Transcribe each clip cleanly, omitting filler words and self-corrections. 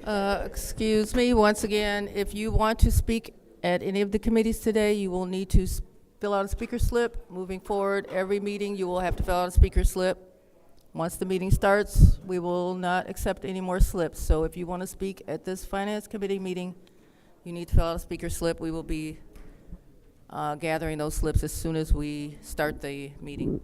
Excuse me, once again, if you want to speak at any of the committees today, you will need to fill out a speaker slip. Moving forward, every meeting, you will have to fill out a speaker slip. Once the meeting starts, we will not accept any more slips. So if you want to speak at this Finance Committee meeting, you need to fill out a speaker slip. We will be gathering those slips as soon as we start the meeting.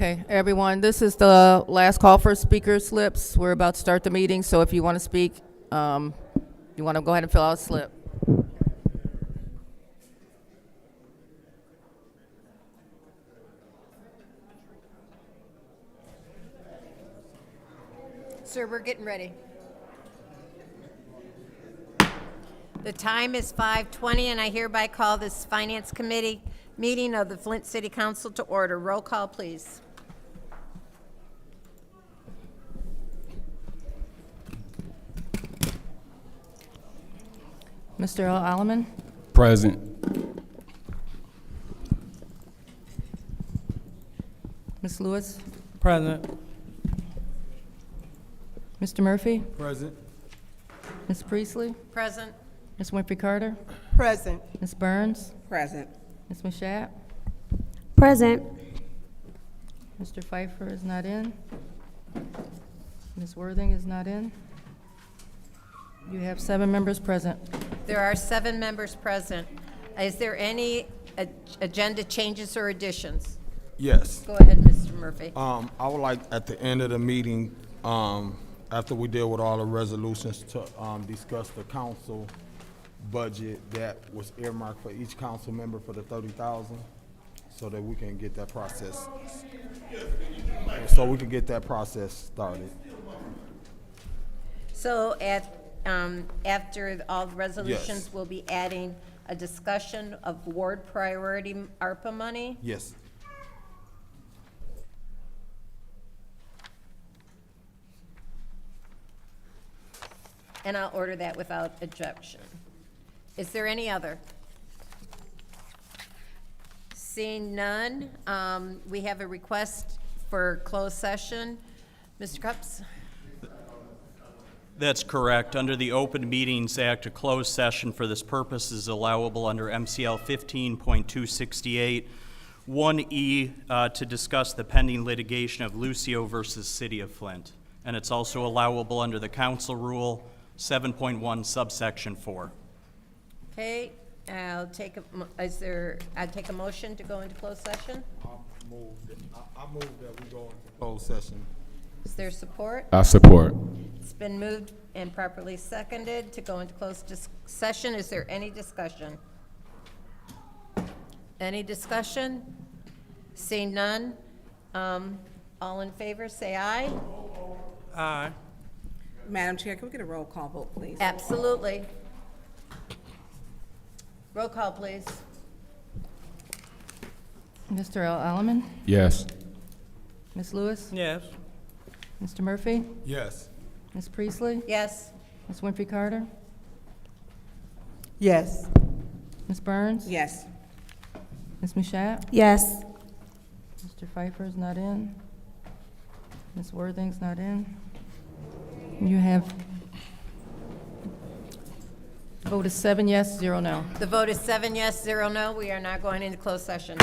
Okay, everyone, this is the last call for speaker slips. We're about to start the meeting, so if you want to speak, you want to go ahead and fill out a slip. Sir, we're getting ready. The time is 5:20, and I hereby call this Finance Committee meeting of the Flint City Council to order. Roll call, please. Mr. L. Alleman, Present. Ms. Lewis, Present. Mr. Murphy, Present. Ms. Priestley, Present. Ms. Winfrey Carter, Present. Ms. Burns, Present. Ms. Mashat. Present. Mr. Pfeiffer is not in. Ms. Worthing is not in. You have 7 members present. There are 7 members present. Is there any agenda changes or additions? Yes. Go ahead, Mr. Murphy. I would like at the end of the meeting, after we deal with all the resolutions, to discuss the council budget that was earmarked for each council member for the 30,000, so that we can get that process. So we can get that process started. So after all the resolutions, Yes. we'll be adding a discussion of ward priority ARPA money. Yes. And I'll order that without objection. Is there any other? Seeing none, we have a request for closed session. Mr. Cups? That's correct. Under the Open Meetings Act, a closed session for this purpose is allowable under MCL 15.268, 1E, to discuss the pending litigation of Lucio versus City of Flint. And it's also allowable under the Council Rule 7.1 subsection 4. Okay, I'll take a motion to go into closed session. I move that we go into closed session. Is there support? I support. It's been moved and properly seconded to go into closed session. Is there any discussion? Any discussion? Seeing none, all in favor, say aye. Aye. Madam Chair, can we get a roll call vote, please? Absolutely. Roll call, please. Mr. L. Alleman, Yes. Ms. Lewis, Yes. Mr. Murphy, Yes. Ms. Priestley, Yes. Ms. Winfrey Carter, Yes. Ms. Burns, Yes. Ms. Mashat. Yes. Mr. Pfeiffer is not in. Ms. Worthing's not in. You have, vote is 7 yes, 0 no. The vote is 7 yes, 0 no. We are not going into closed session.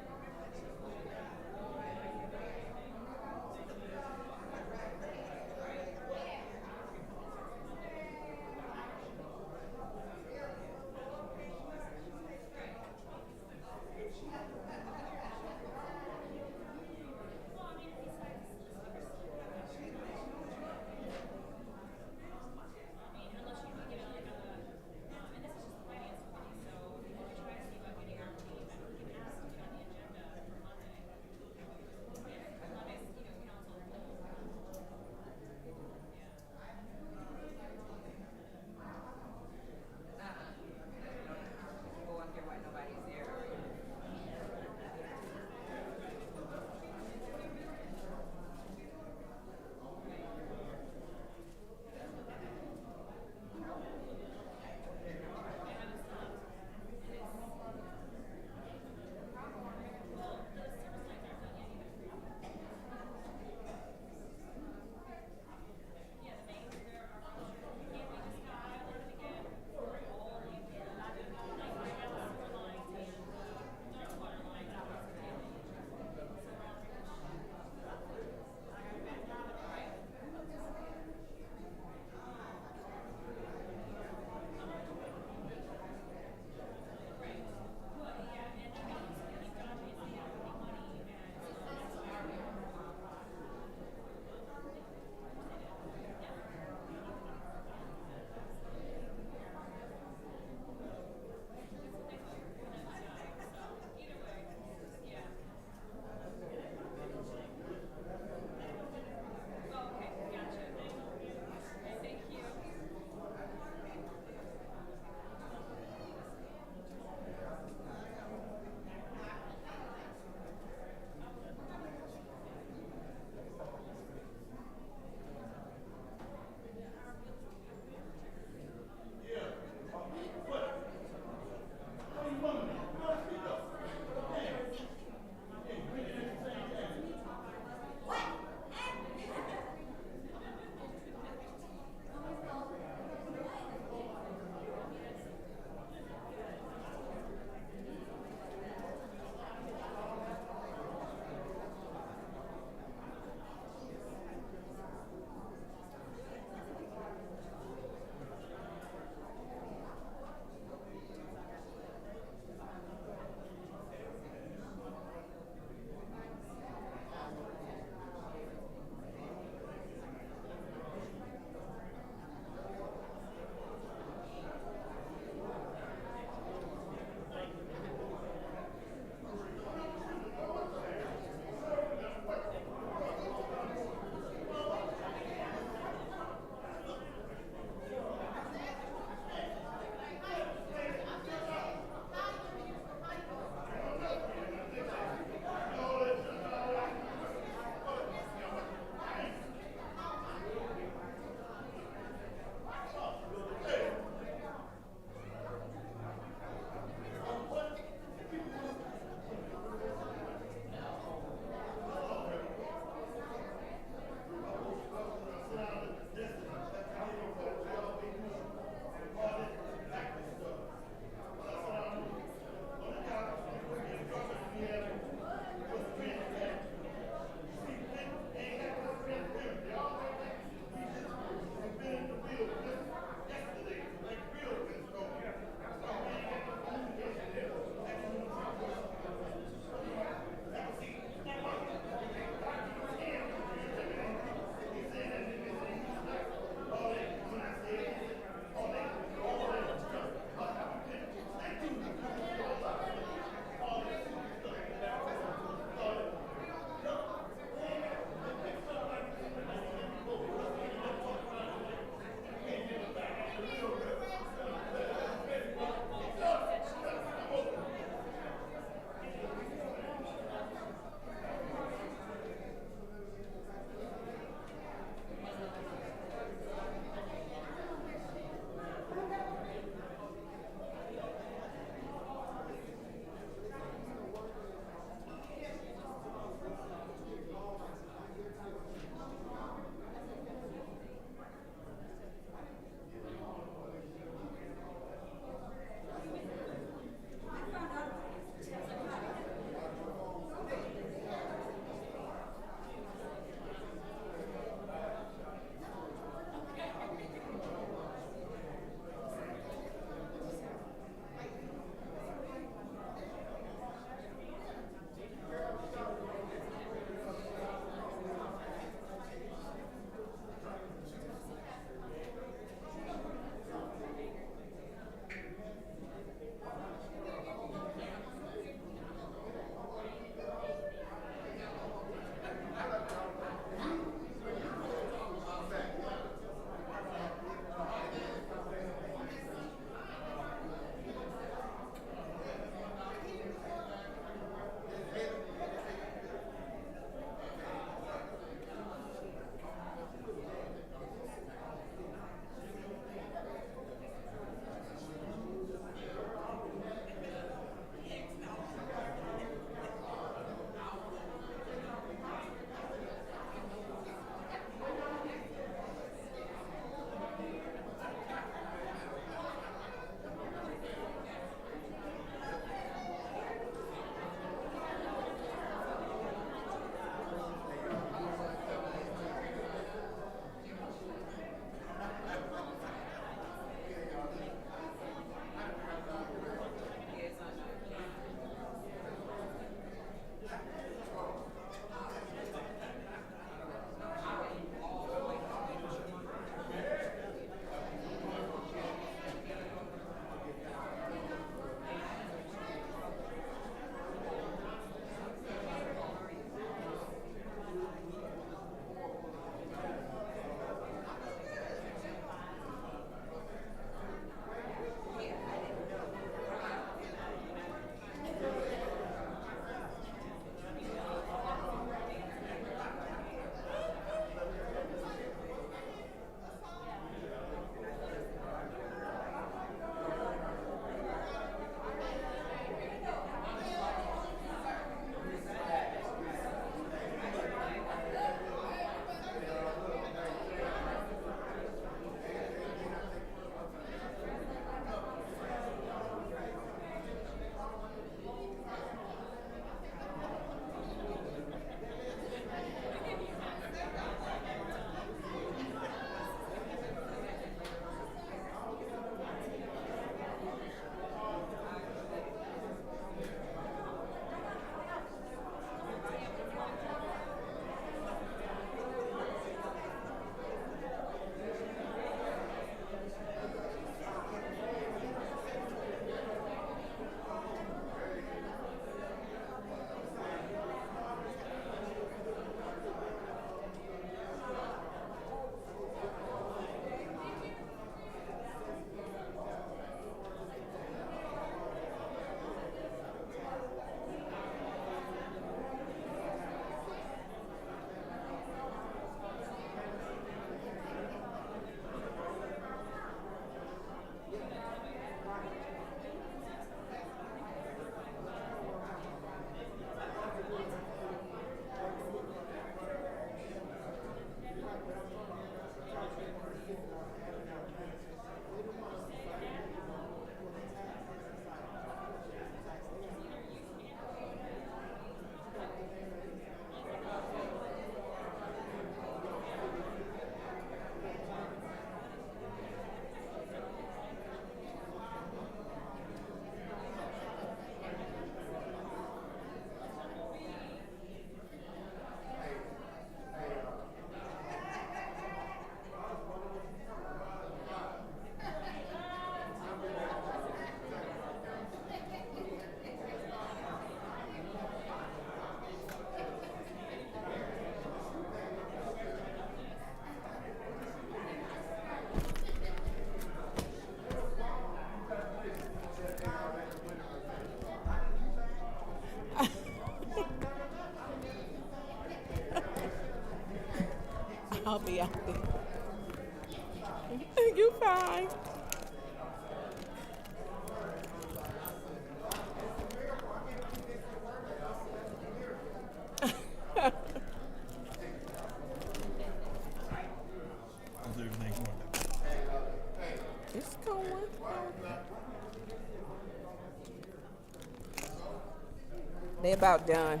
They about done.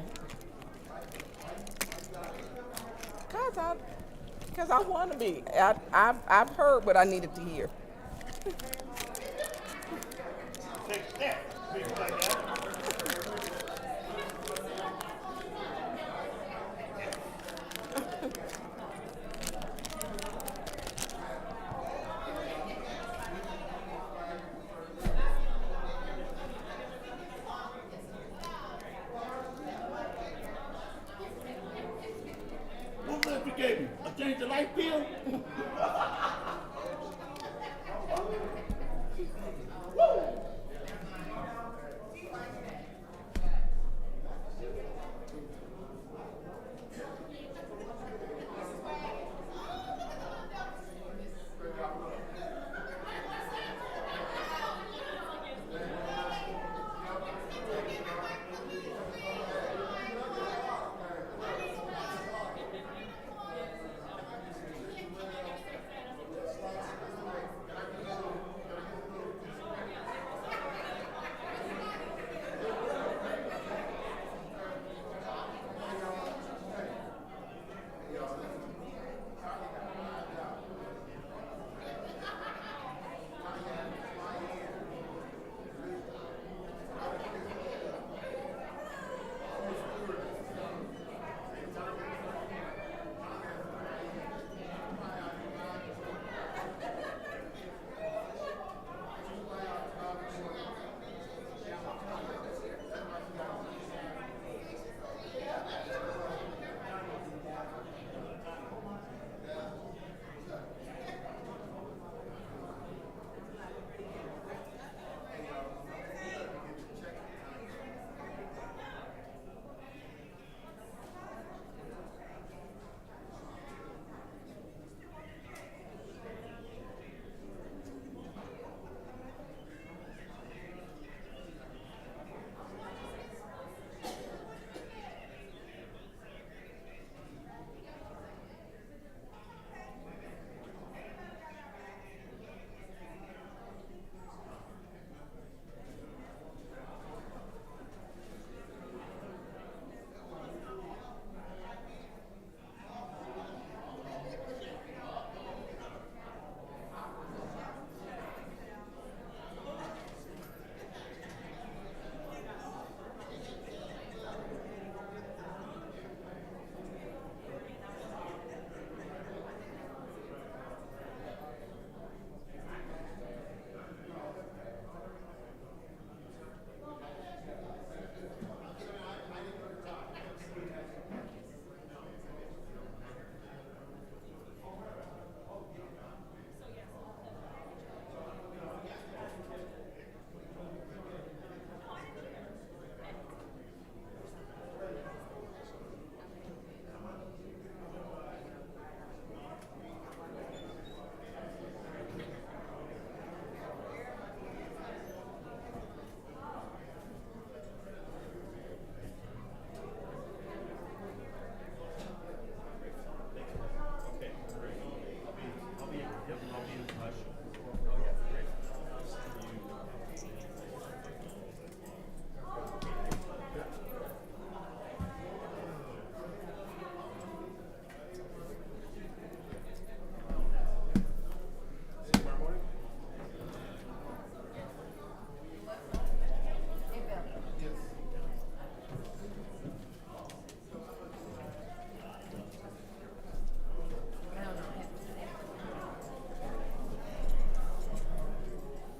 Cause I want to be. I've heard what I needed to hear. What lift you gave me? A change of life bill?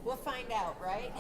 We'll find out, right?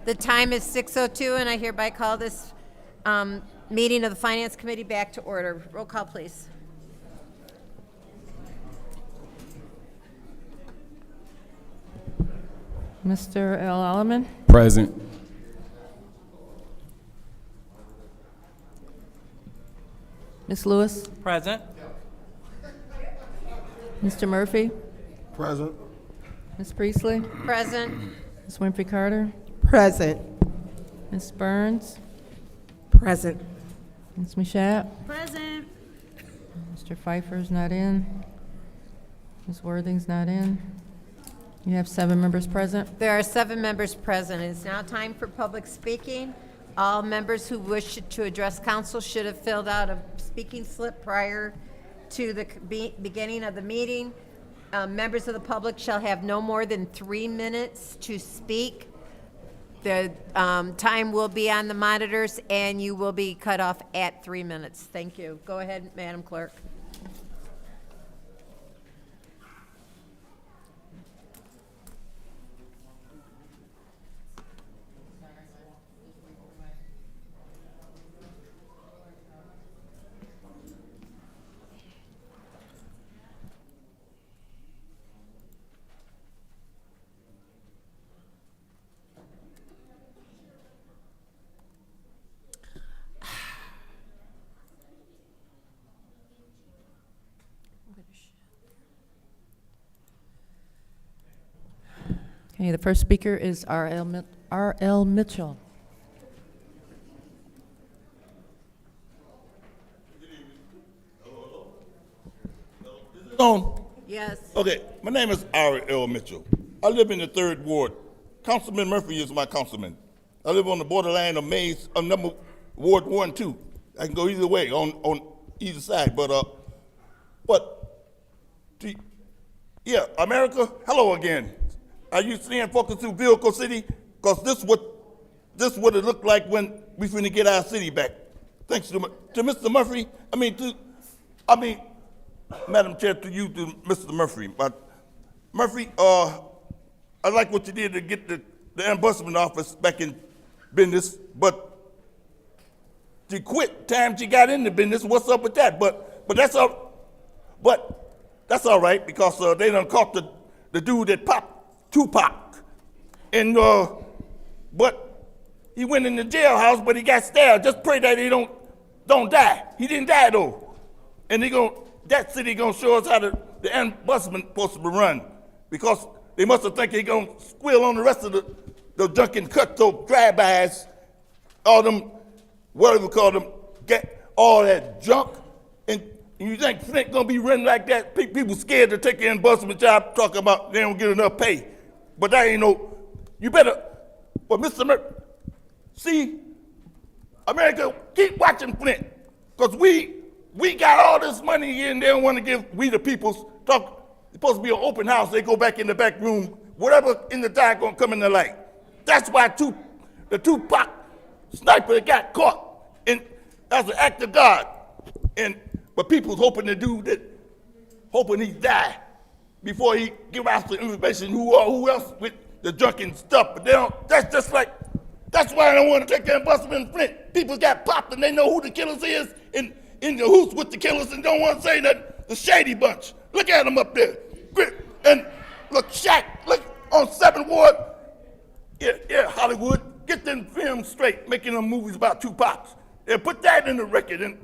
The time is 6:02, and I hereby call this meeting of the Finance Committee back to order. Roll call, please. Mr. L. Alleman, Present. Ms. Lewis, Present. Mr. Murphy, Present. Ms. Priestley, Present. Ms. Winfrey Carter, Present. Ms. Burns, Present. Ms. Mashat, Present. Mr. Pfeiffer's not in, Ms. Worthing's not in. You have 7 members present. There are 7 members present. It's now time for public speaking. All members who wish to address council should have filled out a speaking slip prior to the beginning of the meeting. Members of the public shall have no more than 3 minutes to speak. The time will be on the monitors, and you will be cut off at 3 minutes. Thank you. Go ahead, Madam Clerk. Okay, the first speaker is R.L. Mitchell. On. Yes. Okay, my name is Ari L. Mitchell. I live in the 3rd Ward. Councilman Murphy is my councilman. I live on the borderline of Mays, number Ward 1 and 2. I can go either way on either side, yeah, America, hello again. Are you seeing focus through Vehicle City? Because this what it looked like when we finna get our city back. Thanks to Mr. Murphy. Madam Chair, to you, to Mr. Murphy. But Murphy, I like what you did to get the ombudsman office back in business, but to quit time she got into business, what's up with that? But that's all right, because they done caught the dude that popped Tupac. And but he went in the jailhouse, but he got stabbed. Just pray that he don't die. He didn't die though. And that city gonna show us how the ombudsman supposed to be run, because they must have think he gonna squill on the rest of the junkin' cutthroat drive-bys, all them, whatever you call them, get all that junk. And you think Flint gonna be running like that? People scared to take the ombudsman job, talking about they don't get enough pay. But that ain't you better, but Mr. Murphy, see, America, keep watching Flint, because we got all this money here and they don't want to give we the people talk. It's supposed to be an open house. They go back in the back room. Whatever in the dark gonna come in the light. That's why the Tupac sniper got caught, and as an act of God. But people's hoping to do that, hoping he die before he give out the information who else with the drunken stuff. But they don't. That's why I don't want to take the ombudsman in Flint. People got popped and they know who the killers is in the who's with the killers and don't want to say that the shady bunch. Look at them up there. And look, Shaq, look on 7th Ward. Yeah, Hollywood. Get them films straight, making them movies about Tupac. Yeah, put that in the record and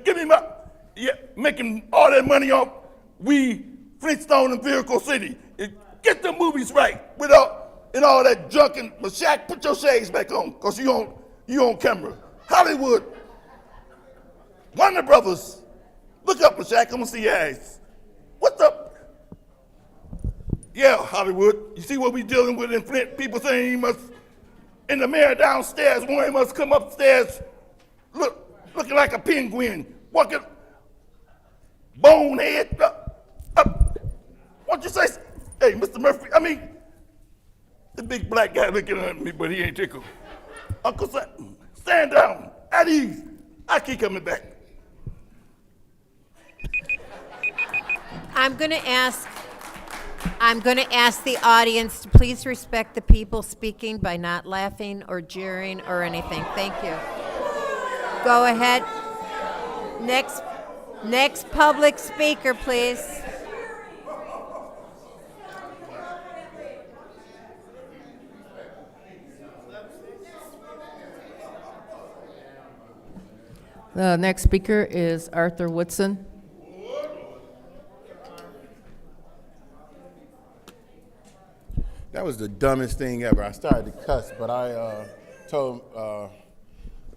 give him up. Yeah, making all that money off Flintstone and Vehicle City. Get the movies right and all that junk. And Shaq, put your shades back on, because you on camera. Hollywood. Warner Brothers. Look up, Shaq. I'm gonna see your eyes. What's up? Yeah, Hollywood. You see what we dealing with in Flint? People saying he must, and the mayor downstairs, one he must come upstairs looking like a penguin, walking bonehead up. What'd you say? Hey, Mr. Murphy, the big black guy looking at me, but he ain't tickled. Uncle Sam, stand down, at ease. I keep coming back. I'm going to ask I'm going to ask the audience to please respect the people speaking by not laughing or jeering or anything. Thank you. Go ahead. Next public speaker, please. The next speaker is Arthur Woodson. That was the dumbest thing ever. I started to cuss, but I told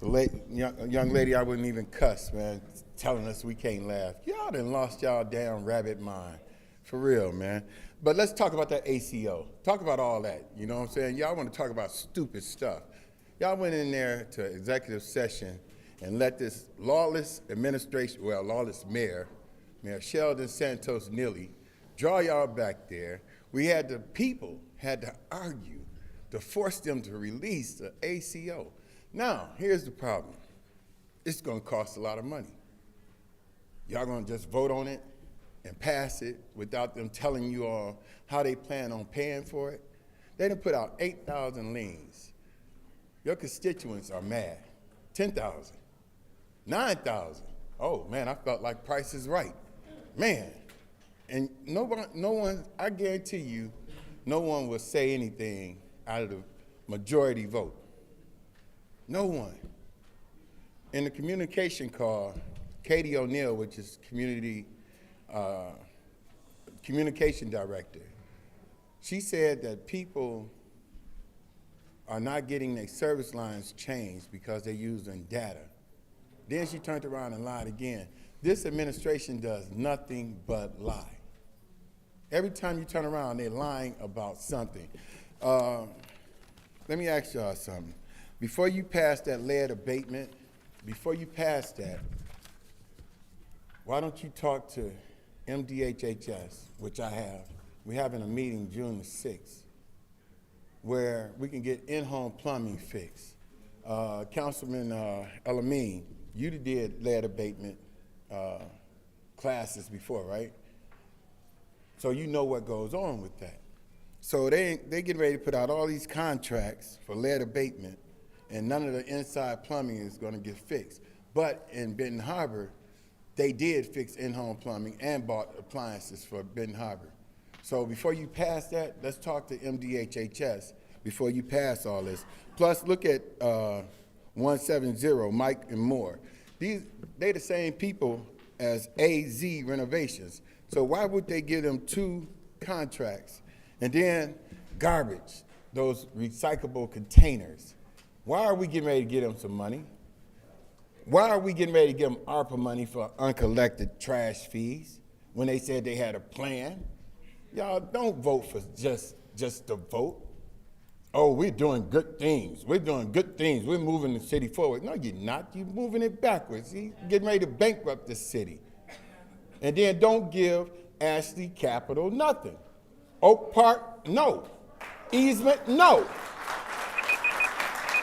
the young lady I wouldn't even cuss, man, telling us we can't laugh. Y'all done lost y'all damn rabbit mind. For real, man. But let's talk about that ACO. Talk about all that. You know what I'm saying? Y'all want to talk about stupid stuff. Y'all went in there to executive session and let this lawless administration, well, lawless mayor, Mayor Sheldon Santos Neely, draw y'all back there. We had the people had to argue to force them to release the ACO. Now, here's the problem. It's gonna cost a lot of money. Y'all gonna just vote on it and pass it without them telling you all how they plan on paying for it? They done put out 8,000 liens. Your constituents are mad. 10,000, 9,000. Oh man, I felt like Price is Right. Man, and no one, I guarantee you, no one will say anything out of the majority vote. No one. In the communication call, Katie O'Neill, which is communication director, she said that people are not getting their service lines changed because they're using data. Then she turned around and lied again. This administration does nothing but lie. Every time you turn around, they're lying about something. Let me ask y'all something. Before you pass that lead abatement, before you pass that, why don't you talk to MDHHS, which I have. We're having a meeting June the 6th, where we can get in-home plumbing fixed. Councilman Elamine, you did lead abatement classes before, right? So you know what goes on with that. So they get ready to put out all these contracts for lead abatement, and none of the inside plumbing is gonna get fixed. But in Benton Harbor, they did fix in-home plumbing and bought appliances for Benton Harbor. So before you pass that, let's talk to MDHHS before you pass all this. Plus, look at 170, Mike and Moore. They the same people as AZ Renovations. So why would they give them 2 contracts? And then garbage, those recyclable containers. Why are we getting ready to give them some money? Why are we getting ready to give them ARPA money for uncollected trash fees when they said they had a plan? Y'all don't vote for just to vote. Oh, we're doing good things. We're doing good things. We're moving the city forward. No, you're not. You're moving it backwards. You're getting ready to bankrupt the city. And then don't give Ashley Capital nothing. Oak Park, no. Easement, no.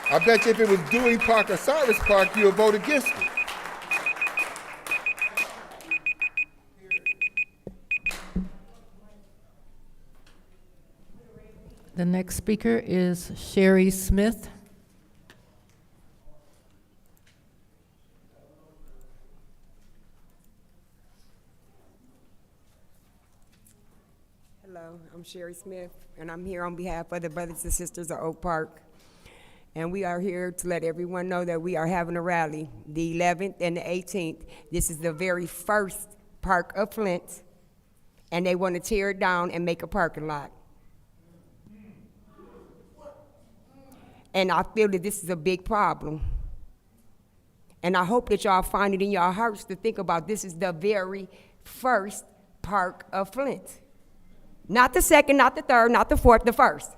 I bet you if it was Dewey Park or Cyrus Park, you would vote against it. The next speaker is Sherry Smith. Hello, I'm Sherry Smith, and I'm here on behalf of the brothers and sisters of Oak Park. And we are here to let everyone know that we are having a rally, the 11th and the 18th. This is the very first park of Flint, and they want to tear it down and make a parking lot. And I feel that this is a big problem. And I hope that y'all find it in your hearts to think about this is the very first park of Flint. Not the second, not the third, not the fourth, the first.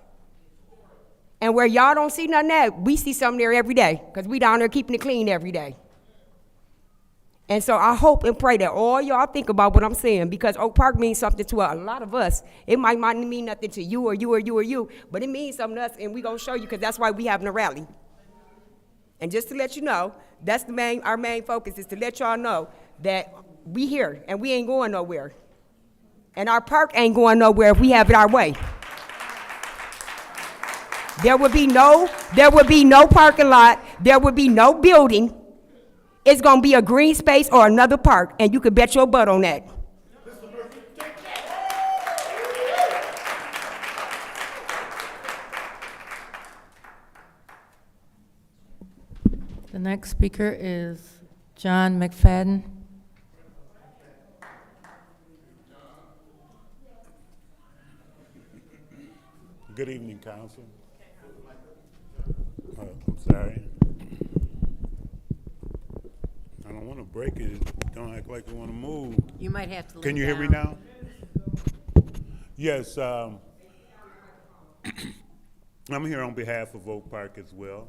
And where y'all don't see nothing there, we see something there every day, because we down there keeping it clean every day. And so I hope and pray that all y'all think about what I'm saying, because Oak Park means something to a lot of us. It might not mean nothing to you or you or you or you, but it means something to us, and we're going to show you, because that's why we having a rally. And just to let you know, that's our main focus is to let y'all know that we here, and we ain't going nowhere. And our park ain't going nowhere if we have it our way. There would be no parking lot, there would be no building. It's gonna be a green space or another park, and you can bet your butt on that. The next speaker is John McFadden. Good evening, Council. I'm sorry. I don't want to break it. Don't act like you want to move. You might have to Can lean you hear me down. now? Yes. I'm here on behalf of Oak Park as well.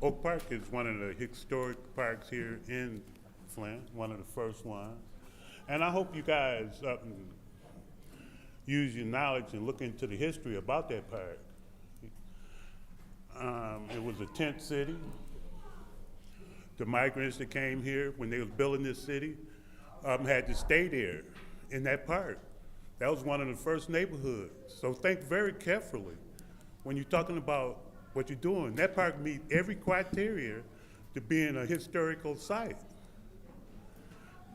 Oak Park is one of the historic parks here in Flint, one of the first ones. And I hope you guys use your knowledge and look into the history about that park. It was a tent city. The migrants that came here when they was building this city had to stay there in that park. That was one of the first neighborhoods. So think very carefully when you're talking about what you're doing. That park meets every criteria to being a historical site.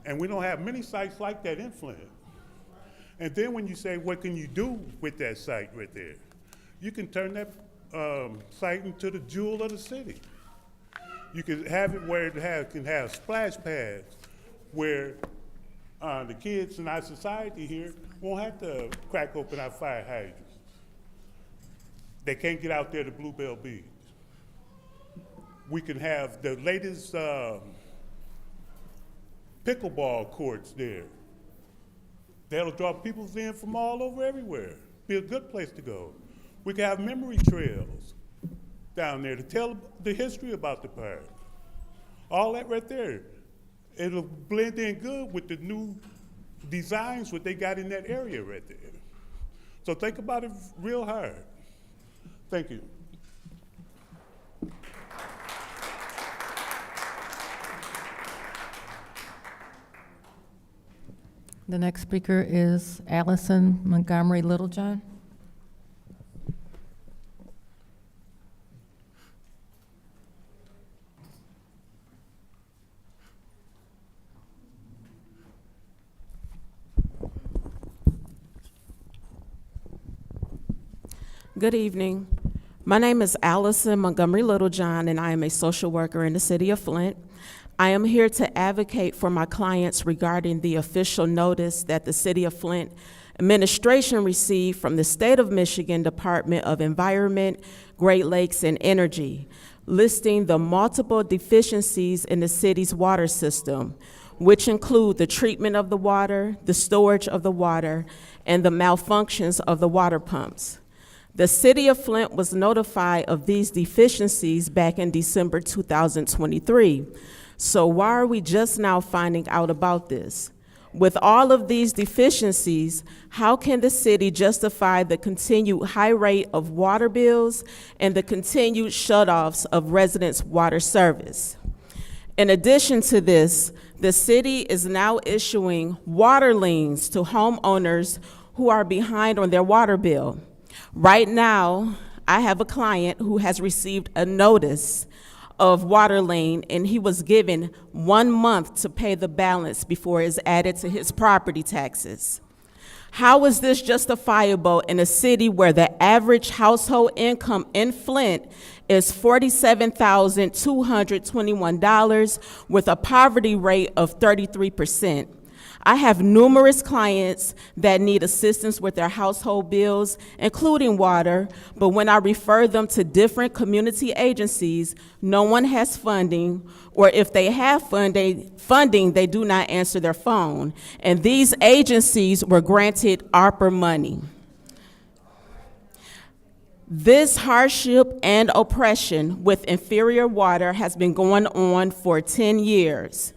And we don't have many sites like that in Flint. And then when you say, what can you do with that site right there? You can turn that site into the jewel of the city. You can have it where it can have splash pads where the kids in our society here won't have to crack open our fire hydrants. They can't get out there to Bluebell Beach. We can have the latest pickleball courts there. That'll draw people in from all over everywhere. Be a good place to go. We can have memory trails down there to tell the history about the park. All that right there. It'll blend in good with the new designs what they got in that area right there. So think about it real hard. Thank you. The next speaker is Allison Montgomery Littlejohn. Good evening. My name is Allison Montgomery Littlejohn, and I am a social worker in the city of Flint. I am here to advocate for my clients regarding the official notice that the City of Flint administration received from the State of Michigan Department of Environment, Great Lakes, and Energy, listing the multiple deficiencies in the city's water system, which include the treatment of the water, the storage of the water, and the malfunctions of the water pumps. The City of Flint was notified of these deficiencies back in December 2023. So why are we just now finding out about this? With all of these deficiencies, how can the city justify the continued high rate of water bills and the continued shutoffs of residents' water service? In addition to this, the city is now issuing water liens to homeowners who are behind on their water bill. Right now, I have a client who has received a notice of water lien, and he was given 1 month to pay the balance before it's added to his property taxes. How is this justifiable in a city where the average household income in Flint is $47,221 with a poverty rate of 33%? I have numerous clients that need assistance with their household bills, including water, but when I refer them to different community agencies, no one has funding, or if they have funding, they do not answer their phone. And these agencies were granted ARPA money. This hardship and oppression with inferior water has been going on for 10 years.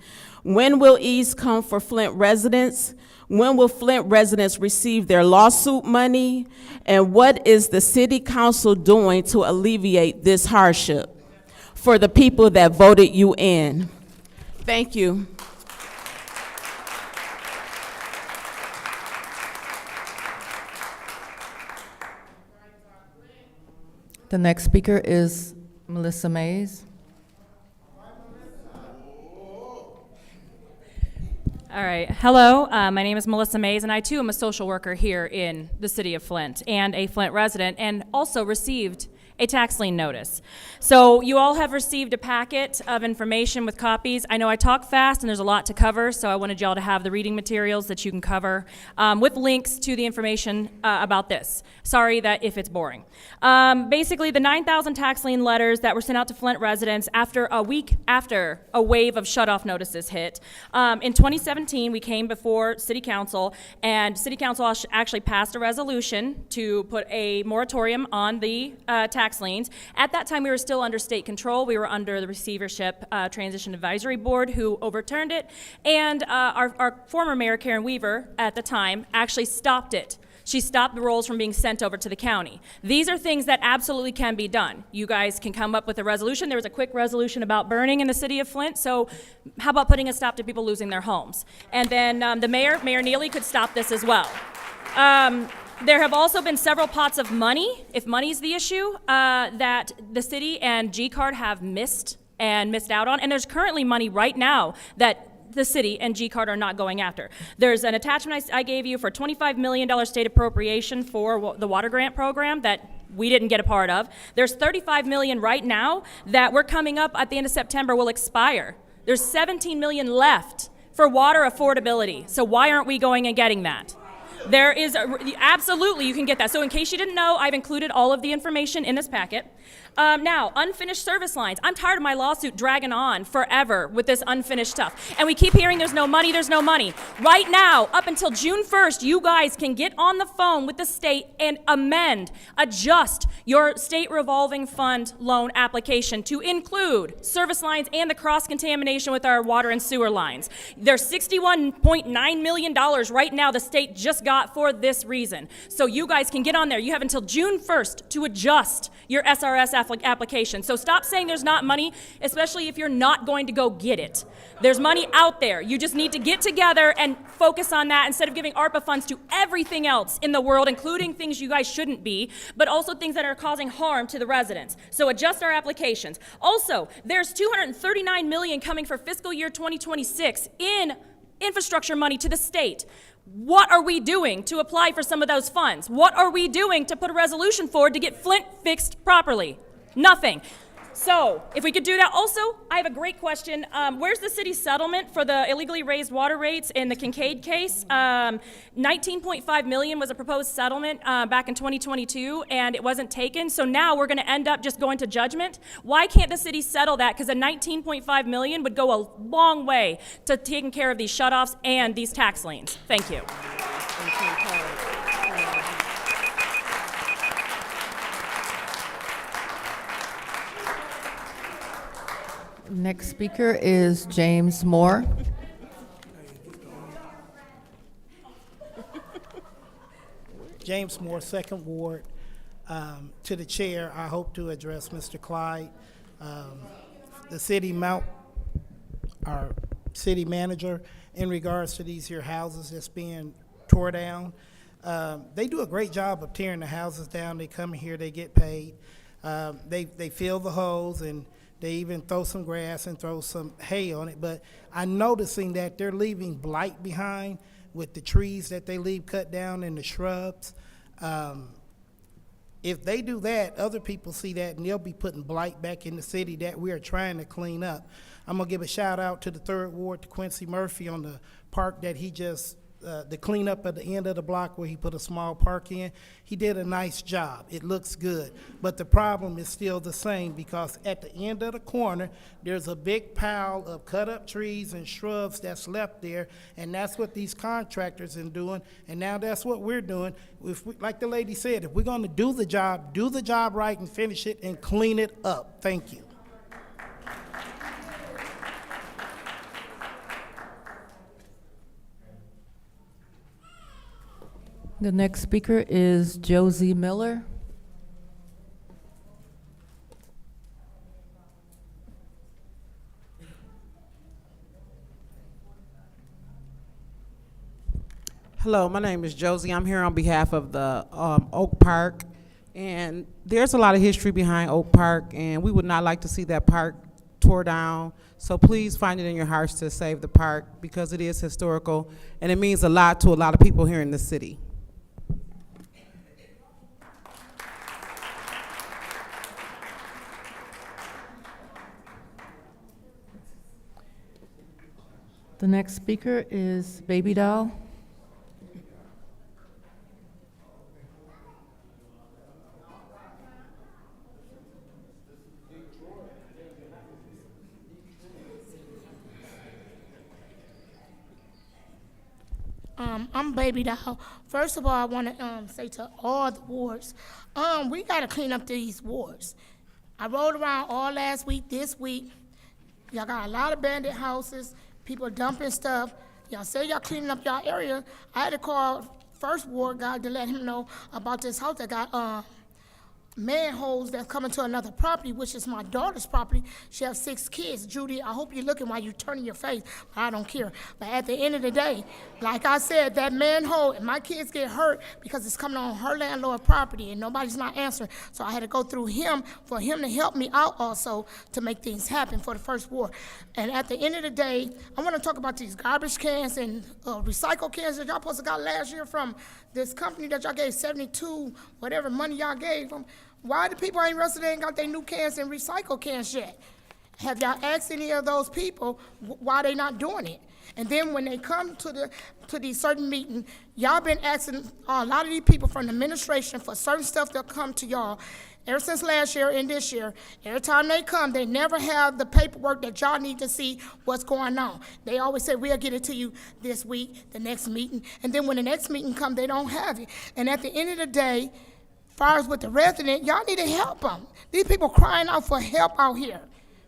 When will ease come for Flint residents? When will Flint residents receive their lawsuit money? And what is the city council doing to alleviate this hardship for the people that voted you in? Thank you. The next speaker is Melissa Mays. All right. Hello, my name is Melissa Mays, and I too am a social worker here in the city of Flint and a Flint resident, and also received a tax lien notice. So you all have received a packet of information with copies. I know I talk fast and there's a lot to cover, so I wanted y'all to have the reading materials that you can cover with links to the information about this. Sorry that if it's boring. Basically, the 9,000 tax lien letters that were sent out to Flint residents after a week after a wave of shutoff notices hit. In 2017, we came before City Council, and City Council actually passed a resolution to put a moratorium on the tax liens. At that time, we were still under state control. We were under the Receivership Transition Advisory Board, who overturned it, and our former mayor, Karen Weaver, at the time, actually stopped it. She stopped the rolls from being sent over to the county. These are things that absolutely can be done. You guys can come up with a resolution. There was a quick resolution about burning in the city of Flint, so how about putting a stop to people losing their homes? And then the Mayor Neely, could stop this as well. There have also been several pots of money, if money's the issue, that the city and G-Card have missed out on. And there's currently money right now that the city and G-Card are not going after. There's an attachment I gave you for $25 million state appropriation for the water grant program that we didn't get a part of. There's $35 million right now that we're coming up at the end of September will expire. There's $17 million left for water affordability. So why aren't we going and getting that? There is, absolutely, you can get that. So in case you didn't know, I've included all of the information in this packet. Now, unfinished service lines. I'm tired of my lawsuit dragging on forever with this unfinished stuff. And we keep hearing there's no money, there's no money. Right now, up until June 1st, you guys can get on the phone with the state and adjust your state revolving fund loan application to include service lines and the cross-contamination with our water and sewer lines. There's $61.9 million right now the state just got for this reason. So you guys can get on there. You have until June 1st to adjust your SRS application. So stop saying there's not money, especially if you're not going to go get it. There's money out there. You just need to get together and focus on that instead of giving ARPA funds to everything else in the world, including things you guys shouldn't be, but also things that are causing harm to the residents. So adjust our applications. Also, there's $239 million coming for fiscal year 2026 in infrastructure money to the state. What are we doing to apply for some of those funds? What are we doing to put a resolution forward to get Flint fixed properly? Nothing. So, if we could do that. Also, I have a great question. Where's the city's settlement for the illegally raised water rates in the Kincaid case? $19.5 million was a proposed settlement back in 2022, and it wasn't taken. So now we're going to end up just going to judgment. Why can't the city settle that? Because a $19.5 million would go a long way to taking care of these shutoffs and these tax liens. Thank you. Next speaker is James Moore. James Moore, Second Ward. To the chair, I hope to address Mr. Clyde. The our city manager, in regards to these here houses that's being tore down. They do a great job of tearing the houses down. They come here, they get paid. They fill the holes, and they even throw some grass and throw some hay on it. But I'm noticing that they're leaving blight behind with the trees that they leave cut down and the shrubs. If they do that, other people see that, and they'll be putting blight back in the city that we are trying to clean up. I'm gonna give a shout out to the Third Ward, to Quincy Murphy, on the park that he just, the cleanup at the end of the block where he put a small park in. He did a nice job. It looks good. But the problem is still the same, because at the end of the corner, there's a big pile of cut up trees and shrubs that's left there, and that's what these contractors are doing, and now that's what we're doing. If we, like the lady said, if we're gonna do the job right and finish it and clean it up. Thank you. The next speaker is Josie Miller. Hello, my name is Josie. I'm here on behalf of the Oak Park And there's a lot of history behind Oak Park, and we would not like to see that park tore down. So please find it in your hearts to save the park because it is historical and it means a lot to a lot of people here in the city. The next speaker is Baby Doll. I'm Baby Doll. First of all, I want to say to all the wards, we got to clean up these wards. I rode around all last week, this week. Y'all got a lot of abandoned houses, people dumping stuff. Y'all say y'all cleaning up y'all area. I had to call first ward guy to let him know about this house that got manholes that's coming to another property, which is my daughter's property. She has 6 kids. Judy, I hope you're looking while you're turning your face. I don't care. But at the end of the day, like I said, that manhole, and my kids get hurt because it's coming on her landlord property and nobody's not answering. So I had to go through him for him to help me out also to make things happen for the first ward. And at the end of the day, I want to talk about these garbage cans and recycle cans that y'all supposed to got last year from this company that y'all gave 72, whatever money y'all gave them. Why the people ain't rusted ain't got their new cans and recycle cans yet? Have y'all asked any of those people why they not doing it? And then when they come to these certain meetings, y'all been asking a lot of these people from the administration for certain stuff that come to y'all. Ever since last year and this year, every time they come, they never have the paperwork that y'all need to see what's going on. They always say, we'll get it to you this week, the next meeting. And then when the next meeting comes, they don't have it. And at the end of the day, as far as with the resident, y'all need to help them. These people crying out for help out here.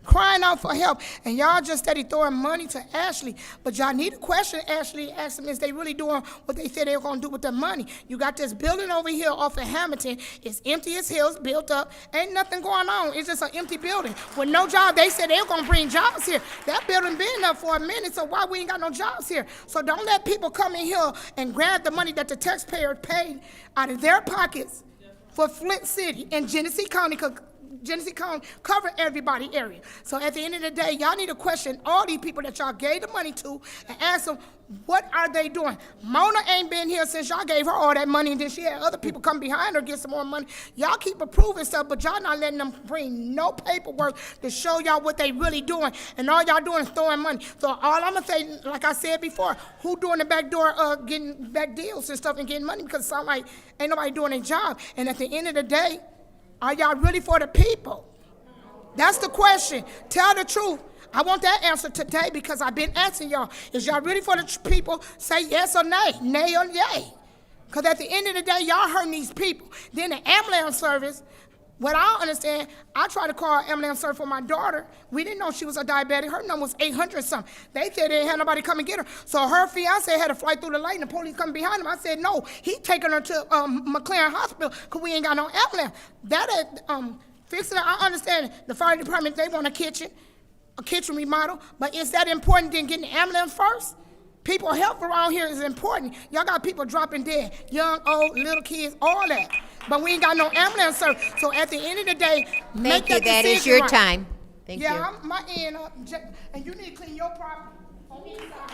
Crying out for help, and y'all just steady throwing money to Ashley. But y'all need to question Ashley, ask them, is they really doing what they said they were gonna do with the money? You got this building over here off of Hamilton, it's empty as hills, built up, ain't nothing going on. It's just an empty building with no job. They said they were gonna bring jobs here. That building been up for a minute, so why we ain't got no jobs here? So don't let people come in here and grab the money that the taxpayer paid out of their pockets for Flint City and Genesee County cover everybody area. So at the end of the day, y'all need to question all these people that y'all gave the money to and ask them, what are they doing? Mona ain't been here since y'all gave her all that money, and then she had other people come behind her get some more money. Y'all keep approving stuff, but y'all not letting them bring no paperwork to show y'all what they really doing, and all y'all doing is throwing money. So all I'm gonna say, like I said before, who doing the back door getting back deals and stuff and getting money, because it sound like ain't nobody doing their job. And at the end of the day, are y'all really for the people? That's the question. Tell the truth. I want that answer today because I've been asking y'all. Is y'all really for the people? Say yes or nay. Nay or yay. Because at the end of the day, y'all hurting these people. Then the ambulance service, what I don't understand, I tried to call ambulance service for my daughter. We didn't know she was a diabetic. Her number was 800 something. They said they didn't have nobody come and get her. So her fiance had to fly through the light and the police come behind him. I said, no, he taking her to McLaren Hospital because we ain't got no ambulance. That fix it. I understand the fire department, they want a kitchen remodel, but is that important than getting the ambulance first? People health around here is important. Y'all got people dropping dead, young, old, little kids, all that. But we ain't got no ambulance service. So at the end of the day, make that decision. That is your right. time. Thank you. Yeah, my end up, and you need to clean your property on the inside.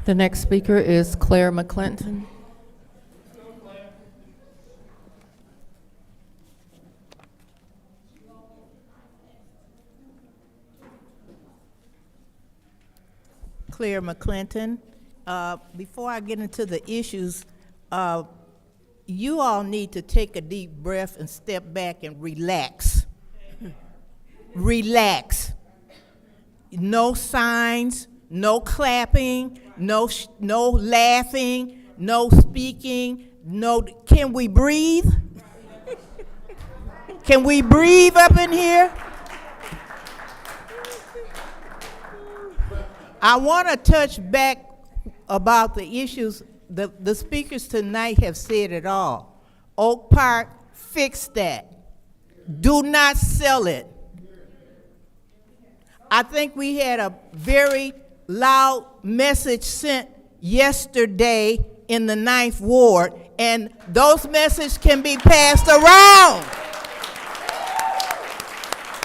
The next speaker is Claire McClinton. Claire McClinton. Before I get into the issues, you all need to take a deep breath and step back and relax. Relax. No signs, no clapping, no laughing, no speaking, no. Can we breathe? Can we breathe up in here? I want to touch back about the issues. The speakers tonight have said it all. Oak Park, fix that. Do not sell it. I think we had a very loud message sent yesterday in the 9th Ward, and those messages can be passed around.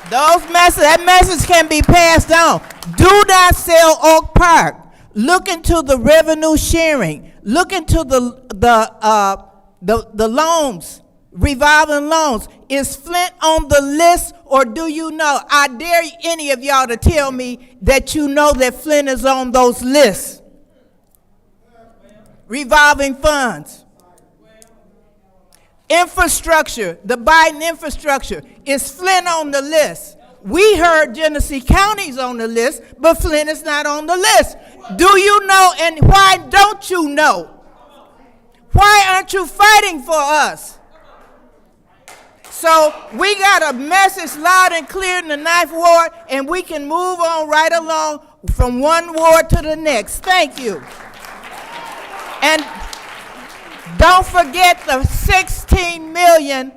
That message can be passed on. Do not sell Oak Park. Look into the revenue sharing. Look into the loans, revolving loans. Is Flint on the list, or do you know? I dare any of y'all to tell me that you know that Flint is on those lists. Revolving funds. Infrastructure, the Biden infrastructure. Is Flint on the list? We heard Genesee County's on the list, but Flint is not on the list. Do you know, and why don't you know? Why aren't you fighting for us? So we got a message loud and clear in the 9th Ward, and we can move on right along from one ward to the next. Thank you. And don't forget the $16 million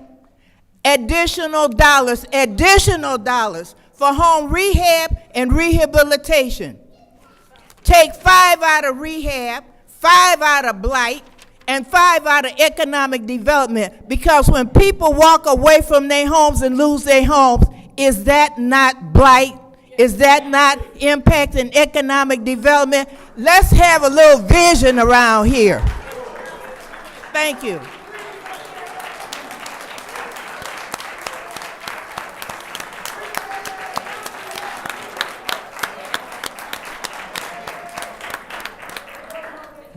additional dollars for home rehab and rehabilitation. Take 5 out of rehab, 5 out of blight, and 5 out of economic development, because when people walk away from their homes and lose their homes, is that not blight? Is that not impacting economic development? Let's have a little vision around here. Thank you.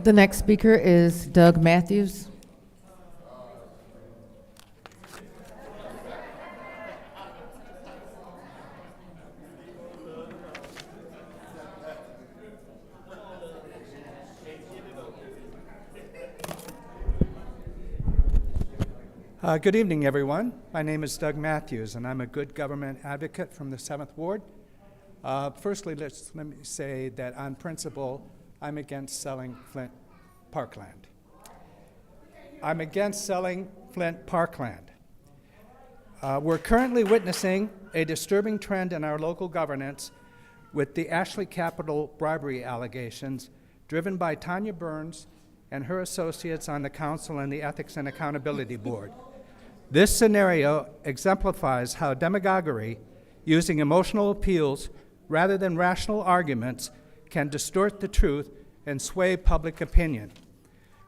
The next speaker is Doug Matthews. Good evening, everyone. My name is Doug Matthews, and I'm a good government advocate from the 7th Ward. Firstly, let me say that on principle, I'm against selling Flint parkland. I'm against selling Flint parkland. We're currently witnessing a disturbing trend in our local governance with the Ashley Capital bribery allegations driven by Tanya Burns and her associates on the council and the Ethics and Accountability Board. This scenario exemplifies how demagoguery, using emotional appeals rather than rational arguments, can distort the truth and sway public opinion.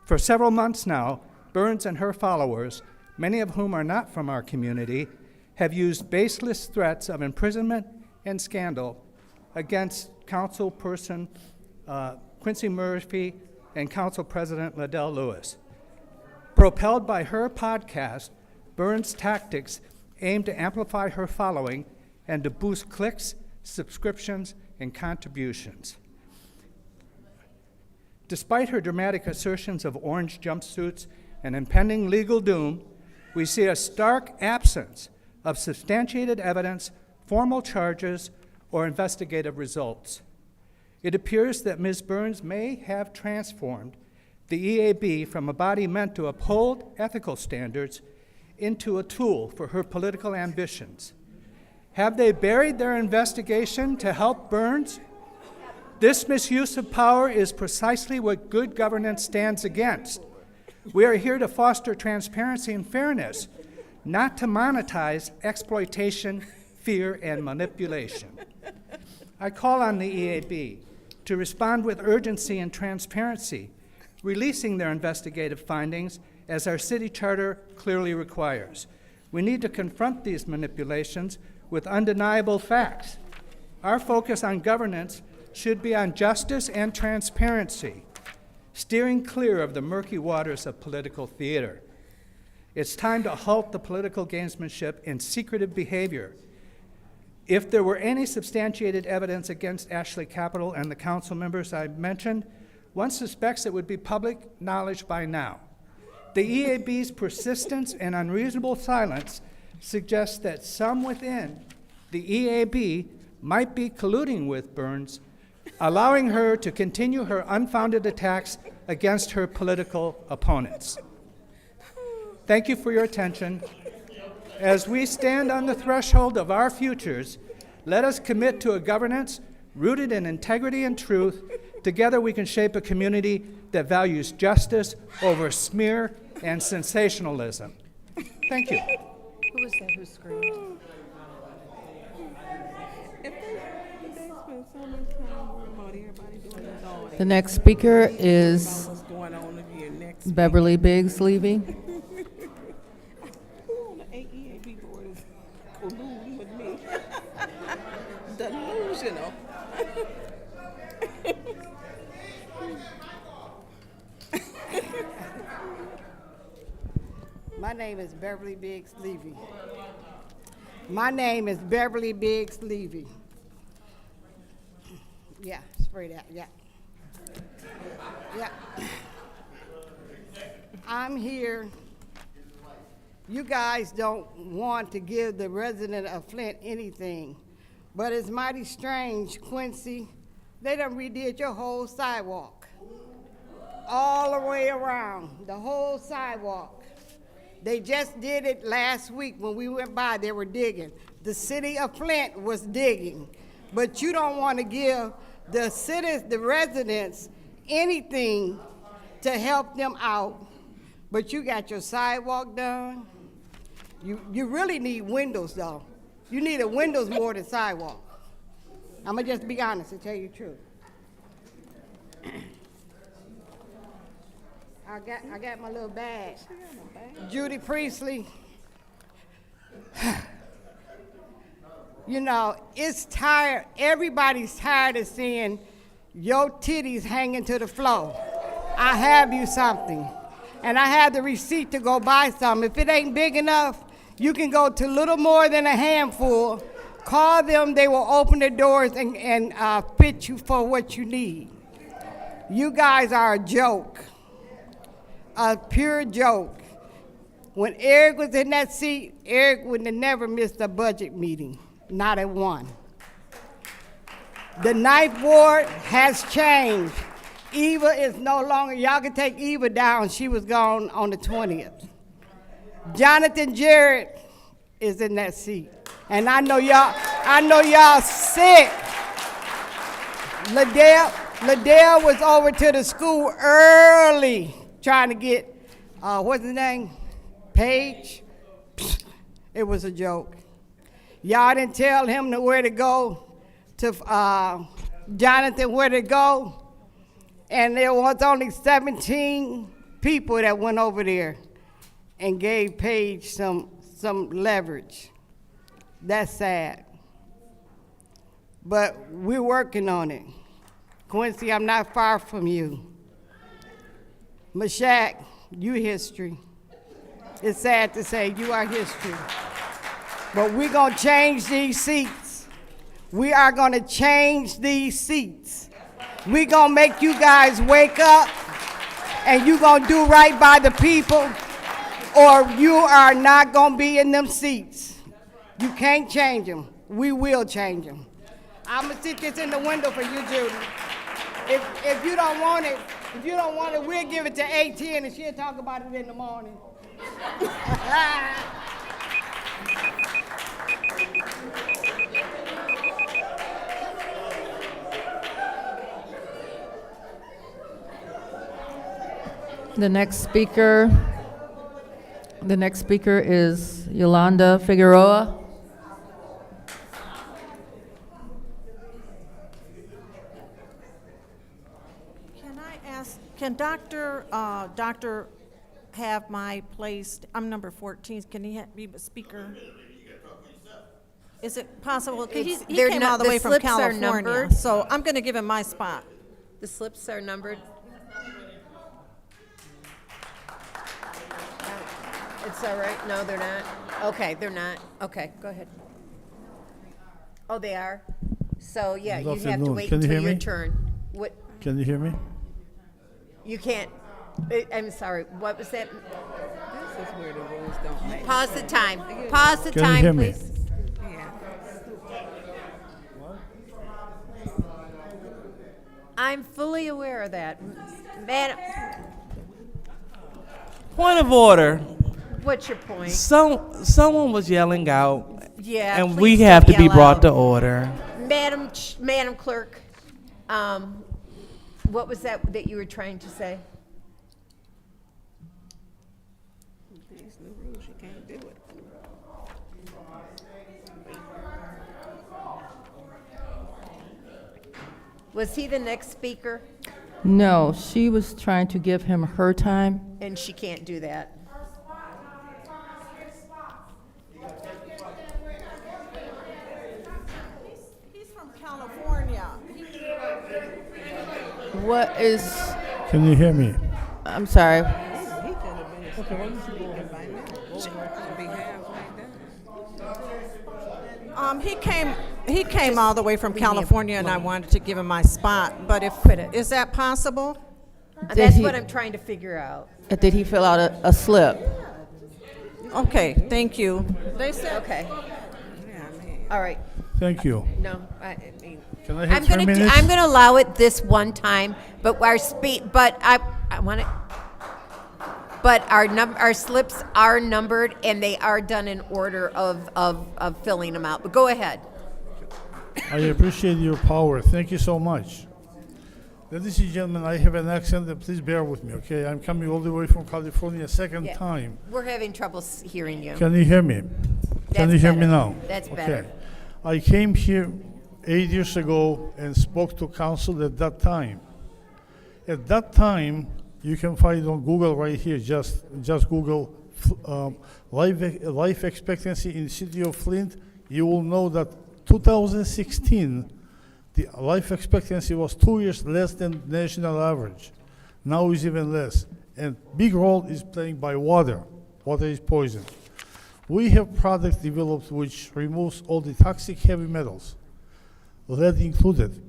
For several months now, Burns and her followers, many of whom are not from our community, have used baseless threats of imprisonment and scandal against Councilperson Quincy Murphy and Council President Liddell Lewis. Propelled by her podcast, Burns' tactics aim to amplify her following and to boost clicks, subscriptions, and contributions. Despite her dramatic assertions of orange jumpsuits and impending legal doom, we see a stark absence of substantiated evidence, formal charges, or investigative results. It appears that Ms. Burns may have transformed the EAB from a body meant to uphold ethical standards into a tool for her political ambitions. Have they buried their investigation to help Burns? This misuse of power is precisely what good governance stands against. We are here to foster transparency and fairness, not to monetize exploitation, fear, and manipulation. I call on the EAB to respond with urgency and transparency, releasing their investigative findings as our city charter clearly requires. We need to confront these manipulations with undeniable facts. Our focus on governance should be on justice and transparency, steering clear of the murky waters of political theater. It's time to halt the political gamesmanship and secretive behavior. If there were any substantiated evidence against Ashley Capital and the council members I mentioned, one suspects it would be public knowledge by now. The EAB's persistence and unreasonable silence suggests that some within the EAB might be colluding with Burns, allowing her to continue her unfounded attacks against her political opponents. Thank you for your attention. As we stand on the threshold of our futures, let us commit to a governance rooted in integrity and truth. Together we can shape a community that values justice over smear and sensationalism. Thank you. Who was that who screamed? The next speaker is Beverly Biggs Levy. Delusional. My name is Beverly Biggs Levy. My name is Beverly Biggs Levy. Yeah, spray that, yeah. Yeah. I'm here. You guys don't want to give the resident of Flint anything, but it's mighty strange, Quincy. They done redid your whole sidewalk. All the way around, the whole sidewalk. They just did it last week when we went by, they were digging. The city of Flint was digging, but you don't want to give the cities, the residents, anything to help them out, but you got your sidewalk done. You really need windows though. You need a windows more than sidewalk. I'm gonna just be honest and tell you the truth. I got my little bag. Judy Priestley. You know, it's tired. Everybody's tired of seeing your titties hanging to the floor. I have you something. And I have the receipt to go buy some. If it ain't big enough, you can go to little more than a handful. Call them, they will open the doors and fit you for what you need. You guys are a joke. A pure joke. When Eric was in that seat, Eric would have never missed a budget meeting, not at one. The Ninth Ward has changed. Eva is no longer, y'all can take Eva down, she was gone on the 20th. Jonathan Jarrett is in that seat. And I know y'all sick. Liddell was over to the school early trying to get, what's his name? Page? It was a joke. Y'all didn't tell him where to go, to Jonathan where to go, and there was only 17 people that went over there and gave Page some leverage. That's sad. But we're working on it. Quincy, I'm not far from you. Mashak, you history. It's sad to say you are history. But we're gonna change these seats. We are gonna change these seats. We're gonna make you guys wake up and you're gonna do right by the people, or you are not gonna be in them seats. You can't change them. We will change them. I'm gonna sit this in the window for you, Judy. If you don't want it, we'll give it to AT and she'll talk about it in the morning. The next speaker is Yolanda Figueroa. Can I ask, can Dr. have my place, I'm number 14, can he be a speaker? Is it possible, because he came all the way from California, so I'm going to give him my spot. The slips are numbered. It's all right? No, they're not? Okay, they're not. Okay, go ahead. Oh, they are? So, yeah, you have to wait until your turn. What? Can you hear me? You can't. I'm sorry. What was that? This is where the rules don't make. Pause the time. Pause the Can you time, hear me? please. Yeah. I'm fully aware of that. Madam, Point of order. what's your point? Someone was yelling out, Yeah, and please we don't have to be yell brought out. to order. Madam Clerk, What was that you were trying to say? These new rules, you can't do it. Was he the next speaker? No, she was trying to give him her time. And she can't do that. He's from California. What is, Can you hear me? I'm sorry. He came all the way from California, and I wanted to give him my spot. But is that possible? That's he- what I'm trying to figure out. Did he fill out a slip? Okay, thank you. They said. Okay. All right. Thank you. No, I mean. Can I have 3 minutes? I'm gonna allow it this one time, but but I want to. But our slips are numbered and they are done in order of filling them out. But go ahead. I appreciate your power. Thank you so much. Ladies and gentlemen, I have an accent, and please bear with me, okay? I'm coming all the way from California a second Yeah. time. We're having trouble hearing you. Can you hear me? Can That's you hear me better. now? That's Okay. better. I came here 8 years ago and spoke to council at that time. At that time, you can find it on Google right here. Just Google life expectancy in the city of Flint. You will know that 2016, the life expectancy was 2 years less than national average. Now it's even less. And big role is playing by water. Water is poison. We have products developed which removes all the toxic heavy metals, lead included.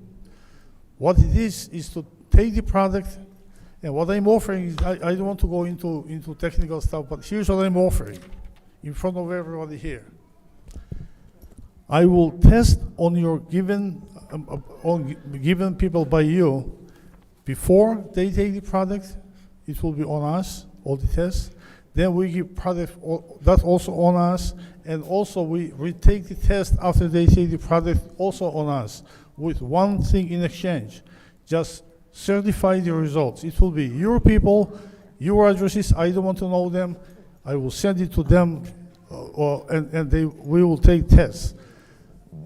What it is to take the product, and what I'm offering is, I don't want to go into technical stuff, but here's what I'm offering in front of everybody here. I will test on your given people by you before they take the product. It will be on us, all the tests. Then we give product that also on us, and also we retake the test after they take the product also on us with one thing in exchange. Just certify the results. It will be your people, your addresses. I don't want to know them. I will send it to them, and we will take tests.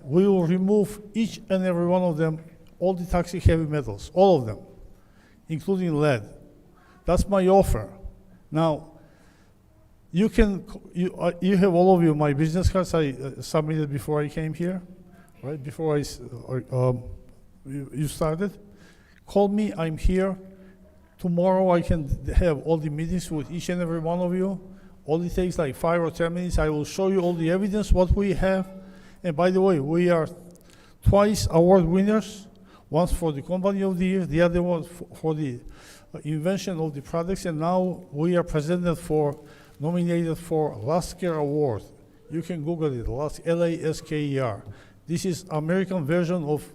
We will remove each and every one of them, all the toxic heavy metals, all of them, including lead. That's my offer. Now, you have all of you my business cards I submitted before I came here, right? Before you started. Call me, I'm here. Tomorrow I can have all the meetings with each and every one of you. All it takes like 5 or 10 minutes. I will show you all the evidence, what we have. And by the way, we are twice award winners. Once for the Company of the Year, the other one for the invention of the products. And now we are nominated for Lasker Award. You can Google it, Lasker. This is American version of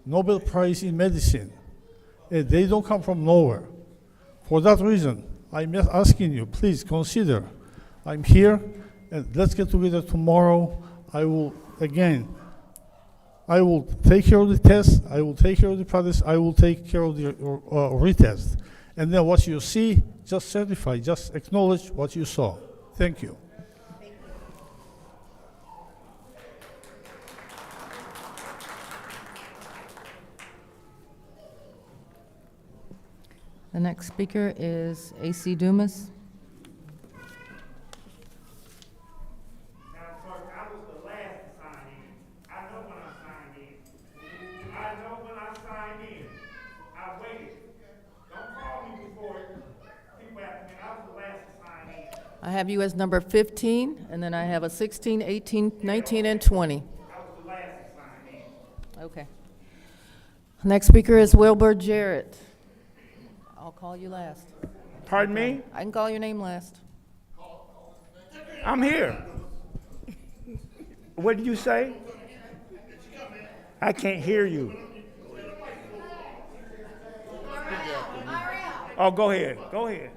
Nobel Prize in Medicine. They don't come from nowhere. For that reason, I'm just asking you, please consider. I'm here, and let's get together tomorrow. I will take care of the test, I will take care of the products, I will take care of the retest. And then what you see, just certify, just acknowledge what you saw. Thank you. The next speaker is A.C. Dumas. I have you as number 15, and then I have a 16, 18, 19, and 20. Okay. Next speaker is Wilbur Jarrett. I'll call you last. Pardon me? I can call your name last. I'm here. What did you say? I can't hear you. Oh, go ahead. Go ahead.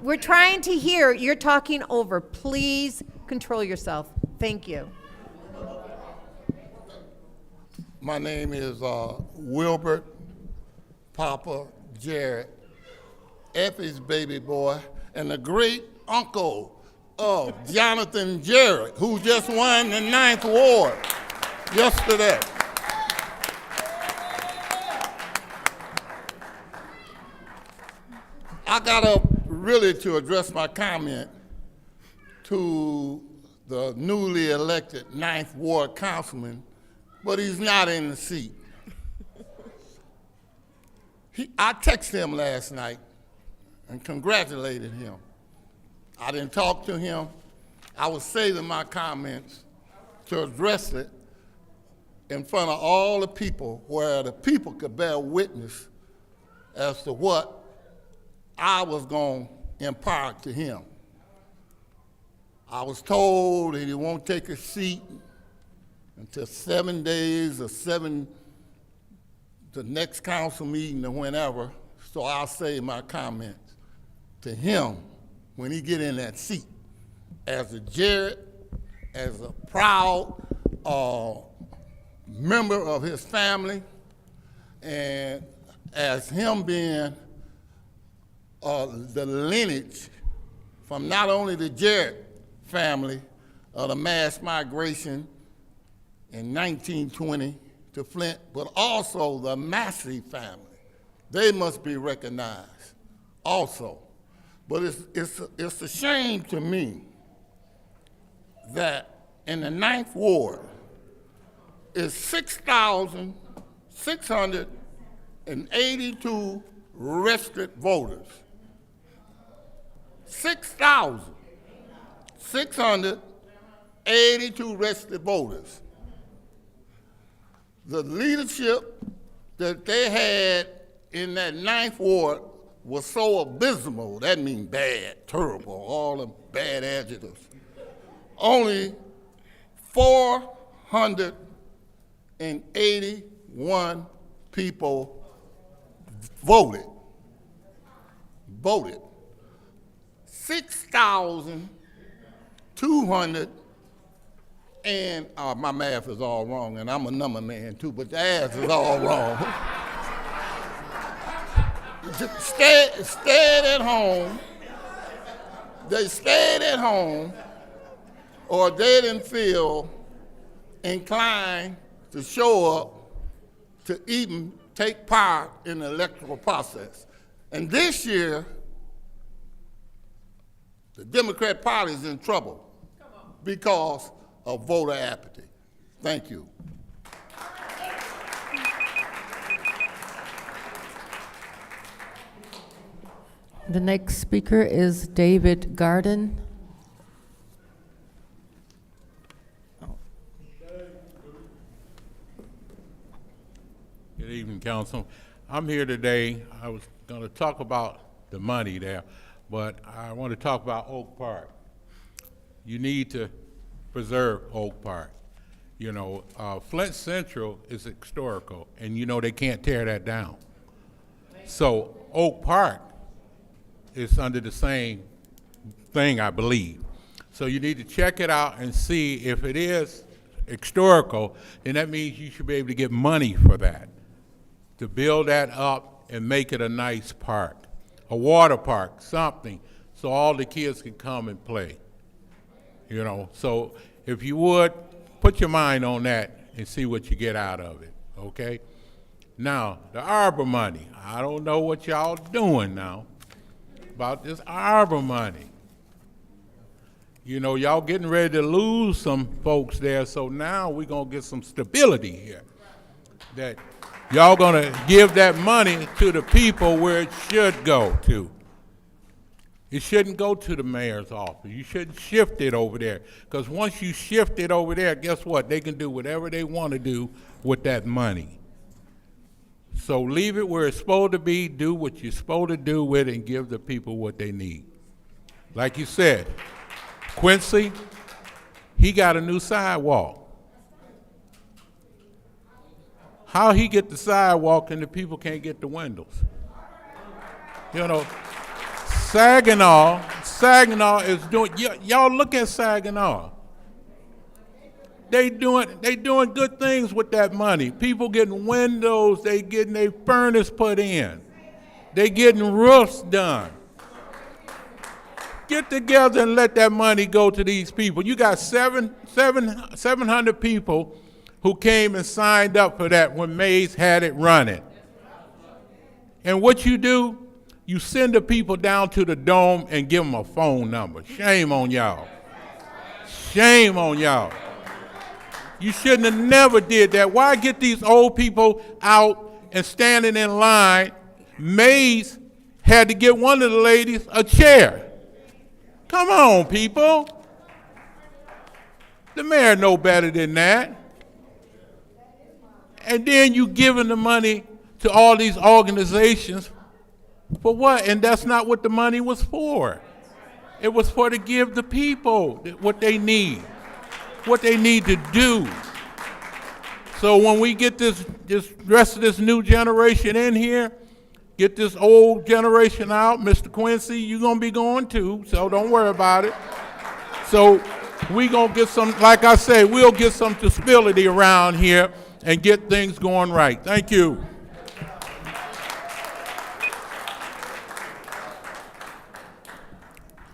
We're trying to hear. You're talking over. Please control yourself. Thank you. My name is Wilbert Papa Jarrett, Effie's baby boy, and the great uncle of Jonathan Jarrett, who just won the 9th Ward yesterday. I got up really to address my comment to the newly elected 9th Ward councilman, but he's not in the seat. I texted him last night and congratulated him. I didn't talk to him. I was saving my comments to address it in front of all the people where the people could bear witness as to what I was going to impart to him. I was told that he won't take a seat until 7 days or the next council meeting or whenever, so I'll save my comments to him when he get in that seat. As a Jarrett, as a proud member of his family, and as him being the lineage from not only the Jarrett family of the mass migration in 1920 to Flint, but also the Massey family. They must be recognized also. But it's a shame to me that in the 9th Ward is 6,682 registered voters. 6,682 registered voters. The leadership that they had in that 9th Ward was so abysmal, that means bad, terrible, all the bad adjectives. Only 481 people voted. 6,200, and my math is all wrong, and I'm a number man too, but the ass is all wrong. Stayed at home. They stayed at home, or they didn't feel inclined to show up to even take part in the electoral process. And this year, the Democrat Party is in trouble because of voter apathy. Thank you. The next speaker is David Garden. Good evening, Council. I'm here today. I was going to talk about the money there, but I want to talk about Oak Park. You need to preserve Oak Park. You know, Flint Central is historical, and you know they can't tear that down. So Oak Park is under the same thing, I believe. So you need to check it out and see if it is historical, then that means you should be able to get money for that, to build that up and make it a nice park, a water park, something, so all the kids can come and play. You know, so if you would, put your mind on that and see what you get out of it, okay? Now, the arbor money. I don't know what y'all doing now about this arbor money. You know, y'all getting ready to lose some folks there, so now we're gonna get some stability here. That y'all gonna give that money to the people where it should go to. It shouldn't go to the mayor's office. You shouldn't shift it over there. Because once you shift it over there, guess what? They can do whatever they want to do with that money. So leave it where it's supposed to be, do what you're supposed to do with it, and give the people what they need. Like you said, Quincy, he got a new sidewalk. How he get the sidewalk and the people can't get the windows? You know, Saginaw is doing, y'all look at Saginaw. They doing good things with that money. People getting windows, they getting their furnace put in. They getting roofs done. Get together and let that money go to these people. You got 700 people who came and signed up for that when Mays had it running. And what you do, you send the people down to the dome and give them a phone number. Shame on y'all. Shame on y'all. You shouldn't have never did that. Why get these old people out and standing in line? Mays had to get one of the ladies a chair. Come on, people. The mayor know better than that. And then you giving the money to all these organizations for what? And that's not what the money was for. It was for to give the people what they need to do. So when we get this rest of this new generation in here, get this old generation out, Mr. Quincy, you're gonna be going too, so don't worry about it. So we gonna get some, like I say, we'll get some stability around here and get things going right. Thank you.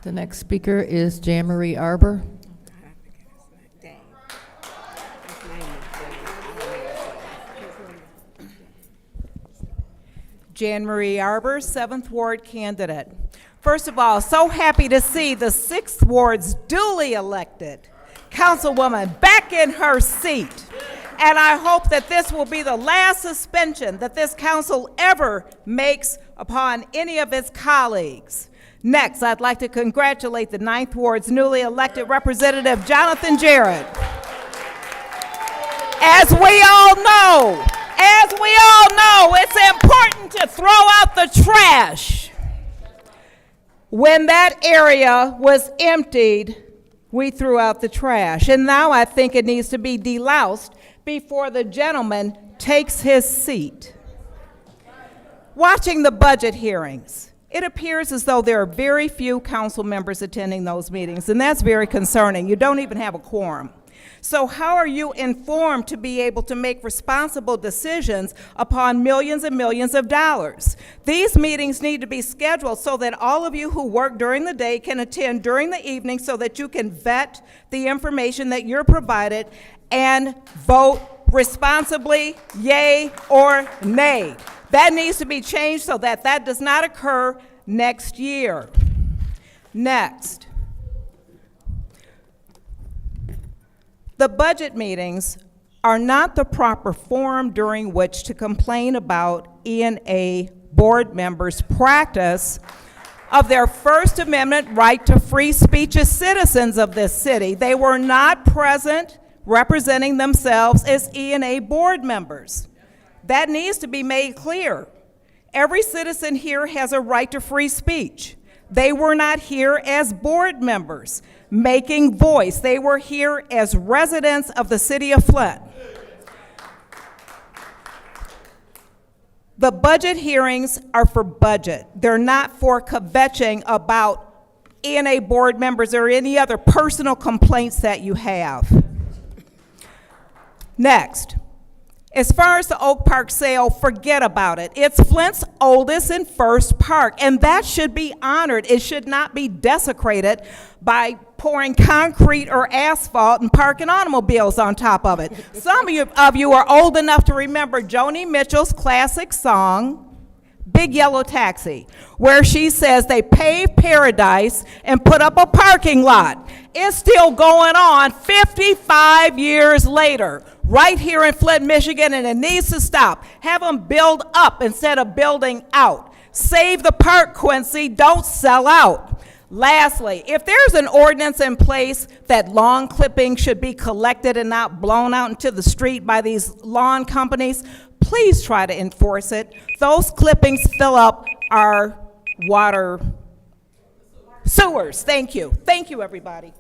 The next speaker is Jan Marie Arbor. Jan Marie Arbor, 7th Ward candidate. First of all, so happy to see the 6th Ward's duly elected councilwoman back in her seat. And I hope that this will be the last suspension that this council ever makes upon any of its colleagues. Next, I'd like to congratulate the 9th Ward's newly elected representative, Jonathan Jarrett. As we all know, it's important to throw out the trash. When that area was emptied, we threw out the trash. And now I think it needs to be deloused before the gentleman takes his seat. Watching the budget hearings, it appears as though there are very few council members attending those meetings, and that's very concerning. You don't even have a quorum. So how are you informed to be able to make responsible decisions upon millions and millions of dollars? These meetings need to be scheduled so that all of you who work during the day can attend during the evening so that you can vet the information that you're provided and vote responsibly, yay or nay. That needs to be changed so that that does not occur next year. Next. The budget meetings are not the proper forum during which to complain about E&A board members' practice of their First Amendment right to free speech as citizens of this city. They were not present representing themselves as E&A board members. That needs to be made clear. Every citizen here has a right to free speech. They were not here as board members making voice. They were here as residents of the city of Flint. The budget hearings are for budget. They're not for kvetching about E&A board members or any other personal complaints that you have. Next. As far as the Oak Park sale, forget about it. It's Flint's oldest and first park, and that should be honored. It should not be desecrated by pouring concrete or asphalt and parking automobiles on top of it. Some of you are old enough to remember Joni Mitchell's classic song, Big Yellow Taxi, where she says they paved paradise and put up a parking lot. It's still going on 55 years later, right here in Flint, Michigan, and it needs to stop. Have them build up instead of building out. Save the park, Quincy, don't sell out. Lastly, if there's an ordinance in place that lawn clippings should be collected and not blown out into the street by these lawn companies, please try to enforce it. Those clippings fill up our water sewers. Thank you. Thank you, everybody.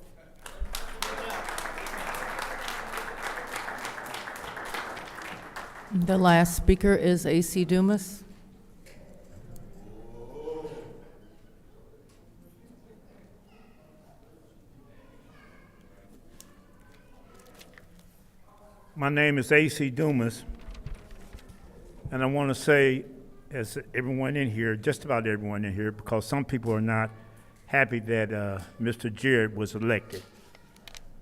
The last speaker is A.C. Dumas. My name is A.C. Dumas, and I want to say, as everyone in here, just about everyone in here, because some people are not happy that Mr. Jared was elected.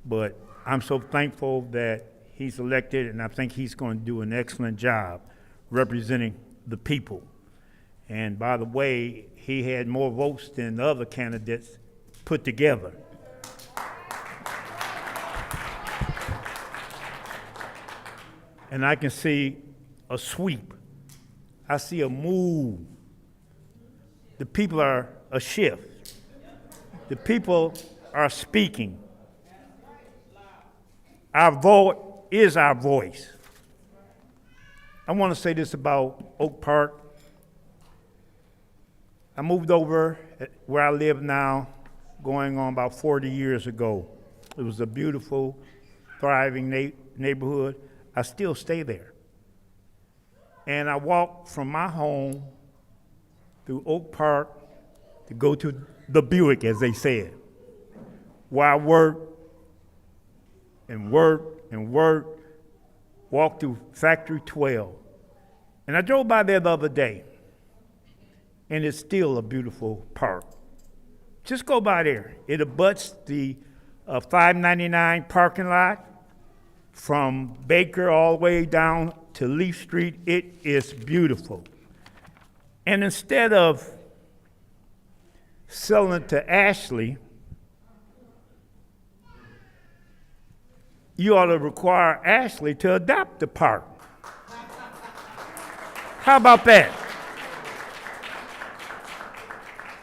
But I'm so thankful that he's elected, and I think he's going to do an excellent job representing the people. And by the way, he had more votes than the other candidates put together. And I can see a sweep. I see a move. The people are a shift. The people are speaking. Our vote is our voice. I want to say this about Oak Park. I moved over where I live now, going on about 40 years ago. It was a beautiful, thriving neighborhood. I still stay there. And I walk from my home through Oak Park to go to the Buick, as they said, where I work and work and work, walk through Factory 12. And I drove by there the other day, and it's still a beautiful park. Just go by there. It abuts the 599 parking lot from Baker all the way down to Leaf Street. It is beautiful. And instead of selling it to Ashley, you ought to require Ashley to adopt the park. How about that?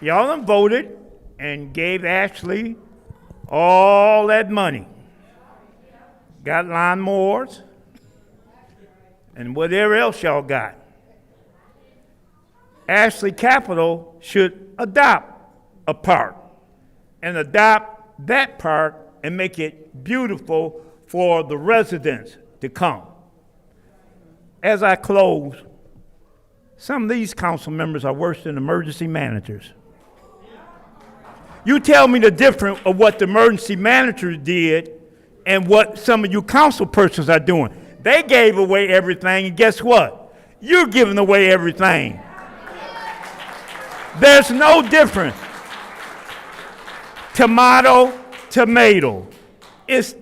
Y'all done voted and gave Ashley all that money. Got lawnmowers and whatever else y'all got. Ashley Capital should adopt a park and adopt that park and make it beautiful for the residents to come. As I close, some of these council members are worse than emergency managers. You tell me the difference of what the emergency managers did and what some of you council persons are doing. They gave away everything, and guess what? You're giving away everything. There's no difference. Tomato, tomato. It's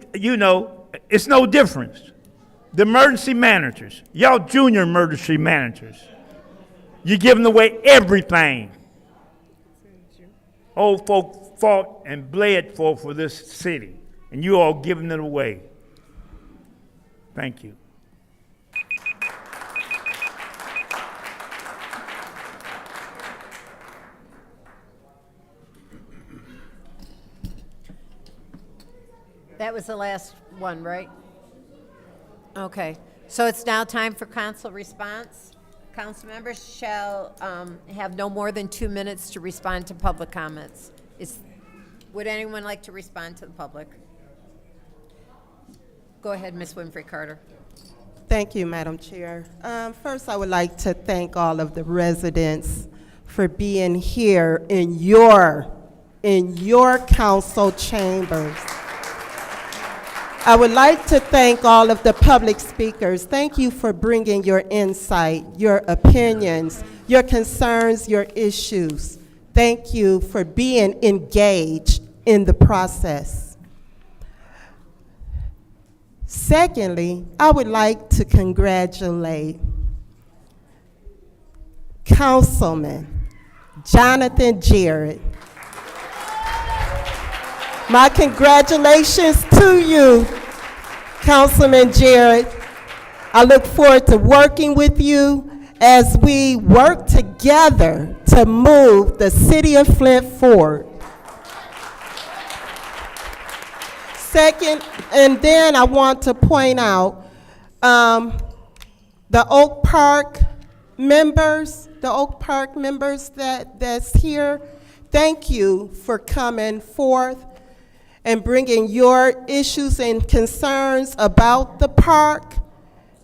no difference. The emergency managers, y'all junior emergency managers, you're giving away everything. Old folk fought and bled for this city, and you all giving it away. Thank you. That was the last one, right? Okay, so it's now time for council response. Council members shall have no more than 2 minutes to respond to public comments. Would anyone like to respond to the public? Go ahead, Ms. Winfrey Carter. Thank you, Madam Chair. First, I would like to thank all of the residents for being here in your council chambers. I would like to thank all of the public speakers. Thank you for bringing your insight, your opinions, your concerns, your issues. Thank you for being engaged in the process. Secondly, I would like to congratulate Councilman Jonathan Jarrett. My congratulations to you, Councilman Jarrett. I look forward to working with you as we work together to move the city of Flint forward. Second, and then I want to point out the Oak Park members, that's here, thank you for coming forth and bringing your issues and concerns about the park.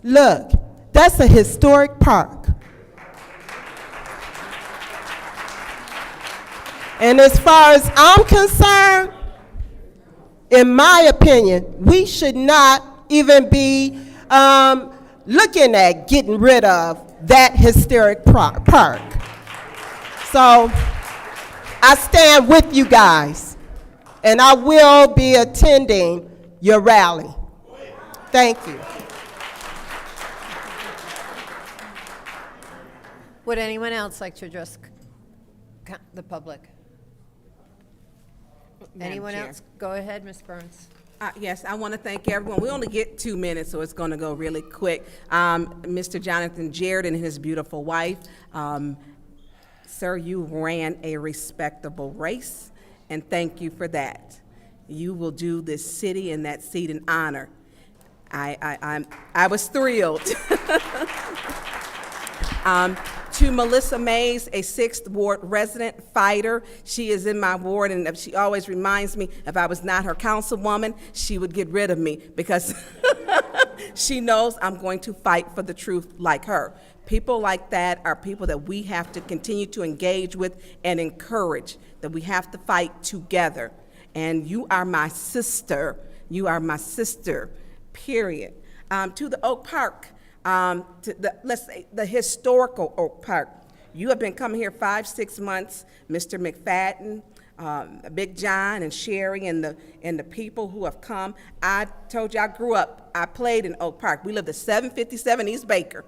Look, that's a historic park. And as far as I'm concerned, in my opinion, we should not even be looking at getting rid of that historic park. So I stand with you guys, and I will be attending your rally. Thank you. Would anyone else like to address the public? Anyone Chair. else? Go ahead, Ms. Burns. Yes, I want to thank everyone. We only get 2 minutes, so it's going to go really quick. Mr. Jonathan Jared and his beautiful wife, sir, you ran a respectable race, and thank you for that. You will do this city and that seat an honor. I was thrilled. To Melissa Mays, a 6th Ward resident fighter. She is in my ward, and she always reminds me if I was not her councilwoman, she would get rid of me because she knows I'm going to fight for the truth like her. People like that are people that we have to continue to engage with and encourage, that we have to fight together. And you are my sister. You are my sister, period. To the Oak Park, let's say the historical Oak Park. You have been coming here 5-6 months, Mr. McFadden, Big John and Sherry and the people who have come. I told you I grew up, I played in Oak Park. We lived at 757 East Baker.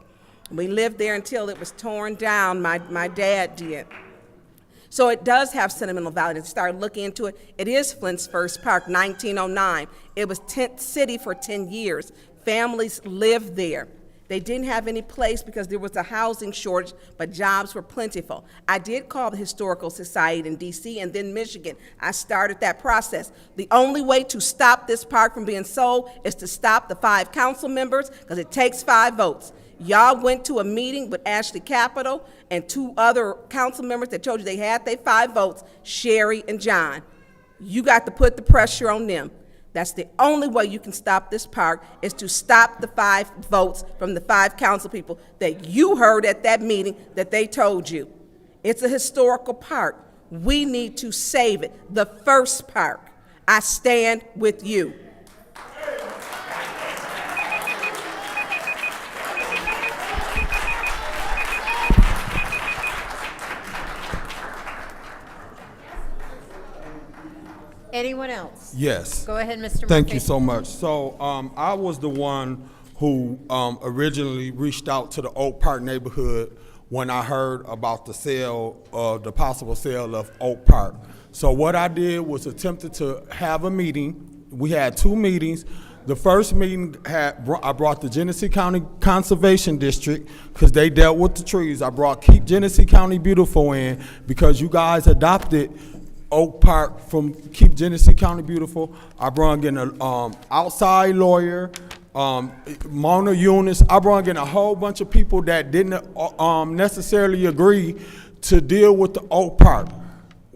We lived there until it was torn down, my dad did. So it does have sentimental value. To start looking into it, it is Flint's first park, 1909. It was tent city for 10 years. Families lived there. They didn't have any place because there was a housing shortage, but jobs were plentiful. I did call the Historical Society in DC and then Michigan. I started that process. The only way to stop this park from being sold is to stop the 5 council members, because it takes 5 votes. Y'all went to a meeting with Ashley Capital and 2 other council members that told you they had their 5 votes, Sherry and John. You got to put the pressure on them. That's the only way you can stop this park, is to stop the 5 votes from the 5 council people that you heard at that meeting that they told you. It's a historical park. We need to save it. The first park. I stand with you. Anyone else? Yes. Go ahead, Mr. Murphy. Thank you so much. So I was the one who originally reached out to the Oak Park neighborhood when I heard about the sale, the possible sale of Oak Park. So what I did was attempted to have a meeting. We had 2 meetings. The first meeting I brought the Genesee County Conservation District because they dealt with the trees. I brought Keep Genesee County Beautiful in because you guys adopted Oak Park from Keep Genesee County Beautiful. I brought in an outside lawyer, Mona Eunice. I brought in a whole bunch of people that didn't necessarily agree to deal with the Oak Park.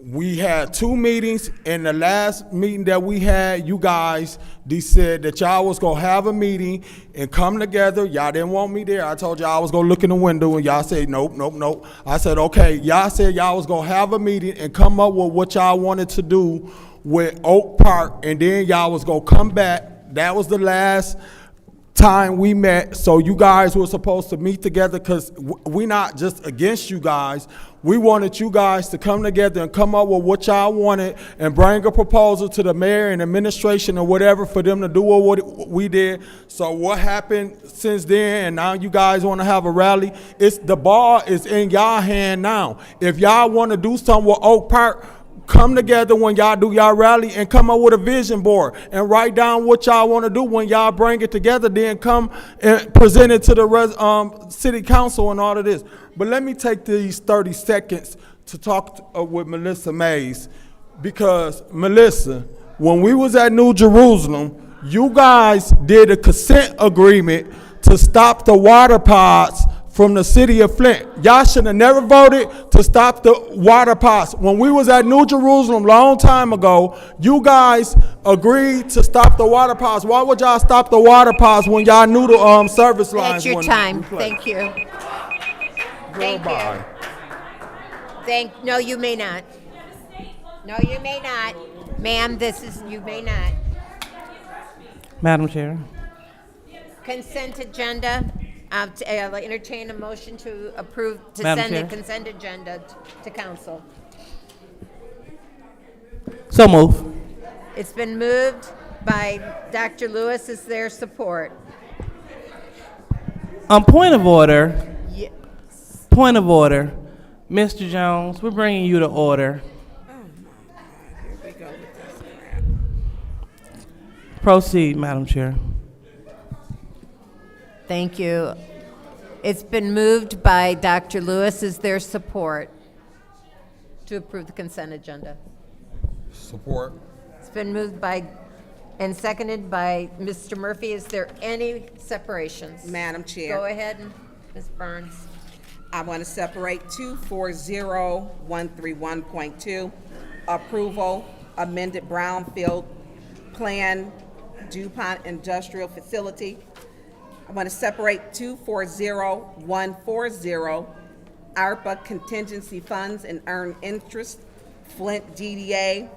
We had 2 meetings. In the last meeting that we had, you guys said that y'all was gonna have a meeting and come together. Y'all didn't want me there. I told y'all I was gonna look in the window, and y'all said nope, nope, nope. I said okay. Y'all said y'all was gonna have a meeting and come up with what y'all wanted to do with Oak Park, and then y'all was gonna come back. That was the last time we met. So you guys were supposed to meet together, because we're not just against you guys. We wanted you guys to come together and come up with what y'all wanted and bring a proposal to the mayor and administration or whatever for them to do what we did. So what happened since then, and now you guys want to have a rally, the ball is in y'all hand now. If y'all want to do something with Oak Park, come together when y'all do y'all rally and come up with a vision board and write down what y'all want to do. When y'all bring it together, then come and present it to the city council and all of this. But let me take these 30 seconds to talk with Melissa Mays, because Melissa, when we was at New Jerusalem, you guys did a consent agreement to stop the water pods from the city of Flint. Y'all should have never voted to stop the water pods. When we was at New Jerusalem a long time ago, you guys agreed to stop the water pods. Why would y'all stop the water pods when y'all knew the service lines? That's your time. Thank you. Thank you. No, you may not. No, you may not. Ma'am, you may not. Madam Chair. Consent agenda. I'll entertain a motion to approve, to Madam send the Chair. consent agenda to council. So move. It's been moved by Dr. Lewis. Is there support? Point of order. Ye- Point of order. Mr. Jones, we're bringing you to order. Proceed, Madam Chair. Thank you. It's been moved by Dr. Lewis. Is there support to approve the consent agenda? Support. It's been moved by and seconded by Mr. Murphy. Is there any separations? Madam Chair. Go ahead, Ms. Burns. I want to separate 240131.2, approval, amended Brownfield Plan, DuPont Industrial Facility. I want to separate 240140, ARPA contingency funds and earned interest, Flint DDA,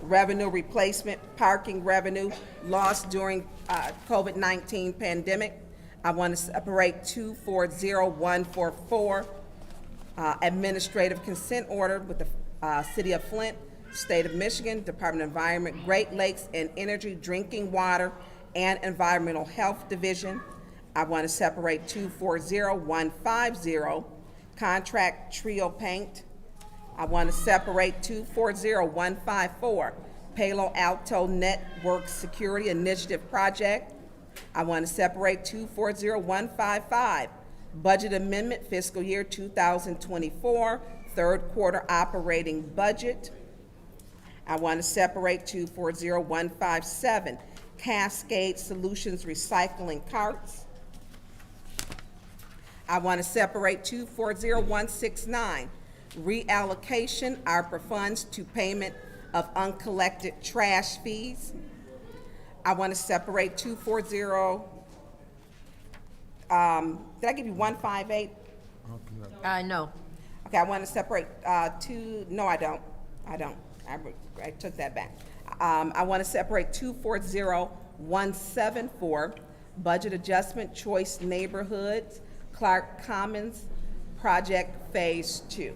revenue replacement, parking revenue lost during COVID-19 pandemic. I want to separate 240144, administrative consent order with the City of Flint, State of Michigan, Department of Environment, Great Lakes and Energy, Drinking Water, and Environmental Health Division. I want to separate 240150, contract Trio Paint. I want to separate 240154, Palo Alto Network Security Initiative Project. I want to separate 240155, Budget Amendment Fiscal Year 2024, Third Quarter Operating Budget. I want to separate 240157, Cascade Solutions Recycling Carts. I want to separate 240169, reallocation ARPA funds to payment of uncollected trash fees. I want to separate 240, did I give you 158? No. Okay, I want to separate no, I don't. I took that back. I want to separate 240174, budget adjustment, Choice Neighborhoods, Clark Commons, Project Phase 2.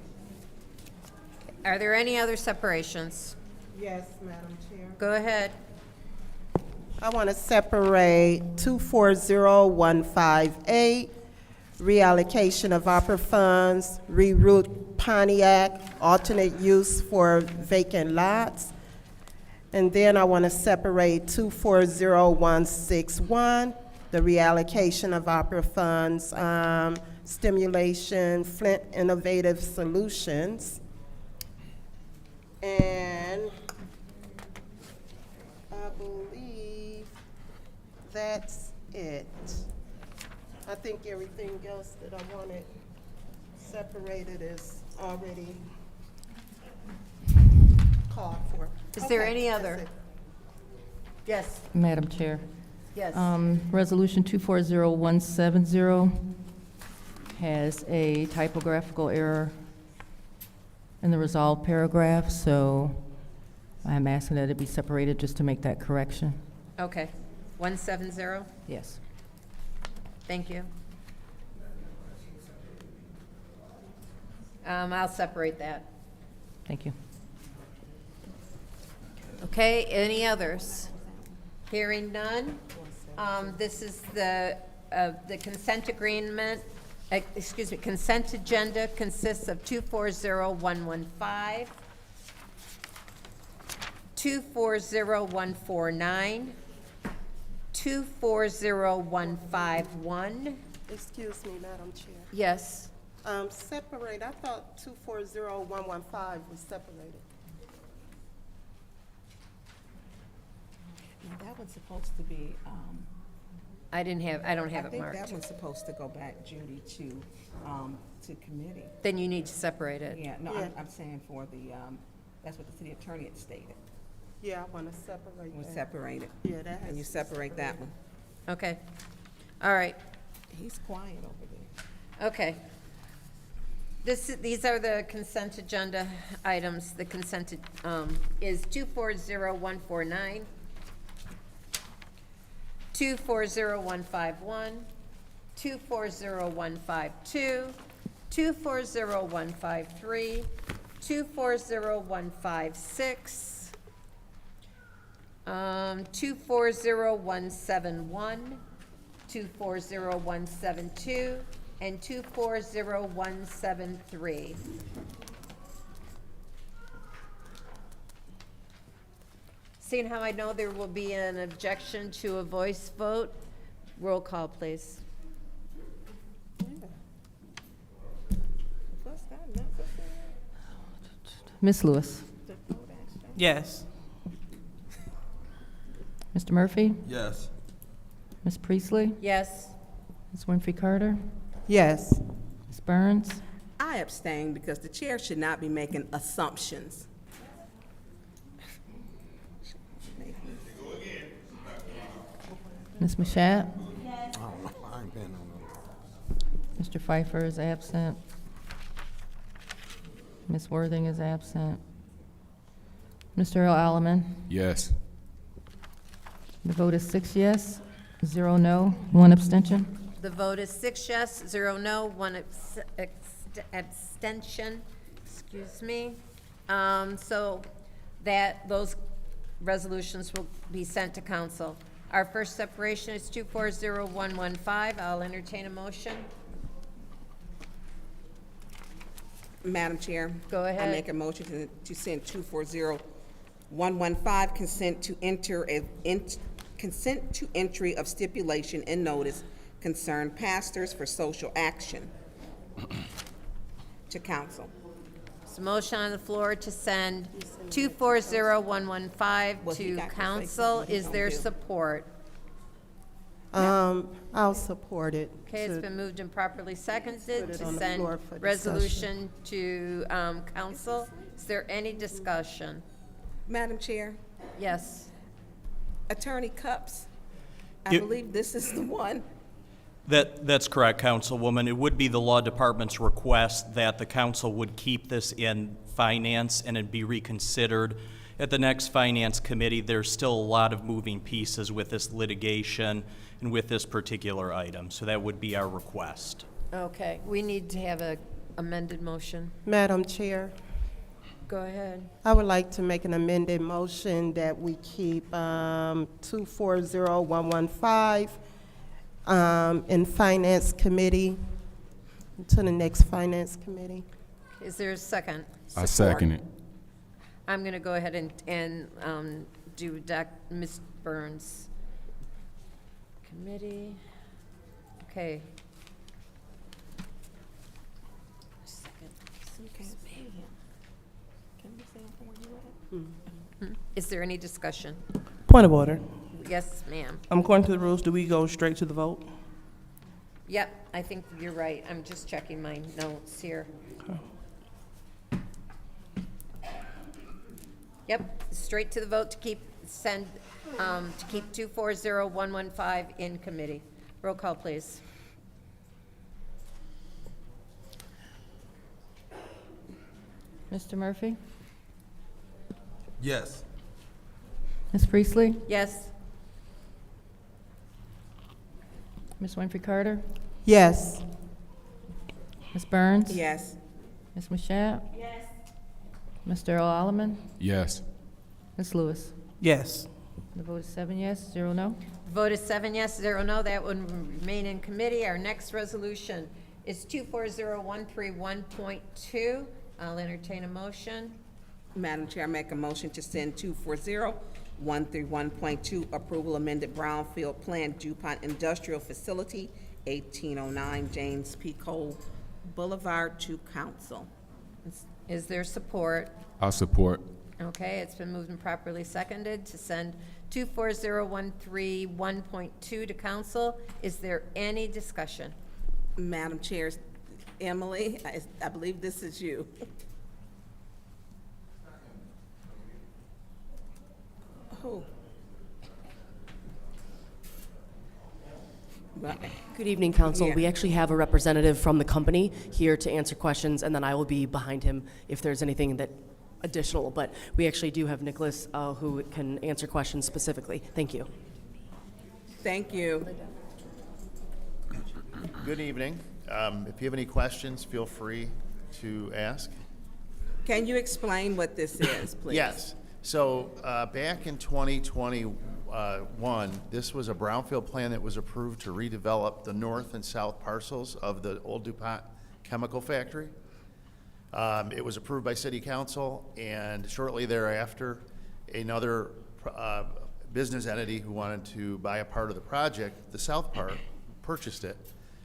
Are there any other separations? Yes, Madam Chair. Go ahead. I want to separate 240158, reallocation of opera funds, reroute Pontiac, alternate use for vacant lots. And then I want to separate 240161, the reallocation of opera funds, stimulation, Flint Innovative Solutions. And I believe that's it. I think everything else that I wanted separated is already called for. Is there Okay, any that's other? it. Yes. Madam Chair. Yes. Resolution 240170 has a typographical error in the resolved paragraph, so I'm asking that it be separated just to make that correction. Okay. 170? Yes. Thank you. I'll separate that. Thank you. Okay, any others? Hearing none. This is the consent agreement, consent agenda consists of 240115, 240149, 240151. Excuse me, Madam Chair. Yes. Separate, I thought 240115 was separated. Now, that one's supposed to be, I don't have it I think marked. that one's supposed to go back, Judy, to committee. Then you need to separate it. Yeah, no, Yeah. I'm saying for the, that's what the city attorney had stated. Yeah, I want to separate We'll that. separate it. Yeah, that has And you to be separate that one. Okay. All right. He's quiet over there. Okay. These are the consent agenda items. The consent is 240149, 240151, 240152, 240153, 240156, 240171, 240172, and 240173. Seeing how I know there will be an objection to a voice vote, roll call, please. Ms. Lewis. Yes. Mr. Murphy? Yes. Ms. Priestley? Yes. Ms. Winfrey Carter? Yes. Ms. Burns? I abstain because the chair should not be making assumptions. Ms. Mashat? I don't know. I ain't paying no. Mr. Pfeiffer is absent. Ms. Worthing is absent. Mr. Earl Alaman? Yes. The vote is 6 yes, 0 no, 1 abstention. The vote is 6 yes, 0 no, 1 abstention, excuse me. So that, those resolutions will be sent to council. Our first separation is 240115. I'll entertain a motion. Madam Chair. Go ahead. I make a motion to send 240115, consent to entry of stipulation and notice concern pastors for social action to council. There's a motion on the floor to send 240115 Well, he to got to say council. something he Is don't there do. support? I'll support it. Okay, it's to- been moved and properly seconded Put it to on the send floor for resolution to council. Is there any discussion? Madam Chair, Yes. Attorney Cups, I You- believe this is the one. That's correct, Councilwoman. It would be the Law Department's request that the council would keep this in finance and it be reconsidered at the next Finance Committee. There's still a lot of moving pieces with this litigation and with this particular item, so that would be our request. Okay, we need to have a amended motion. Madam Chair, Go ahead. I would like to make an amended motion that we keep 240115 in Finance Committee, to the next Finance Committee. Is there a second? I second it. I'm going to go ahead and do Ms. Burns. Committee, okay. Is there any discussion? Point of order. Yes, ma'am. According to the rules, do we go straight to the vote? Yep, I think you're right. I'm just checking my notes here. Yep, straight to the vote to keep, to keep 240115 in committee. Roll call, please. Mr. Murphy? Yes. Ms. Priestley? Yes. Ms. Winfrey Carter? Yes. Ms. Burns? Yes. Ms. Mashat? Yes. Mr. Earl Alaman? Yes. Ms. Lewis? Yes. The vote is 7 yes, 0 no. Vote is 7 yes, 0 no. That would remain in committee. Our next resolution is 240131.2. I'll entertain a motion. Madam Chair, I make a motion to send 240131.2, approval amended Brownfield Plan DuPont Industrial Facility, 1809 James P. Cole Boulevard, to council. Is there support? I support. Okay, it's been moved and properly seconded to send 240131.2 to council. Is there any discussion? Madam Chair, Emily, I believe this is you. Who? Good evening, Council. Yeah. We actually have a representative from the company here to answer questions, and then I will be behind him if there's anything that additional. But we actually do have Nicholas who can answer questions specifically. Thank you. Thank you. Good evening. If you have any questions, feel free to ask. Can you explain what this is, please? Yes. So back in 2021, this was a brownfield plan that was approved to redevelop the north and south parcels of the old DuPont chemical factory. It was approved by City Council, and shortly thereafter, another business entity who wanted to buy a part of the project, the south part, purchased it.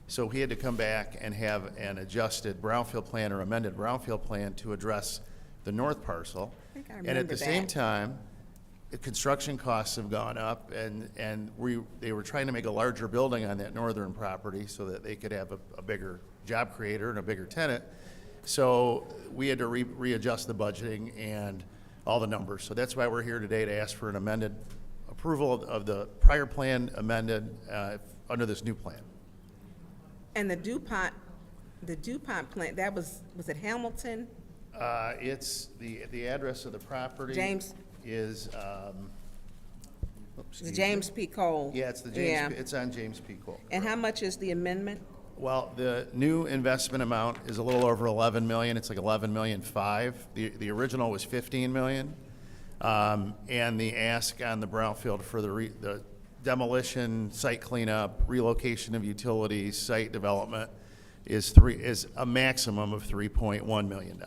So he had to come back and have an adjusted brownfield plan or amended brownfield plan to address the north parcel. And at the same time, the construction costs have gone up, and they were trying to make a larger building on that northern property so that they could have a bigger job creator and a bigger tenant. So we had to readjust the budgeting and all the numbers. So that's why we're here today, to ask for an amended approval of the prior plan amended under this new plan. And the DuPont plant, that was it Hamilton? It's the address of the property. James. Is, The James P. Cole. Yeah, it's the James, it's on James P. Cole. And how much is the amendment? Well, the new investment amount is a little over 11 million. It's like 11,000,005. The original was 15 million. And the ask on the brownfield for the demolition, site cleanup, relocation of utilities, site development is a maximum of $3.1 million.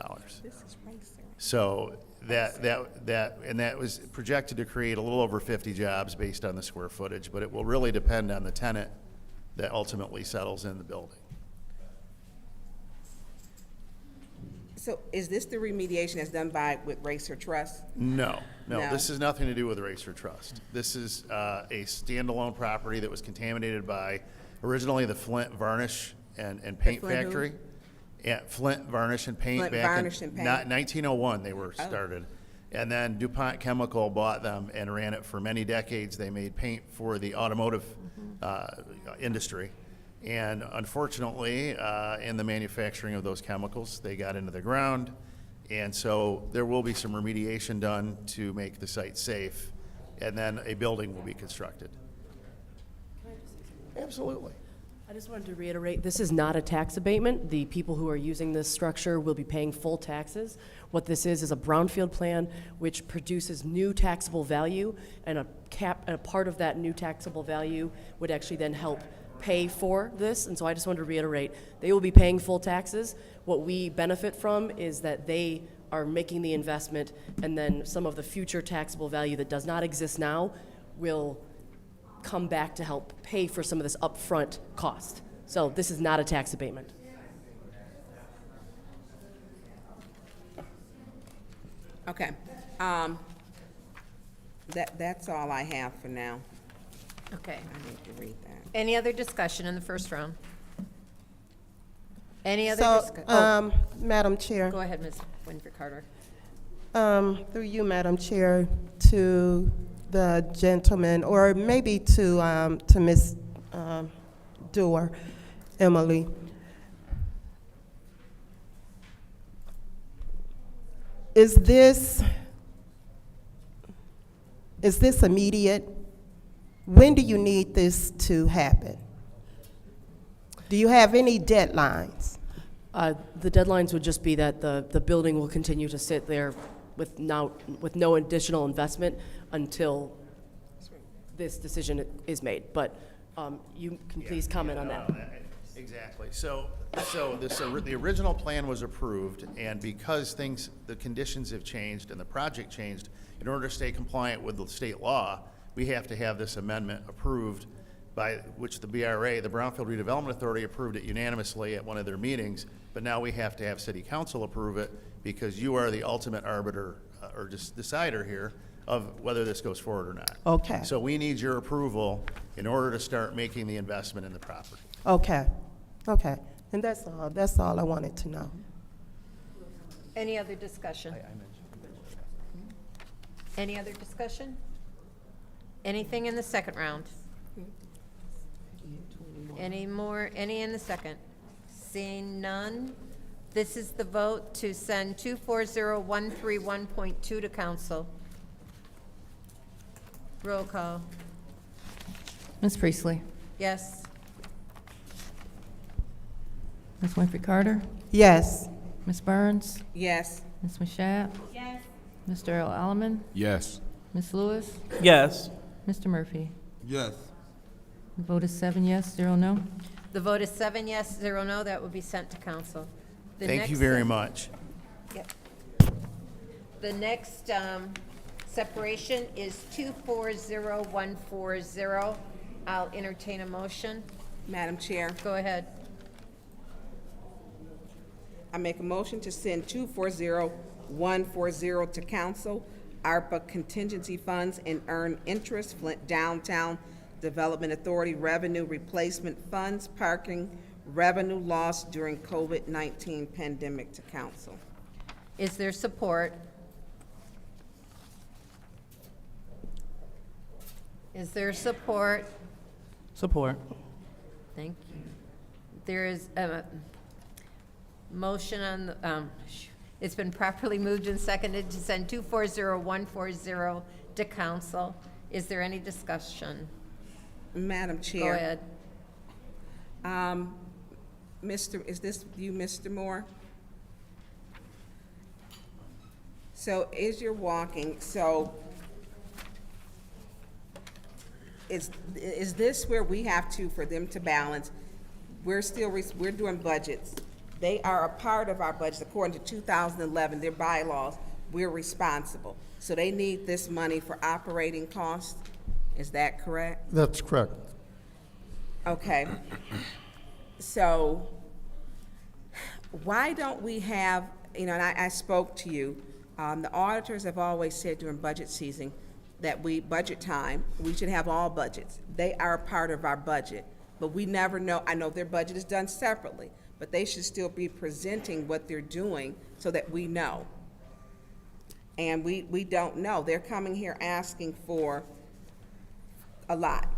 So that was projected to create a little over 50 jobs based on the square footage, but it will really depend on the tenant that ultimately settles in the building. So is this the remediation that's done with Racer Trust? No, this has nothing to do with Racer Trust. This is a standalone property that was contaminated by originally the Flint Varnish and Paint Factory. Yeah, Flint Varnish and Paint Flint back Varnish in and Paint. 1901 they were started. And then DuPont Chemical bought them and ran it for many decades. They made paint for the automotive industry. And unfortunately, in the manufacturing of those chemicals, they got into the ground. And so there will be some remediation done to make the site safe, and then a building will be constructed. Absolutely. I just wanted to reiterate, this is not a tax abatement. The people who are using this structure will be paying full taxes. What this is a brownfield plan which produces new taxable value, and a part of that new taxable value would actually then help pay for this. And so I just wanted to reiterate, they will be paying full taxes. What we benefit from is that they are making the investment, and then some of the future taxable value that does not exist now will come back to help pay for some of this upfront cost. So this is not a tax abatement. Okay. That's all I have for now. Okay. I need to read that. Any other discussion in the first round? Any other So, discussion? Madam Chair. Go ahead, Ms. Winfrey Carter. Through you, Madam Chair, to the gentleman, or maybe to Ms. Dewar, Emily. Is this immediate? When do you need this to happen? Do you have any deadlines? The deadlines would just be that the building will continue to sit there with no additional investment until this decision is made. But you can please comment on that. Exactly. So the original plan was approved, and because the conditions have changed and the project changed, in order to stay compliant with the state law, we have to have this amendment approved, by which the BRA, the Brownfield Redevelopment Authority, approved it unanimously at one of their meetings. But now we have to have City Council approve it, because you are the ultimate arbiter or just decider here of whether this goes forward or not. Okay. So we need your approval in order to start making the investment in the property. Okay, okay. And that's all I wanted to know. Any other discussion? Any other discussion? Anything in the second round? Any in the second? Seeing none, this is the vote to send 240131.2 to council. Roll call. Ms. Priestley? Yes. Ms. Winfrey Carter? Yes. Ms. Burns? Yes. Ms. Mashat? Yes. Mr. Earl Alleman? Yes. Ms. Lewis? Yes. Mr. Murphy? Yes. The vote is 7 yes, 0 no. The vote is 7 yes, 0 no. That will be sent to council. The Thank you next very is- much. Yep. The next separation is 240140. I'll entertain a motion. Madam Chair, Go ahead. I make a motion to send 240140 to council, ARPA contingency funds and earn interest, Flint Downtown Development Authority revenue replacement funds, parking revenue lost during COVID-19 pandemic to council. Is there support? Is there support? Support. Thank you. There is a motion on the, it's been properly moved and seconded to send 240140 to council. Is there any discussion? Madam Go Chair. ahead. Is this you, Mr. Moore? So as you're walking, so is this where we have to, for them to balance? We're doing budgets. They are a part of our budget. According to 2011, their bylaws, we're responsible. So they need this money for operating costs. Is that correct? That's correct. Okay. So why don't we have, and I spoke to you, the auditors have always said during budget season that budget time, we should have all budgets. They are a part of our budget, but we never know. I know their budget is done separately, but they should still be presenting what they're doing so that we know. And we don't know. They're coming here asking for a lot.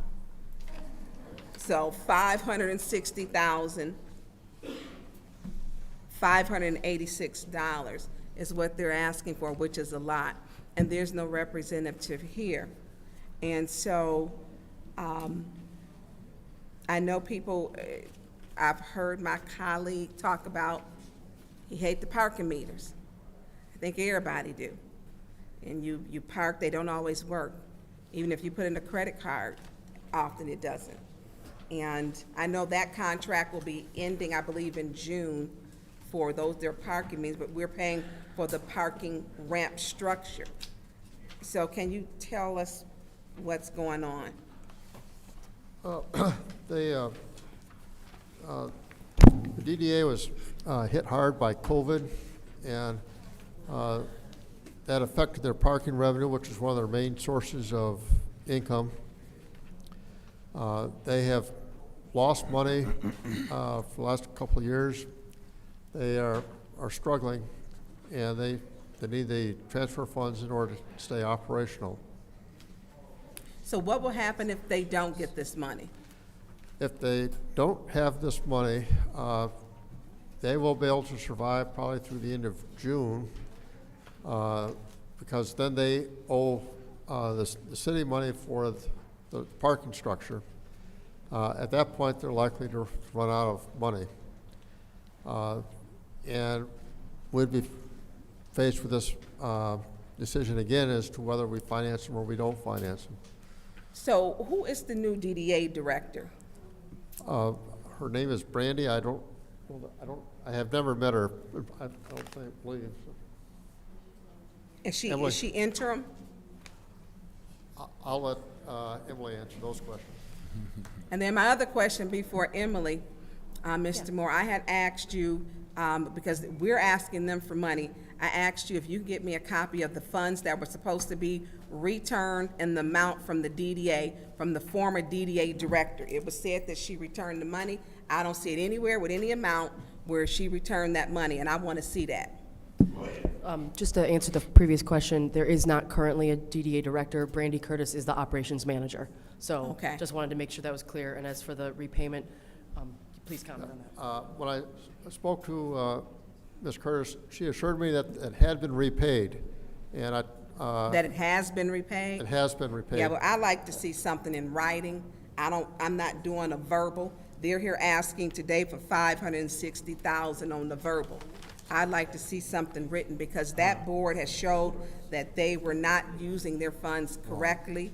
So $560,586 is what they're asking for, which is a lot. And there's no representative here. And so I know people, I've heard my colleague talk about, he hates the parking meters. I think everybody do. And you park, they don't always work. Even if you put in a credit card, often it doesn't. And I know that contract will be ending, I believe, in June for their parking meters, but we're paying for the parking ramp structure. So can you tell us what's going on? The DDA was hit hard by COVID, and that affected their parking revenue, which is one of their main sources of income. They have lost money for the last couple of years. They are struggling, and they need the transfer funds in order to stay operational. So what will happen if they don't get this money? If they don't have this money, they will be able to survive probably through the end of June, because then they owe the city money for the parking structure. At that point, they're likely to run out of money. And we'd be faced with this decision again as to whether we finance them or we don't finance them. So who is the new DDA director? Her name is Brandy. I have never met her. I believe. Is she interim? I'll let Emily answer those questions. And then my other question before Emily, Mr. Moore, I had asked you, because we're asking them for money, I asked you if you could get me a copy of the funds that were supposed to be returned and the amount from the DDA, from the former DDA director. It was said that she returned the money. I don't see it anywhere with any amount where she returned that money, and I want to see that. Just to answer the previous question, there is not currently a DDA director. Brandy Curtis is the operations manager. So Okay. just wanted to make sure that was clear. And as for the repayment, please comment on that. When I spoke to Ms. Curtis, she assured me that it had been repaid, and That it has been repaid? It has been repaid. Yeah, well, I like to see something in writing. I'm not doing a verbal. They're here asking today for $560,000 on the verbal. I'd like to see something written because that board has showed that they were not using their funds correctly.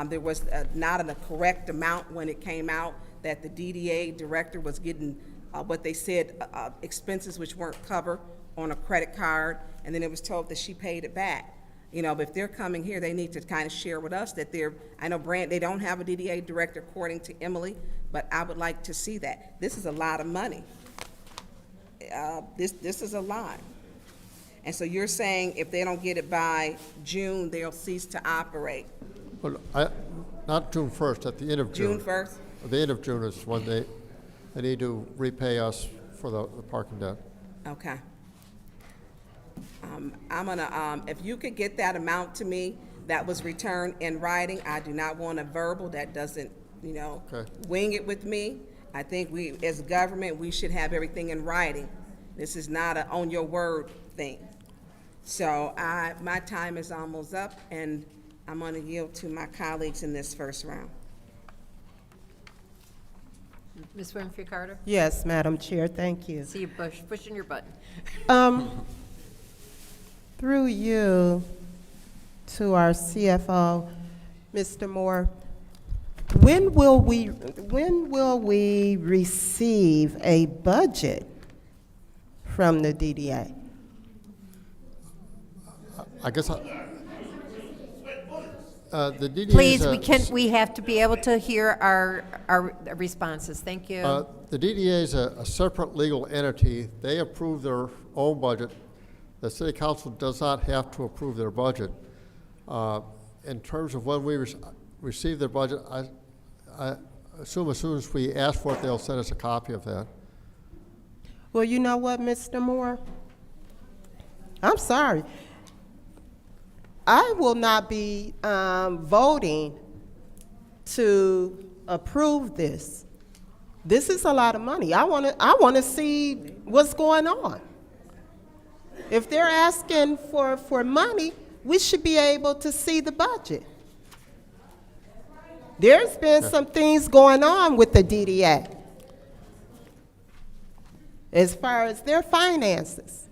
There was not a correct amount when it came out that the DDA director was getting what they said expenses which weren't covered on a credit card, and then it was told that she paid it back. You know, but if they're coming here, they need to kind of share with us that I know they don't have a DDA director according to Emily, but I would like to see that. This is a lot of money. This is a lot. And so you're saying if they don't get it by June, they'll cease to operate? Well, not June 1st, at the end of June. June 1st? At the end of June is when they need to repay us for the parking debt. Okay. I'm gonna, if you could get that amount to me that was returned in writing, I do not want a verbal that doesn't, you know, Okay. wing it with me. I think we, as government, we should have everything in writing. This is not a on your word thing. So my time is almost up, and I'm gonna yield to my colleagues in this first round. Ms. Winfrey Carter? Yes, Madam Chair, thank you. See you pushing your button. Through you to our CFO, Mr. Moore, when will we receive a budget from the DDA? I guess the DDA Please, we have to be able to hear our responses. Thank you. The DDA is a separate legal entity. They approve their own budget. The city council does not have to approve their budget. In terms of when we receive their budget, I assume as soon as we ask for it, they'll send us a copy of that. Well, you know what, Mr. Moore? I'm sorry. I will not be voting to approve this. This is a lot of money. I want to see what's going on. If they're asking for money, we should be able to see the budget. There's been some things going on with the DDA as far as their finances.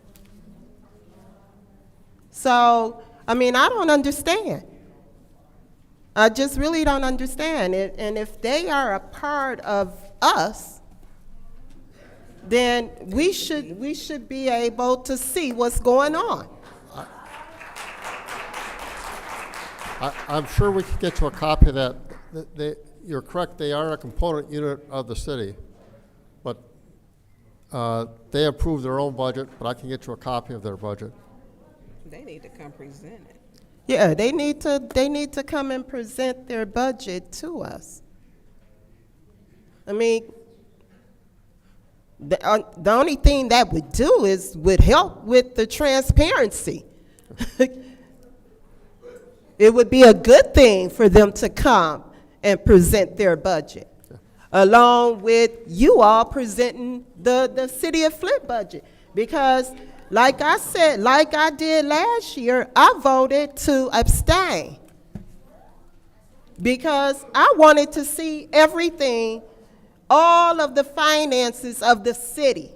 So, I mean, I don't understand. I just really don't understand it. And if they are a part of us, then we should be able to see what's going on. I'm sure we can get you a copy of that. You're correct, they are a component unit of the city, but they approve their own budget, but I can get you a copy of their budget. They need to come present it. Yeah, they need to come and present their budget to us. I mean, the only thing that would help with the transparency. It would be a good thing for them to come and present their budget, along with you all presenting the City of Flint budget. Because, like I said, like I did last year, I voted to abstain because I wanted to see everything, all of the finances of the city.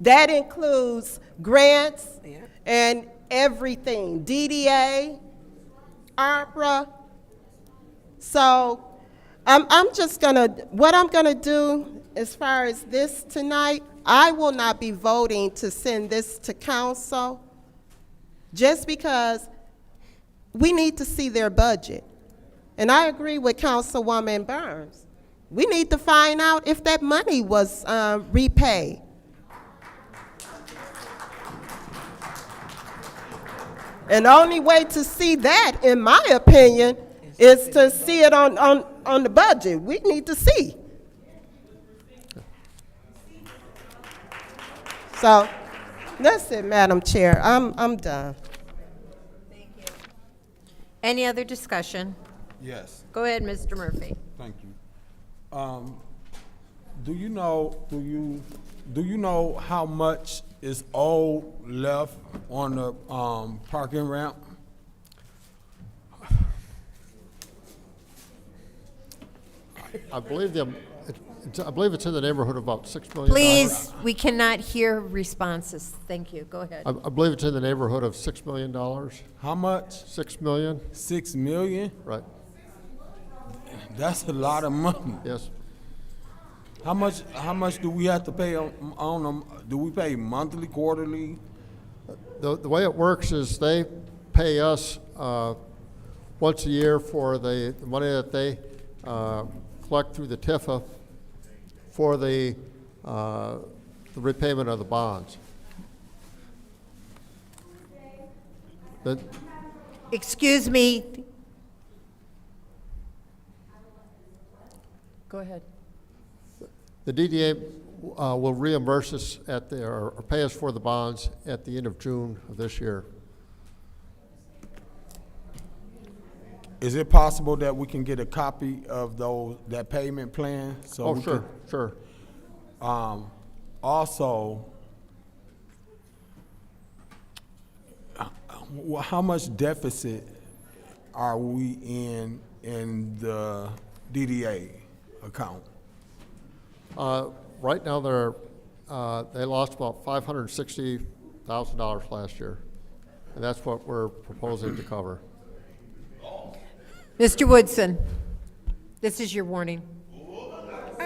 That includes grants and everything, DDA, ARPA. So what I'm gonna do as far as this tonight, I will not be voting to send this to council just because we need to see their budget. And I agree with Councilwoman Burns. We need to find out if that money was repaid. And the only way to see that, in my opinion, is to see it on the budget. We need to see. So, that's it, Madam Chair. I'm done. Thank you. Any other discussion? Yes. Go ahead, Mr. Murphy. Thank you. Do you know how much is owed left on the parking ramp? I believe it's in the neighborhood of about $6 million. Please, we cannot hear responses. Thank you. Go ahead. I believe it's in the neighborhood of $6 million. How much? $6 million, 6 million? right? That's a lot of money. Yes. How much do we have to pay on them? Do we pay monthly, quarterly? The way it works is they pay us once a year for the money that they collect through the TIFA for the repayment of the bonds. Excuse me. Go ahead. The DDA will reimburse us or pay us for the bonds at the end of June of this year. Is it possible that we can get a copy of that payment plan? So Oh, sure, sure. Also, how much deficit are we in the DDA account? Right now, they lost about $560,000 last year, and that's what we're proposing to cover. Mr. Woodson, this is your warning.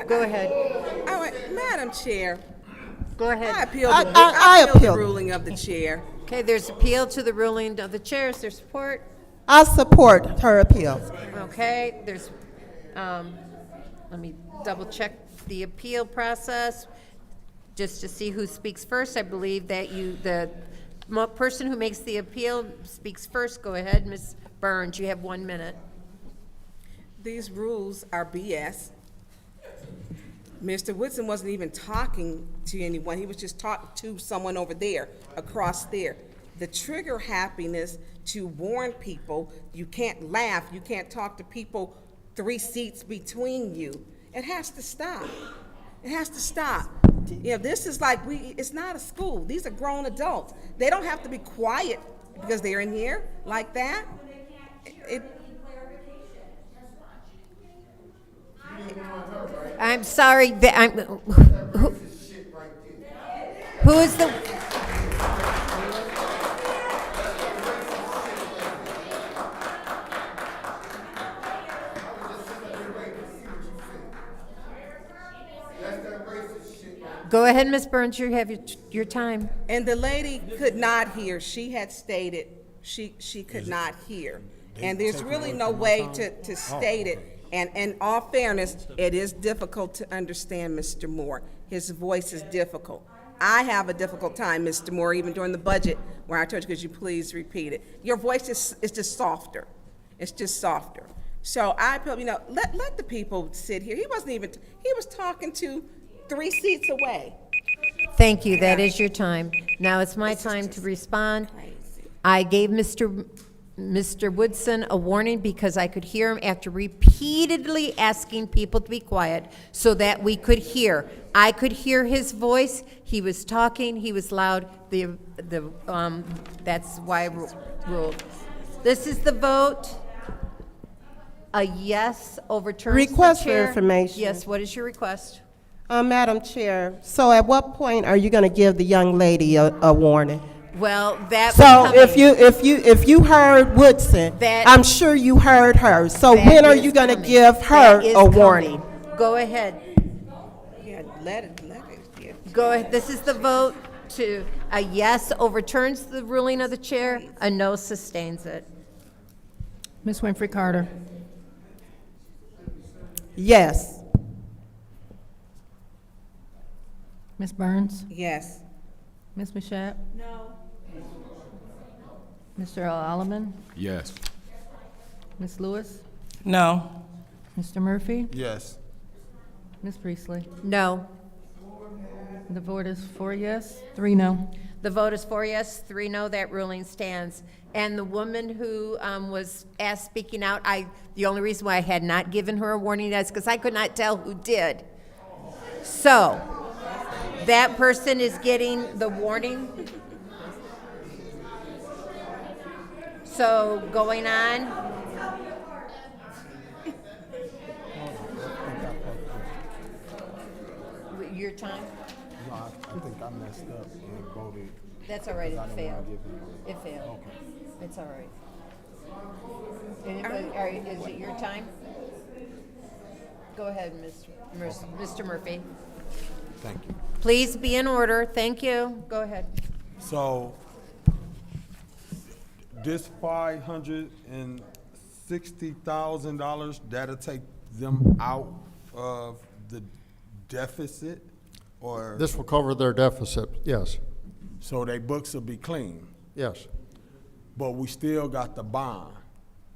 Go ahead. Madam Chair, Go ahead. I appeal the ruling of the chair. Okay, there's appeal to the ruling of the chair. Is there support? I support her appeal. Okay, there's, let me double check the appeal process, just to see who speaks first. I believe that the person who makes the appeal speaks first. Go ahead, Ms. Burns, you have 1 minute. These rules are BS. Mr. Woodson wasn't even talking to anyone. He was just talking to someone over there, across there. The trigger happiness to warn people, you can't laugh, you can't talk to people 3 seats between you. It has to stop. It has to stop. You know, this is like, it's not a school. These are grown adults. They don't have to be quiet because they're in here like that. I'm sorry, who is the? Go ahead, Ms. Burns, you have your time. And the lady could not hear. She had stated she could not hear. And there's really no way to state it. And in all fairness, it is difficult to understand Mr. Moore. His voice is difficult. I have a difficult time, Mr. Moore, even during the budget, where I told you, could you please repeat it? Your voice is just softer. It's just softer. So I feel, let the people sit here. He was talking to 3 seats away. Thank you, that is your time. Now it's my time to respond. I gave Mr. Woodson a warning because I could hear him after repeatedly asking people to be quiet so that we could hear. I could hear his voice. He was talking. He was loud. That's why I ruled. This is the vote. A yes overturns Request the for chair. information. Yes, what is your request? Madam Chair, so at what point are you going to give the young lady a warning? Well, that So was coming. if you heard Woodson, I'm sure you heard her. So when are you going to give her a warning? Go ahead. Yeah, let it. Yeah. Go ahead. This is the vote to a yes overturns the ruling of the chair, a no sustains it. Ms. Winfrey Carter. Yes. Ms. Burns. Yes. Ms. Mashat. No. Mr. Alleman. Yes. Ms. Lewis. No. Mr. Murphy. Yes. Ms. Priestley. No. The vote is 4 yes, 3 no. The vote is 4 yes, 3 no. That ruling stands. And the woman who was speaking out, the only reason why I had not given her a warning is because I could not tell who did. So that person is getting the warning. So going on. it your time? No, I think I messed up and voted. That's all right, because I it didn't wanna failed. give him- It failed. Okay. It's all right. Anybody, is it your time? Go ahead, Mr. Murphy. Thank you. Please be in order. Thank you. Go ahead. So, this $560,000, that'll take them out of the deficit, or? This will cover their deficit, yes, So their books will be clean, yes, but we still got the bond.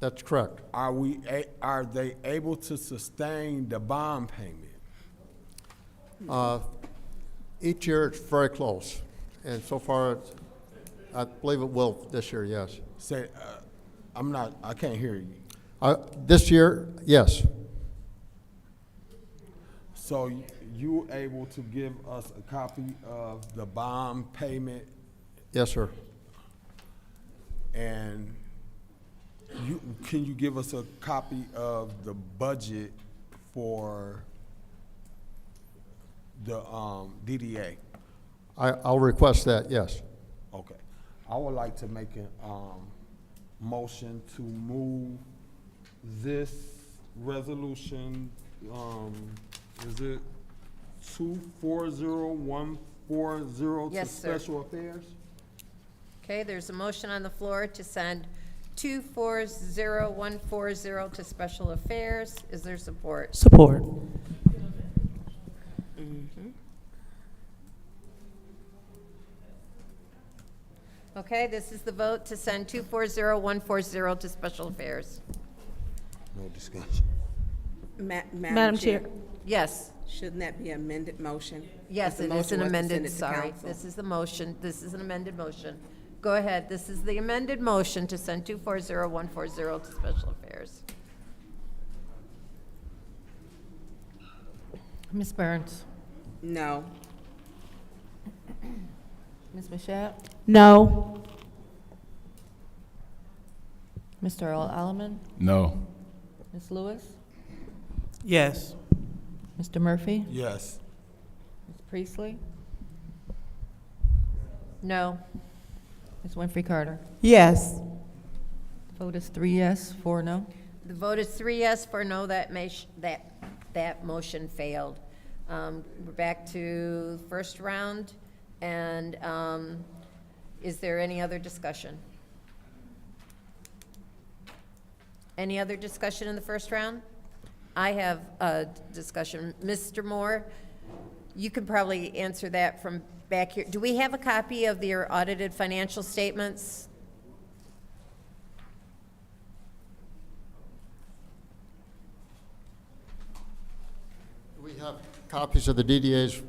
that's correct. Are they able to sustain the bond payment? Each year it's very close, and so far, I believe it will this year, yes. Say, I can't hear you. This year, yes, So you able to give us a copy of the bond payment, yes, sir. and can you give us a copy of the budget for the DDA? I'll request that, yes. Okay. I would like to make a motion to move this resolution, is it 240140 to Yes, sir. special affairs? Okay, there's a motion on the floor to send 240140 to Special Affairs. Is there support? Support. Okay, this is the vote to send 240140 to Special Affairs. No discussion. Madam Chair. Yes. Shouldn't that be amended motion? Yes, The it is motion an was to send amended, it to sorry. council. This is the motion, this is an amended motion. Go ahead, this is the amended motion to send 240140 to Special Affairs. Ms. Burns? No. Ms. Mashat? No. Mr. Earl Alaman? No. Ms. Lewis? Yes. Mr. Murphy? Yes. Ms. Priestley? No. Ms. Winfrey Carter? Yes. Vote is 3 yes, 4 no. The vote is 3 yes, 4 no, that motion failed. We're back to first round, and is there any other discussion? Any other discussion in the first round? I have a discussion. Mr. Moore, you can probably answer that from back here. Do we have a copy of your audited financial statements? Do we have copies of the DDA's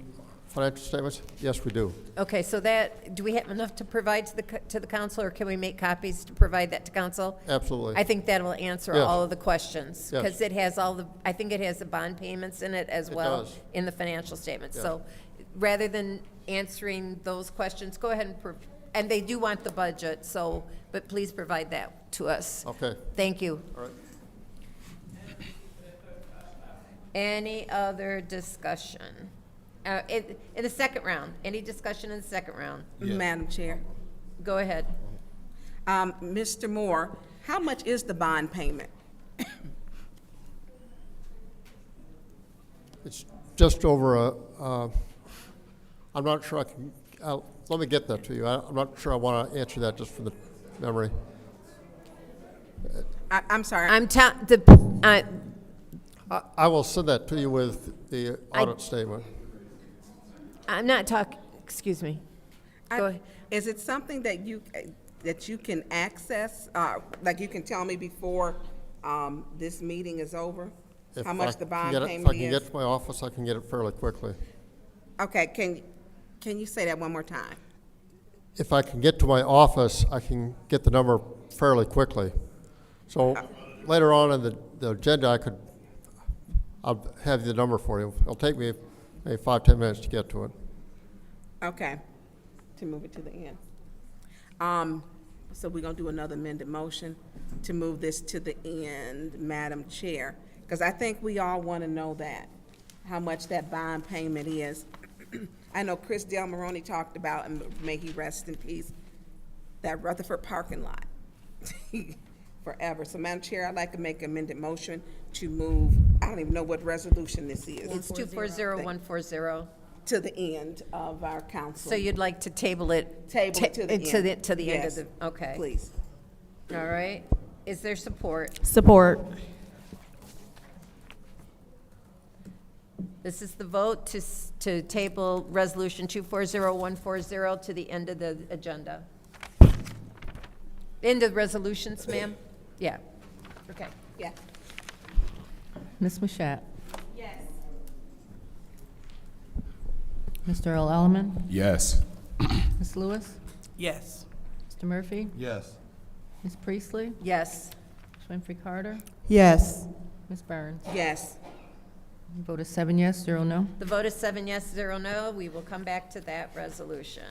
financial statements? Yes, we do. Okay, so that, do we have enough to provide to the council, or can we make copies to provide that to council? Absolutely. I think that will answer Yes. all of the questions, Yes. because it has all the, I think it has the bond payments in it as It well does. in the financial statements. Yeah. So rather than answering those questions, go ahead and, and they do want the budget, so, but please provide that to us. Okay. Thank you. All right. Any other discussion? In the second round, any discussion in the second round? Madam Chair. Go ahead. Mr. Moore, how much is the bond payment? It's just over I'm not sure I can, let me get that to you. I'm not sure I want to answer that just from the memory. I'm sorry. I will send that to you with the audit statement. I'm not talking, excuse me. Go ahead. Is it something that you can access, like you can tell me before this meeting is over? If How much I the can bond get it- payment If I can is? get to my office, I can get it fairly quickly. Okay, can you say that one more time? If I can get to my office, I can get the number fairly quickly. So later on in the agenda, I'll have the number for you. It'll take me maybe 5-10 minutes to get to it. Okay, to move it to the end. So we're gonna do another amended motion to move this to the end, Madam Chair, because I think we all want to know that. how much that bond payment is. I know Chris Del Moroni talked about, and may he rest in peace, that Rutherford parking lot forever. So, Madam Chair, I'd like to make an amended motion to move, I don't even know what resolution this is. It's 240140. To the end of our council. So you'd like to table it? Table it to the end. To the end Yes, of the, okay. please. All right. Is there support? Support. This is the vote to table Resolution 240140 to the end of the agenda. End of resolutions, ma'am? Yeah. Okay. Yeah. Ms. Mashat? Yes. Mr. Earl Elman? Yes. Ms. Lewis? Yes. Mr. Murphy? Yes. Ms. Priestley? Yes. Ms. Winfrey Carter? Yes. Ms. Burns? Yes. Vote is 7 yes, 0 no. The vote is 7 yes, 0 no. We will come back to that resolution.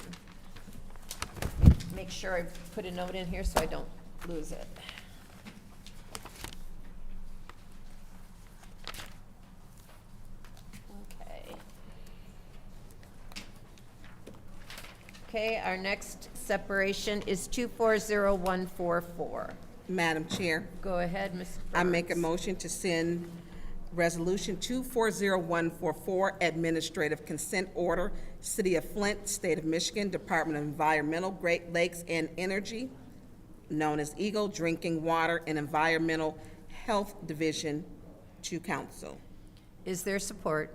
Make sure I put a note in here so I don't lose it. Okay. Okay, our next separation is 240144. Madam Chair, Go ahead, Ms. Burns. I make a motion to send Resolution 240144, Administrative Consent Order, City of Flint, State of Michigan, Department of Environmental, Great Lakes and Energy, known as Eagle Drinking Water and Environmental Health Division, to council. Is there support?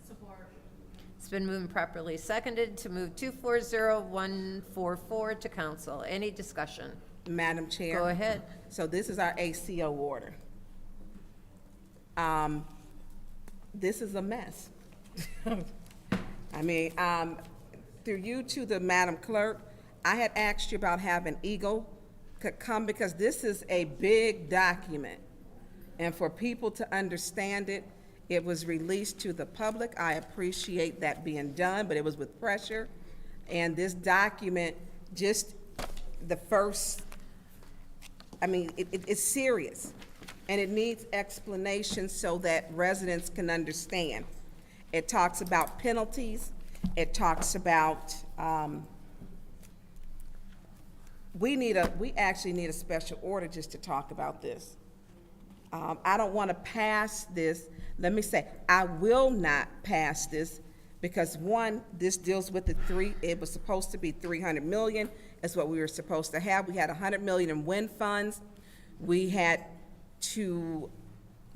Support. It's been moved and properly seconded to move 240144 to council. Any discussion? Madam Chair. Go ahead. So this is our ACO order. This is a mess. I mean, through you to the Madam Clerk, I had asked you about having Eagle could come because this is a big document. And for people to understand it, it was released to the public. I appreciate that being done, but it was with pressure. And this document, just the first, I mean, it's serious. And it needs explanation so that residents can understand. It talks about penalties. It talks about, we actually need a special order just to talk about this. I don't want to pass this. Let me say, I will not pass this because one, this deals with it was supposed to be 300 million. That's what we were supposed to have. We had 100 million in wind funds. We had to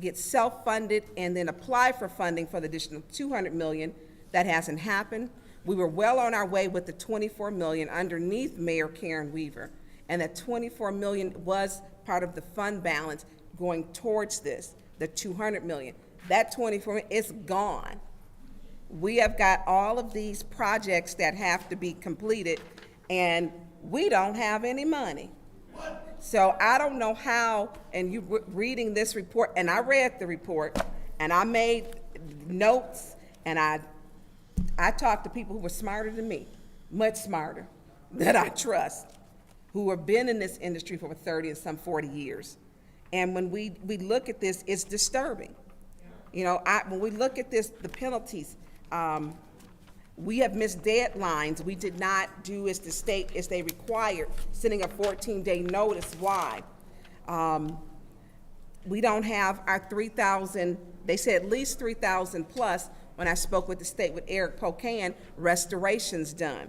get self-funded and then apply for funding for the additional 200 million. That hasn't happened. We were well on our way with the 24 million underneath Mayor Karen Weaver, and that 24 million was part of the fund balance going towards this, the 200 million. That 24 million is gone. We have got all of these projects that have to be completed, and we don't have any money. So I don't know how, and you reading this report, and I read the report, and I made notes, and I talked to people who were smarter than me, much smarter, that I trust, who have been in this industry for 30 and some 40 years. And when we look at this, it's disturbing. You know, when we look at this, the penalties, we have missed deadlines. We did not do as the state, as they required, sending a 14-day notice. Why? We don't have our 3,000, they said at least 3,000 plus, when I spoke with the state with Eric Pocan, restorations done.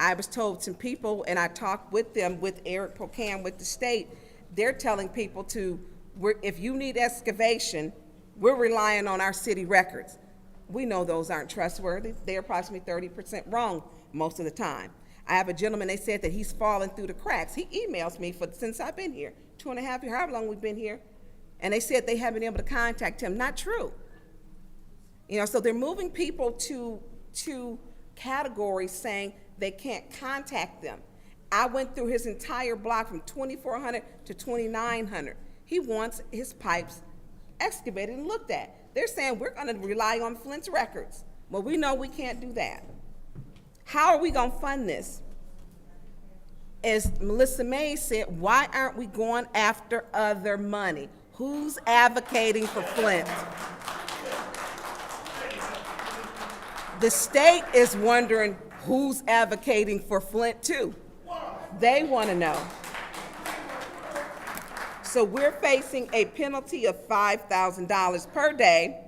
I was told some people, and I talked with them, with Eric Pocan, with the state, they're telling people if you need excavation, we're relying on our city records. We know those aren't trustworthy. They're approximately 30% wrong most of the time. I have a gentleman, they said that he's fallen through the cracks. He emails me since I've been here, 2.5 years, however long we've been here, and they said they haven't been able to contact him. Not true. You know, so they're moving people to categories saying they can't contact them. I went through his entire block from 2,400 to 2,900. He wants his pipes excavated and looked at. They're saying we're going to rely on Flint's records. Well, we know we can't do that. How are we going to fund this? As Melissa May said, why aren't we going after other money? Who's advocating for Flint? The state is wondering who's advocating for Flint too. They want to know. So we're facing a penalty of $5,000 per day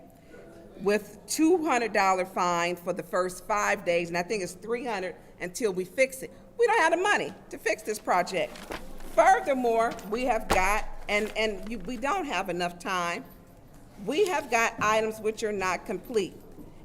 with $200 fine for the first 5 days, and I think it's $300 until we fix it. We don't have the money to fix this project. Furthermore, we have got, we don't have enough time, we have got items which are not complete.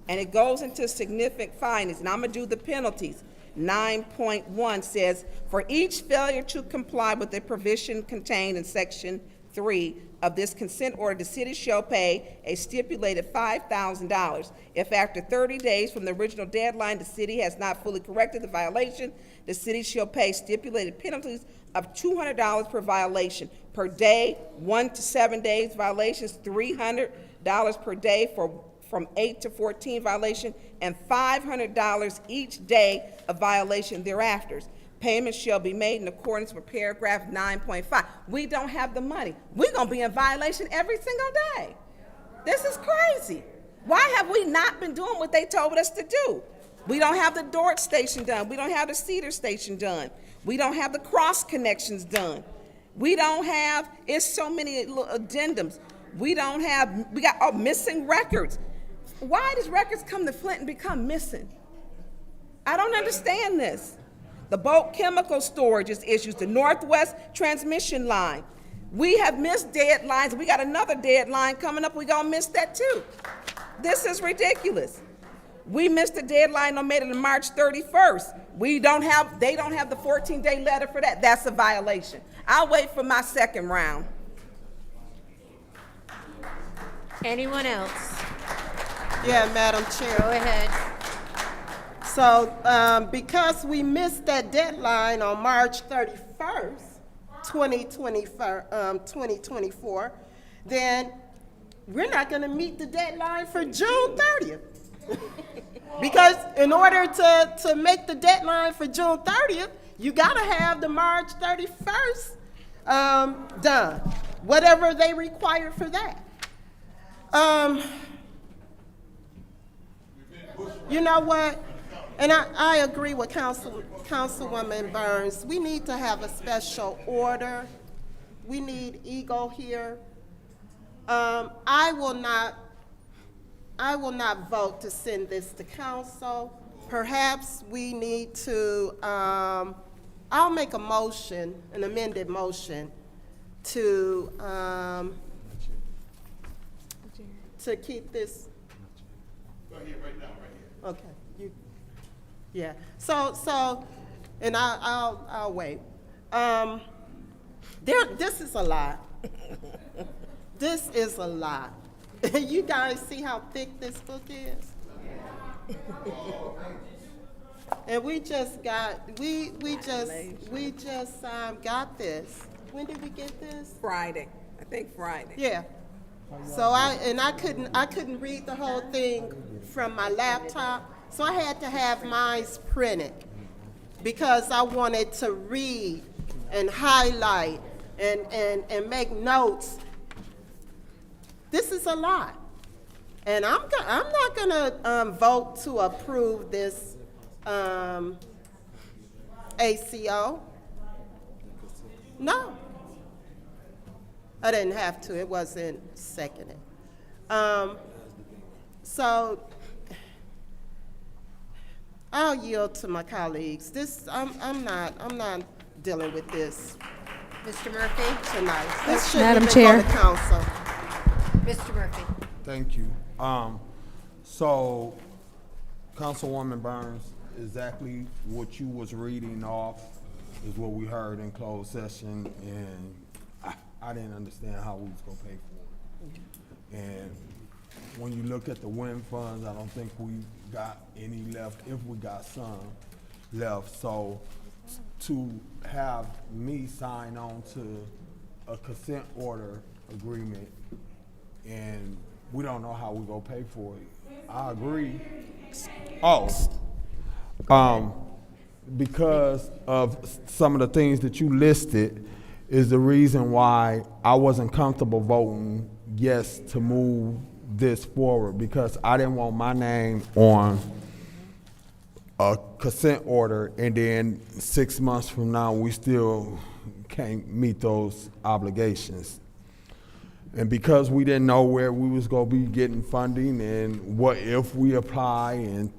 And it goes into significant findings, and I'm gonna do the penalties. 9.1 says, for each failure to comply with the provision contained in section 3 of this consent order, the city shall pay a stipulated $5,000. If after 30 days from the original deadline, the city has not fully corrected the violation, the city shall pay stipulated penalties of $200 per violation. Per day, 1 to 7 days violations, $300 per day from 8 to 14 violation, and $500 each day of violation thereafter. Payments shall be made in accordance with paragraph 9.5. We don't have the money. We're gonna be in violation every single day. This is crazy. Why have we not been doing what they told us to do? We don't have the Dort station done. We don't have the Cedar station done. We don't have the cross connections done. We don't have, it's so many little addendums. We got missing records. Why does records come to Flint and become missing? I don't understand this. The bulk chemical storage is issues, the Northwest transmission line. We have missed deadlines. We got another deadline coming up. We're gonna miss that too. This is ridiculous. We missed a deadline on March 31st. They don't have the 14-day letter for that. That's a violation. I'll wait for my second round. Anyone else? Yeah, Madam Chair. Go ahead. So, because we missed that deadline on March 31st, 2024, then we're not gonna meet the deadline for June 30th. Because in order to make the deadline for June 30th, you gotta have the March 31st done, whatever they require for that. You know what? And I agree with Councilwoman Burns. We need to have a special order. We need Eagle here. I will not vote to send this to council. Perhaps we need to, I'll make a motion, an amended motion, to keep this. Go ahead right now, right here. Okay. Yeah. So, and I'll wait. This is a lot. This is a lot. You guys see how thick this book is? And we just got got this. When did we get this? Friday, I think Friday. Yeah. So I couldn't read the whole thing from my laptop, so I had to have mine printed because I wanted to read and highlight and make notes. This is a lot, and I'm not gonna vote to approve this ACO. No. I didn't have to, it wasn't seconded. So I'll yield to my colleagues. I'm not dealing with this. Mr. Murphy? Tonight. This shouldn't Madam even Chair. go to council. Mr. Murphy? Thank you. So, Councilwoman Burns, exactly what you was reading off is what we heard in closed session, and I didn't understand how we was gonna pay for it. And when you look at the wind funds, I don't think we got any left, if we got some left. So to have me sign on to a consent order agreement and we don't know how we gonna pay for it, I agree. Because of some of the things that you listed is the reason why I wasn't comfortable voting yes to move this forward, because I didn't want my name on a consent order, and then 6 months from now, we still can't meet those obligations. And because we didn't know where we was gonna be getting funding and what if we apply, and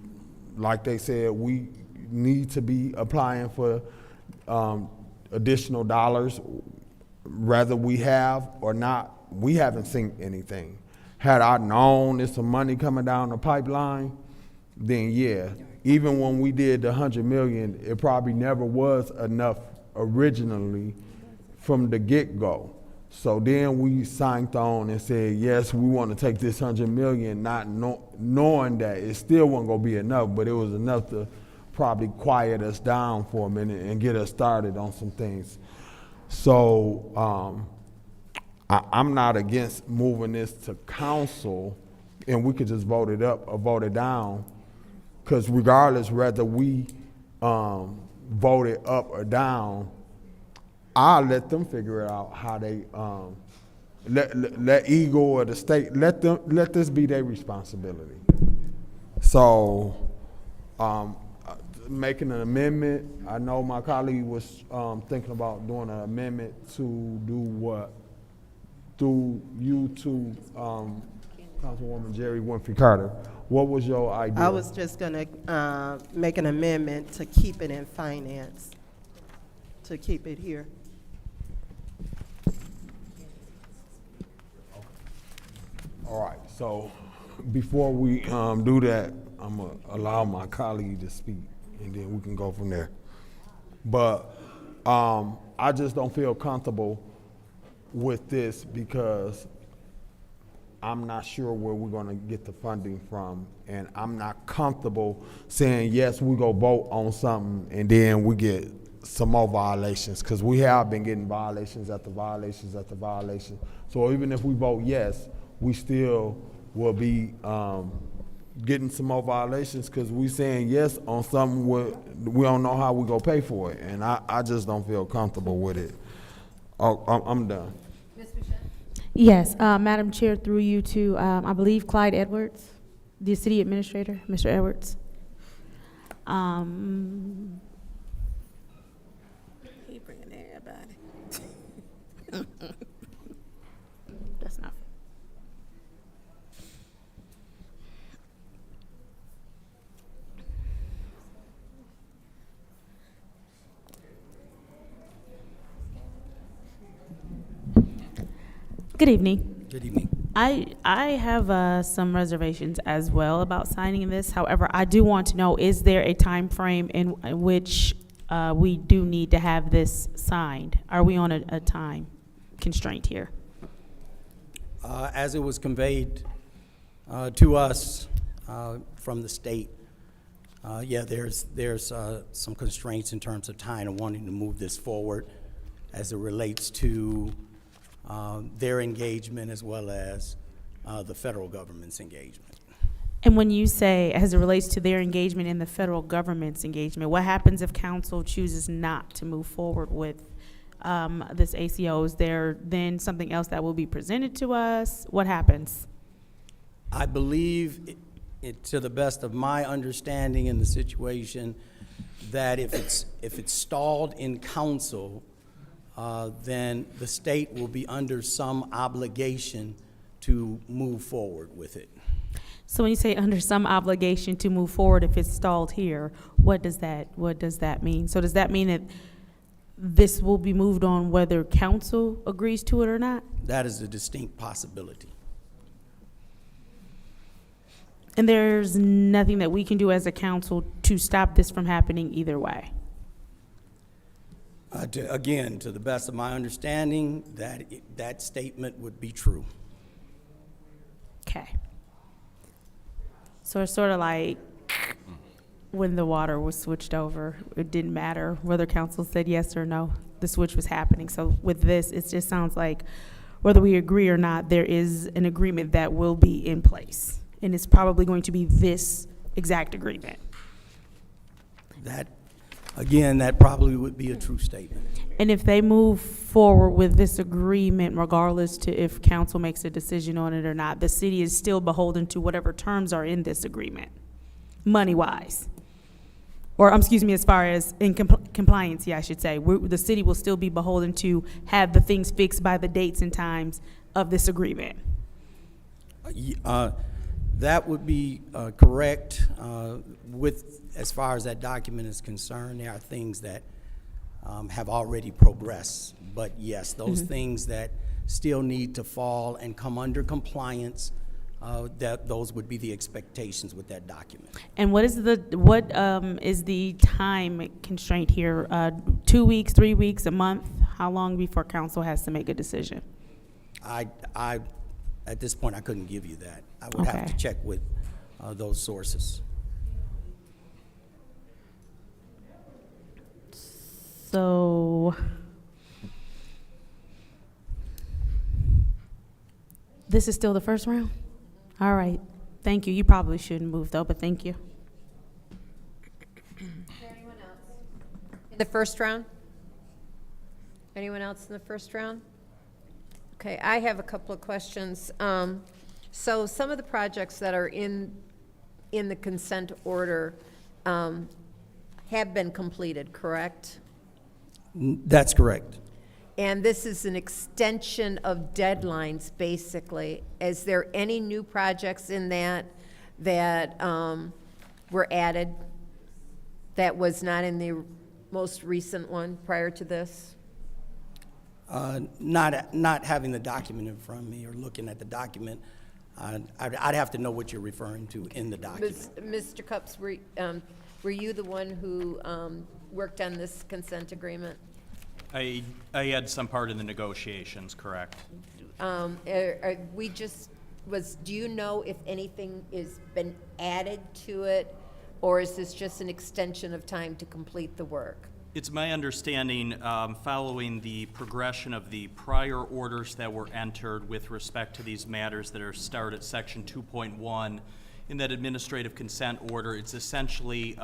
like they said, we need to be applying for additional dollars, whether we have or not, we haven't seen anything. Had I known there's some money coming down the pipeline, then yeah. Even when we did the 100 million, it probably never was enough originally from the get-go. So then we signed on and said, yes, we want to take this 100 million, not knowing that it still wasn't going to be enough, but it was enough to probably quiet us down for a minute and get us started on some things. So I'm not against moving this to council, and we could just vote it up or vote it down, because regardless whether we vote it up or down, I'll let them figure it out how they let Eagle or the state let this be their responsibility. So making an amendment, I know my colleague was thinking about doing an amendment to do what? Through you to Councilwoman Jerry Winfrey Carter. What was your idea? I was just gonna make an amendment to keep it in finance, to keep it here. All right, so before we do that, I'm gonna allow my colleague to speak, and then we can go from there. But I just don't feel comfortable with this because I'm not sure where we're gonna get the funding from, and I'm not comfortable saying, yes, we go vote on something, and then we get some more violations, because we have been getting violations after violations after violations. So even if we vote yes, we still will be getting some more violations, because we saying yes on something we don't know how we gonna pay for it, and I just don't feel comfortable with it. Oh, I'm done. Yes, Madam Chair, through you to, I believe Clyde Edwards, the City Administrator, Mr. Edwards. He bringing everybody. That's not. Good evening. Good evening. I have some reservations as well about signing this. However, I do want to know, is there a time frame in which we do need to have this signed? Are we on a time constraint here? As it was conveyed to us from the state, yeah, there's some constraints in terms of time and wanting to move this forward as it relates to their engagement as well as the federal government's engagement. And when you say, as it relates to their engagement in the federal government's engagement, what happens if council chooses not to move forward with this ACO? Is there then something else that will be presented to us? What happens? I believe, to the best of my understanding in the situation, that if it's stalled in council, then the state will be under some obligation to move forward with it. So when you say under some obligation to move forward if it's stalled here, what does that mean? So does that mean that this will be moved on whether council agrees to it or not? That is a distinct possibility. And there's nothing that we can do as a council to stop this from happening either way? Again, to the best of my understanding, that statement would be true. Okay. So it's sort of like when the water was switched over, it didn't matter whether council said yes or no, the switch was happening. So with this, it just sounds like whether we agree or not, there is an agreement that will be in place. And it's probably going to be this exact agreement. Again, that probably would be a true statement. And if they move forward with this agreement, regardless to if council makes a decision on it or not, the city is still beholden to whatever terms are in this agreement, money-wise. or excuse me, as far as in compliance, yeah, I should say, the city will still be beholden to have the things fixed by the dates and times of this agreement. That would be correct. As far as that document is concerned, there are things that have already progressed. But yes, those things that still need to fall and come under compliance, those would be the expectations with that document. And what is the time constraint here? 2 weeks, 3 weeks, a month? How long before council has to make a decision? At this point, I couldn't give you that. I would have to check with those sources. So this is still the first round? All right. Thank you. You probably shouldn't move though, but thank you. Anyone else? In the first round? Anyone else in the first round? Okay, I have a couple of questions. So some of the projects that are in the consent order have been completed, correct? That's correct. And this is an extension of deadlines, basically. Is there any new projects in that were added that was not in the most recent one prior to this? Not having the document in front of me or looking at the document, I'd have to know what you're referring to in the document. Mr. Cups, were you the one who worked on this consent agreement? I had some part in the negotiations, correct? Do you know if anything has been added to it, or is this just an extension of time to complete the work? It's my understanding, following the progression of the prior orders that were entered with respect to these matters that are started at section 2.1 in that administrative consent order, it's essentially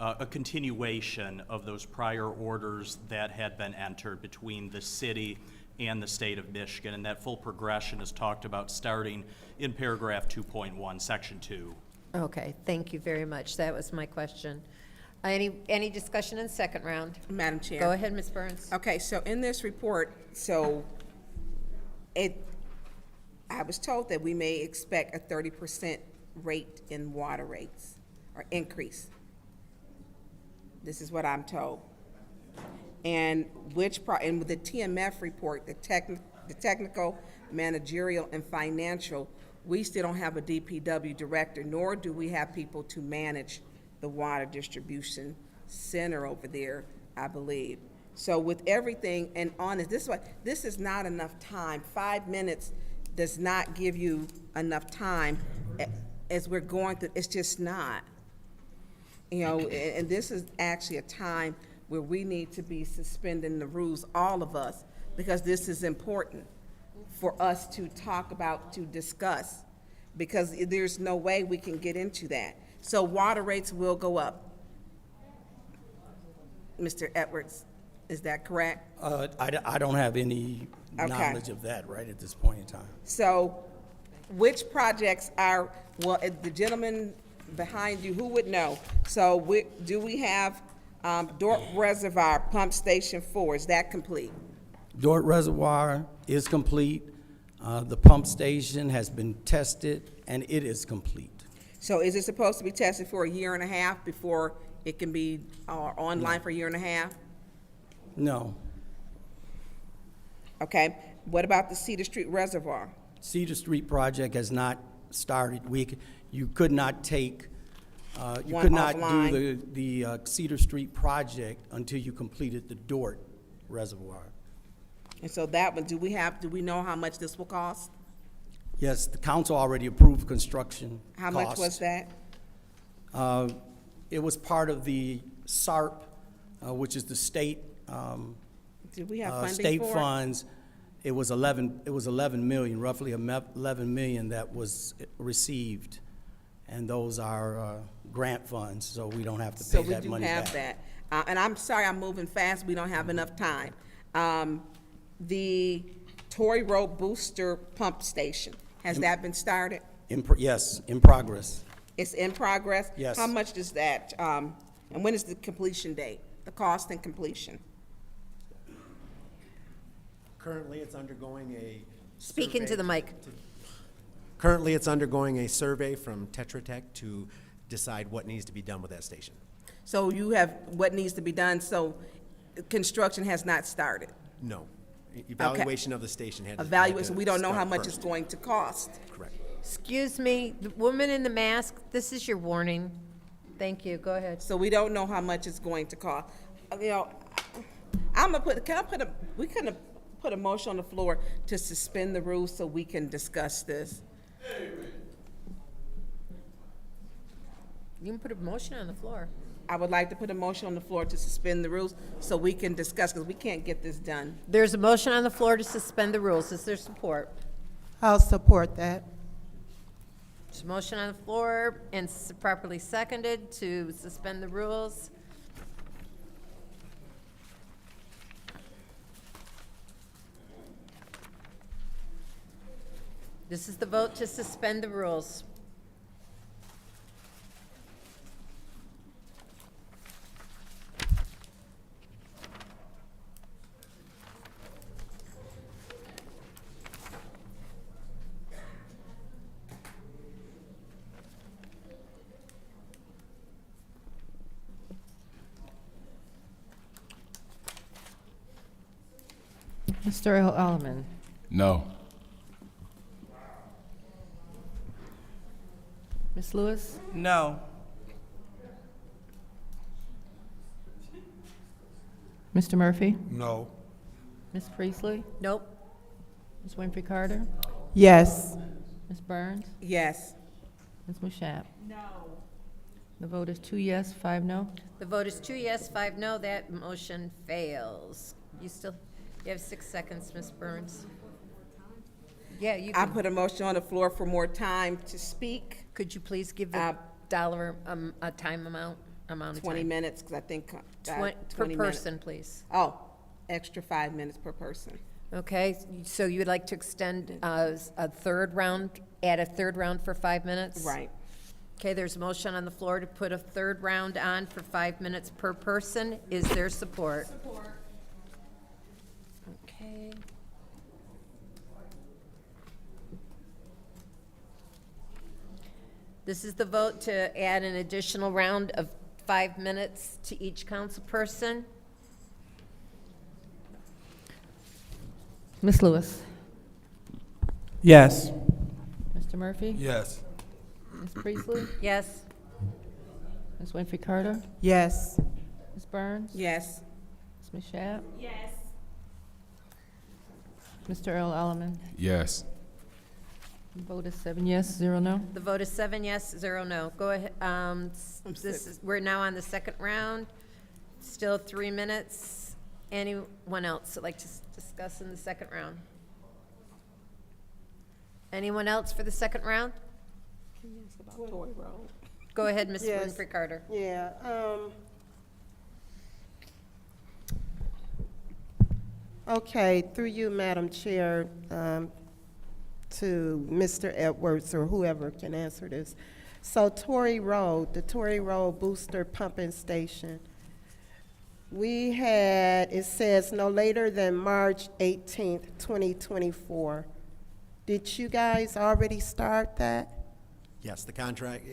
a continuation of those prior orders that had been entered between the city and the state of Michigan, and that full progression is talked about starting in paragraph 2.1, section 2. Okay, thank you very much. That was my question. Any discussion in the second round? Madam Chair. Go ahead, Ms. Burns. Okay, so in this report, I was told that we may expect a 30% rate in water rates, or increase. This is what I'm told. And and with the TMF report, the technical, managerial, and financial, we still don't have a DPW director, nor do we have people to manage the water distribution center over there, I believe. So with everything, and honest, this is not enough time. 5 minutes does not give you enough time as we're going through. It's just not. You know, and this is actually a time where we need to be suspending the rules, all of us, because this is important for us to talk about, to discuss, because there's no way we can get into that. So water rates will go up. Mr. Edwards, is that correct? I don't have any knowledge of that right at this point in time. So which projects are, well, the gentleman behind you, who would know? So do we have Dort Reservoir Pump Station 4, is that complete? Dort Reservoir is complete. The pump station has been tested, and it is complete. So is it supposed to be tested for a year and a half before it can be online for a year and a half? No. Okay. What about the Cedar Street Reservoir? Cedar Street project has not started. You could not take, you could not do the Cedar Street project until you completed the Dort Reservoir. And so that one, do we know how much this will cost? Yes, the council already approved construction costs. How much was that? It was part of the SARP, which is the state, Did we have funding state for it? funds. It was 11 million, roughly 11 million that was received. And those are grant funds, so we don't have to pay that money back. So we do have that. And I'm sorry I'm moving fast, we don't have enough time. The Torrey Road Booster Pump Station, has that been started? Yes, in progress. It's in progress? Yes. How much does that And when is the completion date? The cost and completion? Currently, it's undergoing a. Speak into the mic. Currently, it's undergoing a survey from Tetra Tech to decide what needs to be done with that station. So you have what needs to be done, so construction has not started? No. Evaluation of the station had to. Evaluation, we don't know how start much first. it's going to cost. Correct. Excuse me, the woman in the mask, this is your warning. Thank you, go ahead. So we don't know how much it's going to cost. You know, I'm gonna put, we could put a motion on the floor to suspend the rules so we can discuss this. You can put a motion on the floor. I would like to put a motion on the floor to suspend the rules so we can discuss, because we can't get this done. There's a motion on the floor to suspend the rules. Is there support? I'll support that. There's a motion on the floor and properly seconded to suspend the rules. This is the vote to suspend the rules. Mr. Alderman. No. Ms. Lewis? No. Mr. Murphy? No. Ms. Priestley? Nope. Ms. Winfrey Carter? Yes. Ms. Burns? Yes. Ms. Mushat? No. The vote is 2 yes, 5 no. The vote is 2 yes, 5 no. That motion fails. You have 6 seconds, Ms. Burns. Yeah, you I can. put a motion on the floor for more time to speak. Could you please give the dollar, a time amount of 20 time? minutes, because I think. Per 20 minutes. person, please. Oh, extra 5 minutes per person. Okay, so you would like to extend a third round, add a third round for 5 minutes? Right. Okay, there's a motion on the floor to put a third round on for 5 minutes per person. Is there support? Support. Okay. This is the vote to add an additional round of 5 minutes to each council person. Ms. Lewis? Yes. Mr. Murphy? Yes. Ms. Priestley? Yes. Ms. Winfrey Carter? Yes. Ms. Burns? Yes. Ms. Mushat? Yes. Mr. Earl Alderman? Yes. The vote is 7 yes, 0 no. The vote is 7 yes, 0 no. Go ahead. We're now on the second round. Still 3 minutes. Anyone else that'd like to discuss in the second round? Anyone else for the second round? Go ahead, Ms. Yes. Winfrey Carter. Yeah, okay, through you, Madam Chair, to Mr. Edwards or whoever can answer this. So Torrey Road, the Torrey Road Booster Pumping Station, we had, it says no later than March 18th, 2024. Did you guys already start that? Yes, the contract,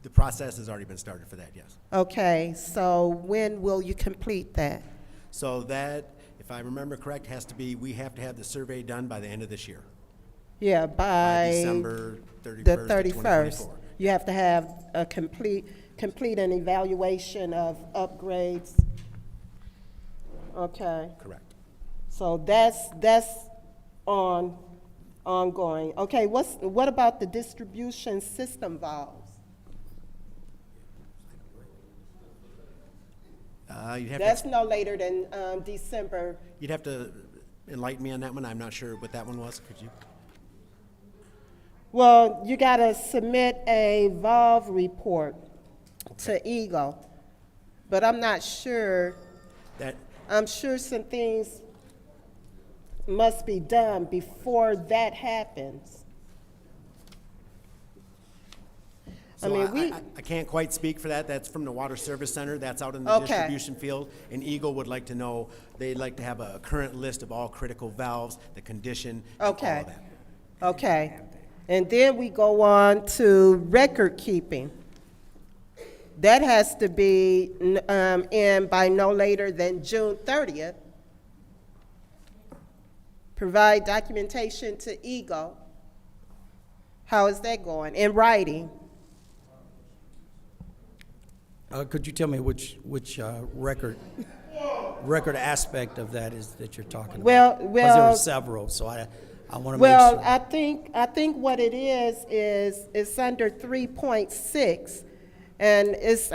the process has already been started for that, yes. Okay, so when will you complete that? So that, if I remember correct, we have to have the survey done by the end of this year. Yeah, by December 31st. the of 31st. 2024. You have to have a complete an evaluation of upgrades. Okay, Correct. so that's ongoing. Okay, what about the distribution system valves? That's no later than December. You'd have to enlighten me on that one. I'm not sure what that one was. Could you? Well, you gotta submit a valve report to Eagle, but I'm not sure. I'm sure some things must be done before that happens. So I can't quite speak for that. That's from the Water Service Center. That's out in the Okay. distribution field. And Eagle would like to know, they'd like to have a current list of all critical valves, the condition, and all of Okay. that. Okay. And then we go on to record keeping. That has to be in by no later than June 30th. Provide documentation to Eagle. How is that going? In writing. Could you tell me which record aspect of that is that you're talking about? Well, Because there are several, so I want to make Well, sure. I think what it is it's under 3.6, and it's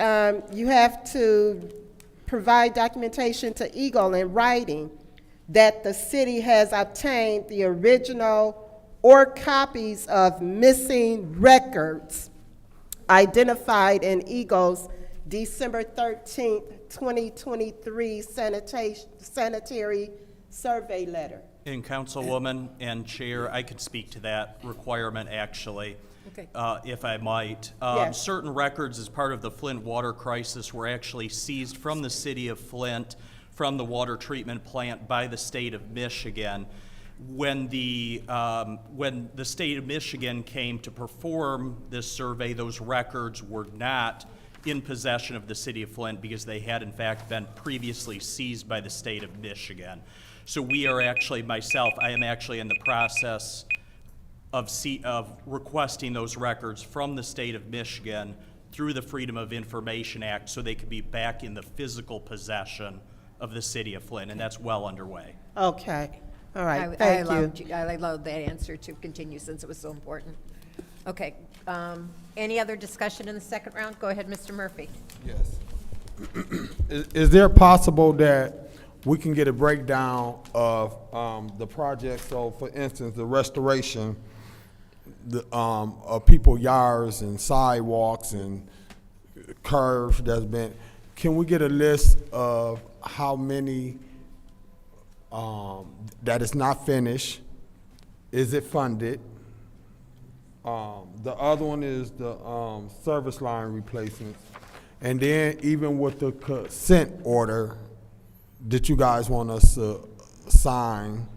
you have to provide documentation to Eagle in writing that the city has obtained the original or copies of missing records identified in Eagle's December 13th, 2023 sanitary survey letter. And Councilwoman and Chair, I could speak to that requirement actually, Okay. if I might. Yes. Certain records as part of the Flint water crisis were actually seized from the city of Flint, from the water treatment plant by the state of Michigan. When the state of Michigan came to perform this survey, those records were not in possession of the city of Flint because they had in fact been previously seized by the state of Michigan. So we are actually, I am actually in the process of requesting those records from the state of Michigan through the Freedom of Information Act so they could be back in the physical possession of the city of Flint, and that's well underway. Okay. All right. Thank you. I allowed that answer to continue since it was so important. Okay. Any other discussion in the second round? Go ahead, Mr. Murphy. Yes. Is there possible that we can get a breakdown of the project? So, for instance, the restoration of people's yards and sidewalks and curves that's been. Can we get a list of how many that is not finished? Is it funded? The other one is the service line replacements. And then even with the consent order that you guys want us to sign,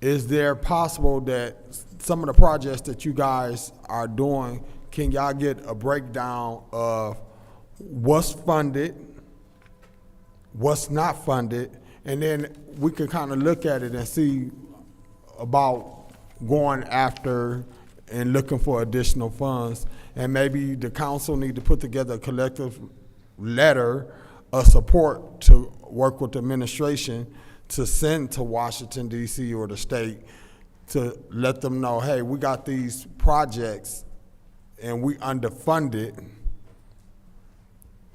is there possible that some of the projects that you guys are doing, can y'all get a breakdown of what's funded, what's not funded, and then we can kind of look at it and see about going after and looking for additional funds. And maybe the council need to put together a collective letter of support to work with the administration to send to Washington, D.C. or the state to let them know, hey, we got these projects and we underfunded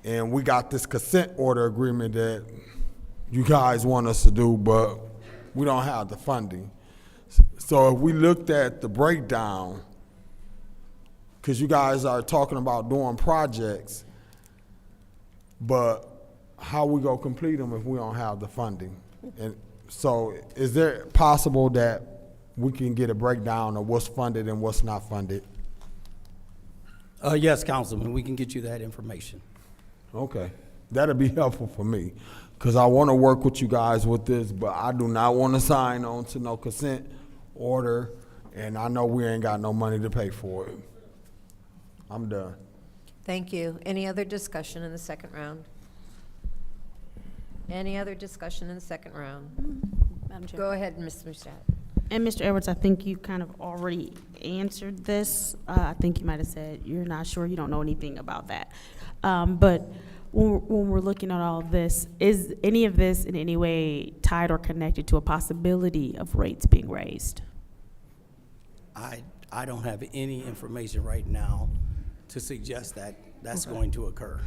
and we got this consent order agreement that you guys want us to do, but we don't have the funding. So if we looked at the breakdown, because you guys are talking about doing projects, but how we gonna complete them if we don't have the funding? And so is there possible that we can get a breakdown of what's funded and what's not funded? Yes, Councilman, we can get you that information. Okay, that'd be helpful for me, because I want to work with you guys with this, but I do not want to sign on to no consent order, and I know we ain't got no money to pay for it. I'm done. Thank you. Any other discussion in the second round? Any other discussion in the second round? Madam Chair. Go ahead, Ms. Muscat. And Mr. Edwards, I think you kind of already answered this. I think you might have said you're not sure, you don't know anything about that. But when we're looking at all of this, is any of this in any way tied or connected to a possibility of rates being raised? I don't have any information right now to suggest that that's going to occur.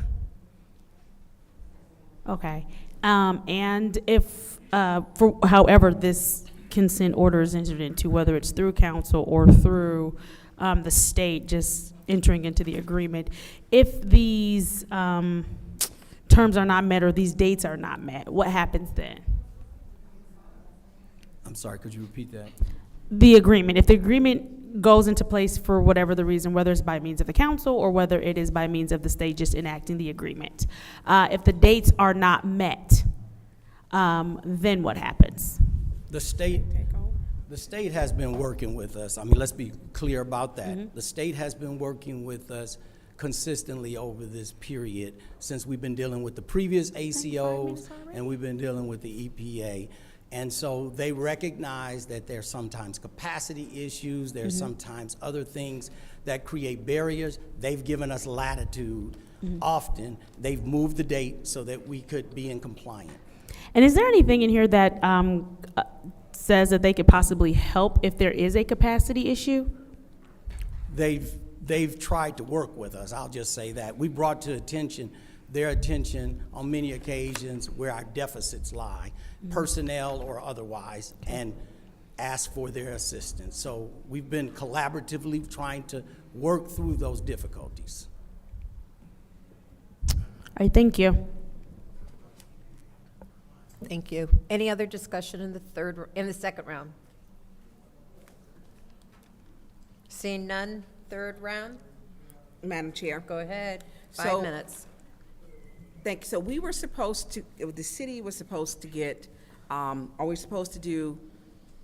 Okay. And if, for however this consent order is entered into, whether it's through council or through the state just entering into the agreement, if these terms are not met or these dates are not met, what happens then? I'm sorry, could you repeat that? The agreement, if the agreement goes into place for whatever the reason, whether it's by means of the council or whether it is by means of the state just enacting the agreement. If the dates are not met, then what happens? The state has been working with us. I mean, let's be clear about that. The state has been working with us consistently over this period since we've been dealing with the previous ACOs and we've been dealing with the EPA. And so they recognize that there's sometimes capacity issues, there's sometimes other things that create barriers. They've given us latitude. Often, they've moved the date so that we could be in compliance. And is there anything in here that says that they could possibly help if there is a capacity issue? They've tried to work with us, I'll just say that. We brought to their attention on many occasions where our deficits lie, personnel or otherwise, and asked for their assistance. So we've been collaboratively trying to work through those difficulties. All right, thank you. Thank you. Any other discussion in the second round? Seeing none, third round? Madam Chair. Go ahead. 5 So- minutes. Thank you. So we were supposed to, the city was supposed to get, are we supposed to do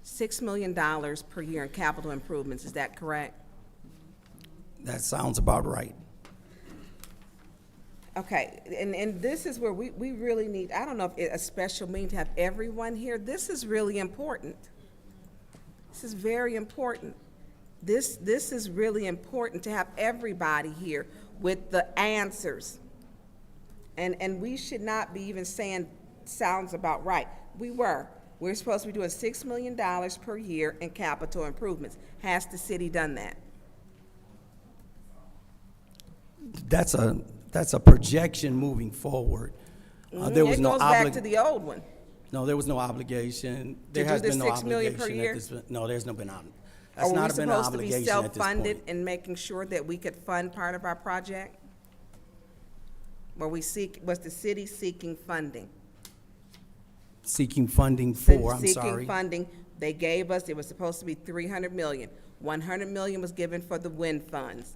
$6 million per year in capital improvements? Is that correct? That sounds about right. Okay, and this is where we really need, I don't know if a special meeting to have everyone here. This is really important. This is very important. This is really important to have everybody here with the answers. And we should not be even saying sounds about right. We're supposed to be doing $6 million per year in capital improvements. Has the city done that? That's a projection moving forward. There was It no goes back to the old one. No, there was no obligation. There do has the been no $6 million obligation per year? at this. No, there's no been. Are That's we not been an supposed to be obligation at this self-funded point. in making sure that we could fund part of our project? Was the city seeking funding? Seeking funding for, I'm Seeking sorry. funding, they gave us, it was supposed to be $300 million. $100 million was given for the wind funds.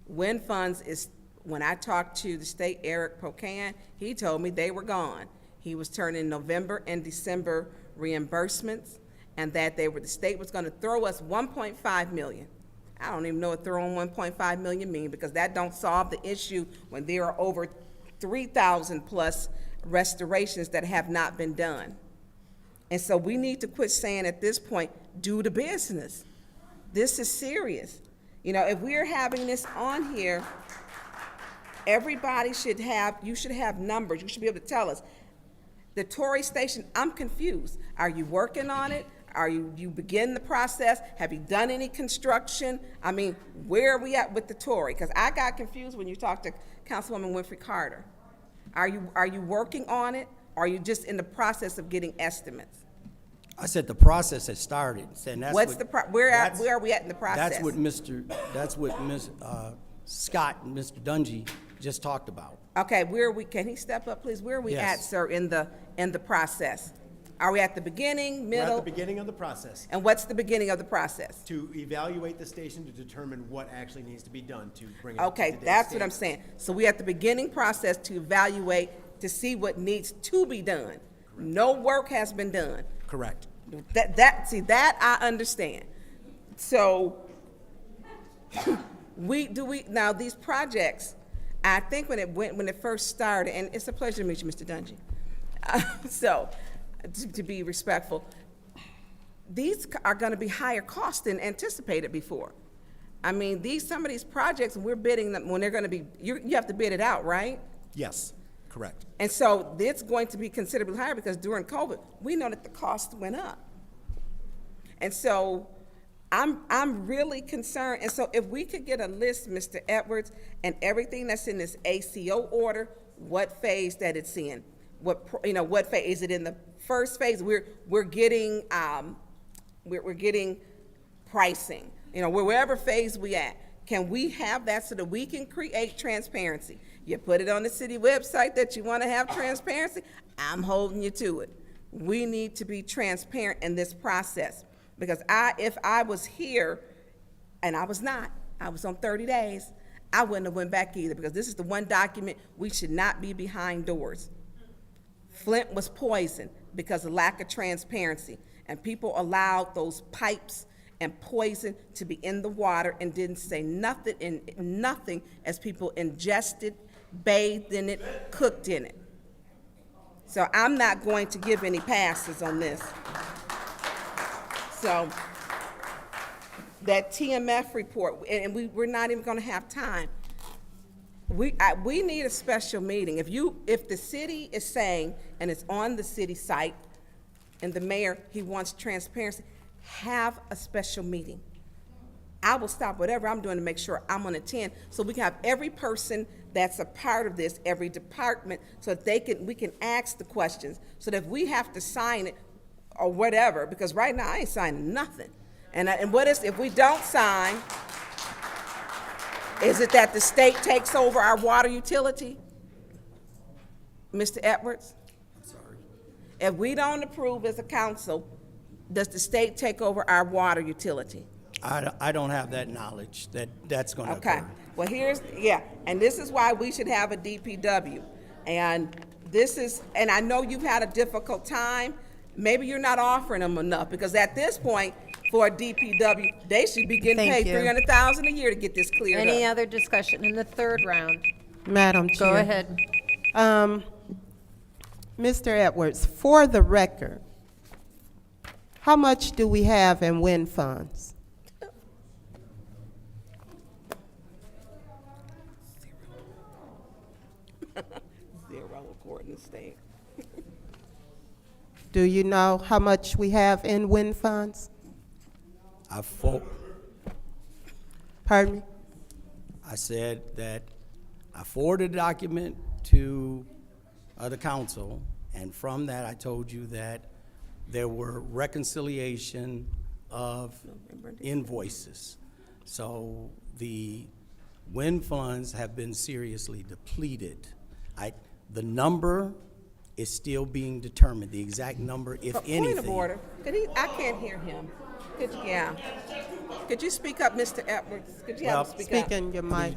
Wind funds is, when I talked to the state, Eric Pocan, he told me they were gone. He was turning November and December reimbursements, and that the state was gonna throw us $1.5 million. I don't even know what throwing $1.5 million mean, because that don't solve the issue when there are over 3,000 plus restorations that have not been done. And so we need to quit saying at this point, do the business. This is serious. You know, if we're having this on here, everybody should have, you should have numbers. You should be able to tell us. The Tory station, I'm confused. Are you working on it? Are you begin the process? Have you done any construction? I mean, where are we at with the Tory? Because I got confused when you talked to Councilwoman Winfrey Carter. Are you working on it? Or are you just in the process of getting estimates? I said the process has started. And that's Where are we at in the process? That's what Ms. Scott and Mr. Dungy just talked about. Okay, can he step up, please? Where are we at, sir, in the process? Are we at the beginning, middle? We're at the beginning of the process. And what's the beginning of the process? To evaluate the station to determine what actually needs to be done to bring it up to Okay, today's that's what I'm standards. saying. So we're at the beginning process to evaluate, to see what needs to be done. No work has been done. Correct. That I understand. So now these projects, I think when it first started, and it's a pleasure to meet you, Mr. Dungy. So, to be respectful, these are gonna be higher cost than anticipated before. I mean, some of these projects, we're bidding them, when they're gonna be, you have to bid it out, right? Yes, correct. And so it's going to be considerably higher because during COVID, we know that the cost went up. And so I'm really concerned. And so if we could get a list, Mr. Edwards, and everything that's in this ACO order, what phase that it's in, what phase, is it in the first phase? We're getting pricing, wherever phase we at. Can we have that so that we can create transparency? You put it on the city website that you want to have transparency. I'm holding you to it. We need to be transparent in this process, because if I was here and I was not. I was on 30 days. I wouldn't have went back either, because this is the one document we should not be behind doors. Flint was poisoned because of lack of transparency, and people allowed those pipes and poison to be in the water and didn't say nothing as people ingested, bathed in it, cooked in it. So I'm not going to give any passes on this. So that TMF report, and we're not even gonna have time. We need a special meeting. If the city is saying, and it's on the city site, and the mayor, he wants transparency, have a special meeting. I will stop whatever I'm doing to make sure I'm gonna attend, so we can have every person that's a part of this, every department, so that we can ask the questions, so that if we have to sign it or whatever, because right now I ain't signing nothing. And what if we don't sign, is it that the state takes over our water utility? Mr. Edwards? I'm sorry. If we don't approve as a council, does the state take over our water utility? I don't have that knowledge that's going to Okay, occur. well, and this is why we should have a DPW. And and I know you've had a difficult time. Maybe you're not offering them enough, because at this point, for a DPW, they should be getting Thank paid you. $300,000 a year to get this cleared up. Any other discussion in the third round? Madam Chair. Go ahead. Mr. Edwards, for the record, how much do we have in wind funds? Zero, according to state. Do you know how much we have in wind funds? Pardon me? I said that I forwarded the document to the council, and from that I told you that there were reconciliation of invoices. So the wind funds have been seriously depleted. The number is still being determined, the exact number, if anything. Point of order. I can't hear him. Could you speak up, Mr. Edwards? Could you have him speak up? Speak in your mic.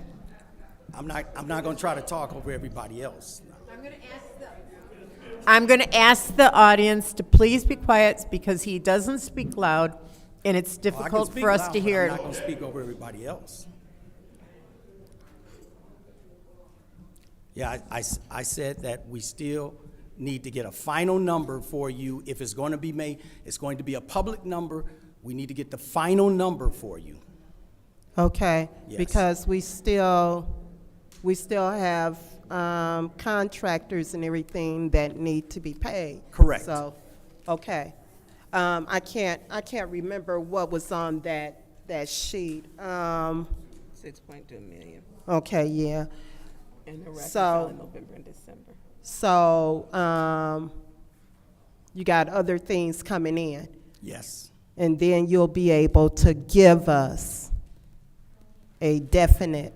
I'm not going to try to talk over everybody else. I'm going to ask the audience to please be quiet, because he doesn't speak loud, and it's difficult for us to hear. I'm not going to speak over everybody else. Yeah, I said that we still need to get a final number for you. If it's going to be made, it's going to be a public number. We need to get the final number for you. Okay, Yes. because we still have contractors and everything that need to be paid. Correct. So, okay. I can't remember what was on that sheet. 6.2 million. Okay, yeah. And the rest is So- in November and December. So, you got other things coming in, Yes. and then you'll be able to give us a definite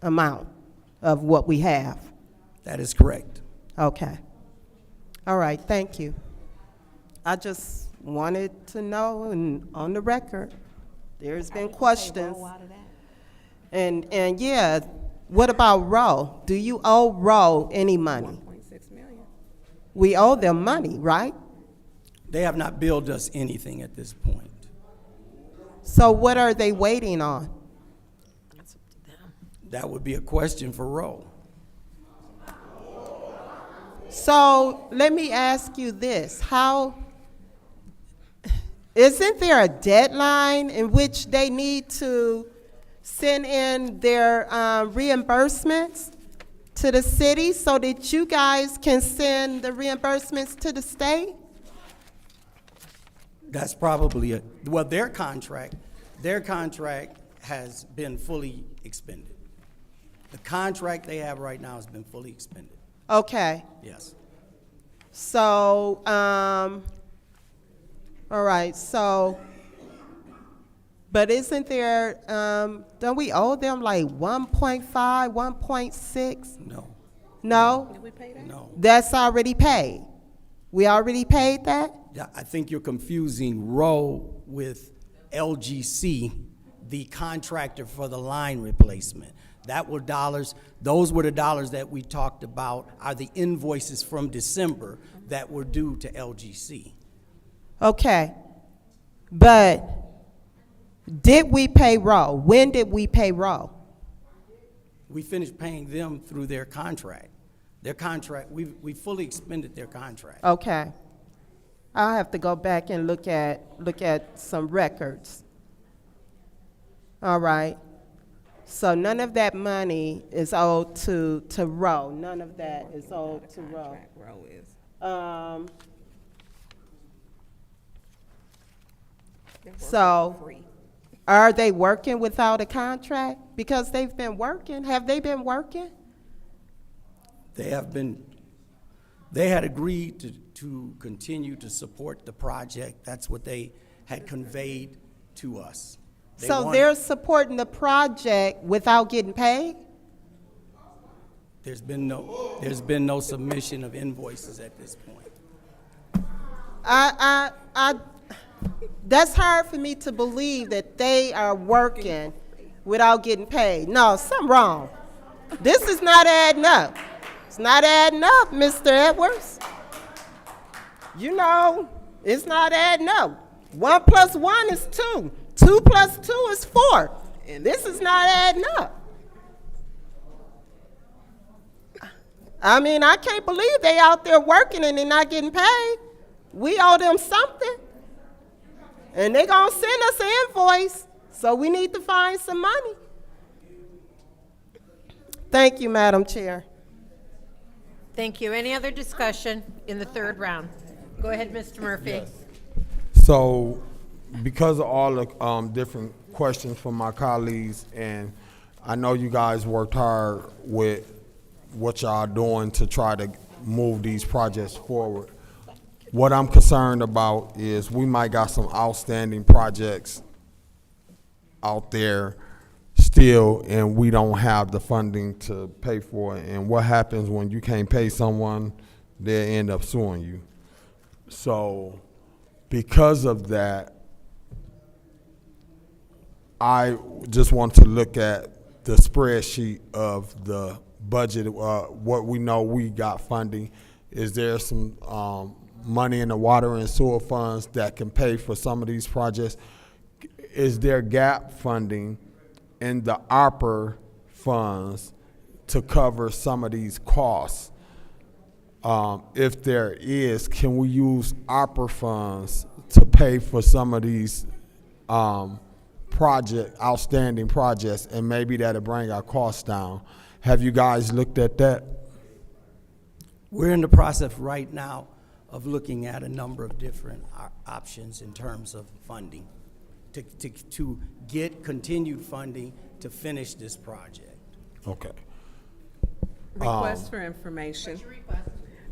amount of what we have. That is correct. Okay. All right, thank you. I just wanted to know, and on the record, there's been questions. And yeah, what about Roe? Do you owe Roe any money? 1.6 million. We owe them money, right? They have not billed us anything at this point. So what are they waiting on? That would be a question for Roe. So let me ask you this, isn't there a deadline in which they need to send in their reimbursements to the city so that you guys can send the reimbursements to the state? That's probably their contract has been fully expended. The contract they have right now has been fully expended. Okay. Yes. So, all right, so, but isn't there, don't we owe them like 1.5, 1.6? No. No? Did we pay that? No. That's already paid? We already paid that? Yeah, I think you're confusing Roe with LGC the contractor for the line replacement. That were dollars, those were the dollars that we talked about, are the invoices from December that were due to LGC. Okay, but did we pay Roe? When did we pay Roe? We finished paying them through their contract. Their contract, we fully expended their contract. Okay. I'll have to go back and look at some records. All right. So none of that money is owed to Roe. None of that is owed to Roe. Row is. So are they working without a contract? Because they've been working. Have they been working? They had agreed to continue to support the project. That's what they had conveyed to us. So they're supporting the project without getting paid? There's been no submission of invoices at this point. That's hard for me to believe that they are working without getting paid. No, something wrong. This is not adding up. It's not adding up, Mr. Edwards. You know, it's not adding up. 1 + 1 is 2. 2 + 2 is 4. And this is not adding up. I mean, I can't believe they out there working and they're not getting paid. We owe them something. And they're going to send us an invoice, so we need to find some money. Thank you, Madam Chair. Thank you. Any other discussion in the third round? Go ahead, Mr. Murphy. Yes. So, because of all the different questions from my colleagues, and I know you guys worked hard with what y'all doing to try to move these projects forward. What I'm concerned about is we might got some outstanding projects out there still, and we don't have the funding to pay for it. And what happens when you can't pay someone, they'll end up suing you. So because of that, I just want to look at the spreadsheet of the budget, what we know we got funding. Is there some money in the water and sewer funds that can pay for some of these projects? Is there gap funding in the ARPA funds to cover some of these costs? If there is, can we use ARPA funds to pay for some of these outstanding projects, and maybe that'll bring our costs down? Have you guys looked at that? We're in the process right now of looking at a number of different options in terms of funding to get continued funding to finish this project. Okay. Request for information.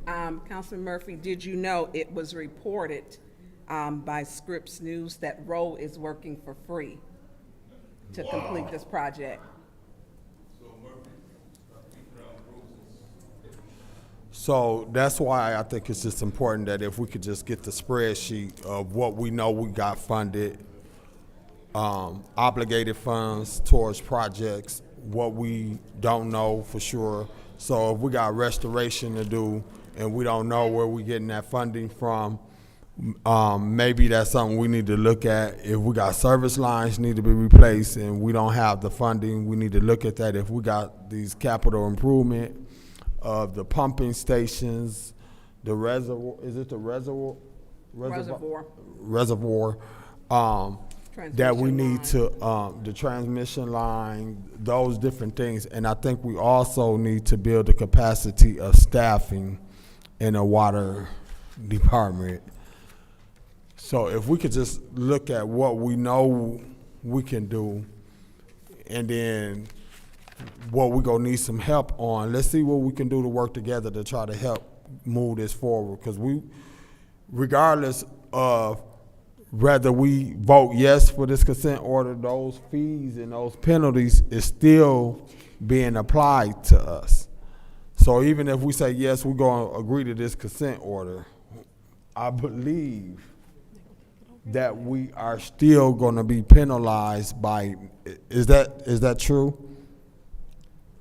Councilman Murphy, did you know it was reported by Scripps News that Roe is working for free to complete this project? So that's why I think it's just important that if we could just get the spreadsheet of what we know we got funded, obligated funds towards projects, what we don't know for sure. So if we got restoration to do and we don't know where we're getting that funding from, maybe that's something we need to look at. If we got service lines need to be replaced and we don't have the funding, we need to look at that. If we got these capital improvement of the pumping stations, the reservoir, is it the reservoir? Reservoir, that we need to, the transmission line, those different things. And I think we also need to build the capacity of staffing in the water department. So if we could just look at what we know we can do, and then what we gonna need some help on. Let's see what we can do to work together to try to help move this forward. Because we, regardless of whether we vote yes for this consent order, those fees and those penalties is still being applied to us. So even if we say yes, we're gonna agree to this consent order, I believe that we are still gonna be penalized by, is that true?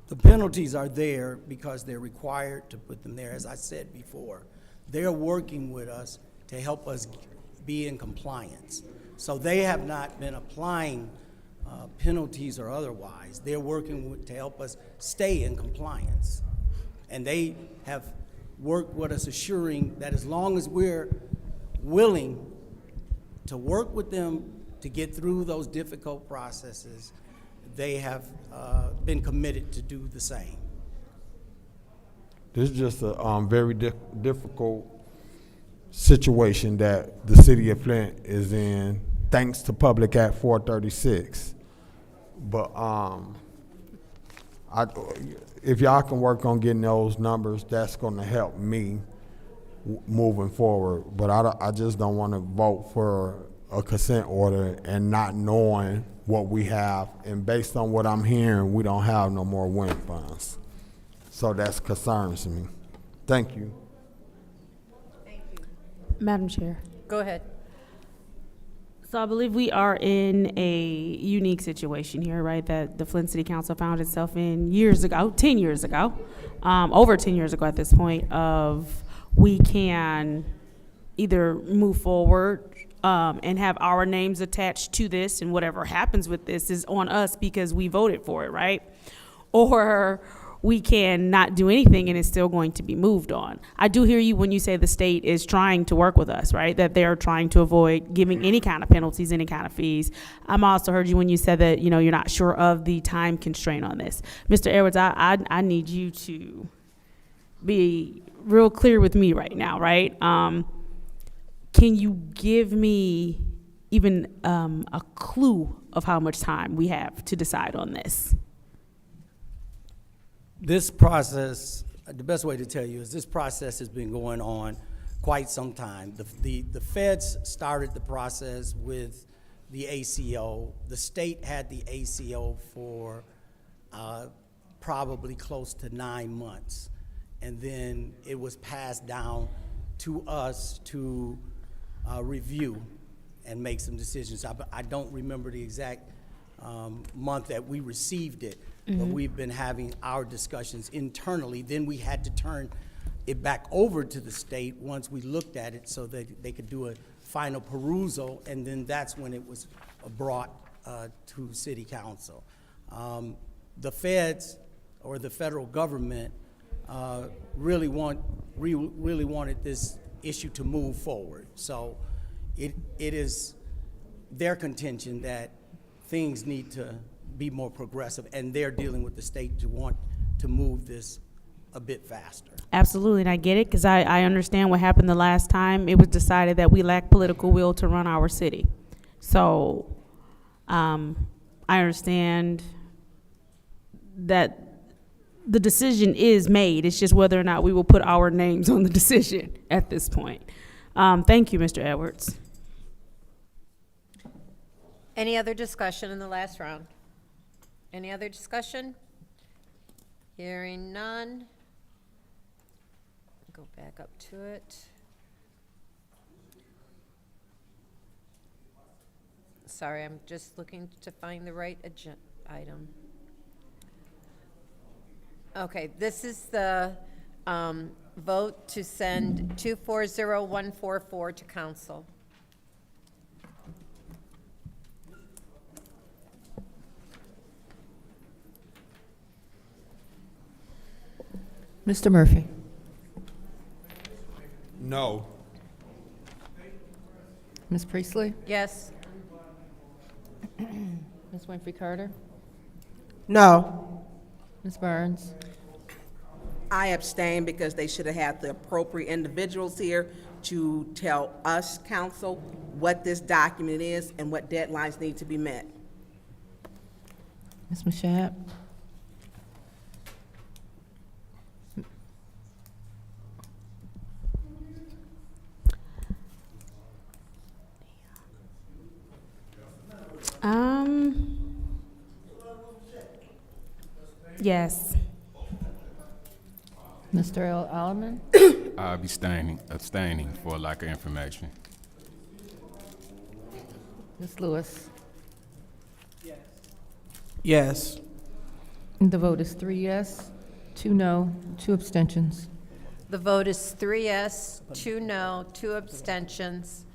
The penalties are there because they're required to put them there. As I said before, they're working with us to help us be in compliance. So they have not been applying penalties or otherwise. They're working to help us stay in compliance. And they have worked with us, assuring that as long as we're willing to work with them to get through those difficult processes, they have been committed to do the same. This is just a very difficult situation that the city of Flint is in, thanks to Public Act 436. But if y'all can work on getting those numbers, that's going to help me moving forward. But I just don't want to vote for a consent order and not knowing what we have. And based on what I'm hearing, we don't have no more wind funds. So that's concerns me. Thank you. Madam Chair. Go ahead. So I believe we are in a unique situation here, right, that the Flint City Council found itself in 10 years ago, over 10 years ago at this point, of we can either move forward and have our names attached to this, and whatever happens with this is on us because we voted for it, right? Or we can not do anything and it's still going to be moved on. I do hear you when you say the state is trying to work with us, right? That they're trying to avoid giving any kind of penalties, any kind of fees. I'm also heard you when you said that, you're not sure of the time constraint on this. Mr. Edwards, I need you to be real clear with me right now, right? Can you give me even a clue of how much time we have to decide on this? This process, the best way to tell you is this process has been going on quite some time. The feds started the process with the ACO. The state had the ACO for probably close to 9 months. And then it was passed down to us to review and make some decisions. I don't remember the exact month that we received it. But we've been having our discussions internally. Then we had to turn it back over to the state once we looked at it so that they could do a final perusal, and then that's when it was brought to City Council. The feds, or the federal government, really wanted this issue to move forward. So it is their contention that things need to be more progressive, and they're dealing with the state to want to move this a bit faster. Absolutely, and I get it, because I understand what happened the last time. It was decided that we lack political will to run our city. So I understand that the decision is made. It's just whether or not we will put our names on the decision at this point. Thank you, Mr. Edwards. Any other discussion in the last round? Any other discussion? Hearing none. Go back up to it. Sorry, I'm just looking to find the right item. Okay, this is the vote to send 240144 to council. Mr. Murphy. No. Ms. Priestley? Yes. Ms. Winfrey Carter? No. Ms. Burns? I abstain because they should have had the appropriate individuals here to tell us, council, what this document is and what deadlines need to be met. Ms. Mashat? Yes. Mr. Alleman? I'll be abstaining for lack of information. Ms. Lewis? Yes. The vote is 3 yes, 2 no, 2 abstentions. The vote is 3 yes, 2 no, 2 abstentions.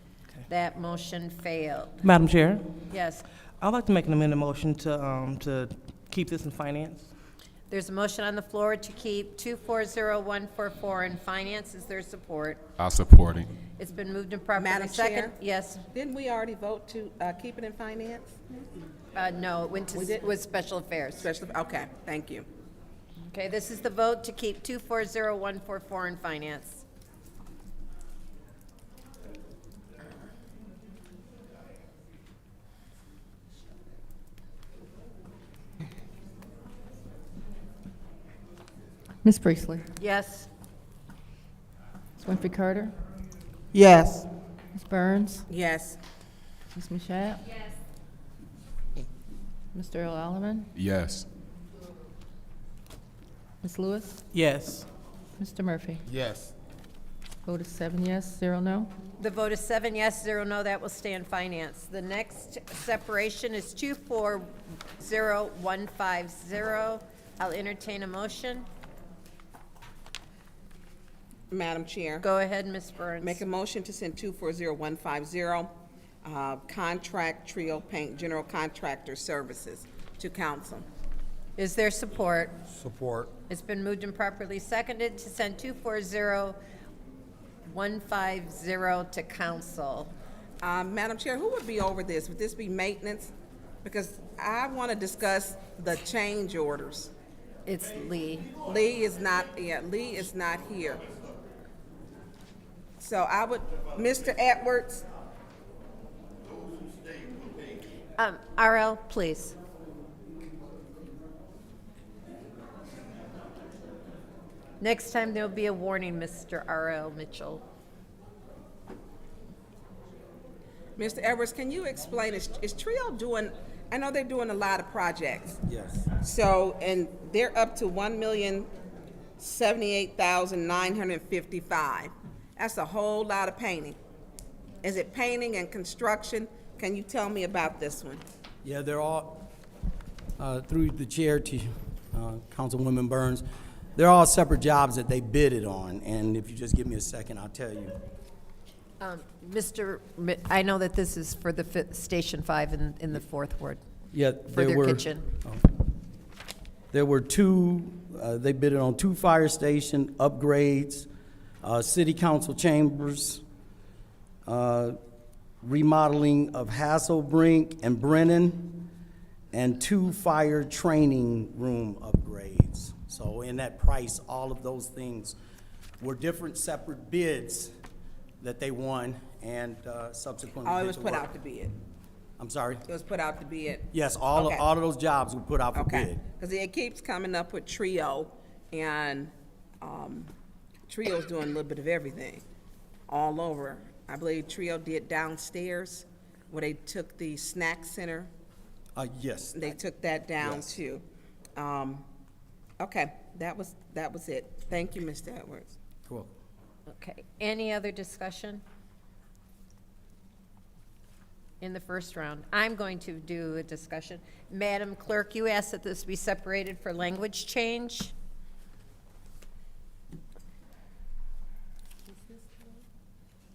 That motion failed. Madam Chair, Yes. I'd like to make an amended motion to keep this in finance. There's a motion on the floor to keep 240144 in finance. Is there support? I'll support it. It's been moved and properly Madam second. Chair? Yes. Didn't we already vote to keep it in finance? No, it went to, We did? was special affairs. Okay, thank you. Okay, this is the vote to keep 240144 in finance. Ms. Priestley? Yes. Ms. Winfrey Carter? Yes. Ms. Burns? Yes. Ms. Mashat? Yes. Mr. Earl Alaman? Yes. Ms. Lewis? Yes. Mr. Murphy? Yes. Vote is 7 yes, 0 no. The vote is 7 yes, 0 no. That will stay in finance. The next separation is 240150. I'll entertain a motion. Madam Chair. Go ahead, Ms. Burns. Make a motion to send 240150, contract trio paint general contractor services to council. Is there support? Support. It's been moved and properly seconded to send 240150 to council. Madam Chair, who would be over this? Would this be maintenance? Because I want to discuss the change orders. It's Lee. Lee is not here. So I would, Mr. Edwards, RL, please. Next time, there'll be a warning, Mr. RL Mitchell. Mr. Edwards, can you explain, is Trio doing, I know they're doing a lot of projects. Yes. So, and they're up to $1,078,955. That's a whole lot of painting. Is it painting and construction? Can you tell me about this one? Yeah, they're all, through the chair to Councilwoman Burns, they're all separate jobs that they bidded on, and if you just give me a second, I'll tell you. I know that this is for the Station 5 in the 4th Ward. Yeah, For their kitchen. There were two, they bidded on 2 fire station upgrades, city council chambers, remodeling of Hasselbrink and Brennan, and 2 fire training room upgrades. So in that price, all of those things were different separate bids that they won and subsequently. Oh, it did was the put work. out to bid. I'm sorry? It was put out to bid. Yes, all Okay. of those jobs were put out for Okay, bid. because it keeps coming up with Trio, and Trio's doing a little bit of everything, all over. I believe Trio did downstairs, where they took the snack center. Yes. They took that down Yes. too. Okay, that was it. Thank you, Mr. Edwards. Cool. Okay, any other discussion? In the first round, I'm going to do a discussion. Madam Clerk, you asked that this be separated for language change.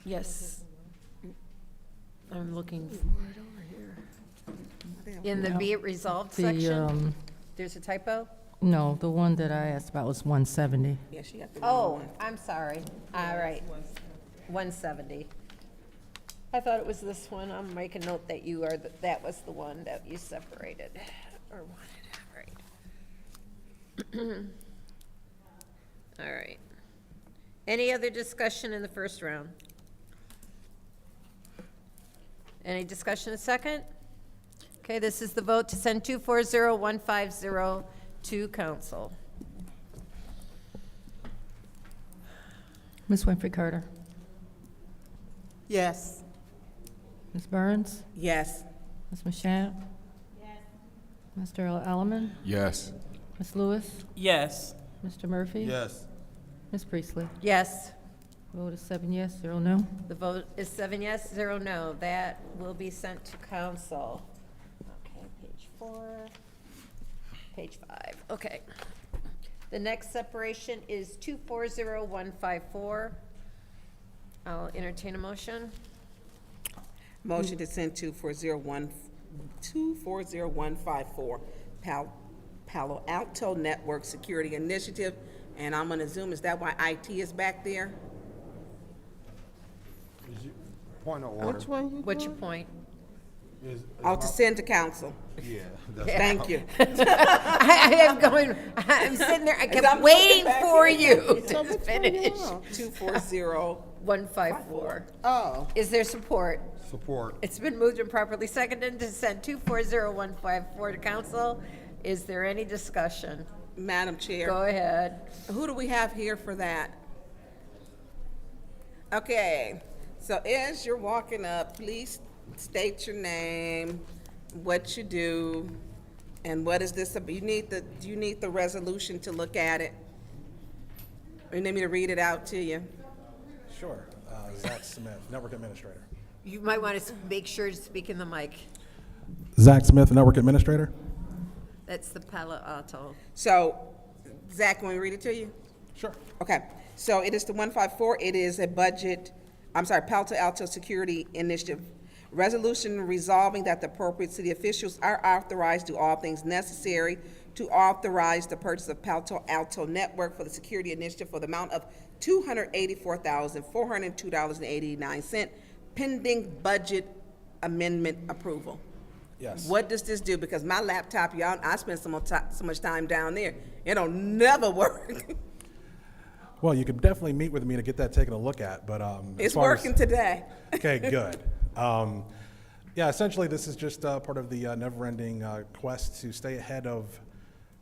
Yes. I'm looking for it over here. In the be it resolved The, section, there's a typo? No, the one that I asked about was 170. Yeah, she got the Oh, I'm sorry. All right. 170. I thought it was this one. I'm making note that that was the one that you separated or wanted. All right. All right. Any other discussion in the first round? Any discussion in second? Okay, this is the vote to send 240150 to council. Ms. Winfrey Carter? Yes. Ms. Burns? Yes. Ms. Mashat? Yes. Mr. Earl Alaman? Yes. Ms. Lewis? Yes. Mr. Murphy? Yes. Ms. Priestley? Yes. Vote is 7 yes, 0 no. The vote is 7 yes, 0 no. That will be sent to council. Okay, page 4, page 5, okay. The next separation is 240154. I'll entertain a motion. Motion to send 240154, Palo Alto Network Security Initiative. And I'm gonna Zoom, is that why IT is back there? Point of order. Which one you What's your doing? point? Oh, to send to council. Yeah. Thank you. I'm sitting there, I I'm kept looking waiting back for here. you to finish. 240154. Oh. Is there support? Support. It's been moved and properly seconded to send 240154 to council. Is there any discussion? Madam Chair. Go ahead. Who do we have here for that? Okay, so as you're walking up, please state your name, what you do, and what is this, do you need the resolution to look at it? Or you need me to read it out to you? Sure. Zach Smith, Network Administrator. You might want to make sure to speak in the mic. Zach Smith, Network Administrator. That's the Palo Alto. So, Zach, can we read it to you? Sure. Okay, so it is the 154, it is a budget, Palo Alto Security Initiative. Resolution resolving that the appropriate city officials are authorized to do all things necessary to authorize the purchase of Palo Alto Network for the Security Initiative for the amount of $284,402.89, pending budget amendment approval. Yes. What does this do? Because my laptop, y'all, I spend so much time down there, it'll never work. Well, you could definitely meet with me to get that taken a look at, but It's working today. Okay, good. Yeah, essentially, this is just part of the never-ending quest to stay ahead of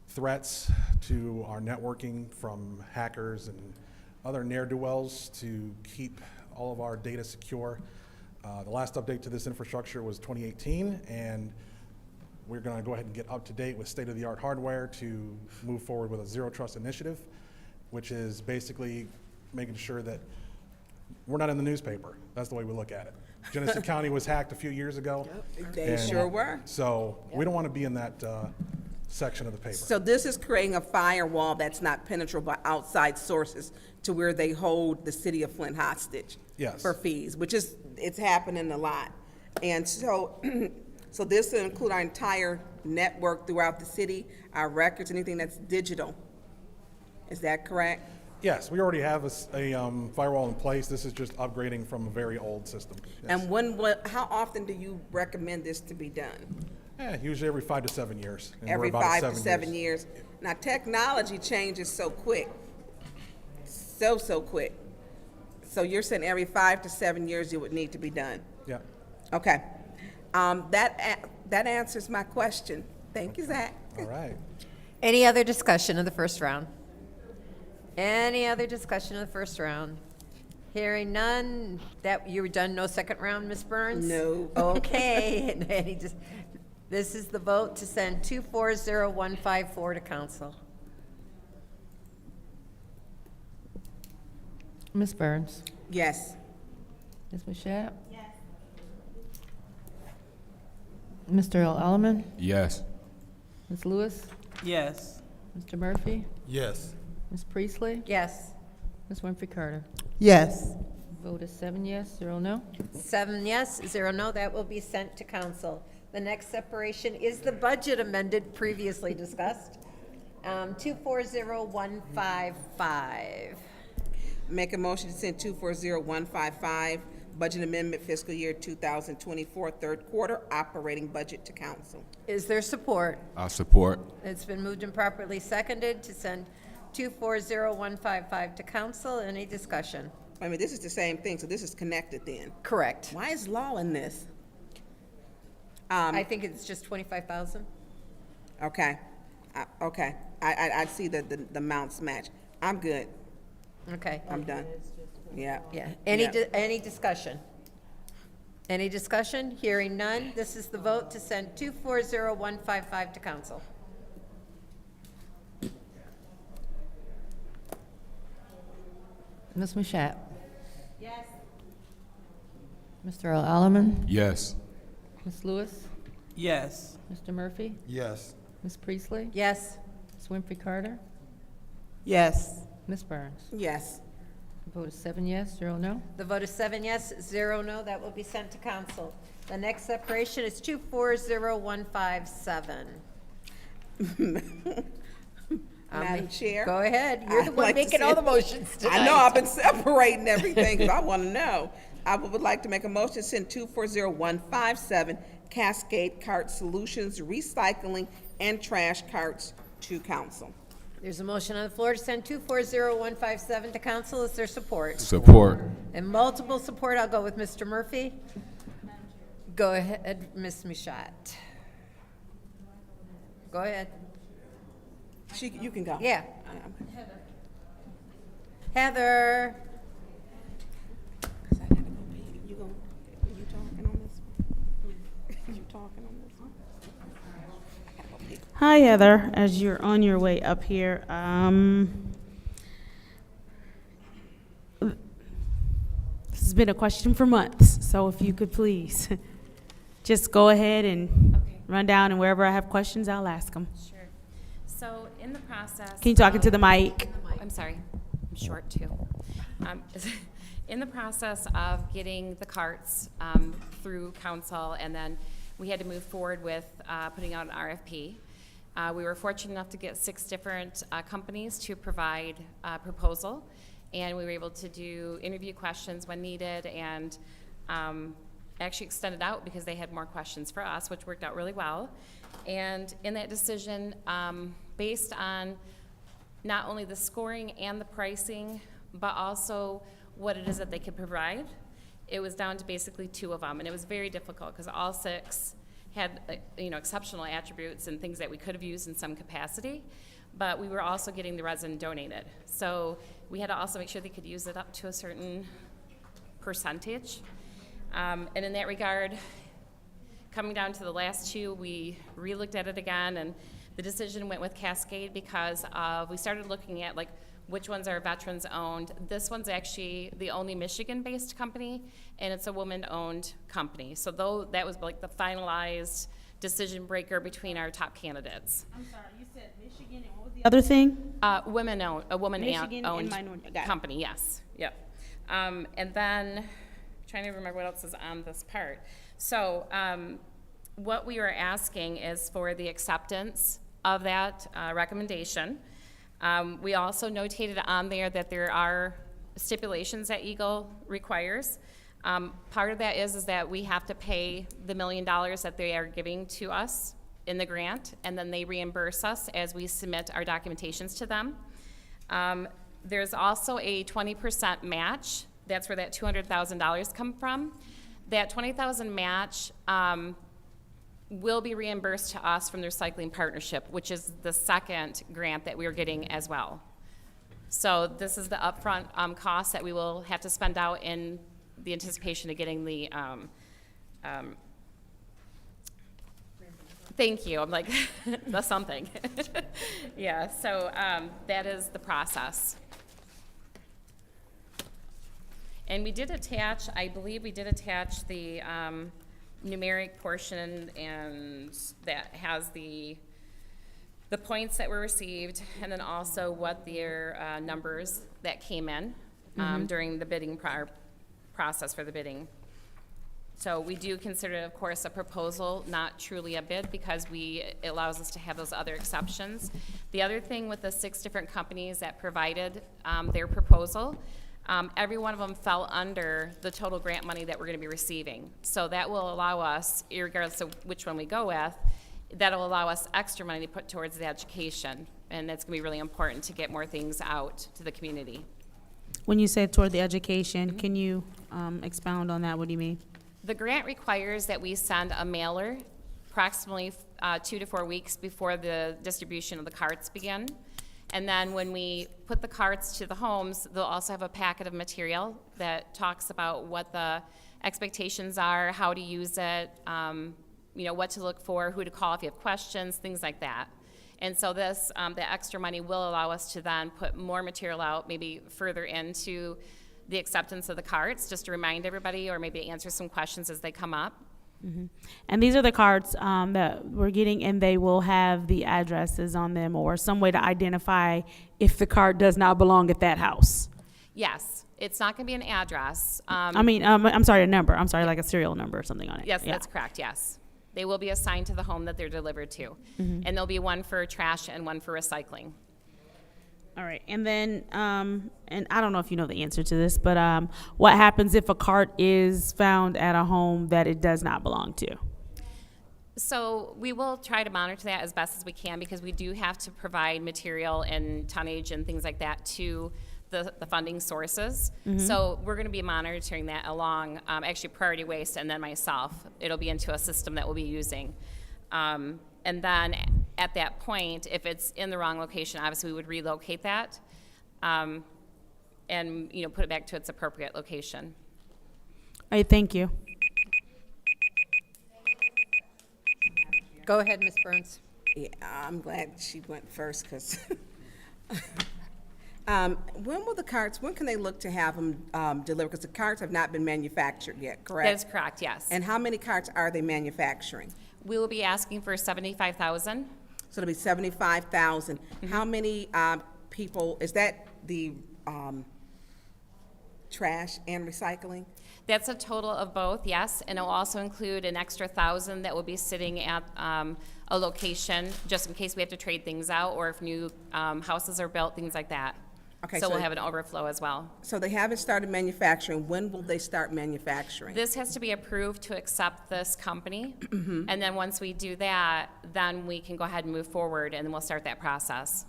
threats to our networking from hackers and other ne'er-do-wells to keep all of our data secure. The last update to this infrastructure was 2018, and we're going to go ahead and get up to date with state-of-the-art hardware to move forward with a zero trust initiative, which is basically making sure that we're not in the newspaper. That's the way we look at it. Genesee County was hacked a few years ago. They sure were. So we don't want to be in that section of the paper. So this is creating a firewall that's not penetrable by outside sources to where they hold the city of Flint hostage. Yes. For fees, which is, it's happening a lot. And so, so this will include our entire network throughout the city, our records, anything that's digital. Is that correct? Yes, we already have a firewall in place. This is just upgrading from a very old system. Yes. And how often do you recommend this to be done? Usually every 5 to 7 years. And we're Every about 5 to 7 years. Now, technology changes so quick, so quick. So you're saying every 5 to 7 years it would need to be done? Yeah. Okay. That answers my question. Thank you, Zach. All right. Any other discussion of the first round? Any other discussion of the first round? Hearing none, that, you were done, no second round, Ms. Burns? No. Okay. This is the vote to send 240154 to council. Ms. Burns? Yes. Ms. Mashat? Yes. Mr. Elleman? Yes. Ms. Lewis? Yes. Mr. Murphy? Yes. Ms. Priestley? Yes. Ms. Winfrey Carter? Yes. Vote is 7 yes, 0 no. 7 yes, 0 no. That will be sent to council. The next separation is the budget amended previously discussed. 240155. Make a motion to send 240155, budget amendment fiscal year 2024, third quarter operating budget to council. Is there support? I support. It's been moved and properly seconded to send 240155 to council. Any discussion? I mean, this is the same thing, so this is connected then. Correct. Why is law in this? I think it's just 25,000. Okay. Okay. I see that the amounts match. I'm good. Okay. I'm done. Yeah. Yeah. Yeah. Any discussion? Any discussion? Hearing none. This is the vote to send 240155 to council. Ms. Mashat? Yes. Mr. Alaman? Yes. Ms. Lewis? Yes. Mr. Murphy? Yes. Ms. Priestley? Yes. Ms. Winfrey Carter? Yes. Ms. Burns? Yes. The vote is 7 yes, 0 no. The vote is 7 yes, 0 no. That will be sent to council. The next separation is 240157. Madam Chair? Go ahead. You're the I'd one like to making see all it. the motions tonight. I know, I've been separating everything because I want to know. I would like to make a motion to send 240157 Cascade Cart Solutions Recycling and Trash Carts to council. There's a motion on the floor to send 240157 to council. Is there support? Support. And multiple support. I'll go with Mr. Murphy. Go ahead, Ms. Michaud. Go ahead. You can go. Yeah. Heather. You talking on this one? You talking on this one? Hi, Heather. As you're on your way up here, this has been a question for months, so if you could please just go ahead and run down, and wherever I have questions, I'll ask them. Sure. So in the process. Can you talk into the mic? I'm sorry, I'm short too. In the process of getting the carts through council, and then we had to move forward with putting out an RFP. We were fortunate enough to get 6 different companies to provide a proposal, and we were able to do interview questions when needed, and actually extended out because they had more questions for us, which worked out really well. And in that decision, based on not only the scoring and the pricing, but also what it is that they could provide, it was down to basically 2 of them, and it was very difficult because all 6 had exceptional attributes and things that we could have used in some capacity, but we were also getting the resin donated. So we had to also make sure they could use it up to a certain percentage. And in that regard, coming down to the last 2, we re-looked at it again, and the decision went with Cascade because we started looking at which ones are veterans owned. This one's actually the only Michigan-based company, and it's a woman-owned company. So that was the finalized decision breaker between our top candidates. I'm sorry, you said Michigan, and what was the other thing? A woman-owned Michigan and minority. Got it. company, yes, yep. And then, trying to remember what else is on this part. So what we were asking is for the acceptance of that recommendation. We also notated on there that there are stipulations that Eagle requires. Part of that is that we have to pay the $1 million that they are giving to us in the grant, and then they reimburse us as we submit our documentations to them. There's also a 20% match. That's where that $200,000 come from. That $20,000 match will be reimbursed to us from the Recycling Partnership, which is the second grant that we are getting as well. So this is the upfront cost that we will have to spend out in the anticipation of getting the, thank you, I'm like, that's something. Yeah, so that is the process. And we did attach, I believe we did attach the numeric portion, and that has the points that were received, and then also what their numbers that came in during the bidding process for the bidding. So we do consider it, of course, a proposal, not truly a bid, because it allows us to have those other exceptions. The other thing with the 6 different companies that provided their proposal, every one of them fell under the total grant money that we're going to be receiving. So that will allow us, regardless of which one we go with, that'll allow us extra money to put towards the education. And that's going to be really important to get more things out to the community. When you said toward the education, can you expound on that? What do you mean? The grant requires that we send a mailer approximately 2 to 4 weeks before the distribution of the carts begin. And then when we put the carts to the homes, they'll also have a packet of material that talks about what the expectations are, how to use it, what to look for, who to call if you have questions, things like that. And so the extra money will allow us to then put more material out, maybe further into the acceptance of the carts, just to remind everybody, or maybe answer some questions as they come up. And these are the cards that we're getting, and they will have the addresses on them or some way to identify if the card does not belong at that house. Yes, it's not going to be an address. I'm sorry, a number. I'm sorry, like a serial number or something on it. Yes, Yeah. that's correct, yes. They will be assigned to the home that they're delivered to. Mhm. And there'll be one for trash and one for recycling. All right, and then, and I don't know if you know the answer to this, but what happens if a cart is found at a home that it does not belong to? So we will try to monitor that as best as we can, because we do have to provide material and tonnage and things like that to the funding sources. Mhm. So we're going to be monitoring that along, actually Priority Waste and then myself. It'll be into a system that we'll be using. And then at that point, if it's in the wrong location, obviously we would relocate that and put it back to its appropriate location. All right, thank you. Go ahead, Ms. Burns. Yeah, I'm glad she went first, because when can they look to have them delivered? Because the carts have not been manufactured yet, correct? That is correct, yes. And how many carts are they manufacturing? We will be asking for 75,000. So it'll be 75,000. How many people, is that the trash and recycling? That's a total of both, yes, and it will also include an extra 1,000 that will be sitting at a location, just in case we have to trade things out, or if new houses are built, things like that. Okay, so we'll have an overflow as well. So they haven't started manufacturing. When will they start manufacturing? This has to be approved to accept this company, and then once we do that, then we can go ahead and move forward, and then we'll start that process.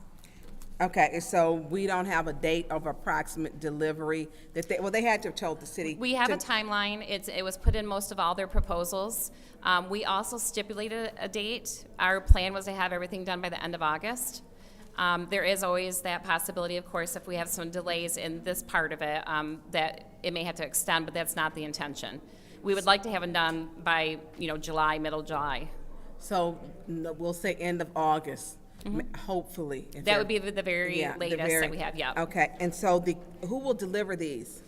Okay, so we don't have a date of approximate delivery that they had to have told the city. We have a timeline. It was put in most of all their proposals. We also stipulated a date. Our plan was to have everything done by the end of August. There is always that possibility, of course, if we have some delays in this part of it, that it may have to extend, but that's not the intention. We would like to have it done by, July, middle July. So we'll say end of August, hopefully. That would be the very latest that we have, yeah. Okay, and so who will deliver these?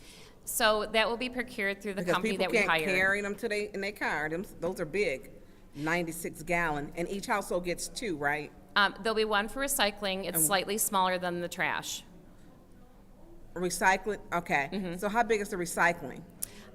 So that will be procured through the Because company that people we can't hire. carry them in their car. Those are big, 96 gallon, and each household gets 2, right? There'll be one for recycling. It's slightly smaller than the trash. Recycling, okay. So how big is the recycling?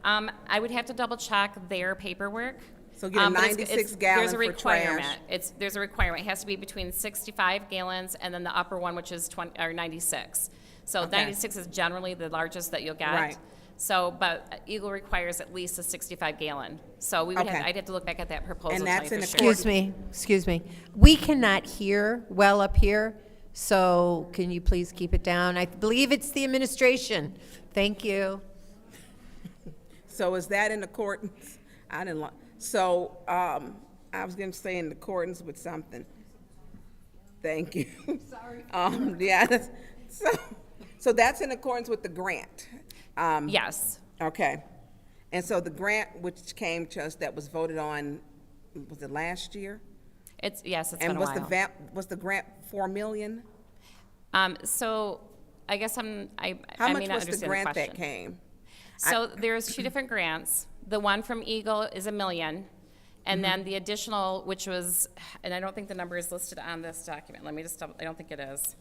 I would have to double check their paperwork. So get a but 96 gallon there's a for requirement. trash. There's a requirement. It has to be between 65 gallons and then the upper one, which is 96. So Okay. 96 is generally the largest that you'll get. Right. So, but Eagle requires at least a 65 gallon. So we would Okay. I'd have to look back at that proposal. And to tell that's you in for sure. Excuse me. We cannot hear well up here, so can you please keep it down? I believe it's the administration. Thank you. So is that in accordance? I didn't like, so, I was gonna say in accordance with something. Thank you. Sorry. Yeah, so that's in accordance with the grant? Yes. Okay. And so the grant which came to us that was voted on, was it last year? Yes, it's And been a was while. was the grant 4 million? So I guess I How may much not was the understand grant question. that came? So there's 2 different grants. The one from Eagle is $1 million, and then the additional, which was, and I don't think the number is listed on this document. Let me just double, I don't think it is.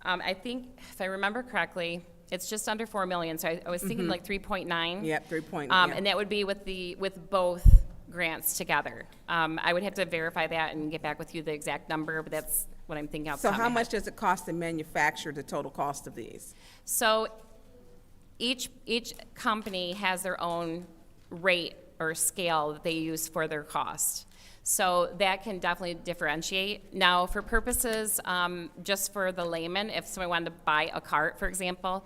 I think, if I remember correctly, it's just under 4 million, so I was thinking like 3.9. Yep, 3.9. And that would be with both grants together. I would have to verify that and get back with you the exact number, but that's what I'm thinking off the So top of how my much head. does it cost to manufacture the total cost of these? So each company has their own rate or scale that they use for their cost. So that can definitely differentiate. Now, for purposes, just for the layman, if someone wanted to buy a cart, for example,